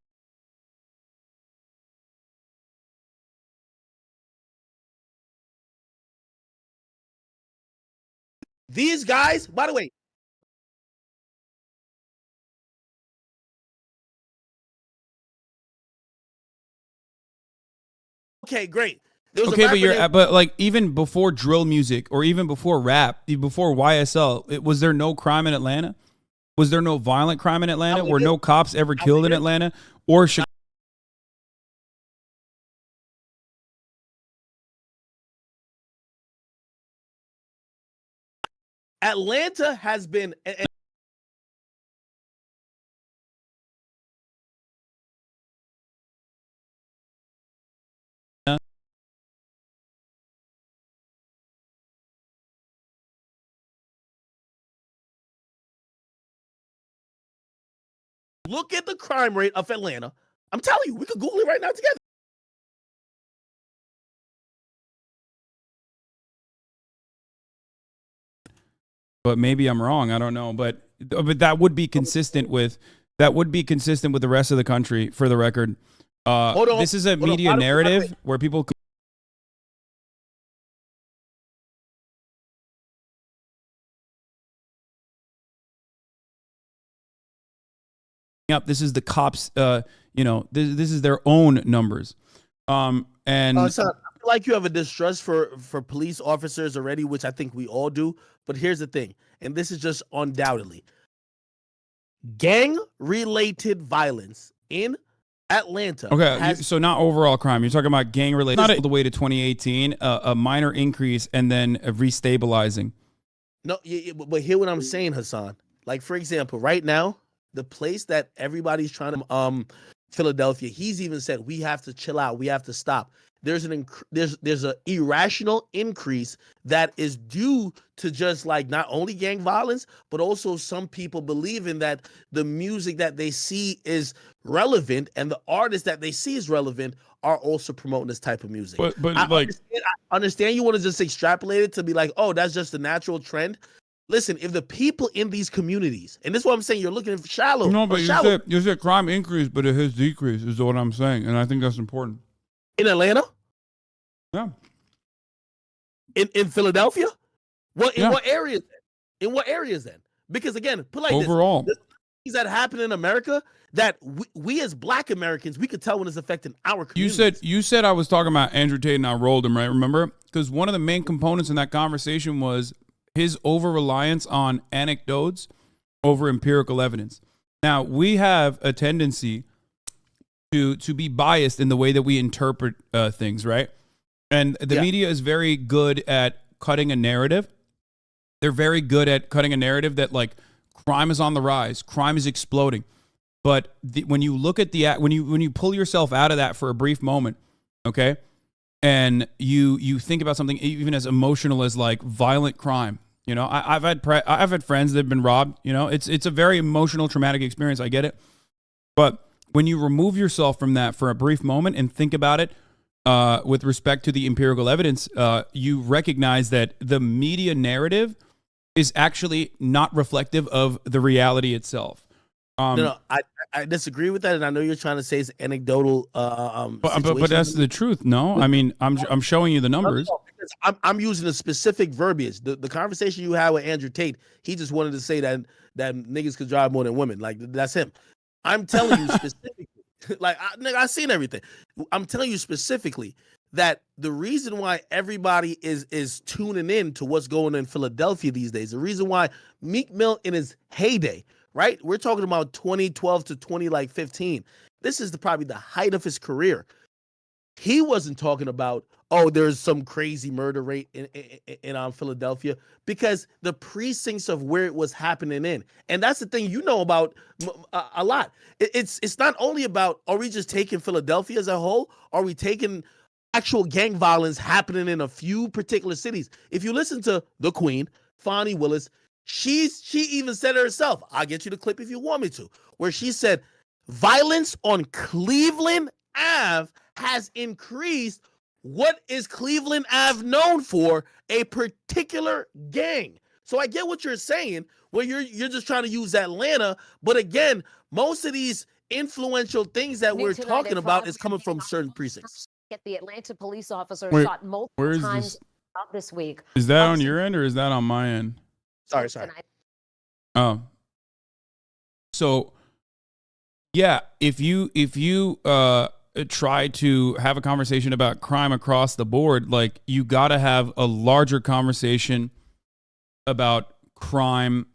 These guys, by the way, okay, great. Okay, but like even before drill music or even before rap, before YSL, was there no crime in Atlanta? Was there no violent crime in Atlanta? Were no cops ever killed in Atlanta or Chicago? Atlanta has been. Look at the crime rate of Atlanta. I'm telling you, we could Google it right now together. But maybe I'm wrong. I don't know. But that would be consistent with the rest of the country. For the record, this is a media narrative where people. Up. This is the cops. This is their own numbers. And so I feel like you have a distrust for police officers already, which I think we all do. But here's the thing, and this is just undoubtedly gang-related violence in Atlanta. Okay, so not overall crime. You're talking about gang-related all the way to 2018, a minor increase, and then a restabilizing. No, but hear what I'm saying, Hasan. Like, for example, right now, the place that everybody's trying to Philadelphia, he's even said we have to chill out, we have to stop. There's an irrational increase that is due to just like not only gang violence, but also some people believing that the music that they see is relevant and the artists that they see is relevant are also promoting this type of music. But I understand you want to just extrapolate it to be like, oh, that's just the natural trend. Listen, if the people in these communities, and this is what I'm saying, you're looking for shallow. No, but you said crime increased, but it has decreased, is what I'm saying, and I think that's important. In Atlanta? Yeah. In Philadelphia? What areas? In what areas then? Because again, put like overall, this, things that happen in America that we as Black Americans, we could tell when it's affecting our communities. You said I was talking about Andrew Tate and I rolled him, right? Remember? Because one of the main components in that conversation was his over-reliance on anecdotes over empirical evidence. Now, we have a tendency to be biased in the way that we interpret things, right? And the media is very good at cutting a narrative. They're very good at cutting a narrative that like crime is on the rise, crime is exploding. But when you look at when you pull yourself out of that for a brief moment, okay, and you think about something even as emotional as like violent crime. You know, I've had friends that have been robbed. You know, it's a very emotional, traumatic experience. I get it, but when you remove yourself from that for a brief moment and think about it with respect to the empirical evidence, you recognize that the media narrative is actually not reflective of the reality itself. No, I disagree with that, and I know you're trying to say it's anecdotal. But that's the truth. No, I mean I'm showing you the numbers. I'm using a specific verbiage. The conversation you had with Andrew Tate, he just wanted to say that niggas could drive more than women. Like that's him. I'm telling you specifically, like, nigga, I seen everything. I'm telling you specifically that the reason why everybody is tuning in to what's going on in Philadelphia these days, the reason why Meek Mill in his heyday, right? We're talking about 2012 to 2015. This is probably the height of his career. He wasn't talking about, oh, there's some crazy murder rate in Philadelphia, because the precincts of where it was happening in. And that's the thing you know about a lot. It's not only about, are we just taking Philadelphia as a whole? Are we taking actual gang violence happening in a few particular cities? If you listen to the Queen, Fonnie Willis, she even said it herself. I'll get you the clip if you want me to, where she said violence on Cleveland Ave has increased. What is Cleveland Ave known for? A particular gang. So I get what you're saying, where you're just trying to use Atlanta, but again, most of these influential things that we're talking about is coming from certain precincts. The Atlanta police officer Wait, shot multiple where is times this? out this week. Is that on your end or is that on my end? Sorry. Oh. So yeah, if you try to have a conversation about crime across the board, like, you got to have a larger conversation about crime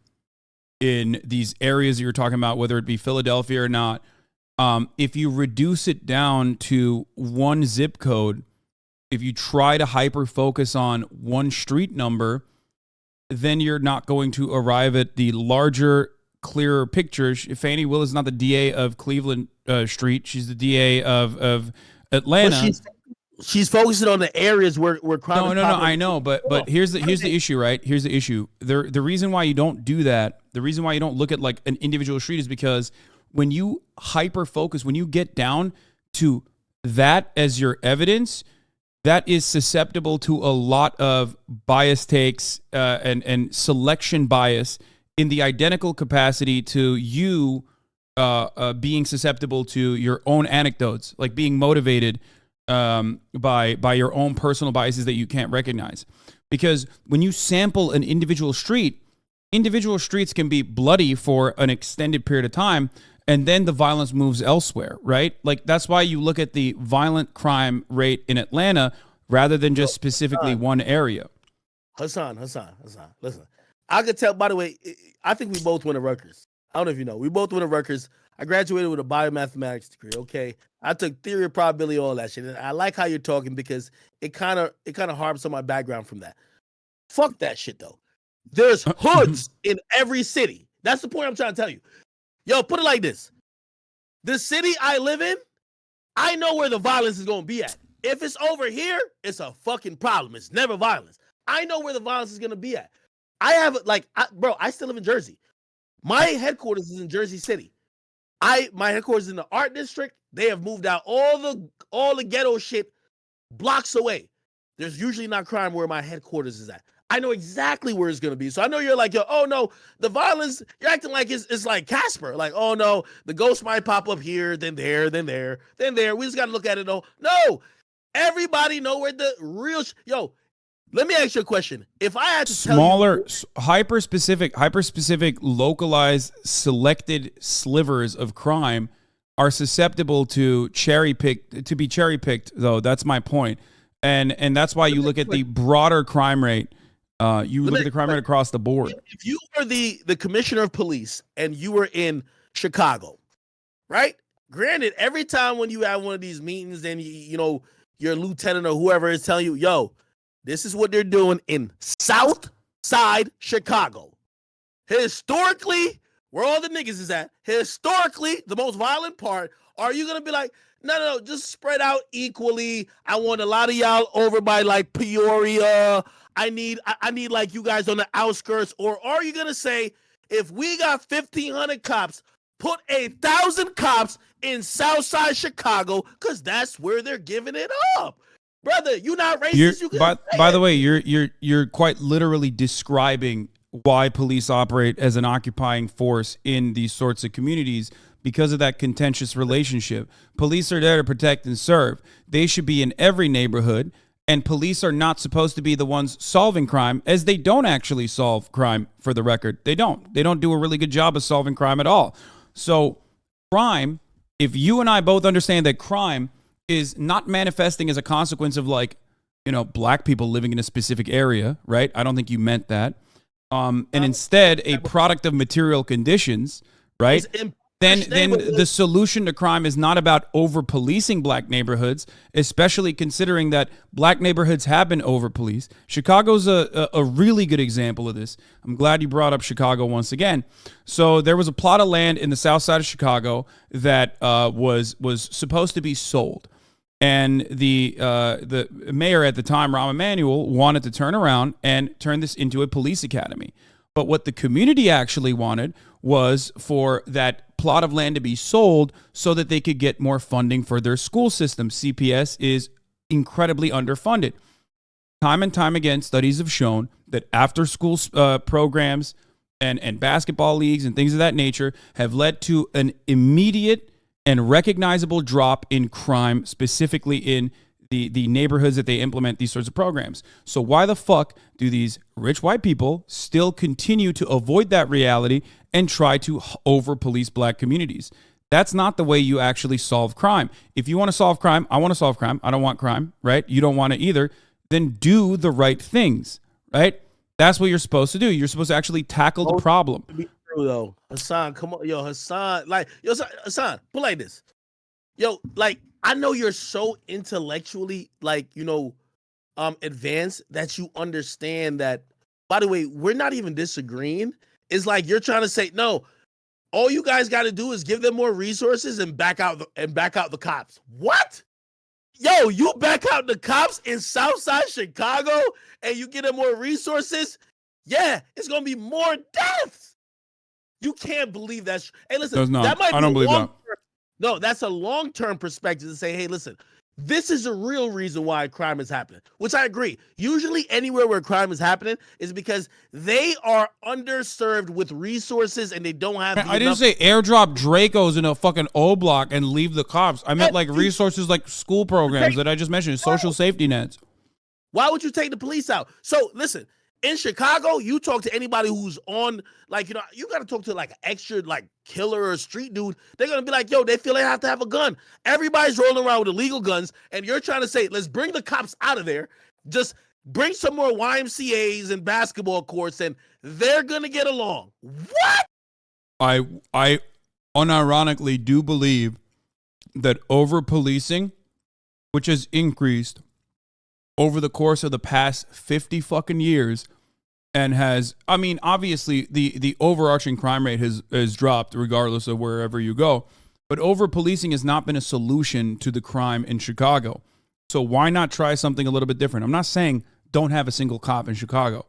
in these areas that you're talking about, whether it be Philadelphia or not. If you reduce it down to one zip code, if you try to hyper focus on one street number, then you're not going to arrive at the larger, clearer picture. Fannie Willis is not the DA of Cleveland Street. She's the DA of Atlanta. But she's focusing on the areas where crime. No. I know, but here's the issue, right? Here's the issue. The reason why you don't do that, the reason why you don't look at like an individual street, is because when you hyper focus, when you get down to that as your evidence, that is susceptible to a lot of bias takes and selection bias in the identical capacity to you being susceptible to your own anecdotes, like being motivated by your own personal biases that you can't recognize. Because when you sample an individual street, individual streets can be bloody for an extended period of time, and then the violence moves elsewhere, right? Like, that's why you look at the violent crime rate in Atlanta rather than just specifically one area. Hasan, listen. I could tell, by the way, I think we both went to Rutgers. I don't know if you know. We both went to Rutgers. I graduated with a biomathematics degree, okay? I took theory of probability, all that shit. And I like how you're talking because it kind of harps on my background from that. Fuck that shit, though. There's hoods in every city. That's the point I'm trying to tell you. Yo, put it like this. The city I live in, I know where the violence is going to be at. If it's over here, it's a fucking problem. It's never violence. I know where the violence is going to be at. I have, I still live in Jersey. My headquarters is in Jersey City. My headquarters is in the art district. They have moved out all the ghetto shit blocks away. There's usually not crime where my headquarters is at. I know exactly where it's going to be. So I know you're like, yo, oh no, the violence, you're acting like it's like Casper. Like, oh no, the ghost might pop up here, then there, then there, then there. We just got to look at it though. No, everybody know where the real, yo, let me ask you a question. If I had to smaller, hyper specific, localized, selected slivers of crime are susceptible to be cherry picked, though. That's my point. And that's why you look at the broader crime rate. You look at the crime rate across the board. If you were the commissioner of police and you were in Chicago, right? Granted, every time when you have one of these meetings and you know your lieutenant or whoever is telling you, yo, this is what they're doing in South Side Chicago. Historically, where all the niggas is at, historically, the most violent part, are you going to be like, no, just spread out equally. I want a lot of y'all over by like Peoria. I need like you guys on the outskirts. Or are you going to say, if we got 1,500 cops, put 1,000 cops in Southside Chicago, because that's where they're giving it up. Brother, you not racist. By the way, you're quite literally describing why police operate as an occupying force in these sorts of communities, because of that contentious relationship. Police are there to protect and serve. They should be in every neighborhood, and police are not supposed to be the ones solving crime, as they don't actually solve crime, for the record. They don't do a really good job of solving crime at all. So crime, if you and I both understand that crime is not manifesting as a consequence of like, you know, black people living in a specific area, right? I don't think you meant that. And instead a product of material conditions, right? Then the solution to crime is not about over-policing black neighborhoods, especially considering that black neighborhoods have been over-policed. Chicago's a really good example of this. I'm glad you brought up Chicago once again. So there was a plot of land in the south side of Chicago that was supposed to be sold. And the mayor at the time, Rahm Emanuel, wanted to turn around and turn this into a police academy. But what the community actually wanted was for that plot of land to be sold so that they could get more funding for their school system. CPS is incredibly underfunded. Time and time again, studies have shown that after school programs and basketball leagues and things of that nature have led to an immediate and recognizable drop in crime, specifically in the neighborhoods that they implement these sorts of programs. So why the fuck do these rich white people still continue to avoid that reality and try to over-police black communities? That's not the way you actually solve crime. If you want to solve crime, I want to solve crime. I don't want crime, right? You don't want it either. Then do the right things, right? That's what you're supposed to do. You're supposed to actually tackle the problem. True though, Hasan, come on, yo, Hasan, like, yo, Hasan, put like this, yo, like, I know you're so intellectually, like, you know, advanced that you understand that. By the way, we're not even disagreeing. It's like you're trying to say, no, all you guys got to do is give them more resources and back out the cops. What? Yo, you back out the cops in Southside Chicago and you get them more resources? Yeah, it's gonna be more deaths. You can't believe that. Hey, listen, that might be I don't believe that. No, that's a long-term perspective to say, hey, listen, this is a real reason why crime is happening, which I agree. Usually anywhere where crime is happening is because they are underserved with resources and they don't have I didn't say airdrop Dracos in a fucking O block and leave the cops. I meant like resources like school programs that I just mentioned, social safety nets. Why would you take the police out? So listen, in Chicago, you talk to anybody who's on, like, you know, you got to talk to like an extra, like, killer or street dude. They're going to be like, yo, they feel they have to have a gun. Everybody's rolling around with illegal guns. And you're trying to say, let's bring the cops out of there. Just bring some more YMCAs and basketball courts and they're going to get along. What? I unironically do believe that over-policing, which has increased over the course of the past 50 fucking years and has, I mean, obviously the overarching crime rate has dropped regardless of wherever you go, but over-policing has not been a solution to the crime in Chicago. So why not try something a little bit different? I'm not saying don't have a single cop in Chicago.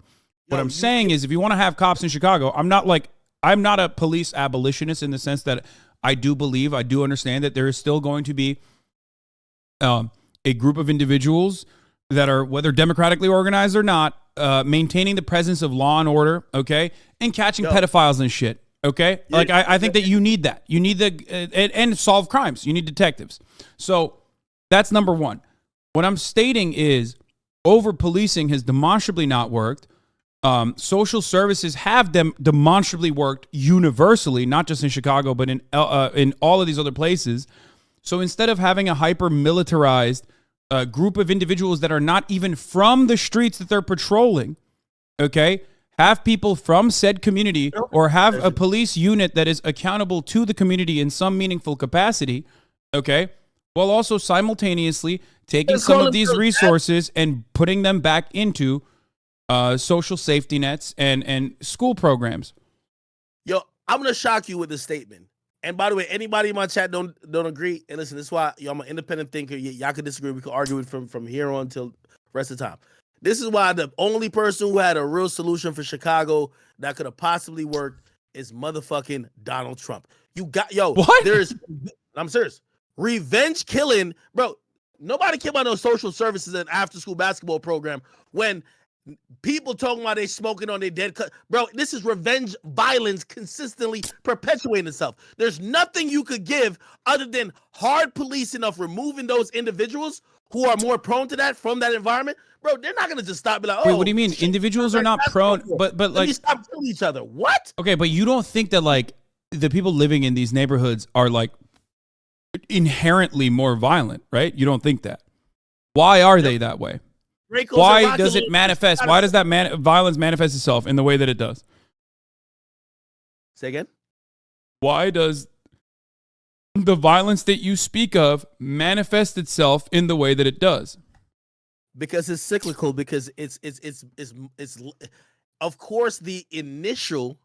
What I'm saying is if you want to have cops in Chicago, I'm not a police abolitionist in the sense that I do understand that there is still going to be a group of individuals that are, whether democratically organized or not, maintaining the presence of law and order, okay, and catching pedophiles and shit, okay? Like, I think that you need that. You need and solve crimes. You need detectives. So that's number one. What I'm stating is over-policing has demonstrably not worked. Social services have demonstrably worked universally, not just in Chicago, but in all of these other places. So instead of having a hyper-militarized group of individuals that are not even from the streets that they're patrolling, okay, have people from said community or have a police unit that is accountable to the community in some meaningful capacity, okay, while also simultaneously taking some of these resources and putting them back into social safety nets and school programs. Yo, I'm going to shock you with this statement. And by the way, anybody in my chat don't agree. And listen, this is why I'm an independent thinker. Y'all can disagree. We can argue it from here on till the rest of the time. This is why the only person who had a real solution for Chicago that could have possibly worked is motherfucking Donald Trump. You got, yo, what? I'm serious. Revenge killing, bro. Nobody cared about no social services and after school basketball program when people talking about they smoking on their dead bro, this is revenge violence consistently perpetuating itself. There's nothing you could give other than hard policing of removing those individuals who are more prone to that from that environment. Bro, they're not gonna just stop and be like, oh, wait, what do you mean? Individuals are not prone, but like stop killing each other. What? Okay, but you don't think that like the people living in these neighborhoods are like inherently more violent, right? You don't think that. Why are they that way? Why does it manifest? Why does that violence manifest itself in the way that it does? Say again? Why does the violence that you speak of manifest itself in the way that it does? Because it's cyclical. Because it's of course the initial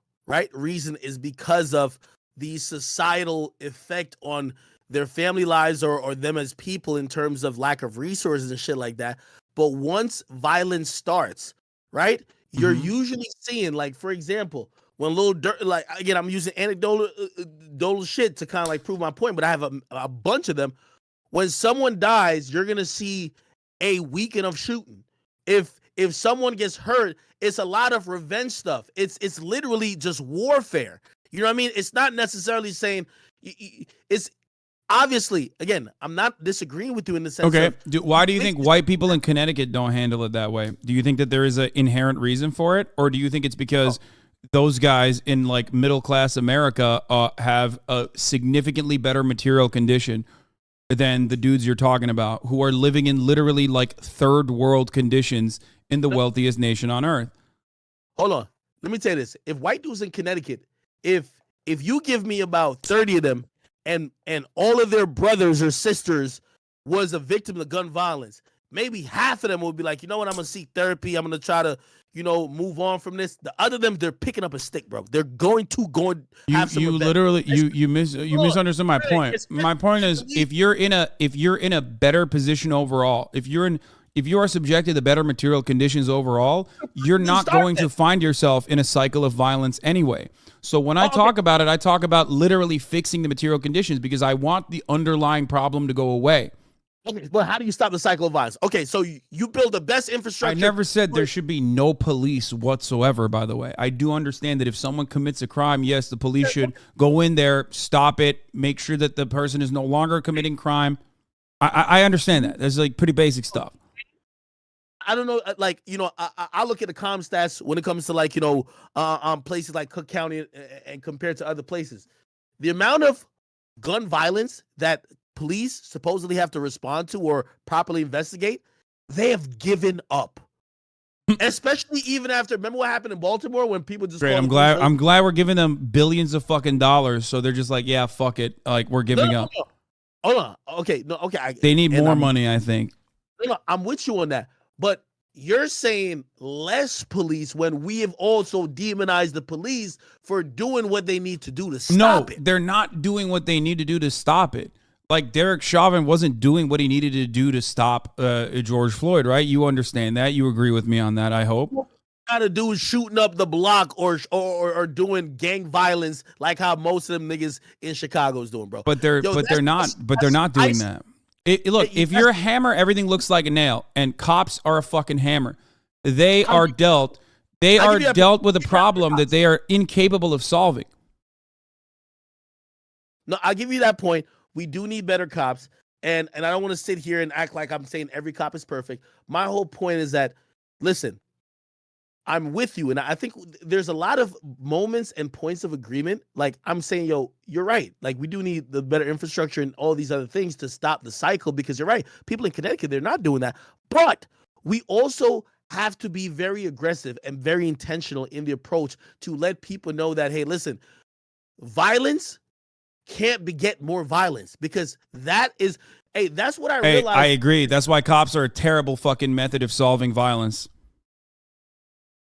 reason is because of the societal effect on their family lives or them as people in terms of lack of resources and shit like that. But once violence starts, right, you're usually seeing, like, for example, when Lil Durk, like, again, I'm using anecdotal shit to kind of like prove my point, but I have a bunch of them. When someone dies, you're gonna see a weekend of shooting. If someone gets hurt, it's a lot of revenge stuff. It's literally just warfare. You know what I mean? It's not necessarily saying it's. Obviously, again, I'm not disagreeing with you in the sense of... Why do you think white people in Connecticut don't handle it that way? Do you think that there is an inherent reason for it? Or do you think it's because those guys in like middle-class America have a significantly better material condition than the dudes you're talking about who are living in literally like third world conditions in the wealthiest nation on earth? Hold on. Let me tell you this. If white dudes in Connecticut, if you give me about 30 of them, and all of their brothers or sisters was a victim of gun violence, maybe half of them would be like, you know what, I'm going to seek therapy. I'm going to try to, move on from this. The other them, they're picking up a stick, bro. They're going to have some you literally you misunderstood my point. My point is if you're in a better position overall, if you are subjected to better material conditions overall, you're not going to find yourself in a cycle of violence anyway. So when I talk about it, I talk about literally fixing the material conditions because I want the underlying problem to go away. Okay, but how do you stop the cycle of violence? Okay, so you build the best infrastructure. I never said there should be no police whatsoever, by the way. I do understand that if someone commits a crime, yes, the police should go in there, stop it, make sure that the person is no longer committing crime. I understand that. That's like pretty basic stuff. I don't know, like, I look at the crime stats when it comes to like, places like Cook County and compared to other places. The amount of gun violence that police supposedly have to respond to or properly investigate, they have given up. Especially even after, remember what happened in Baltimore when people just... Great, I'm glad we're giving them billions of fucking dollars, so they're just like, yeah, fuck it, like we're giving up. No. Hold on, okay, They need more money, I think. No, I'm with you on that. But you're saying less police when we have also demonized the police for doing what they need to do to stop it. No, they're not doing what they need to do to stop it. Like Derek Chauvin wasn't doing what he needed to do to stop George Floyd, right? You understand that. You agree with me on that, I hope. Got to do is shooting up the block or doing gang violence like how most of them niggas in Chicago is doing, bro. But they're not doing that. Look, if you're a hammer, everything looks like a nail, and cops are a fucking hammer. They are dealt with a problem that they are incapable of solving. No, I'll give you that point. We do need better cops, and I don't want to sit here and act like I'm saying every cop is perfect. My whole point is that, listen, I'm with you, and I think there's a lot of moments and points of agreement. Like I'm saying, yo, you're right. Like we do need the better infrastructure and all these other things to stop the cycle because you're right. People in Connecticut, they're not doing that. But we also have to be very aggressive and very intentional in the approach to let people know that, hey, listen, violence can't beget more violence because that's what I realized. I agree. That's why cops are a terrible fucking method of solving violence.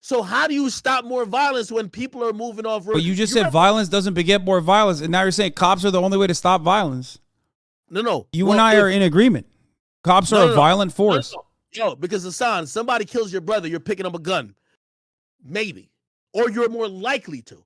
So how do you stop more violence when people are moving off road? But you just said violence doesn't beget more violence, and now you're saying cops are the only way to stop violence. No. You and I are in agreement. Cops are a violent force. No, because Hasan, somebody kills your brother, you're picking up a gun. Maybe. Or you're more likely to.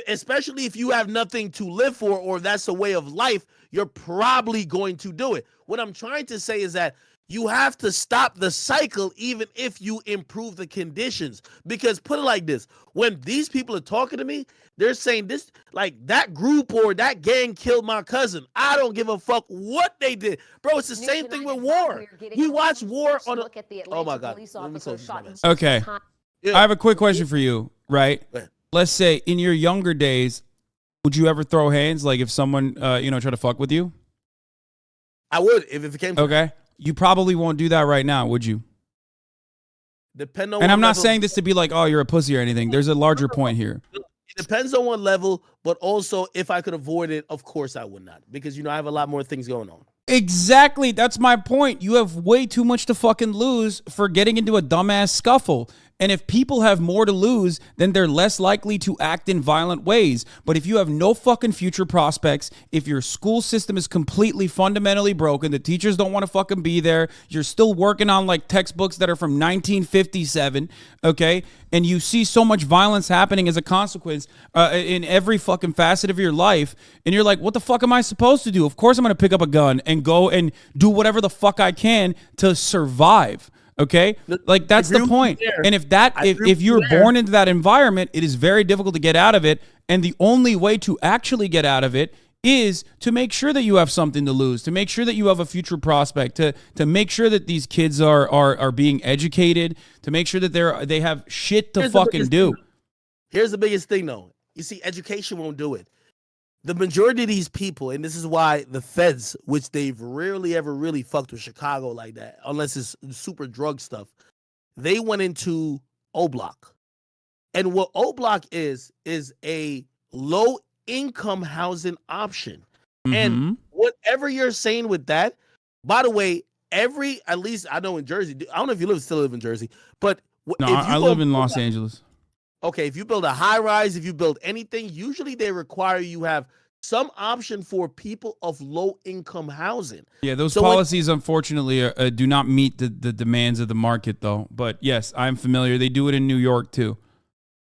Especially if you have nothing to live for or that's a way of life, you're probably going to do it. What I'm trying to say is that you have to stop the cycle even if you improve the conditions. Because put it like this, when these people are talking to me, they're saying this, like that group or that gang killed my cousin. I don't give a fuck what they did. Bro, it's the same thing with war. We watch war on a... Oh my God. Okay. I have a quick question for you, right? Let's say in your younger days, Would you ever throw hands? Like if someone, try to fuck with you? I would if it came to Okay. You probably won't do that right now, would you? Depend on And what I'm not level- saying this to be like, oh, you're a pussy or anything. There's a larger point here. It depends on what level, but also if I could avoid it, of course I would not. Because I have a lot more things going on. Exactly. That's my point. You have way too much to fucking lose for getting into a dumbass scuffle. And if people have more to lose, then they're less likely to act in violent ways. But if you have no fucking future prospects, if your school system is completely fundamentally broken, the teachers don't want to fucking be there, you're still working on like textbooks that are from 1957, okay? And you see so much violence happening as a consequence in every fucking facet of your life. And you're like, what the fuck am I supposed to do? Of course I'm going to pick up a gun and go and do whatever the fuck I can to survive. Okay, like that's the point. And if you're born into that environment, it is very difficult to get out of it. And the only way to actually get out of it is to make sure that you have something to lose, to make sure that you have a future prospect, to make sure that these kids are being educated, to make sure that they have shit to fucking do. Here's the biggest thing, though. You see, education won't do it. The majority of these people, and this is why the feds, which they've rarely ever really fucked with Chicago like that, unless it's super drug stuff, they went into O-Block. And what O-Block is a low-income housing option. And whatever you're saying with that, by the way, at least I know in Jersey, I don't know if you still live in Jersey, but No, if you I live in Los Angeles. Okay, if you build a high rise, if you build anything, usually they require you have some option for people of low income housing. Yeah, those policies, unfortunately, do not meet the demands of the market, though. But yes, I'm familiar. They do it in New York, too.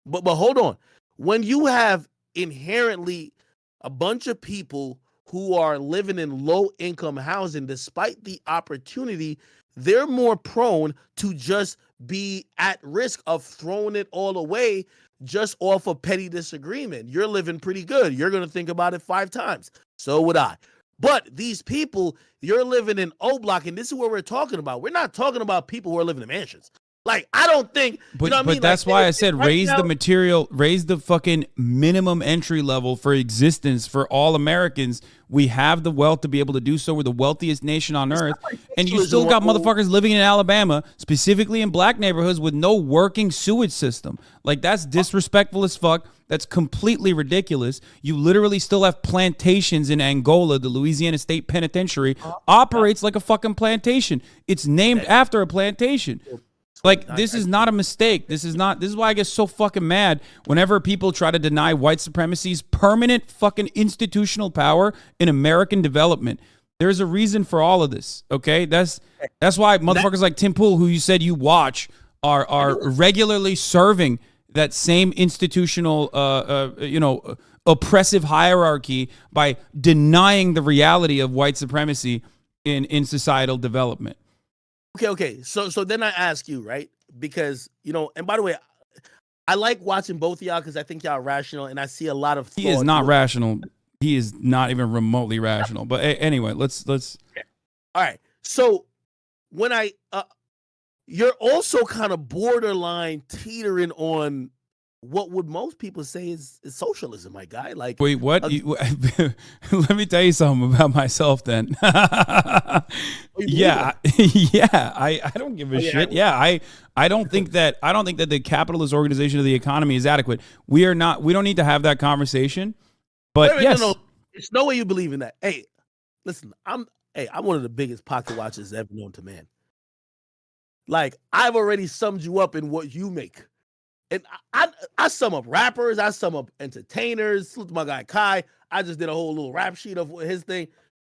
But hold on. When you have inherently a bunch of people who are living in low income housing, despite the opportunity, they're more prone to just be at risk of throwing it all away just off a petty disagreement. You're living pretty good. You're going to think about it 5 times. So would I. But these people, you're living in O-Block, and this is what we're talking about. We're not talking about people who are living in mansions. Like, I don't think, But that's why I said raise the fucking minimum entry level for existence for all Americans. We have the wealth to be able to do so. We're the wealthiest nation on earth. And you still got motherfuckers living in Alabama, specifically in black neighborhoods with no working sewage system. Like, that's disrespectful as fuck. That's completely ridiculous. You literally still have plantations in Angola. The Louisiana State Penitentiary operates like a fucking plantation. It's named after a plantation. Like, this is not a mistake. This is why I get so fucking mad whenever people try to deny white supremacy's permanent fucking institutional power in American development. There's a reason for all of this, okay? That's why motherfuckers like Tim Pool, who you said you watch, are regularly serving that same institutional, oppressive hierarchy by denying the reality of white supremacy in societal development. Okay. So then I ask you, right? Because, and by the way, I like watching both of y'all because I think y'all are rational, and I see a lot of He is not rational. He is not even remotely rational. But anyway, let's. Okay. All right. So when you're also kind of borderline teetering on what would most people say is socialism, my guy. Like, wait, what? Let me tell you something about myself then. Yeah. I don't give a shit. I don't think that the capitalist organization of the economy is adequate. We don't need to have that conversation. But wait, yes. No. It's no way you believe in that. Hey, listen, I'm one of the biggest pocket watchers ever known to man. Like, I've already summed you up in what you make. And I sum up rappers, I sum up entertainers. Salute to my guy Kai. I just did a whole little rap sheet of his thing.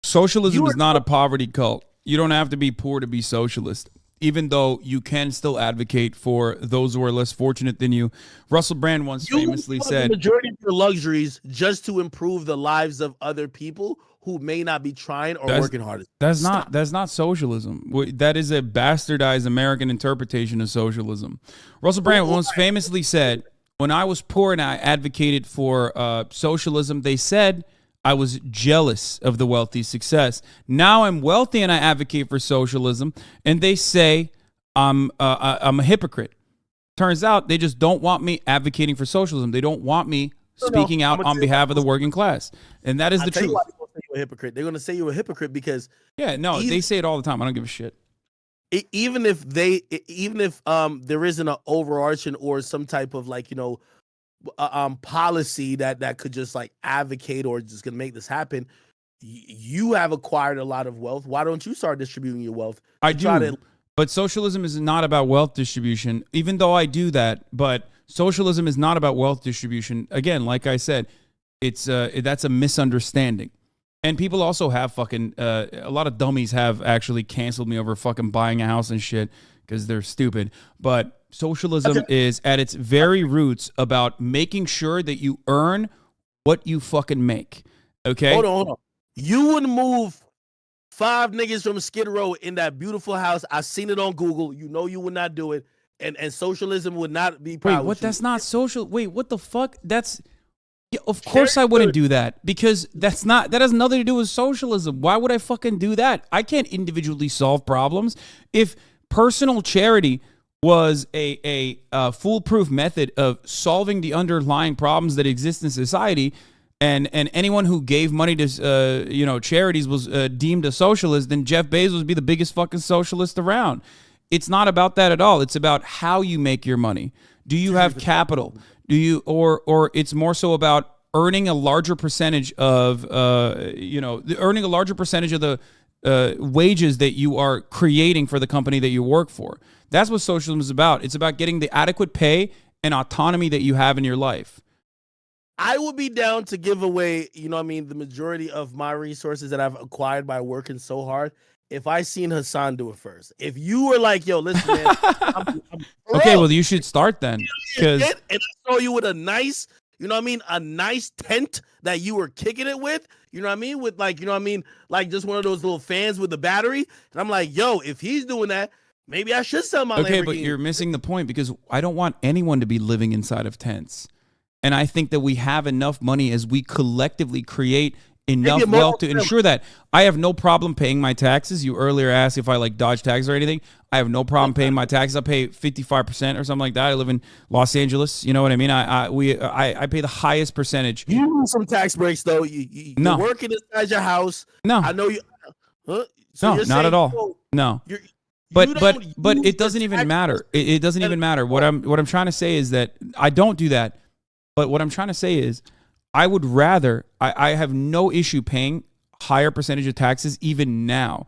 Socialism is not a poverty cult. You don't have to be poor to be socialist, even though you can still advocate for those who are less fortunate than you. Russell Brand once famously said, the majority of your luxuries just to improve the lives of other people who may not be trying or working hard. That's not socialism. That is a bastardized American interpretation of socialism. Russell Brand once famously said, when I was poor and I advocated for socialism, they said I was jealous of the wealthy's success. Now I'm wealthy and I advocate for socialism, and they say I'm a hypocrite. Turns out they just don't want me advocating for socialism. They don't want me speaking out I'ma on tell you behalf of the why- working class. And that is I'll the tell you truth. why they're gonna say you're a hypocrite. They're gonna say you're a hypocrite because Yeah, no, they say it all the time. I don't give a shit. even if there isn't an overarching or some type of like policy that could just like advocate or just gonna make this happen, you have acquired a lot of wealth. Why don't you start distributing your wealth? I Try do, to- but socialism is not about wealth distribution, even though I do that. But socialism is not about wealth distribution. Again, like I said, it's that's a misunderstanding. And people also have fucking, a lot of dummies have actually canceled me over fucking buying a house and shit because they're stupid. But socialism is at its very roots about making sure that you earn what you fucking make. Okay? Hold on. You would move 5 niggas from Skid Row in that beautiful house. I've seen it on Google. You know you would not do it. And socialism would not be proud. Wait, what? That's not social. Wait, what the fuck? That's... Yeah, of course I wouldn't do that because that has nothing to do with socialism. Why would I fucking do that? I can't individually solve problems. If personal charity was a foolproof method of solving the underlying problems that exist in society, and anyone who gave money to charities was deemed a socialist, then Jeff Bezos would be the biggest fucking socialist around. It's not about that at all. It's about how you make your money. Do you have capital? Do you or it's more so about earning a larger percentage of earning a larger percentage of the wages that you are creating for the company that you work for. That's what socialism is about. It's about getting the adequate pay and autonomy that you have in your life. I would be down to give away, the majority of my resources that I've acquired by working so hard if I seen Hasan do it first. If you were like, yo, listen, man. I'm Okay, well, you should start then. Because and I saw you with a nice, a nice tent that you were kicking it with, with like, like just one of those little fans with the battery. And I'm like, yo, if he's doing that, maybe I should sell my okay, Lamborghini. but you're missing the point because I don't want anyone to be living inside of tents. And I think that we have enough money as we collectively create enough wealth to ensure that. I have no problem paying my taxes. You earlier asked if I like dodge taxes or anything. I have no problem paying my taxes. I pay 55% or something like that. I live in Los Angeles. You know what I mean? I pay the highest percentage. You want some tax breaks though. You're working inside your house. No. I know you. Huh? So No, not at all. No. But it doesn't even matter. It doesn't even matter. What I'm trying to say is that I don't do that. But what I'm trying to say is I would rather, I have no issue paying higher percentage of taxes even now.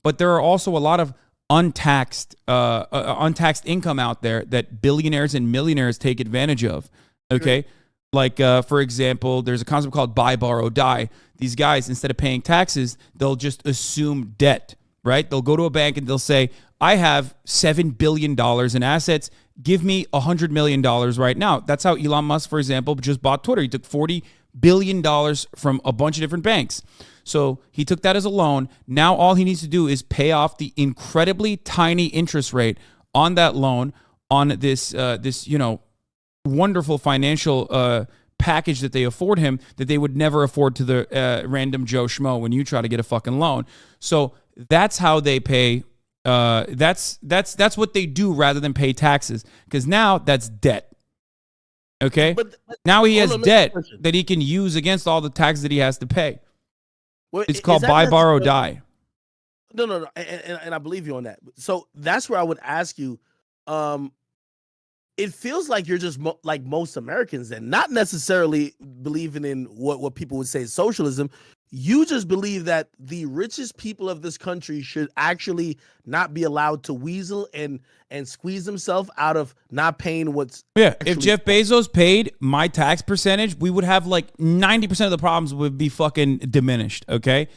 But there are also a lot of untaxed income out there that billionaires and millionaires take advantage of. Okay? Like, for example, there's a concept called buy, borrow, die. These guys, instead of paying taxes, they'll just assume debt, right? They'll go to a bank and they'll say, I have $7 billion in assets. Give me $100 million right now. That's how Elon Musk, for example, just bought Twitter. He took $40 billion from a bunch of different banks. So he took that as a loan. Now all he needs to do is pay off the incredibly tiny interest rate on that loan on this wonderful financial package that they afford him that they would never afford to the random Joe Schmo when you try to get a fucking loan. So that's how they pay. That's what they do rather than pay taxes, because now that's debt. Okay, but now he has debt that he can use against all the taxes that he has to pay. Well, it's called buy, borrow, die. No, and I believe you on that. So that's where I would ask you. It feels like you're just like most Americans, and not necessarily believing in what people would say is socialism. You just believe that the richest people of this country should actually not be allowed to weasel and squeeze themselves out of not paying what's. Yeah, if Jeff Bezos paid my tax percentage, we would have like 90% of the problems would be fucking diminished. Okay,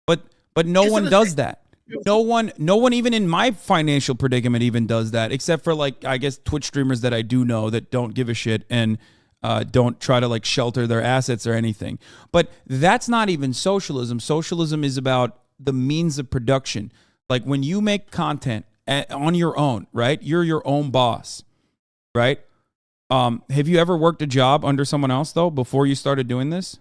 but no one does that. No one even in my financial predicament even does that, except for like, I guess, Twitch streamers that I do know that don't give a shit and don't try to like shelter their assets or anything. But that's not even socialism. Socialism is about the means of production. Like when you make content on your own, right? You're your own boss, right? Have you ever worked a job under someone else though before you started doing this?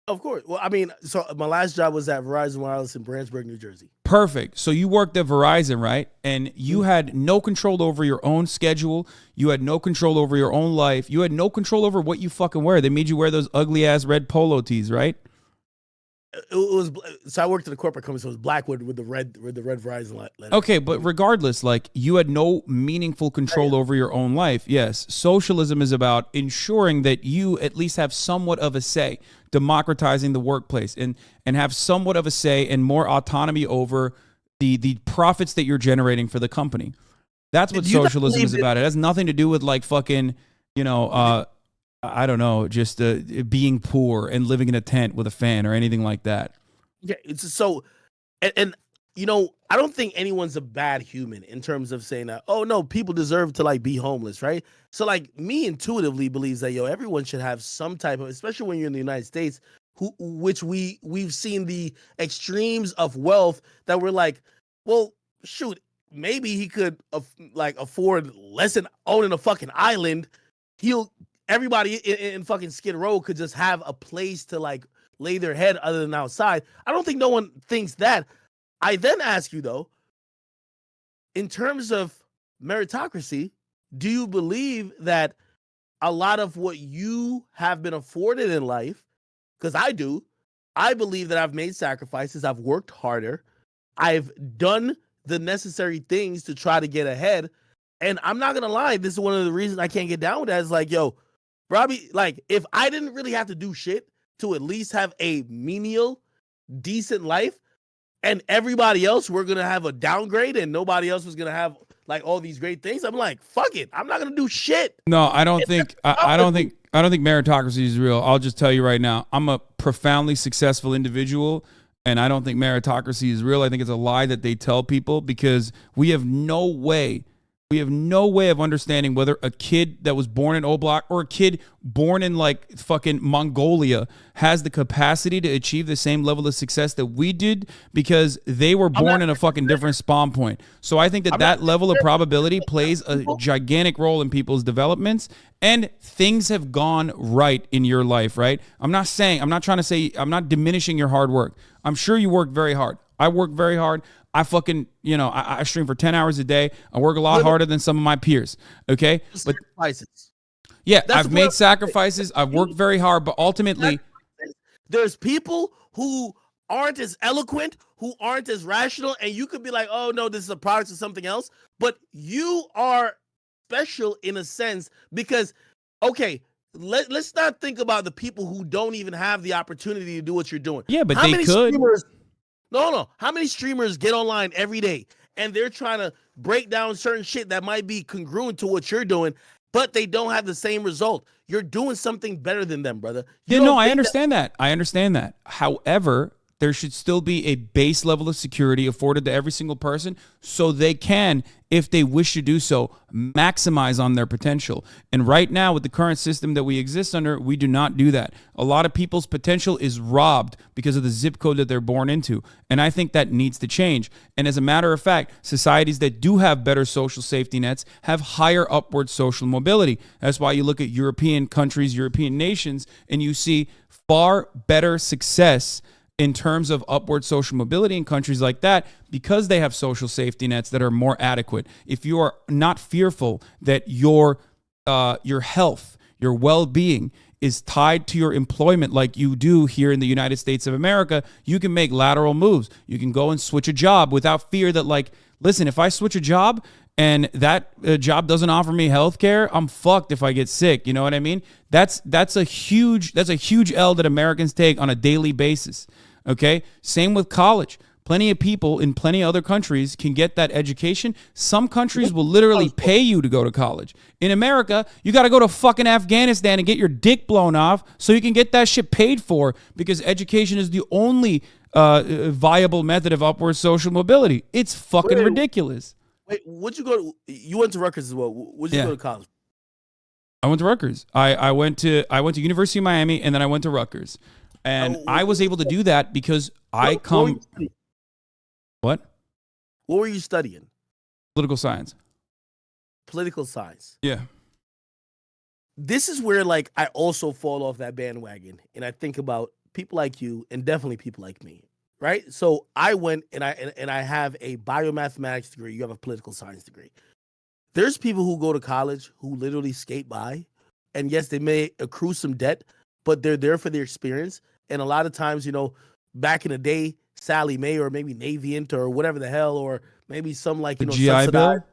Of course. Well, I mean, so my last job was at Verizon Wireless in Branchburg, New Jersey. Perfect. So you worked at Verizon, right? And you had no control over your own schedule. You had no control over your own life. You had no control over what you fucking wear. They made you wear those ugly ass red polo tees, right? It was so I worked at a corporate company, so it was Blackwood with the red Verizon letter. Okay, but regardless, like you had no meaningful control over your own life. Yes, socialism is about ensuring that you at least have somewhat of a say, democratizing the workplace, and have somewhat of a say and more autonomy over the profits that you're generating for the company. That's what socialism is about. It has nothing to do with like fucking, you know, I don't know, just being poor and living in a tent with a fan or anything like that. Yeah, it's so, and you know, I don't think anyone's a bad human in terms of saying that, oh no, people deserve to like be homeless, right? So like me intuitively believes that everyone should have some type of, especially when you're in the United States, which we've seen the extremes of wealth that we're like, well, shoot, maybe he could afford less than owning a fucking island. Everybody in fucking Skid Row could just have a place to like lay their head other than outside. I don't think no one thinks that. I then ask you though, in terms of meritocracy, do you believe that a lot of what you have been afforded in life, because I do, I believe that I've made sacrifices, I've worked harder, I've done the necessary things to try to get ahead. And I'm not gonna lie, this is one of the reasons I can't get down with that. Is like, yo, Robbie, like if I didn't really have to do shit to at least have a menial, decent life, and everybody else were gonna have a downgrade and nobody else was gonna have like all these great things, I'm like, fuck it, I'm not gonna do shit. No, I don't think I don't think meritocracy is real. I'll just tell you right now, I'm a profoundly successful individual, and I don't think meritocracy is real. I think it's a lie that they tell people, because we have no way of understanding whether a kid that was born in Oblak or a kid born in like fucking Mongolia has the capacity to achieve the same level of success that we did, because they were born in a fucking different spawn point. So I think that level of probability plays a gigantic role in people's developments, and things have gone right in your life, right? I'm not diminishing your hard work. I'm sure you work very hard. I work very hard. I fucking, I stream for 10 hours a day. I work a lot harder than some of my peers. Okay. But yeah, I've made sacrifices. I've worked very hard, but ultimately there's people who aren't as eloquent, who aren't as rational. And you could be like, oh no, this is a product of something else. But you are special in a sense because, okay, let's not think about the people who don't even have the opportunity to do what you're doing. Yeah, but they could. No. How many streamers get online every day and they're trying to break down certain shit that might be congruent to what you're doing, but they don't have the same result? You're doing something better than them, brother. I understand that. I understand that. However, there should still be a base level of security afforded to every single person so they can, if they wish to do so, maximize on their potential. And right now, with the current system that we exist under, we do not do that. A lot of people's potential is robbed because of the zip code that they're born into. And I think that needs to change. And as a matter of fact, societies that do have better social safety nets have higher upward social mobility. That's why you look at European countries, European nations, and you see far better success in terms of upward social mobility in countries like that, because they have social safety nets that are more adequate. If you are not fearful that your health, your well-being is tied to your employment like you do here in the United States of America, you can make lateral moves. You can go and switch a job without fear that, like, listen, if I switch a job and that job doesn't offer me health care, I'm fucked if I get sick. You know what I mean? That's a huge L that Americans take on a daily basis. Okay? Same with college. Plenty of people in plenty of other countries can get that education. Some countries will literally pay you to go to college. In America, you got to go to fucking Afghanistan and get your dick blown off so you can get that shit paid for, because education is the only viable method of upward social mobility. It's fucking ridiculous. Wait, you went to Rutgers as well. Where'd you go to college? I went to Rutgers. I went to University of Miami, and then I went to Rutgers. And I was able to do that because What? What were you studying? Political science. Political science. Yeah. This is where, like, I also fall off that bandwagon, and I think about people like you and definitely people like me, right? So I went and I have a biomathematics degree. You have a political science degree. There's people who go to college who literally skate by, and yes, they may accrue some debt, but they're there for the experience. And a lot of times, back in the day, Sally Mae or maybe Navy Inter or whatever the hell, or maybe some like GI Bill.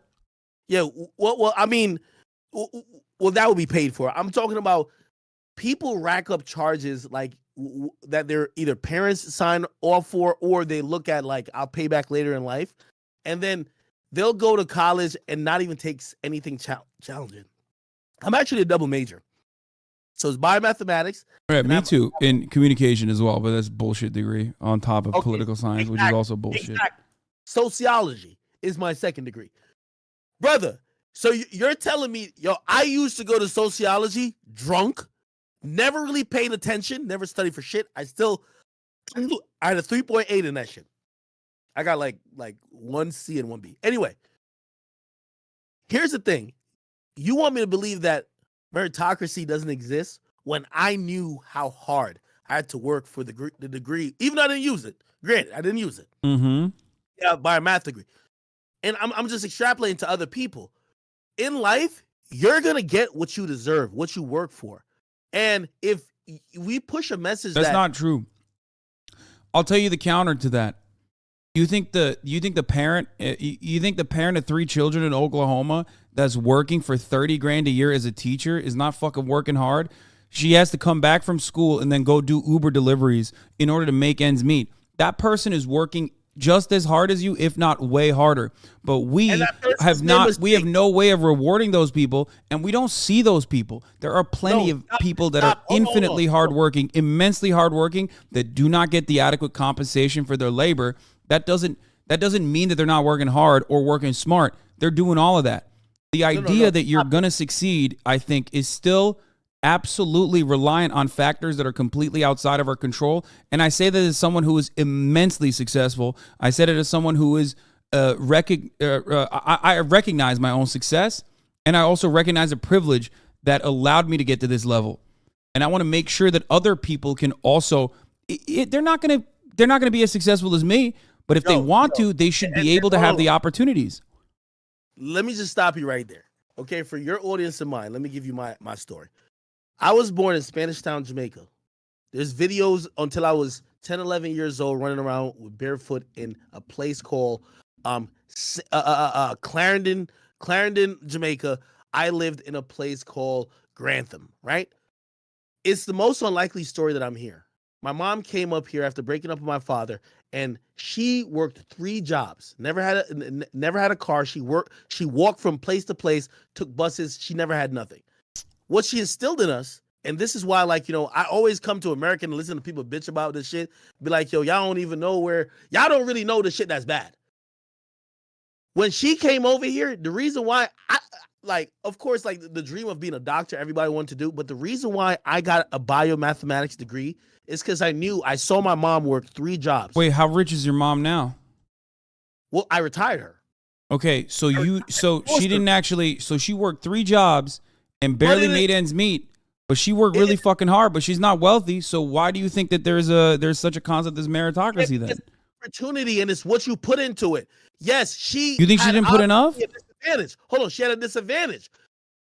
Yeah, well, I mean, well, that would be paid for. I'm talking about people rack up charges like that their either parents sign off for, or they look at like I'll pay back later in life, and then they'll go to college and not even take anything challenging. I'm actually a double major, so it's biomathematics. Right, me too, in communication as well, but that's bullshit degree on top of political science, which is also bullshit. Exactly. Sociology is my second degree, brother. So you're telling me, I used to go to sociology drunk, never really paid attention, never studied for shit. I had a 3.8 in that shit. I got like 1 C and 1 B. Anyway, here's the thing. You want me to believe that meritocracy doesn't exist when I knew how hard I had to work for the degree, even though I didn't use it. Granted, I didn't use it. Mm-hmm. Yeah, by a math degree. And I'm just extrapolating to other people. In life, you're going to get what you deserve, what you work for. And if we push a message that's not true. I'll tell you the counter to that. You think the parent of 3 children in Oklahoma that's working for $30,000 a year as a teacher is not fucking working hard? She has to come back from school and then go do Uber deliveries in order to make ends meet. That person is working just as hard as you, if not way harder. But we have no way of rewarding those people, and we don't see those people. There are plenty of people that are infinitely hardworking, immensely hardworking, that do not get the adequate compensation for their labor. That doesn't mean that they're not working hard or working smart. They're doing all of that. The idea that you're going to succeed, I think, is still absolutely reliant on factors that are completely outside of our control. And I say that as someone who is immensely successful. I said it as someone who is I recognize my own success, and I also recognize a privilege that allowed me to get to this level. And I want to make sure that other people can also. They're not going to be as successful as me, but if they want to, they should be able to have the opportunities. Let me just stop you right there. Okay, for your audience and mine, let me give you my story. I was born in Spanish Town, Jamaica. There's videos until I was 10, 11 years old running around with barefoot in a place called Clarendon, Jamaica. I lived in a place called Grantham, right? It's the most unlikely story that I'm here. My mom came up here after breaking up with my father, and she worked 3 jobs. Never had a car. She walked from place to place, took buses. She never had nothing. What she instilled in us, and this is why, I always come to America and listen to people bitch about this shit. Be like, y'all don't even know y'all don't really know the shit that's bad. When she came over here, the reason why of course, the dream of being a doctor, everybody wanted to do, but the reason why I got a biomathematics degree is because I saw my mom work 3 jobs. Wait, how rich is your mom now? Well, I retired her. Okay, so she worked 3 jobs and barely made ends meet, but she worked really fucking hard, but she's not wealthy. So why do you think that there's such a concept as meritocracy then? It's opportunity, and it's what you put into it. Yes, You think she didn't put enough? Disadvantage. Hold on, she had a disadvantage.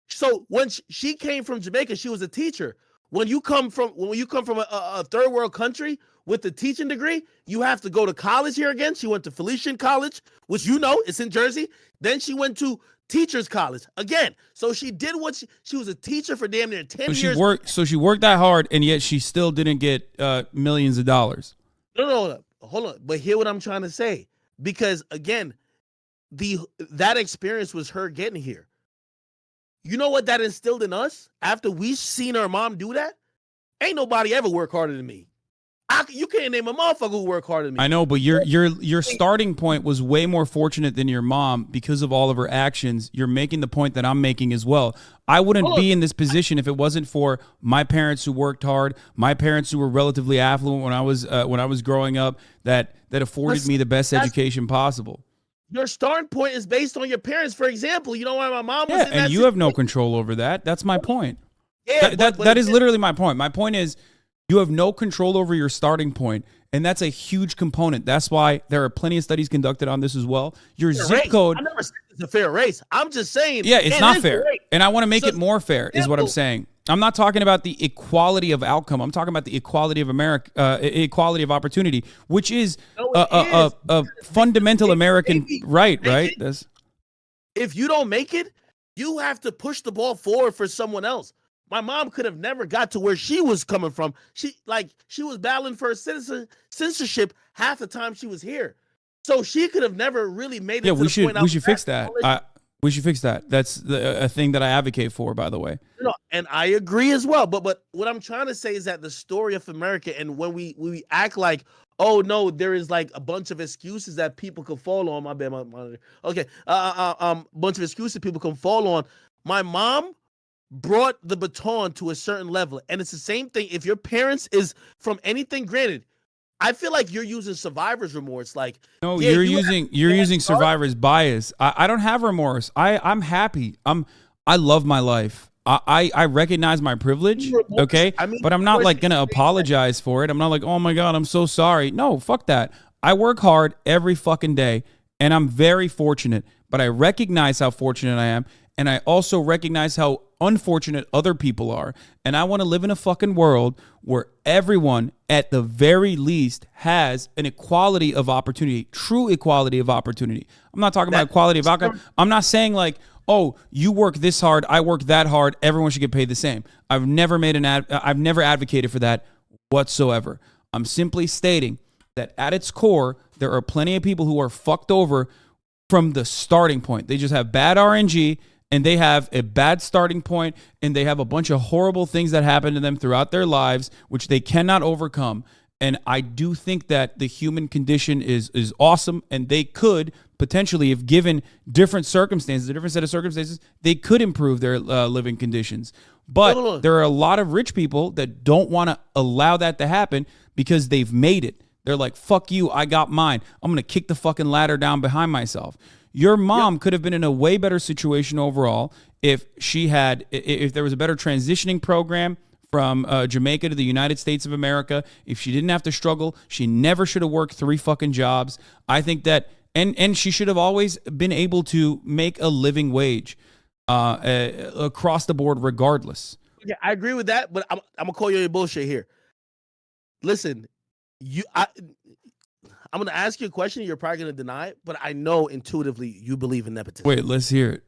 So when she came from Jamaica, she was a teacher. When you come from a third world country with a teaching degree, you have to go to college here again. She went to Felician College, which it's in Jersey. Then she went to Teachers College again. So she did what she was a teacher for damn near 10 years. She worked that hard, and yet she still didn't get millions of dollars. No, hold on. But hear what I'm trying to say, because again, that experience was her getting here. You know what that instilled in us after we seen our mom do that? Ain't nobody ever worked harder than me. You can't name a motherfucker who worked harder than me. I know, but your starting point was way more fortunate than your mom because of all of her actions. You're making the point that I'm making as well. I wouldn't be in this position if it wasn't for my parents who worked hard, my parents who were relatively affluent when I was growing up, that afforded me the best education possible. Your starting point is based on your parents. For example, you know why my mom was in that and you have no control over that. That's my point. Yeah, that is literally my point. My point is, You have no control over your starting point, and that's a huge component. That's why there are plenty of studies conducted on this as well. Your zip code. I never said it's a fair race. I'm just saying. Yeah, it's not fair. Great. And I want to make it more fair, is what I'm saying. I'm not talking about the equality of outcome. I'm talking about the equality of equality of opportunity, which is a fundamental American right, right? If you don't make it, you have to push the ball forward for someone else. My mom could have never got to where she was coming from. She was battling for censorship half the time she was here. So she could have never really made it. Yeah, to we the should point we should fix that. We should fix that. That's a thing that I advocate for, by the way. No, and I agree as well. But what I'm trying to say is that the story of America, and when we act like, oh no, there is like a bunch of excuses that people can fall on. My bad, my monitor. Okay, bunch of excuses people can fall on. My mom brought the baton to a certain level, and it's the same thing. If your parents is from anything, granted, I feel like you're using survivor's remorse. Like, no, yeah, you're using survivor's bias. I don't have remorse. I'm happy. I love my life. I recognize my privilege. Okay, but I'm not like gonna apologize for it. I'm not like, oh my God, I'm so sorry. No, fuck that. I work hard every fucking day, and I'm very fortunate. But I recognize how fortunate I am, and I also recognize how unfortunate other people are. And I want to live in a fucking world where everyone, at the very least, has an equality of opportunity, true equality of opportunity. I'm not talking about equality of outcome. I'm not saying like, oh, you work this hard, I work that hard, everyone should get paid the same. I've never advocated for that whatsoever. I'm simply stating that at its core, there are plenty of people who are fucked over from the starting point. They just have bad RNG, and they have a bad starting point, and they have a bunch of horrible things that happen to them throughout their lives, which they cannot overcome. And I do think that the human condition is awesome, and they could potentially, if given different circumstances, a different set of circumstances, they could improve their living conditions. But there are a lot of rich people that don't want to allow that to happen because they've made it. They're like, fuck you, I got mine. I'm going to kick the fucking ladder down behind myself. Your mom could have been in a way better situation overall if there was a better transitioning program from Jamaica to the United States of America. If she didn't have to struggle, she never should have worked 3 fucking jobs. I think that, and she should have always been able to make a living wage across the board regardless. Yeah, I agree with that, but I'm gonna call you your bullshit here. Listen, I'm going to ask you a question. You're probably going to deny it, but I know intuitively you believe in nepotism. Wait, let's hear it.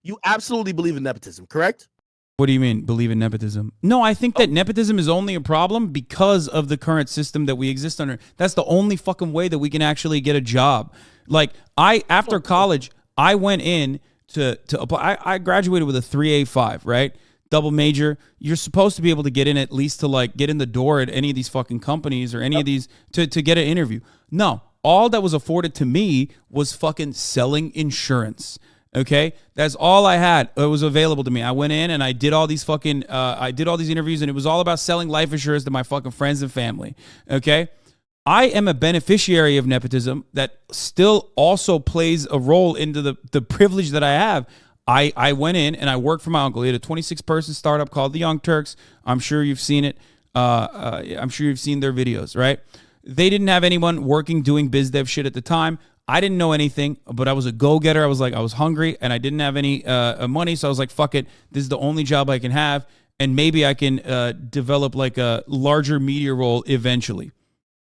You absolutely believe in nepotism, correct? What do you mean, believe in nepotism? No, I think that nepotism is only a problem because of the current system that we exist under. That's the only fucking way that we can actually get a job. Like, after college, I went in to apply. I graduated with a 3.85, right? Double major. You're supposed to be able to get in at least to like get in the door at any of these fucking companies or any of these to get an interview. No, all that was afforded to me was fucking selling insurance. Okay, that's all I had. It was available to me. I went in and I did all these fucking I did all these interviews, and it was all about selling life insurance to my fucking friends and family. Okay, I am a beneficiary of nepotism that still also plays a role into the privilege that I have. I went in and I worked for my uncle. He had a 26-person startup called the Young Turks. I'm sure you've seen it. I'm sure you've seen their videos, right? They didn't have anyone working doing biz dev shit at the time. I didn't know anything, but I was a go-getter. I was hungry and I didn't have any money. So I was like, fuck it. This is the only job I can have. And maybe I can develop like a larger media role eventually.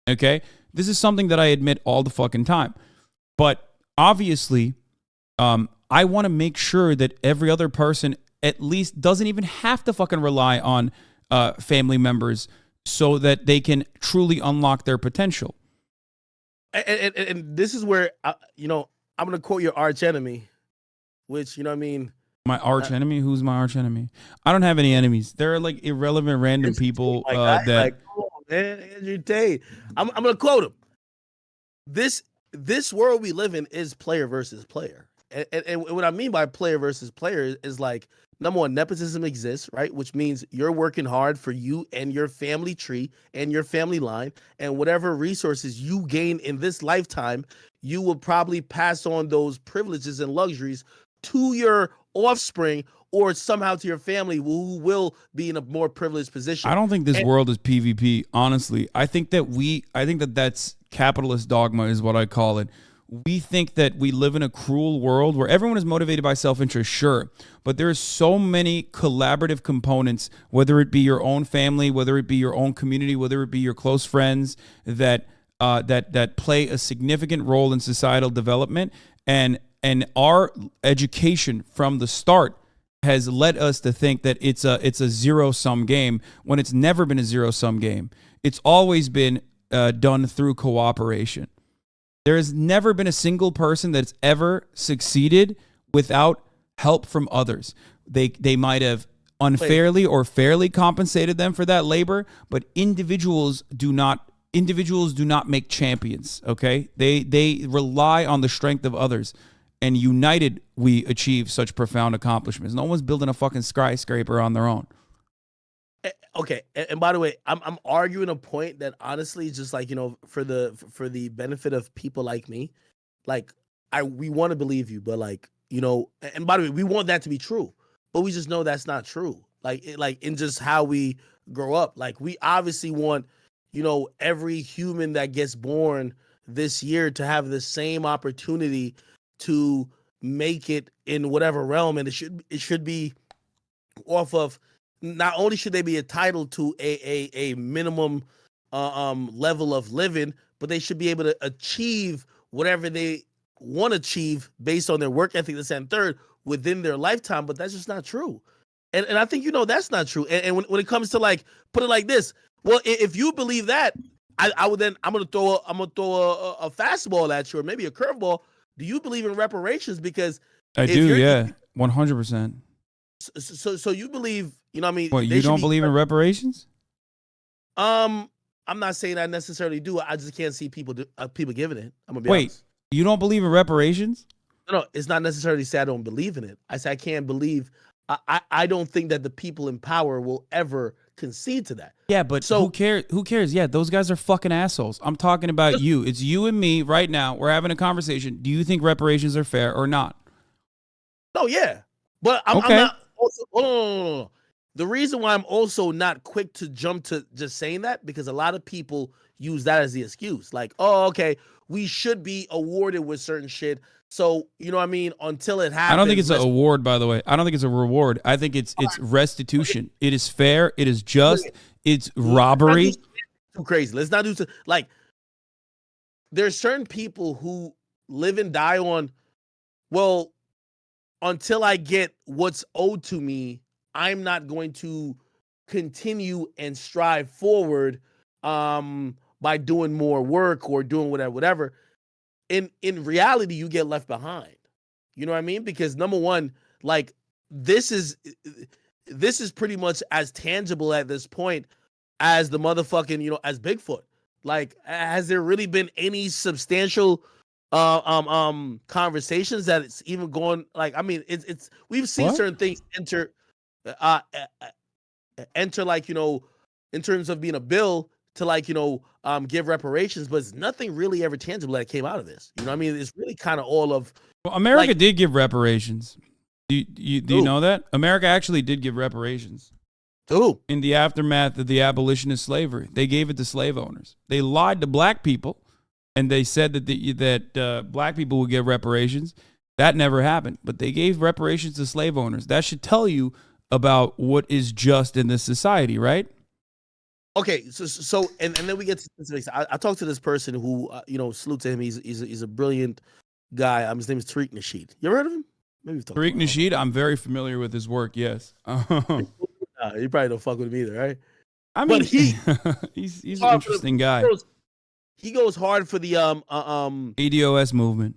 Okay? This is something that I admit all the fucking time. But obviously, I want to make sure that every other person at least doesn't even have to fucking rely on family members so that they can truly unlock their potential. And this is where, I'm going to quote your arch enemy, which, you know what I mean? My arch enemy? Who's my arch enemy? I don't have any enemies. There are like irrelevant random people that... Like, come on, man, Andrew Tate. I'm going to quote him. This world we live in is player versus player. And what I mean by player versus player is like, number one, nepotism exists, right? Which means you're working hard for you and your family tree and your family line, and whatever resources you gain in this lifetime, you will probably pass on those privileges and luxuries to your offspring or somehow to your family who will be in a more privileged position. I don't think this world is PvP, honestly. I think that that's capitalist dogma is what I call it. We think that we live in a cruel world where everyone is motivated by self-interest, sure, but there's so many collaborative components, whether it be your own family, whether it be your own community, whether it be your close friends, that play a significant role in societal development, and our education from the start has led us to think that it's a zero-sum game when it's never been a zero-sum game. It's always been done through cooperation. There has never been a single person that's ever succeeded without help from others. They might have unfairly or fairly compensated them for that labor, but individuals do not make champions, okay? They rely on the strength of others. And united, we achieve such profound accomplishments. No one's building a fucking skyscraper on their own. Okay, and by the way, I'm arguing a point that honestly is just like, for the benefit of people like me, like we want to believe you, but like, and by the way, we want that to be true, but we just know that's not true. Like in just how we grow up, like we obviously want, every human that gets born this year to have the same opportunity to make it in whatever realm, and it should be off of. Not only should they be entitled to a minimum level of living, but they should be able to achieve whatever they want to achieve based on their work ethic, this and third, within their lifetime. But that's just not true. And I think that's not true. And when it comes to like, put it like this, well, if you believe that, I would then I'm gonna throw a fastball at you, or maybe a curveball. Do you believe in reparations? Because I do, yeah, 100%. So you believe, what I mean? What, you don't believe in reparations? I'm not saying I necessarily do. I just can't see people giving it. I'm gonna be Wait, honest. You don't believe in reparations? No, it's not necessarily say I don't believe in it. I say I can't believe. I don't think that the people in power will ever concede to that. Yeah, but who cares? Who cares? Yeah, those guys are fucking assholes. I'm talking about you. It's you and me right now. We're having a conversation. Do you think reparations are fair or not? No, yeah, but I'm not. Also, no. The reason why I'm also not quick to jump to just saying that, because a lot of people use that as the excuse. Like, oh, okay, we should be awarded with certain shit. So, what I mean? Until it happens. I don't think it's an award, by the way. I don't think it's a reward. I think it's restitution. It is fair. It is just. It's robbery. Too crazy. Let's not do like. There's certain people who live and die on, well, until I get what's owed to me, I'm not going to continue and strive forward by doing more work or doing whatever. In reality, you get left behind. You know what I mean? Because number one, like this is pretty much as tangible at this point as the motherfucking, as Bigfoot. Like, has there really been any substantial conversations that it's even going, like, I mean, it's we've seen certain things enter like, in terms of being a bill to like, give reparations, but it's nothing really ever tangible that came out of this. You know what I mean? It's really kind of all of. Well, America did give reparations. Do you know that? America actually did give reparations. Who? In the aftermath of the abolition of slavery, they gave it to slave owners. They lied to black people, and they said that black people would get reparations. That never happened, but they gave reparations to slave owners. That should tell you about what is just in this society, right? Okay, so and then we get to this. I talked to this person who, salute to him. He's a brilliant guy. His name is Tariq Nasheed. You ever heard of him? Maybe Tariq Nasheed. I'm very familiar with his work. Yes. You probably don't fuck with him either, right? I mean, but he's an interesting guy. He goes hard for the ADOS movement.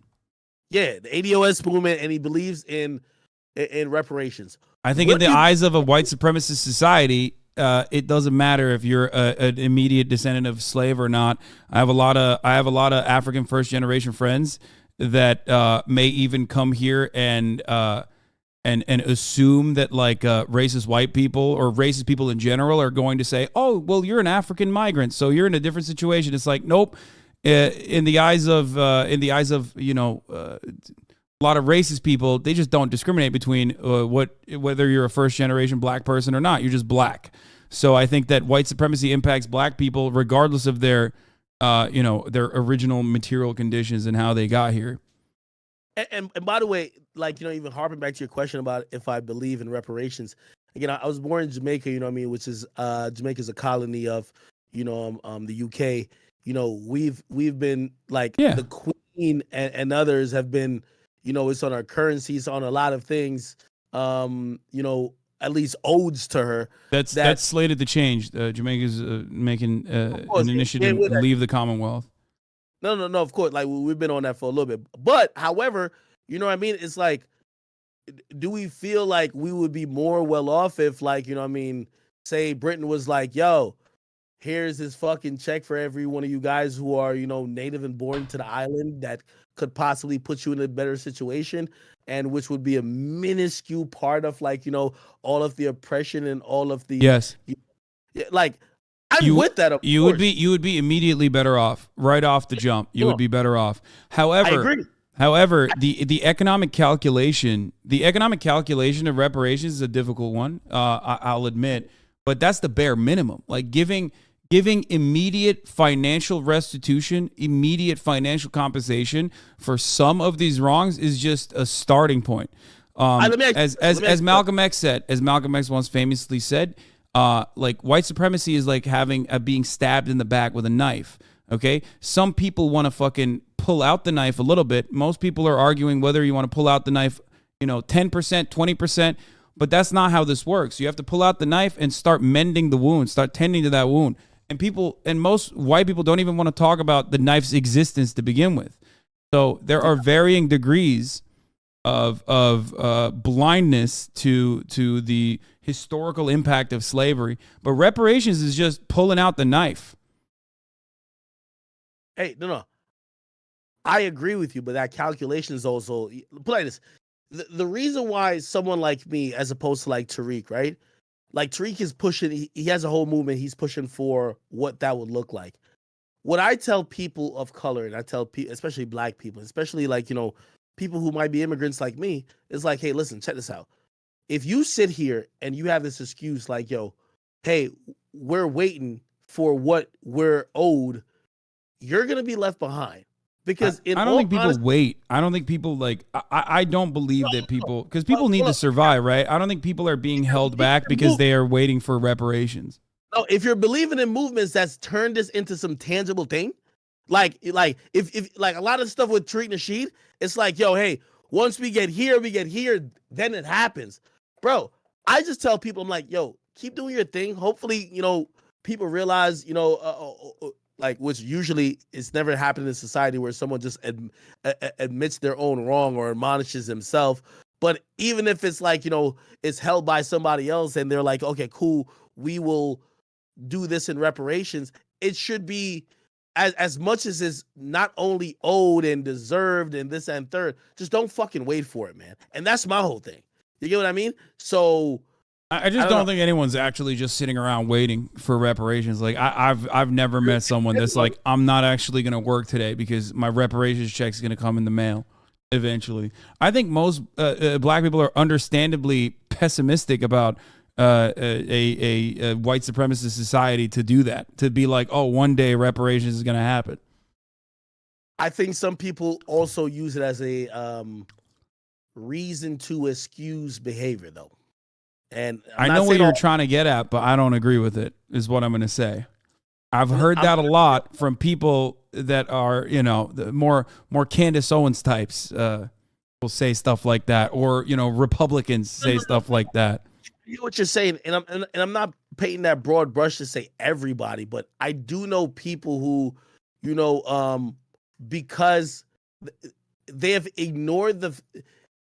Yeah, the ADOS movement, and he believes in reparations. I think in the eyes of a white supremacist society, it doesn't matter if you're an immediate descendant of slave or not. I have a lot of African first generation friends that may even come here and assume that like racist white people or racist people in general are going to say, "Oh, well, you're an African migrant, so you're in a different situation." It's like, nope. In the eyes of a lot of racist people, they just don't discriminate between whether you're a first generation black person or not. You're just black. So I think that white supremacy impacts black people regardless of their their original material conditions and how they got here. And by the way, like, even harping back to your question about if I believe in reparations, again, I was born in Jamaica, which is Jamaica's a colony of, the UK. We've been like the Queen and others have been, it's on our currencies, on a lot of things, at least odes to her. That's slated to change. Jamaica's making an initiative to leave the Commonwealth. No, of course. Like, we've been on that for a little bit. But, however, you know what I mean? It's like, do we feel like we would be more well off if, like, say Britain was like, yo, here's this fucking check for every one of you guys who are, native and born to the island that could possibly put you in a better situation, and which would be a minuscule part of, like, all of the oppression and all of the... Yes. Like... I'm with that. Of you course. would be immediately better off right off the jump. You would be better off. However, I agree. However, the economic calculation of reparations is a difficult one. I'll admit, but that's the bare minimum. Like giving immediate financial restitution, immediate financial compensation for some of these wrongs is just a starting point. As Malcolm X said, as Malcolm X once famously said. Like white supremacy is like being stabbed in the back with a knife. Okay. Some people want to fucking pull out the knife a little bit. Most people are arguing whether you want to pull out the knife, 10%, 20%, but that's not how this works. You have to pull out the knife and start mending the wound, start tending to that wound. And most white people don't even want to talk about the knife's existence to begin with. So there are varying degrees of blindness to the historical impact of slavery, but reparations is just pulling out the knife. Hey, no, I agree with you, but that calculation is also, put like this, the reason why someone like me, as opposed to like Tariq, right? Like Tariq is pushing, he has a whole movement, he's pushing for what that would look like. What I tell people of color, and I tell people, especially black people, especially like, people who might be immigrants like me, is like, hey, listen, check this out. If you sit here and you have this excuse like, yo, hey, we're waiting for what we're owed, you're going to be left behind. Because I don't think people wait. I don't think people like, I don't believe that people, because people need to survive, right? I don't think people are being held back because they are waiting for reparations. No, if you're believing in movements that's turned this into some tangible thing, like if like a lot of stuff with Tariq Nasheed, it's like, yo, hey, once we get here, then it happens. Bro, I just tell people, I'm like, yo, keep doing your thing. Hopefully, people realize, like, which usually it's never happened in society where someone just admits their own wrong or admonishes himself. But even if it's like, it's held by somebody else and they're like, okay, cool, we will do this in reparations. It should be as much as is not only owed and deserved and this and third, just don't fucking wait for it, man. And that's my whole thing. You get what I mean? So I just don't think anyone's actually just sitting around waiting for reparations. Like I've never met someone that's like, I'm not actually going to work today because my reparations check is going to come in the mail eventually. I think most black people are understandably pessimistic about a white supremacist society to do that, to be like, oh, one day reparations is going to happen. I think some people also use it as a reason to excuse behavior, though. And I know what you're trying to get at, but I don't agree with it, is what I'm going to say. I've heard that a lot from people that are, the more Candace Owens types will say stuff like that, or, Republicans say stuff like that. You know what you're saying, and I'm not painting that broad brush to say everybody, but I do know people who, because they have ignored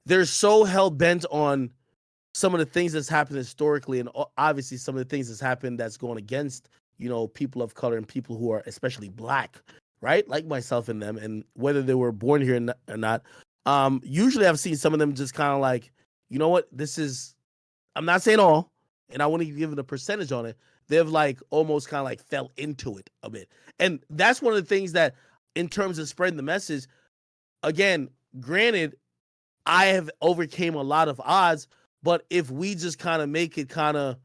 they're so hell bent on some of the things that's happened historically, and obviously some of the things that's happened that's going against, people of color and people who are especially black, right? Like myself and them, and whether they were born here or not. Usually I've seen some of them just kind of like, you know what, I'm not saying all, and I want to give it a percentage on it. They've like almost kind of like fell into it a bit. And that's one of the things that, in terms of spreading the message, again, granted, I have overcame a lot of odds. But if we just kind of make it kind of,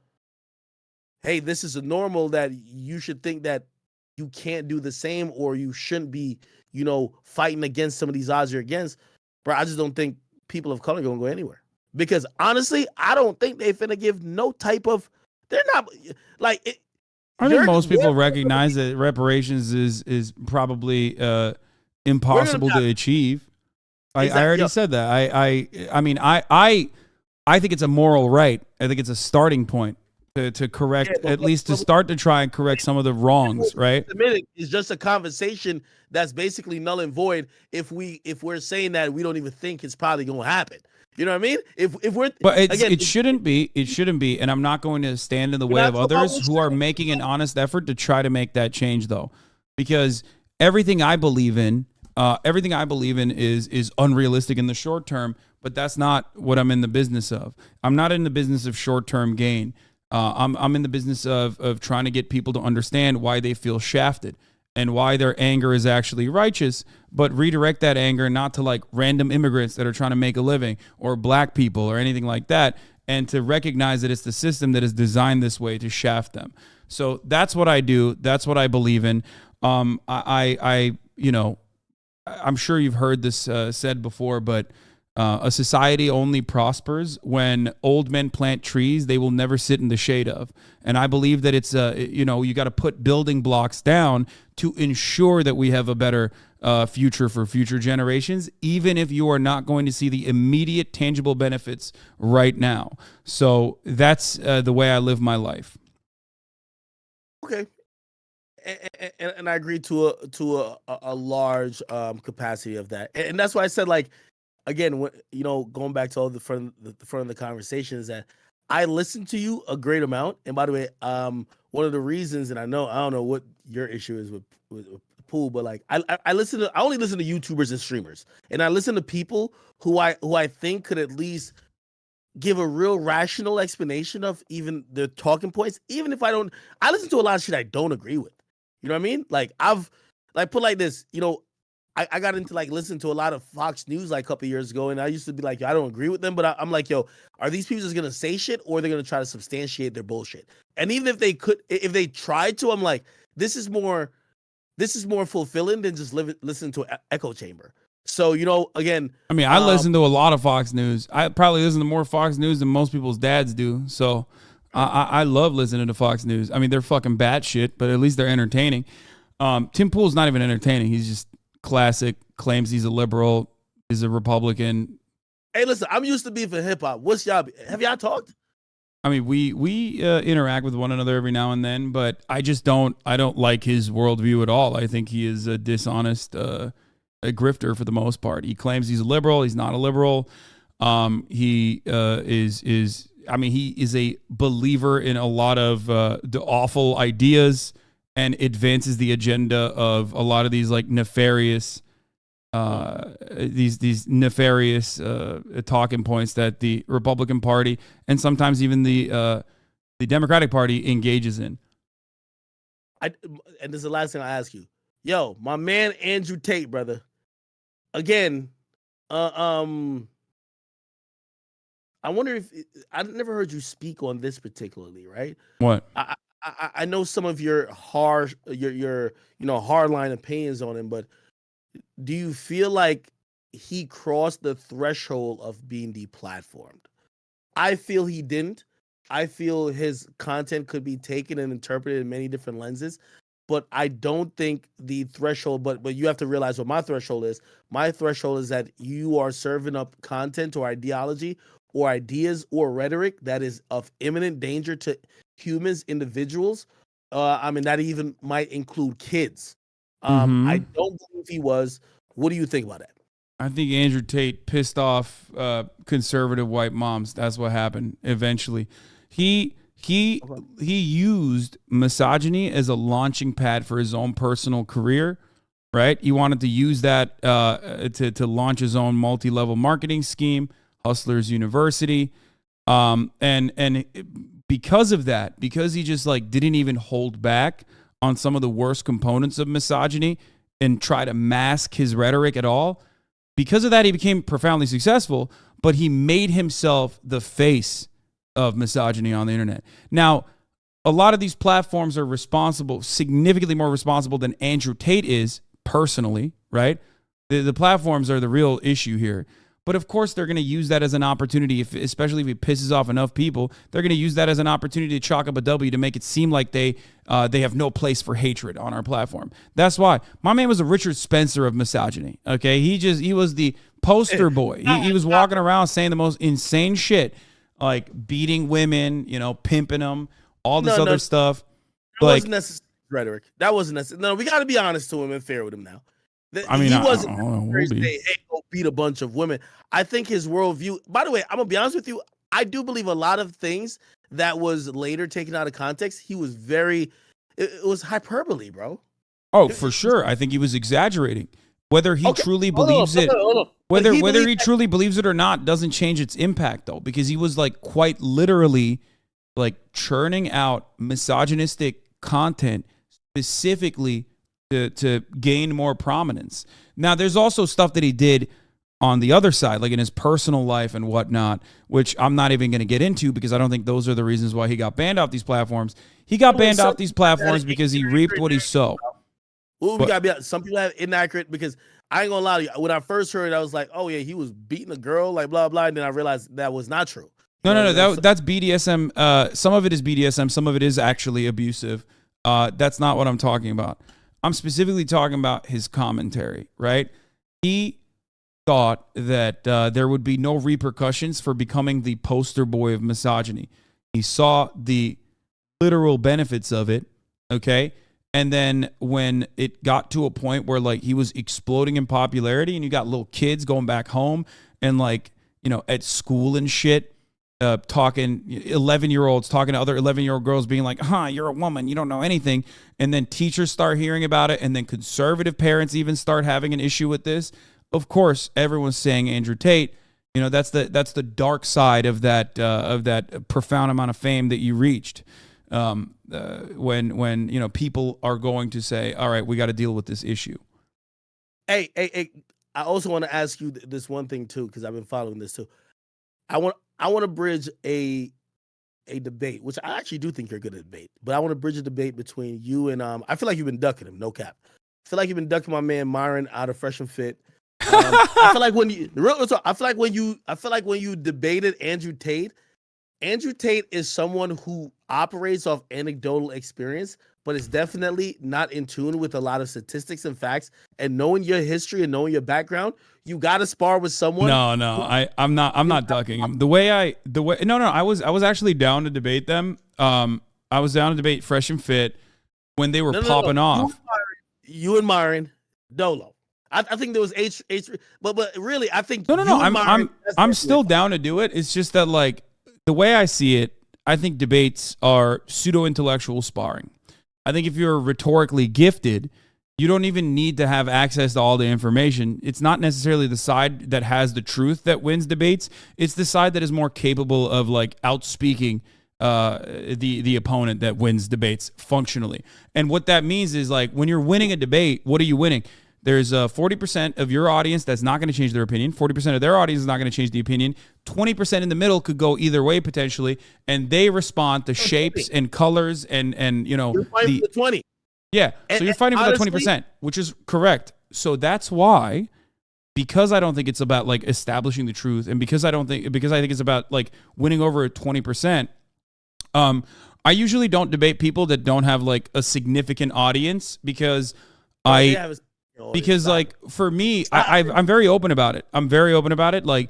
hey, this is a normal that you should think that you can't do the same or you shouldn't be, fighting against some of these odds you're against, bro, I just don't think people of color going to go anywhere. Because honestly, I don't think they finna give no type of, they're not, like, I think most people recognize that reparations is probably impossible to achieve. I already said that. I mean, I think it's a moral right. I think it's a starting point to correct, at least to start to try and correct some of the wrongs, right? It's just a conversation that's basically null and void if we're saying that we don't even think it's probably going to happen. You know what I mean? If we're, but it shouldn't be, and I'm not going to stand in the way of others who are making an honest effort to try to make that change, though, because everything I believe in is unrealistic in the short term. But that's not what I'm in the business of. I'm not in the business of short-term gain. I'm in the business of trying to get people to understand why they feel shafted and why their anger is actually righteous, but redirect that anger not to like random immigrants that are trying to make a living or black people or anything like that, and to recognize that it's the system that is designed this way to shaft them. So that's what I do. That's what I believe in. I'm sure you've heard this said before, but a society only prospers when old men plant trees they will never sit in the shade of. And I believe that it's, you got to put building blocks down to ensure that we have a better future for future generations, even if you are not going to see the immediate tangible benefits right now. So that's the way I live my life. Okay. And I agree to a large capacity of that. And that's why I said, like, again, going back to all the front of the conversation is that I listen to you a great amount. And by the way, one of the reasons, and I don't know what your issue is with Pool, but like I only listen to YouTubers and streamers, and I listen to people who I think could at least give a real rational explanation of even the talking points, even if I listen to a lot of shit I don't agree with. You know what I mean? Like put like this, I got into like listening to a lot of Fox News like a couple years ago, and I used to be like, I don't agree with them, but I'm like, yo, are these people just gonna say shit or they're gonna try to substantiate their bullshit? And even if they tried to, I'm like, this is more fulfilling than just listening to an echo chamber. So again, I mean, I listen to a lot of Fox News. I probably listen to more Fox News than most people's dads do. So I love listening to Fox News. I mean, they're fucking batshit, but at least they're entertaining. Tim Pool's not even entertaining. He's just classic, claims he's a liberal, is a Republican. Hey, listen, I'm used to being for hip hop. Have y'all talked? I mean, we interact with one another every now and then, but I don't like his worldview at all. I think he is a dishonest, a grifter for the most part. He claims he's a liberal. He's not a liberal. He is a believer in a lot of the awful ideas and advances the agenda of a lot of these like nefarious, these nefarious talking points that the Republican Party and sometimes even the Democratic Party engages in. And this is the last thing I ask you. Yo, my man Andrew Tate, brother. Again, I wonder if I never heard you speak on this particularly, right? What? I know some of your hardline opinions on him, but do you feel like he crossed the threshold of being deplatformed? I feel he didn't. I feel his content could be taken and interpreted in many different lenses, but I don't think the threshold, but you have to realize what my threshold is. My threshold is that you are serving up content or ideology or ideas or rhetoric that is of imminent danger to humans, individuals. I mean, that even might include kids. I don't believe he was. What do you think about that? I think Andrew Tate pissed off conservative white moms. That's what happened eventually. He used misogyny as a launching pad for his own personal career, right? He wanted to use that to launch his own multi-level marketing scheme, Hustlers University. And because of that, because he just like didn't even hold back on some of the worst components of misogyny and try to mask his rhetoric at all, Because of that, he became profoundly successful, but he made himself the face of misogyny on the internet. Now, a lot of these platforms are responsible, significantly more responsible than Andrew Tate is personally, right? The platforms are the real issue here. But of course, they're going to use that as an opportunity, especially if it pisses off enough people. They're going to use that as an opportunity to chalk up a W to make it seem like they have no place for hatred on our platform. That's why my man was a Richard Spencer of misogyny. Okay, he was the poster boy. He was walking around saying the most insane shit, like beating women, pimping them, all this other stuff. That wasn't necessary rhetoric. That wasn't necessary. No, we got to be honest to him and fair with him now. I mean, he wasn't we'll say, hey, go beat a bunch of women. I think his worldview, by the way, I'm going to be honest with you. I do believe a lot of things that was later taken out of context. He was it was hyperbole, bro. Oh, for sure. I think he was exaggerating. Whether he truly believes it, whether he truly believes it or not doesn't change its impact, though, because he was like quite literally like churning out misogynistic content specifically to gain more prominence. Now, there's also stuff that he did on the other side, like in his personal life and whatnot, which I'm not even going to get into because I don't think those are the reasons why he got banned off these platforms. He got banned off these platforms because he reaped what he sowed. Well, we gotta be some people have inaccurate because I ain't gonna lie to you. When I first heard it, I was like, oh yeah, he was beating a girl, like blah blah. And then I realized that was not true. No, that's BDSM. Some of it is BDSM. Some of it is actually abusive. That's not what I'm talking about. I'm specifically talking about his commentary, right? He thought that there would be no repercussions for becoming the poster boy of misogyny. He saw the literal benefits of it, okay? And then when it got to a point where like he was exploding in popularity and you got little kids going back home and like, at school and shit, talking 11-year-olds talking to other 11-year-old girls being like, you're a woman, you don't know anything. And then teachers start hearing about it. And then conservative parents even start having an issue with this. Of course, everyone's saying Andrew Tate, that's the dark side of that profound amount of fame that you reached. When people are going to say, all right, we got to deal with this issue. Hey, I also want to ask you this one thing too, because I've been following this too. I want to bridge a debate, which I actually do think you're good at debate, but I want to bridge a debate between you and I feel like you've been ducking him, no cap. I feel like you've been ducking my man Myron out of Fresh and Fit. I feel like when you debated Andrew Tate is someone who operates off anecdotal experience, but is definitely not in tune with a lot of statistics and facts. And knowing your history and knowing your background, you got to spar with someone. I'm not ducking him. I was actually down to debate them. I was down to debate Fresh and Fit when they were popping off. You and Myron, Dolo. I think there was H, but really, I think I'm still down to do it. It's just that like the way I see it, I think debates are pseudo-intellectual sparring. I think if you're rhetorically gifted, you don't even need to have access to all the information. It's not necessarily the side that has the truth that wins debates. It's the side that is more capable of like outspeaking the opponent that wins debates functionally. And what that means is like when you're winning a debate, what are you winning? There's 40% of your audience that's not going to change their opinion. 40% of their audience is not going to change the opinion. 20% in the middle could go either way potentially, and they respond to shapes and colors and you're fighting for the 20. Yeah, so you're fighting for that 20%, which is correct. So that's why, because I don't think it's about like establishing the truth, and because I think it's about like winning over 20%. I usually don't debate people that don't have like a significant audience because like for me, I'm very open about it. Like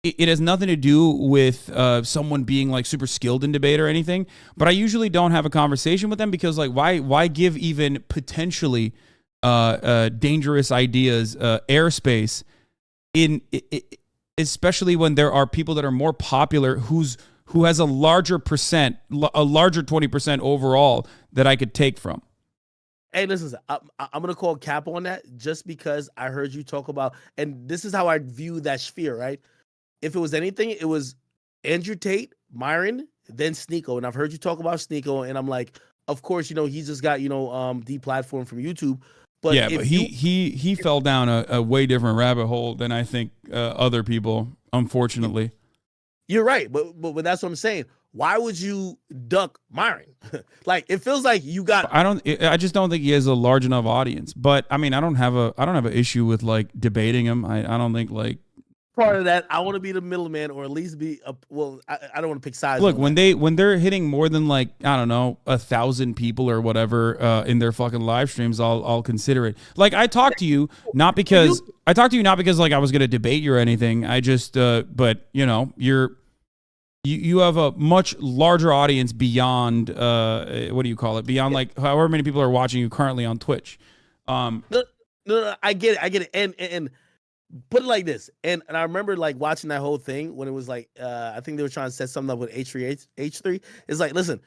it has nothing to do with someone being like super skilled in debate or anything. But I usually don't have a conversation with them because like why give even potentially dangerous ideas airspace especially when there are people that are more popular who has a larger 20% overall that I could take from. Hey, listen, I'm going to call cap on that just because I heard you talk about, and this is how I view that sphere, right? If it was anything, it was Andrew Tate, Myron, then Sneeko. And I've heard you talk about Sneeko, and I'm like, of course, he's just got, deplatformed from YouTube. But yeah, but he fell down a way different rabbit hole than I think other people, unfortunately. You're right, but that's what I'm saying. Why would you duck Myron? Like, it feels like you got. I just don't think he has a large enough audience. But I mean, I don't have an issue with like debating him. I don't think like part of that. I want to be the middleman, or at least be a. Well, I don't want to pick sides. Look, when they're hitting more than like, I don't know, 1,000 people or whatever in their fucking live streams, I'll consider it. Like, I talked to you not because like I was gonna debate you or anything. I just but you know, you have a much larger audience beyond what do you call it? Beyond like however many people are watching you currently on Twitch. No, I get it, and put it like this, and I remember like watching that whole thing when it was like I think they were trying to set something up with H3. It's like, listen,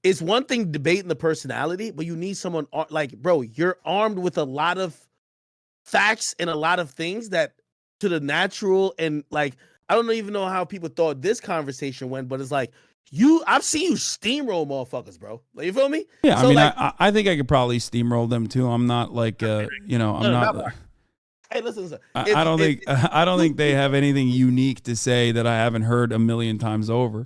it's one thing debating the personality, but you need someone like, bro, you're armed with a lot of facts and a lot of things that to the natural, and like I don't even know how people thought this conversation went, but it's like I've seen you steamroll motherfuckers, bro. Like, you feel me? Yeah, so, I mean, like, I think I could probably steamroll them too. I'm not like you know, I'm not. Hey, listen. I don't think they have anything unique to say that I haven't heard a million times over.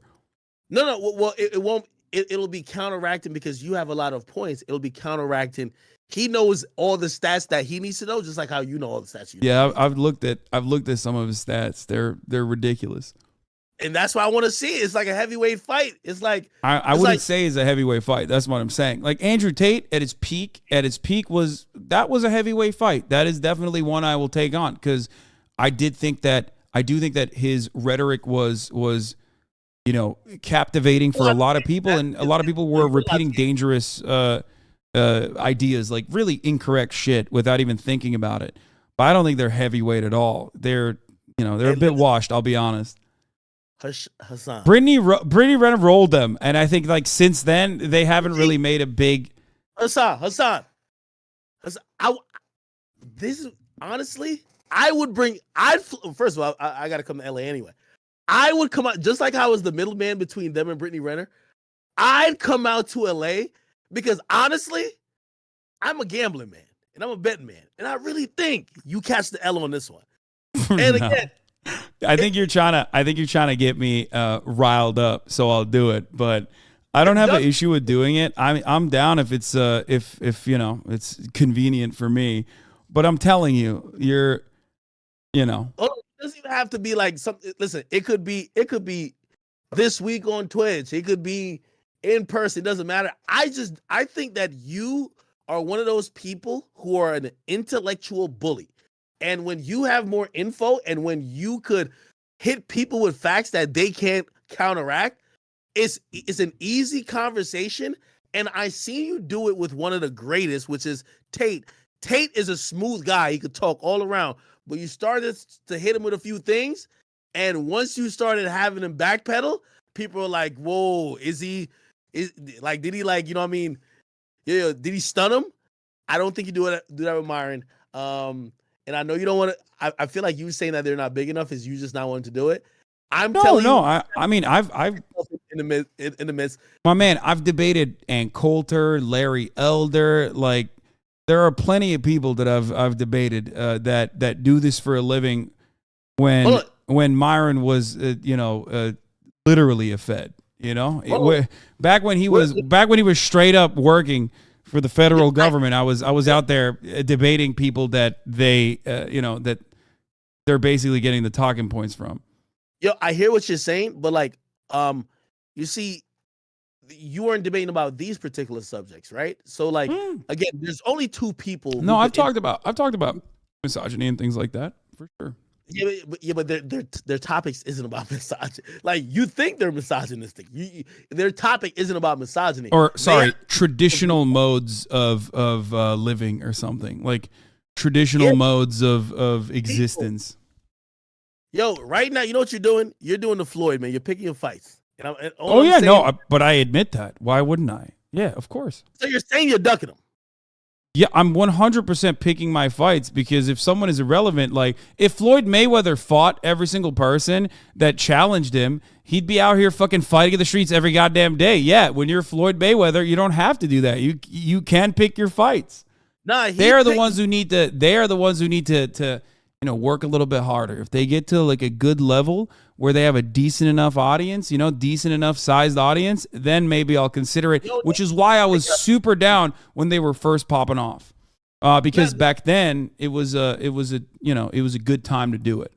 No. Well, it won't. It'll be counteracting because you have a lot of points. It'll be counteracting. He knows all the stats that he needs to know, just like how you know all the stats. I've looked at some of his stats. They're ridiculous. And that's why I want to see it. It's like a heavyweight fight. It's like I wouldn't say it's a heavyweight fight. That's what I'm saying. Like Andrew Tate at his peak was a heavyweight fight. That is definitely one I will take on because I do think that his rhetoric was you know, captivating for a lot of people, and a lot of people were repeating dangerous ideas, like really incorrect shit without even thinking about it. But I don't think they're heavyweight at all. They're a bit washed. I'll be honest. Hasan. Brittany Renner rolled them, and I think like since then they haven't really made a big. Hasan. This is honestly, first of all, I got to come to LA anyway. I would come out just like I was the middleman between them and Brittany Renner. I'd come out to LA because honestly, I'm a gambling man and I'm a betting man, and I really think you catch the L on this one. And again. I think you're trying to get me riled up, so I'll do it. But I don't have an issue with doing it. I'm down if it's if you know it's convenient for me. But I'm telling you, it doesn't even have to be like something. Listen, it could be this week on Twitch. It could be in person. It doesn't matter. I think that you are one of those people who are an intellectual bully. And when you have more info and when you could hit people with facts that they can't counteract, it's an easy conversation. And I see you do it with one of the greatest, which is Tate. Tate is a smooth guy. He could talk all around. But you started to hit him with a few things. And once you started having him backpedal, people are like, whoa, did he like, you know what I mean? Yeah, did he stun him? I don't think you do that with Myron. And I know you don't want to. I feel like you saying that they're not big enough is you just not wanting to do it. I mean, I've in the midst. My man, I've debated Ann Coulter, Larry Elder. Like, there are plenty of people that I've debated that do this for a living. When Myron was, literally a Fed. Back when he was straight up working for the federal government, I was out there debating people that that they're basically getting the talking points from. Yo, I hear what you're saying, but like, you see, you weren't debating about these particular subjects, right? So like, again, there's only two people. No, I've talked about misogyny and things like that for sure. Yeah, but their topics isn't about misogyny. Like, you think they're misogynistic. Their topic isn't about misogyny. Or traditional modes of living or something, like traditional modes of existence. Yo, right now, you know what you're doing? You're doing the Floyd, man. You're picking your fights. But I admit that. Why wouldn't I? Yeah, of course. So you're saying you're ducking them. Yeah, I'm 100% picking my fights because if someone is irrelevant, like if Floyd Mayweather fought every single person that challenged him, he'd be out here fucking fighting in the streets every goddamn day. Yeah, when you're Floyd Mayweather, you don't have to do that. You can pick your fights. Nah, they are the ones who need to. They are the ones who need to work a little bit harder. If they get to like a good level where they have a decent enough audience, decent enough sized audience, then maybe I'll consider it. Which is why I was super down when they were first popping off, because back then it was a good time to do it.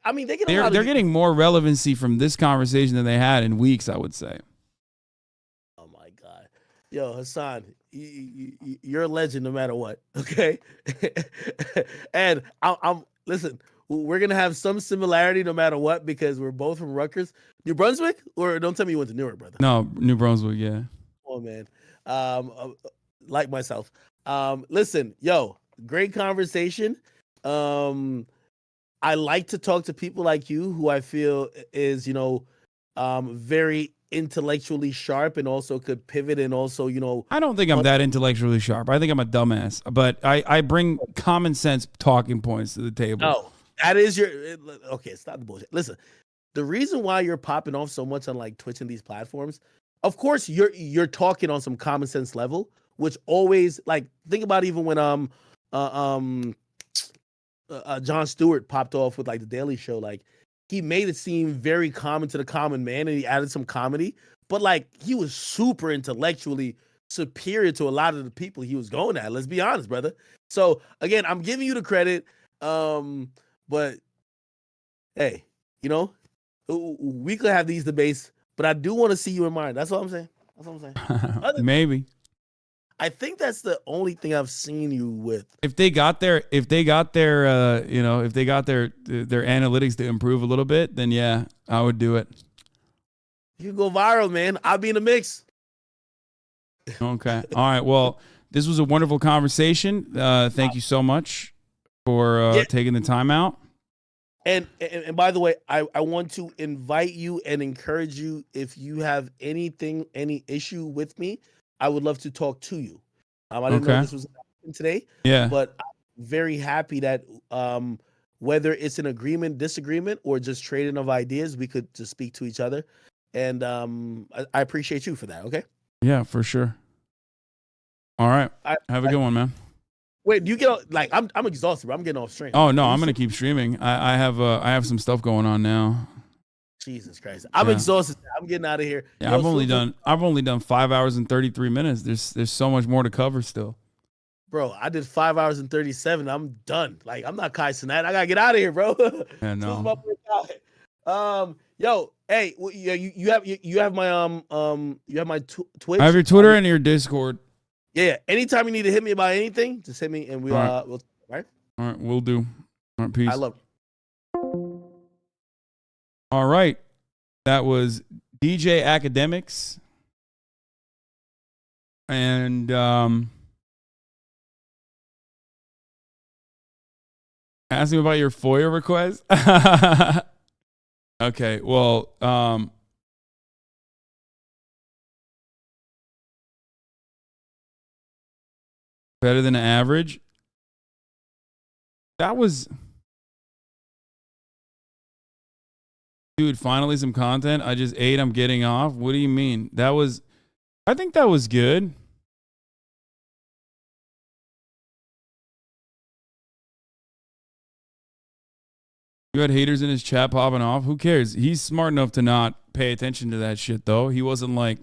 I mean, They're getting more relevancy from this conversation than they had in weeks, I would say. Oh my God, yo, Hasan, you're a legend no matter what. Okay, and I'm listen. We're gonna have some similarity no matter what because we're both from Rutgers, New Brunswick. Or don't tell me you went to Newark, brother. No, New Brunswick, yeah. Oh man, like myself. Listen, yo, great conversation. I like to talk to people like you who I feel is, very intellectually sharp and also could pivot and also, I don't think I'm that intellectually sharp. I think I'm a dumbass, but I bring common sense talking points to the table. No, that is okay. Stop the bullshit. Listen, the reason why you're popping off so much on like Twitch and these platforms, of course, you're talking on some common sense level, which always like think about even when Jon Stewart popped off with like the Daily Show, like he made it seem very common to the common man and he added some comedy, but like he was super intellectually superior to a lot of the people he was going at. Let's be honest, brother. So again, I'm giving you the credit, but hey, we could have these debates, but I do want to see you in mine. That's all I'm saying. That's what I'm saying. Maybe. I think that's the only thing I've seen you with. If they got their analytics to improve a little bit, then yeah, I would do it. You can go viral, man. I'll be in the mix. Okay. All right. Well, this was a wonderful conversation. Thank you so much for taking the time out. And by the way, I want to invite you and encourage you, if you have any issue with me, I would love to talk to you. I didn't know this was happening today. Yeah. But I'm very happy that whether it's an agreement, disagreement, or just trading of ideas, we could just speak to each other. And I appreciate you for that. Okay. Yeah, for sure. All right. Have a good one, man. Wait, do you get like I'm exhausted, bro. I'm getting off stream. Oh no, I'm gonna keep streaming. I have some stuff going on now. Jesus Christ, I'm exhausted. I'm getting out of here. Yeah, I've only done 5 hours and 33 minutes. There's so much more to cover still. Bro, I did 5 hours and 37. I'm done. Like I'm not Kai Cenat. I gotta get out of here, bro. Yeah, no. Yo, hey, you have my Twitch. I have your Twitter and your Discord. Yeah. Anytime you need to hit me about anything, just hit me and we'll all right. All right, we'll do. All right, peace. I love it. All right. That was DJ Academics. And ask him about your FOIA request. Okay, well, better than average. That was, dude, finally some content. I just ate, I'm getting off. What do you mean? I think that was good. You had haters in his chat popping off. Who cares? He's smart enough to not pay attention to that shit, though. He wasn't like,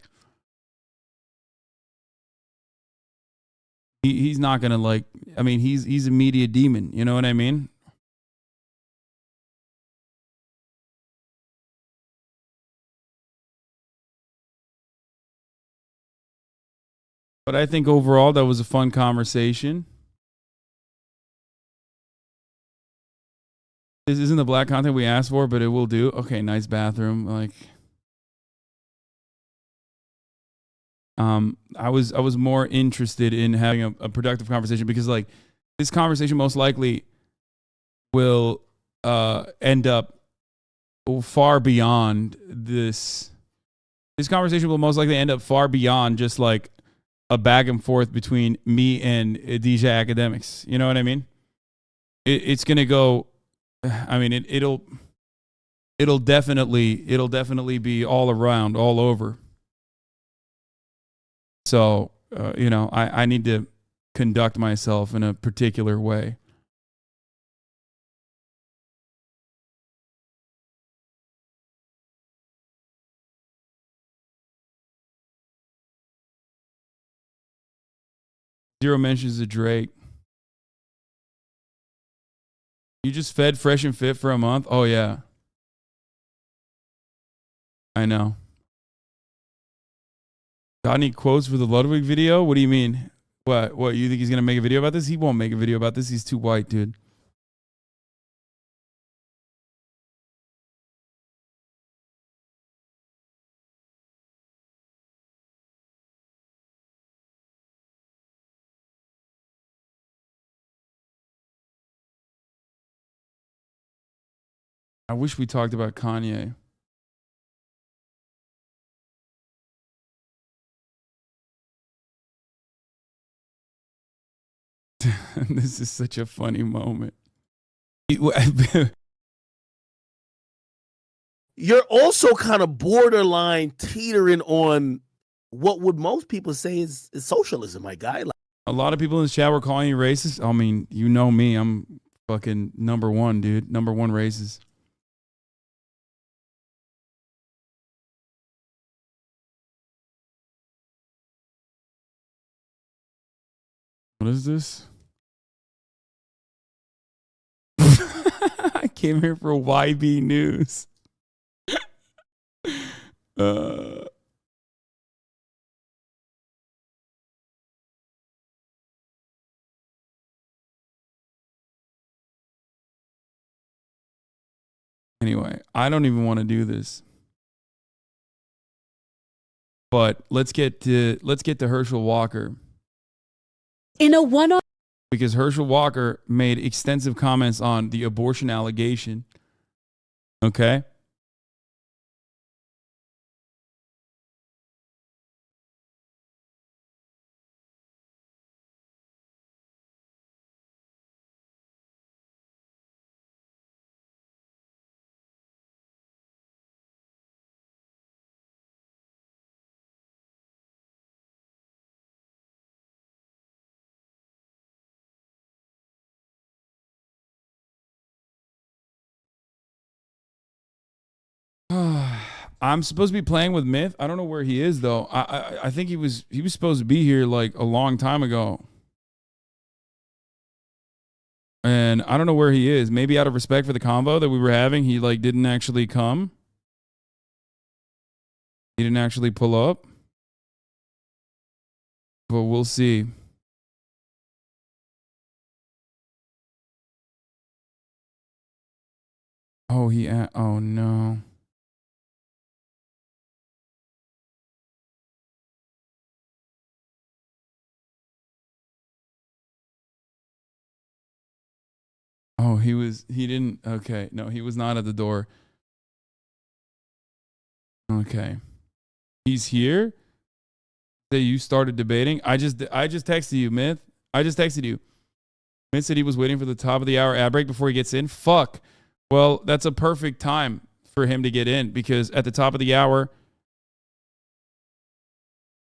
he's not gonna like. I mean, he's a media demon. You know what I mean? But I think overall that was a fun conversation. This isn't the black content we asked for, but it will do. Okay, nice bathroom. Like, I was more interested in having a productive conversation because like this conversation most likely will end up far beyond this. This conversation will most likely end up far beyond just like a back and forth between me and DJ Academics. You know what I mean? It's gonna go. I mean, it'll definitely be all around, all over. So, I need to conduct myself in a particular way. Zero mentions of Drake. You just fed Fresh and Fit for a month? Oh, yeah. I know. Got any quotes for the Ludwig video? What do you mean? What, you think he's going to make a video about this? He won't make a video about this. He's too white, dude. I wish we talked about Kanye. This is such a funny moment. You're also kind of borderline teetering on what would most people say is socialism, my guy. Like, a lot of people in the chat were calling you racist. I mean, you know me. I'm fucking number one, dude. Number one racist. What is this? I came here for YB News. Anyway, I don't even want to do this. But let's get to Herschel Walker. In a one-on Because Herschel Walker made extensive comments on the abortion allegation. Okay? I'm supposed to be playing with Myth. I don't know where he is though. I think he was supposed to be here like a long time ago. And I don't know where he is. Maybe out of respect for the convo that we were having, he like didn't actually come. He didn't actually pull up. But we'll see. Oh, oh no. Oh, he didn't, okay. No, he was not at the door. Okay. He's here? That you started debating? I just texted you, Myth. I just texted you. Myth said he was waiting for the top of the hour ad break before he gets in. Fuck. Well, that's a perfect time for him to get in because at the top of the hour,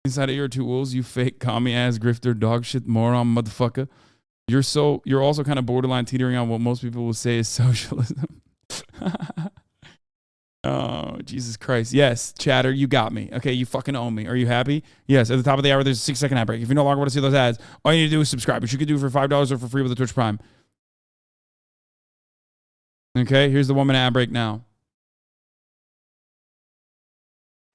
inside of your tools, you fake commie ass grifter dog shit moron motherfucker. You're also kind of borderline teetering on what most people will say is socialism. Oh, Jesus Christ. Yes, chatter, you got me. Okay, you fucking own me. Are you happy? Yes, at the top of the hour, there's a 6-second ad break. If you no longer want to see those ads, all you need to do is subscribe, which you can do for $5 or for free with the Twitch Prime. Okay, here's the 1-minute ad break now.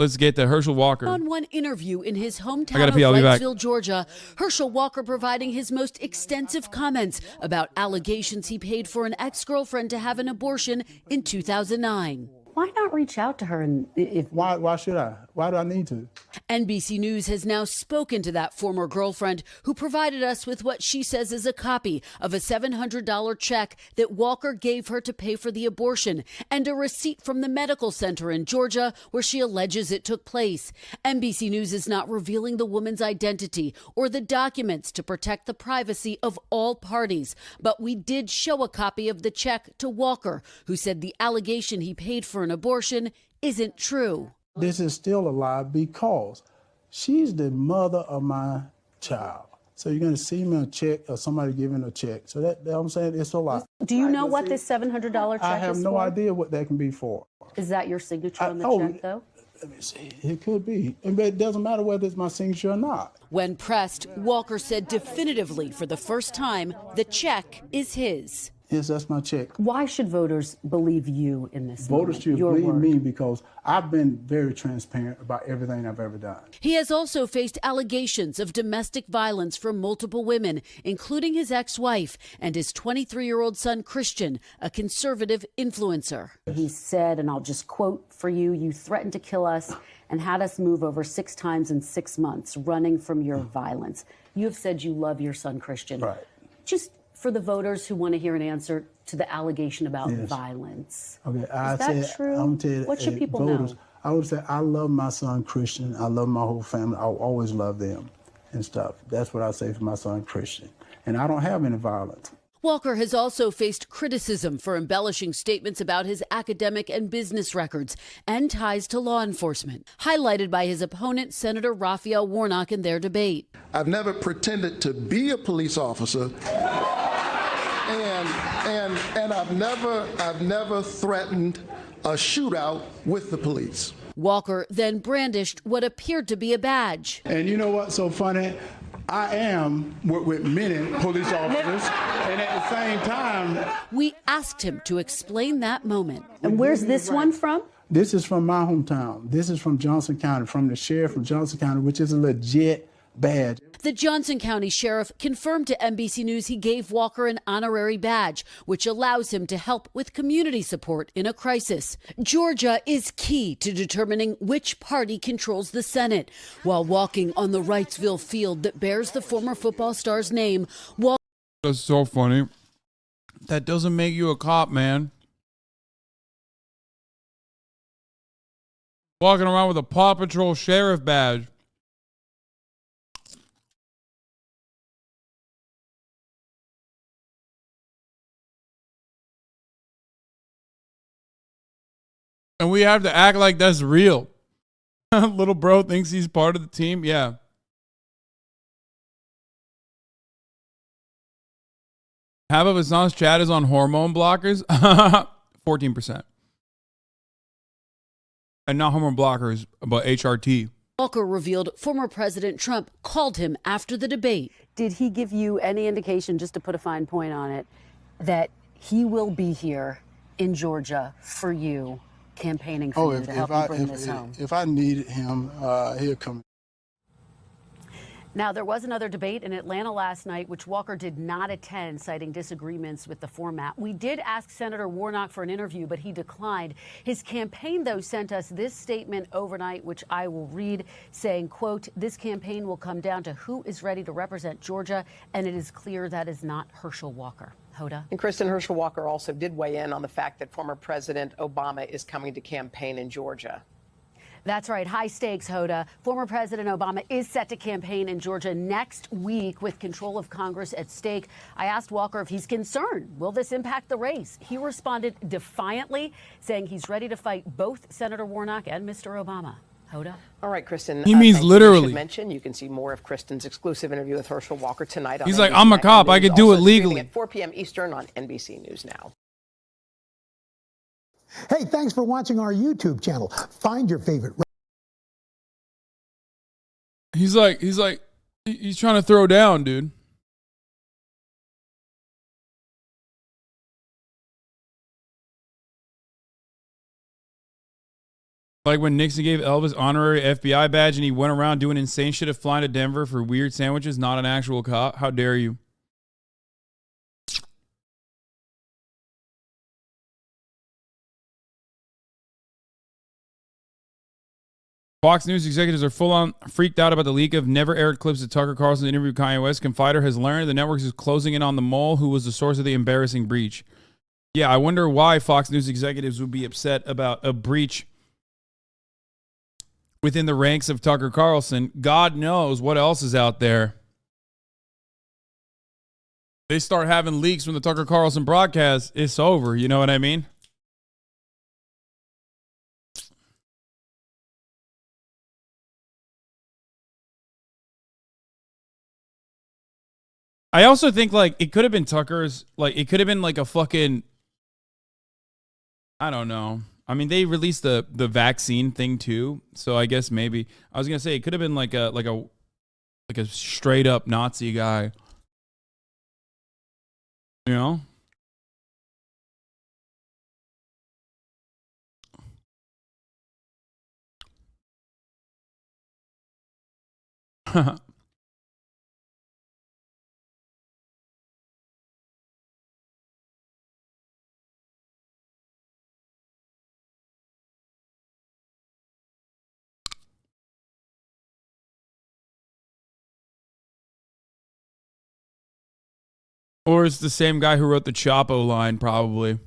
Let's get to Herschel Walker. On one interview in his hometown I'll of be back. Wrightsville, Georgia, Herschel Walker providing his most extensive comments about allegations he paid for an ex-girlfriend to have an abortion in 2009. Why not reach out to her? And why should I? Why do I need to? NBC News has now spoken to that former girlfriend who provided us with what she says is a copy of a $700 check that Walker gave her to pay for the abortion and a receipt from the medical center in Georgia where she alleges it took place. NBC News is not revealing the woman's identity or the documents to protect the privacy of all parties, but we did show a copy of the check to Walker, who said the allegation he paid for an abortion isn't true. This is still a lie because she's the mother of my child. So you're going to see me a check or somebody giving a check. So that I'm saying it's a lot. Do you know what this $700 check I have is no for? idea what that can be for. Is that your signature on the check, though? Let me see. It could be. But it doesn't matter whether it's my signature or not. When pressed, Walker said definitively for the first time the check is his. Yes, that's my check. Why should voters believe you in this Voters moment? should Your believe word. me because I've been very transparent about everything I've ever done. He has also faced allegations of domestic violence from multiple women, including his ex-wife and his 23-year-old son, Christian, a conservative influencer. He said, and I'll just quote for you, you threatened to kill us and had us move over 6 times in 6 months, running from your violence. You have said you love your son, Christian. Right. Just for the voters who want to hear an answer to the allegation about violence. Okay, Is that true? I'm tell you, What should people voters, know? I would say I love my son Christian. I love my whole family. I'll always love them and stuff. That's what I say for my son Christian. And I don't have any violence. Walker has also faced criticism for embellishing statements about his academic and business records and ties to law enforcement, highlighted by his opponent, Senator Raphael Warnock, in their debate. I've never pretended to be a police officer, and I've never threatened a shootout with the police. Walker then brandished what appeared to be a badge. And you know what's so funny? I am with many police officers, and at the same time, we asked him to explain that moment. And where's this one from? This is from my hometown. This is from Johnson County, from the sheriff from Johnson County, which is a legit badge. The Johnson County sheriff confirmed to NBC News he gave Walker an honorary badge, which allows him to help with community support in a crisis. Georgia is key to determining which party controls the Senate. While walking on the Wrightsville field that bears the former football star's name, Walker... That's so funny. That doesn't make you a cop, man. Walking around with a Paw Patrol sheriff badge. And we have to act like that's real. Little bro thinks he's part of the team. Yeah. Half of Hassan's chat is on hormone blockers. 14%. And not hormone blockers, but HRT. Walker revealed former President Trump called him after the debate. Did he give you any indication, just to put a fine point on it, that he will be here in Georgia for you, campaigning for you to help you bring this home? If I needed him, he'll come. Now, there was another debate in Atlanta last night, which Walker did not attend, citing disagreements with the format. We did ask Senator Warnock for an interview, but he declined. His campaign, though, sent us this statement overnight, which I will read, saying, quote, this campaign will come down to who is ready to represent Georgia, and it is clear that is not Herschel Walker. Hoda? And Kristen, Herschel Walker also did weigh in on the fact that former President Obama is coming to campaign in Georgia. That's right. High stakes, Hoda. Former President Obama is set to campaign in Georgia next week with control of Congress at stake. I asked Walker if he's concerned. Will this impact the race? He responded defiantly, saying he's ready to fight both Senator Warnock and Mr. Obama. Hoda? All right, Kristen. He means thank you. literally. We should mention you can see more of Kristen's exclusive interview with Herschel Walker tonight. On He's like, NBC I'm a Nightly cop. I News, could do it also streaming legally. At 4 p.m. Eastern on NBC News Now. Hey, thanks for watching our YouTube channel. Find your favorite. He's trying to throw down, dude. Like when Nixon gave Elvis honorary FBI badge and he went around doing insane shit of flying to Denver for weird sandwiches, not an actual cop. How dare you? Fox News executives are full-on freaked out about the leak of never-aired clips of Tucker Carlson interviewed Kanye West. Confider has learned the network is closing in on the mole who was the source of the embarrassing breach. Yeah, I wonder why Fox News executives would be upset about a breach within the ranks of Tucker Carlson. God knows what else is out there. They start having leaks from the Tucker Carlson broadcast, it's over. You know what I mean? I also think like it could have been Tucker's, like it could have been like a fucking, I don't know. I mean, they released the vaccine thing too, so I guess maybe I was gonna say it could have been like a straight up Nazi guy, you know. Or it's the same guy who wrote the Chapo line, probably.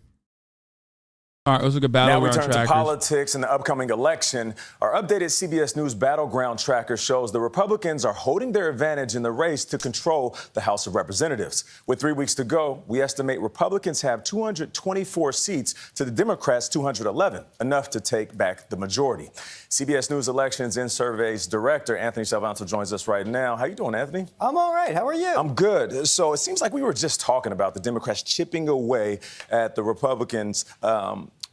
All right, let's look at Now we Battleground turn Trackers. to politics and the upcoming election. Our updated CBS News Battleground Tracker shows the Republicans are holding their advantage in the race to control the House of Representatives. With 3 weeks to go, we estimate Republicans have 224 seats to the Democrats' 211, enough to take back the majority. CBS News Elections and Surveys Director Anthony Salvanto joins us right now. How you doing, Anthony? I'm all right. How are you? I'm good. So it seems like we were just talking about the Democrats chipping away at the Republicans'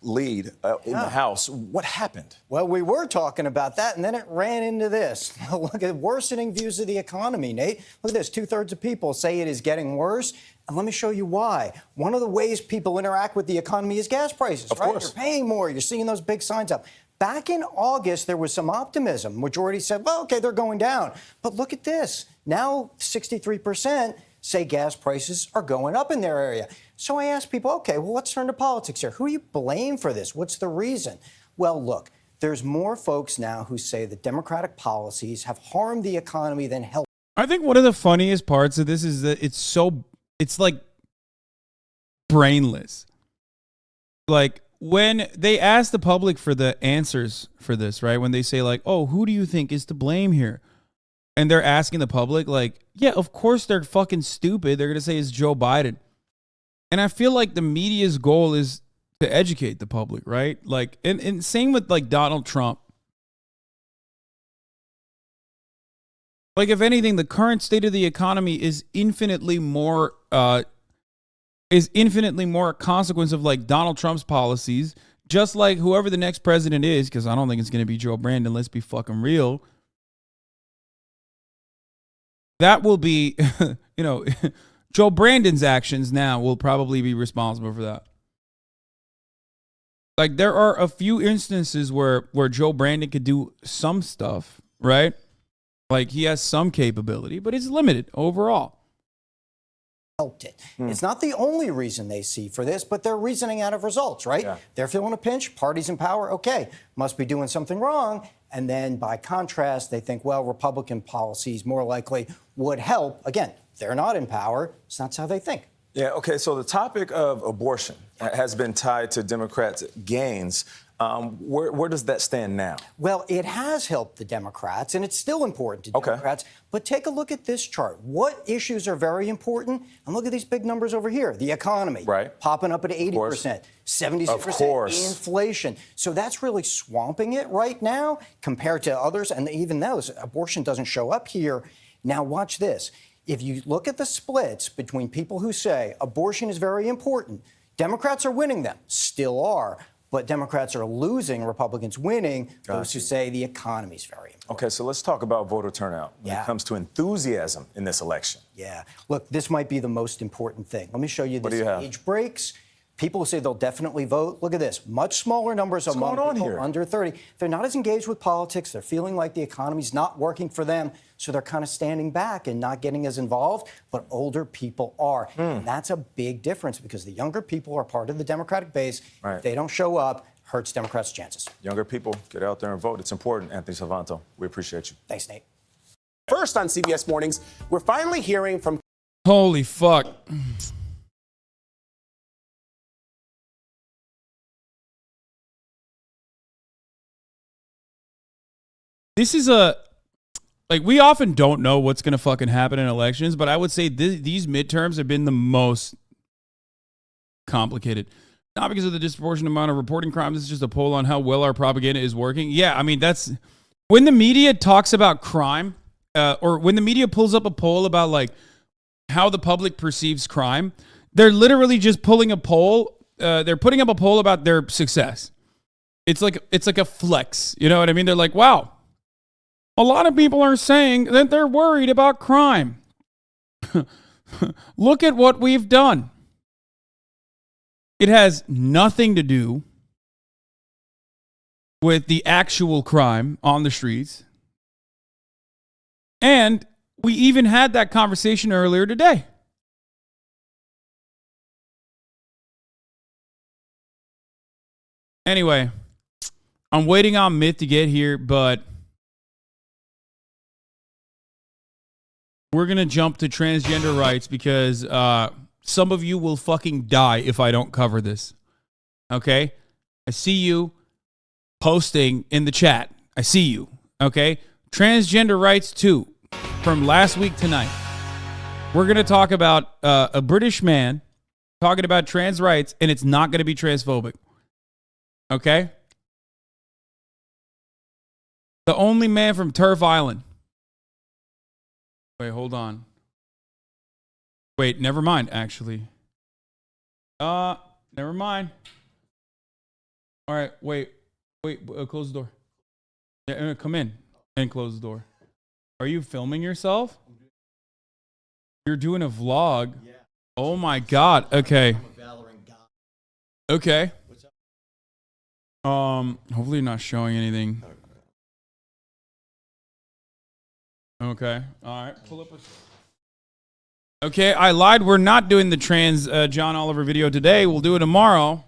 lead in the House. What happened? Well, we were talking about that, and then it ran into this. Look at worsening views of the economy, Nate. Look at this. 2/3 of people say it is getting worse. And let me show you why. One of the ways people interact with the economy is gas prices, Of right? course. You're paying more. You're seeing those big signs up. Back in August, there was some optimism. Majority said, well, okay, they're going down. But look at this. Now, 63% say gas prices are going up in their area. So I asked people, okay, well, let's turn to politics here. Who do you blame for this? What's the reason? Well, look, there's more folks now who say that Democratic policies have harmed the economy than helped. I think one of the funniest parts of this is that it's like brainless. Like when they ask the public for the answers for this, right? When they say like, oh, who do you think is to blame here? And they're asking the public, like, yeah, of course they're fucking stupid. They're going to say it's Joe Biden. And I feel like the media's goal is to educate the public, right? Like, and same with like Donald Trump. Like, if anything, the current state of the economy is infinitely more a consequence of like Donald Trump's policies, just like whoever the next president is, because I don't think it's going to be Joe Brandon. Let's be fucking real. That will be, Joe Brandon's actions now will probably be responsible for that. Like, there are a few instances where Joe Brandon could do some stuff, right? Like, he has some capability, but it's limited overall. Helped it. It's not the only reason they see for this, but they're reasoning out of results, right? Yeah. They're feeling a pinch, parties in power, okay, must be doing something wrong. And then by contrast, they think, well, Republican policies more likely would help. Again, they're not in power, so that's how they think. Yeah, okay, so the topic of abortion has been tied to Democrats' gains. Where does that stand now? Well, it has helped the Democrats, and it's still important to Democrats. But take a look at this chart. What issues are very important? And look at these big numbers over here. The economy, popping up at 80%, 76% inflation. So that's really swamping it right now compared to others. And even those, abortion doesn't show up here. Now watch this. If you look at the splits between people who say abortion is very important, Democrats are winning them, still are. But Democrats are losing, Republicans winning, those who say the economy is very important. Okay, so let's talk about voter turnout when it comes to enthusiasm in this election. Yeah. Look, this might be the most important thing. Let me show you What do this you have? age breaks. People who say they'll definitely vote. Look at this. Much smaller numbers What's among going on people here? under 30. They're not as engaged with politics. They're feeling like the economy's not working for them. So they're kind of standing back and not getting as involved. But older people are. And that's a big difference because the younger people are part of the Democratic base. Right. If they don't show up, hurts Democrats' chances. Younger people, get out there and vote. It's important, Anthony Salvanto. We appreciate you. Thanks, Nate. First on CBS Mornings, we're finally hearing from... Holy fuck. This is we often don't know what's going to fucking happen in elections, but I would say these midterms have been the most complicated. Not because of the disproportionate amount of reporting crimes. It's just a poll on how well our propaganda is working. Yeah, I mean, that's when the media talks about crime or when the media pulls up a poll about like how the public perceives crime, they're literally just pulling a poll. They're putting up a poll about their success. It's like a flex. You know what I mean? They're like, wow, a lot of people are saying that they're worried about crime. Look at what we've done. It has nothing to do with the actual crime on the streets. And we even had that conversation earlier today. Anyway, I'm waiting on Myth to get here, but we're going to jump to transgender rights because some of you will fucking die if I don't cover this. Okay? I see you posting in the chat. I see you. Okay? Transgender rights 2 from last week tonight. We're going to talk about a British man talking about trans rights, and it's not going to be transphobic. Okay? The only man from Turf Island. Wait, hold on. Wait, never mind, actually. Never mind. All right, wait, close the door. Yeah, come in and close the door. Are you filming yourself? You're doing a vlog? Yeah. Oh my God. Okay. Okay. Hopefully you're not showing anything. Okay. All right. Pull up a... Okay, I lied. We're not doing the trans John Oliver video today. We'll do it tomorrow.